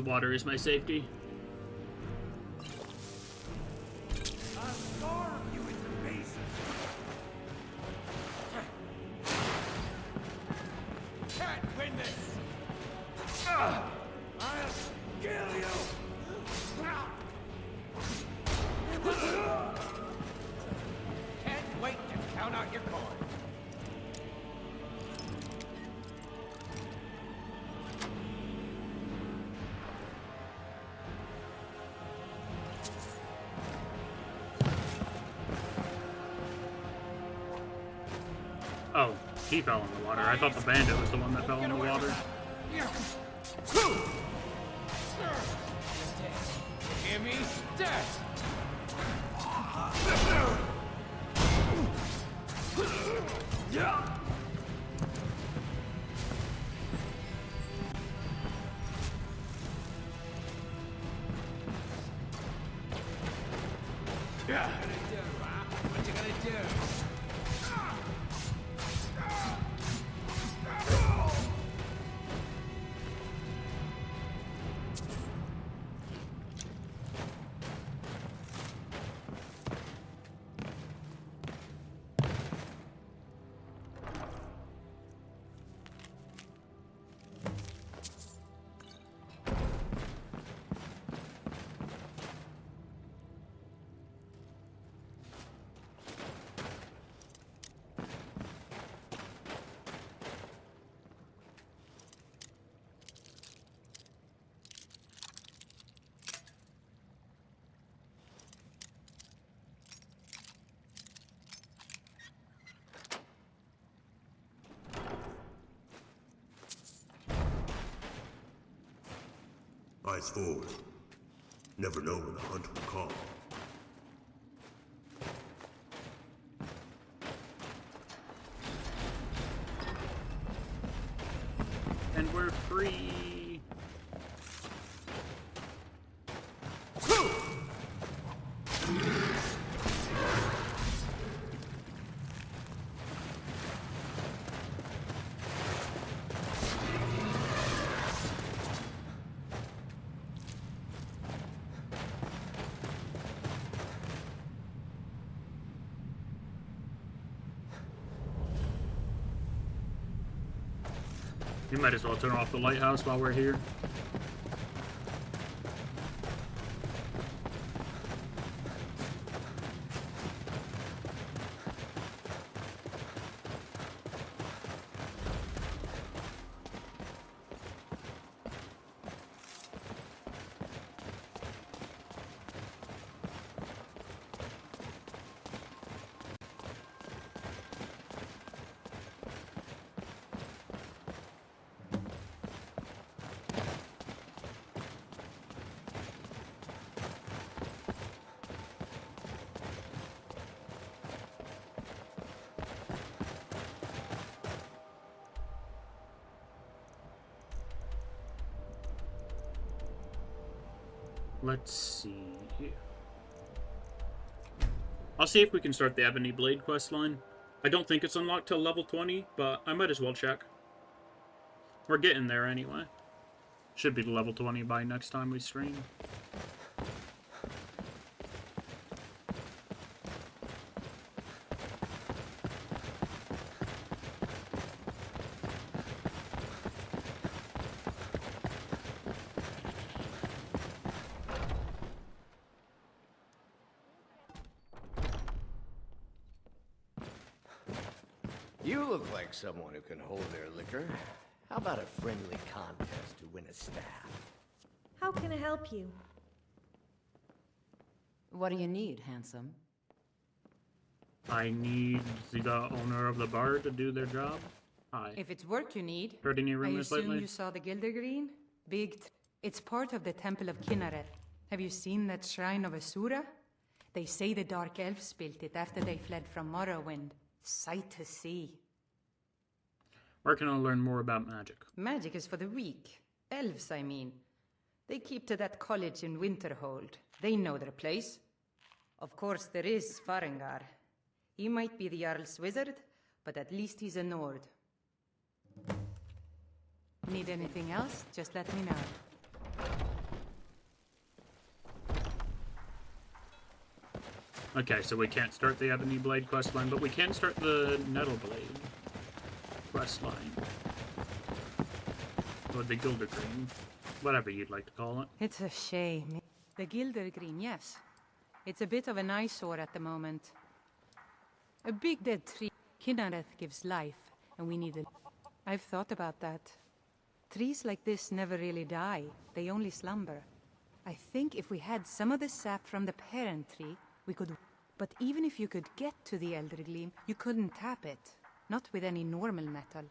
The water is my safety. I'll starve you into pieces. Can't win this. I'll kill you. Can't wait to count out your coin. Oh, he fell in the water. I thought the bandit was the one that fell in the water. Hear me? Death! Yeah! Yeah. What you gonna do? Eyes forward. Never know when the hunt will call. And we're free. You might as well turn off the lighthouse while we're here. Let's see here. I'll see if we can start the Ebony Blade quest line. I don't think it's unlocked till level 20, but I might as well check. We're getting there anyway. Should be level 20 by next time we stream. You look like someone who can hold their liquor. How about a friendly contest to win a staff? How can I help you? What do you need, handsome? I need the owner of the bar to do their job. Hi. If it's work you need, Heard any I rumors assume lately? you saw the Gildergreen? It's part of the Temple of Kinneret. Have you seen that shrine of Asura? They say the Dark Elves built it after they fled from Morrowind. Sight to see. Where can I learn more about magic? Magic is for the weak. Elves, I mean. They keep to that college in Winterhold. They know their place. Of course, there is Farengar. He might be the Jarl's wizard, but at least he's a Nord. Need anything else? Just let me know. Okay, so we can't start the Ebony Blade questline, but we can start the Nettle Blade questline. Or the Gildergreen. Whatever you'd like to call it. It's a shame. The Gildergreen, yes. It's a bit of an eyesore at the moment. A big dead tree. Kynareth gives life, and we need it. I've thought about that. Trees like this never really die. They only slumber. I think if we had some of the sap from the parent tree, we could... But even if you could get to the Eldergleam, you couldn't tap it. Not with any normal metal.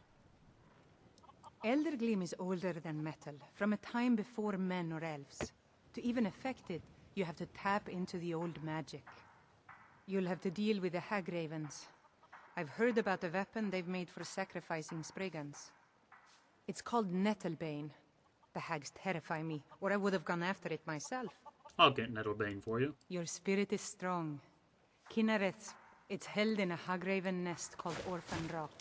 Eldergleam is older than metal, from a time before men or elves. To even affect it, you have to tap into the old magic. You'll have to deal with the Hagravens. I've heard about a weapon they've made for sacrificing Spriggans. It's called Nettlebane. The hags terrify me, or I would have gone after it myself. I'll get Nettlebane for you. Your spirit is strong. Kynareth's. It's held in a Hagraven nest called Orphan Rock.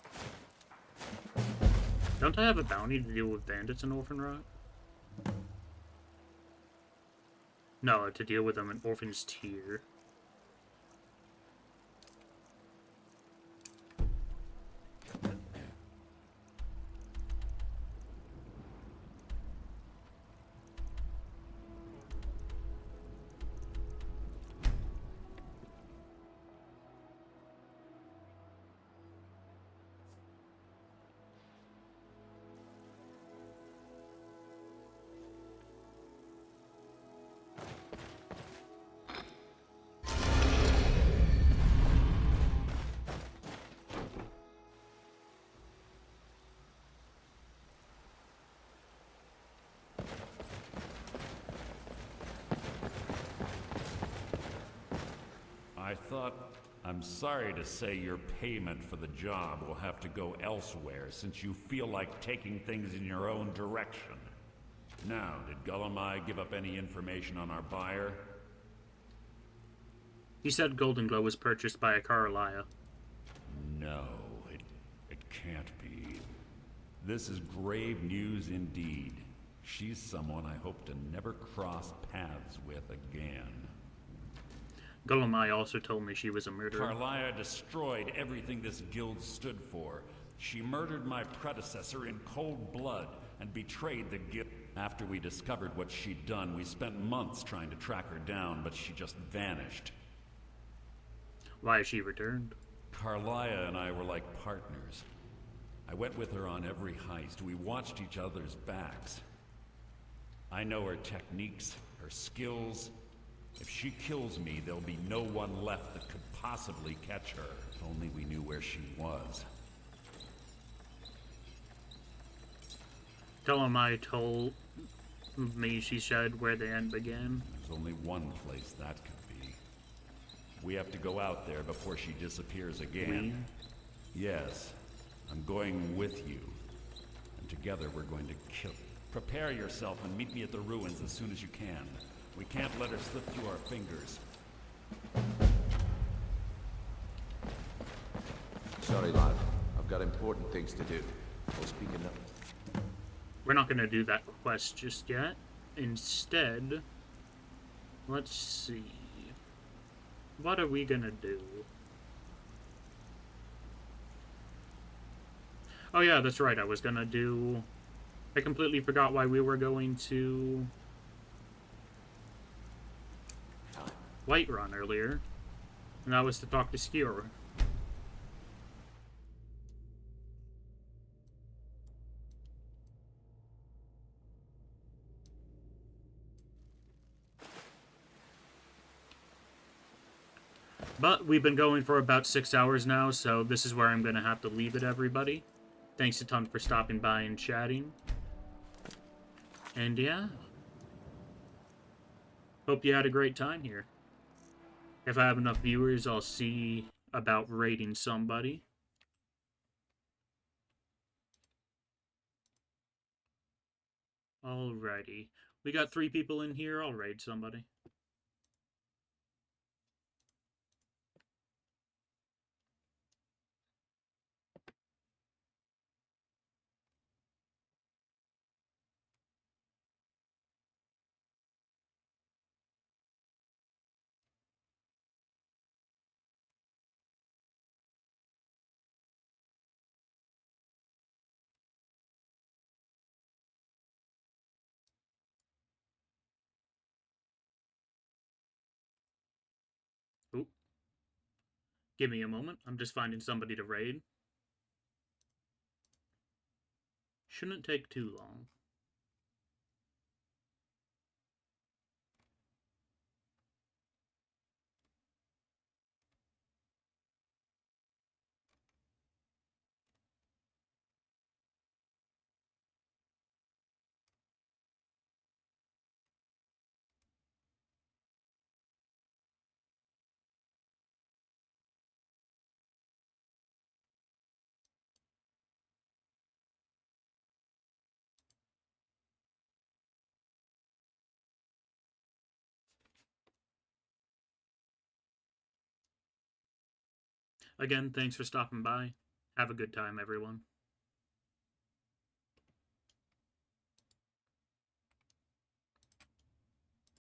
Don't I have a bounty to deal with bandits in Orphan Rock? No, to deal with them in Orphan's Tier. I'm sorry to say your payment for the job will have to go elsewhere since you feel like taking things in your own direction. Now, did Gullumai give up any information on our buyer? He said Golden Glow was purchased by a Karalaya. No, it can't be. This is grave news indeed. She's someone I hope to never cross paths with again. Gullumai also told me she was a murderer. Karlaya destroyed everything this guild stood for. She murdered my predecessor in cold blood and betrayed the guild. After we discovered what she'd done, we spent months trying to track her down, but she just vanished. Why has she returned? Karlaya and I were like partners. I went with her on every heist. We watched each other's backs. I know her techniques, her skills. If she kills me, there'll be no one left that could possibly catch her. If only we knew where she was. Gullumai told me she said where the end began. There's only one place that could be. We have to go out there before she disappears again. Yes, I'm going with you. And together we're going to kill. Prepare yourself and meet me at the ruins as soon as you can. We can't let her slip through our fingers. Sorry, lad. I've got important things to do. I'll speak enough. We're not going to do that quest just yet. Instead, let's see. What are we going to do? Oh yeah, that's right. I was going to do... I completely forgot why we were going to... Whiterun earlier. And that was to talk to Skewer. But we've been going for about 6 hours now, so this is where I'm going to have to leave it, everybody. Thanks a ton for stopping by and chatting. And yeah. Hope you had a great time here. If I have enough viewers, I'll see about raiding somebody. Alrighty. We got 3 people in here, I'll raid somebody. Give me a moment. I'm just finding somebody to raid. Shouldn't take too long. Again, thanks for stopping by. Have a good time, everyone.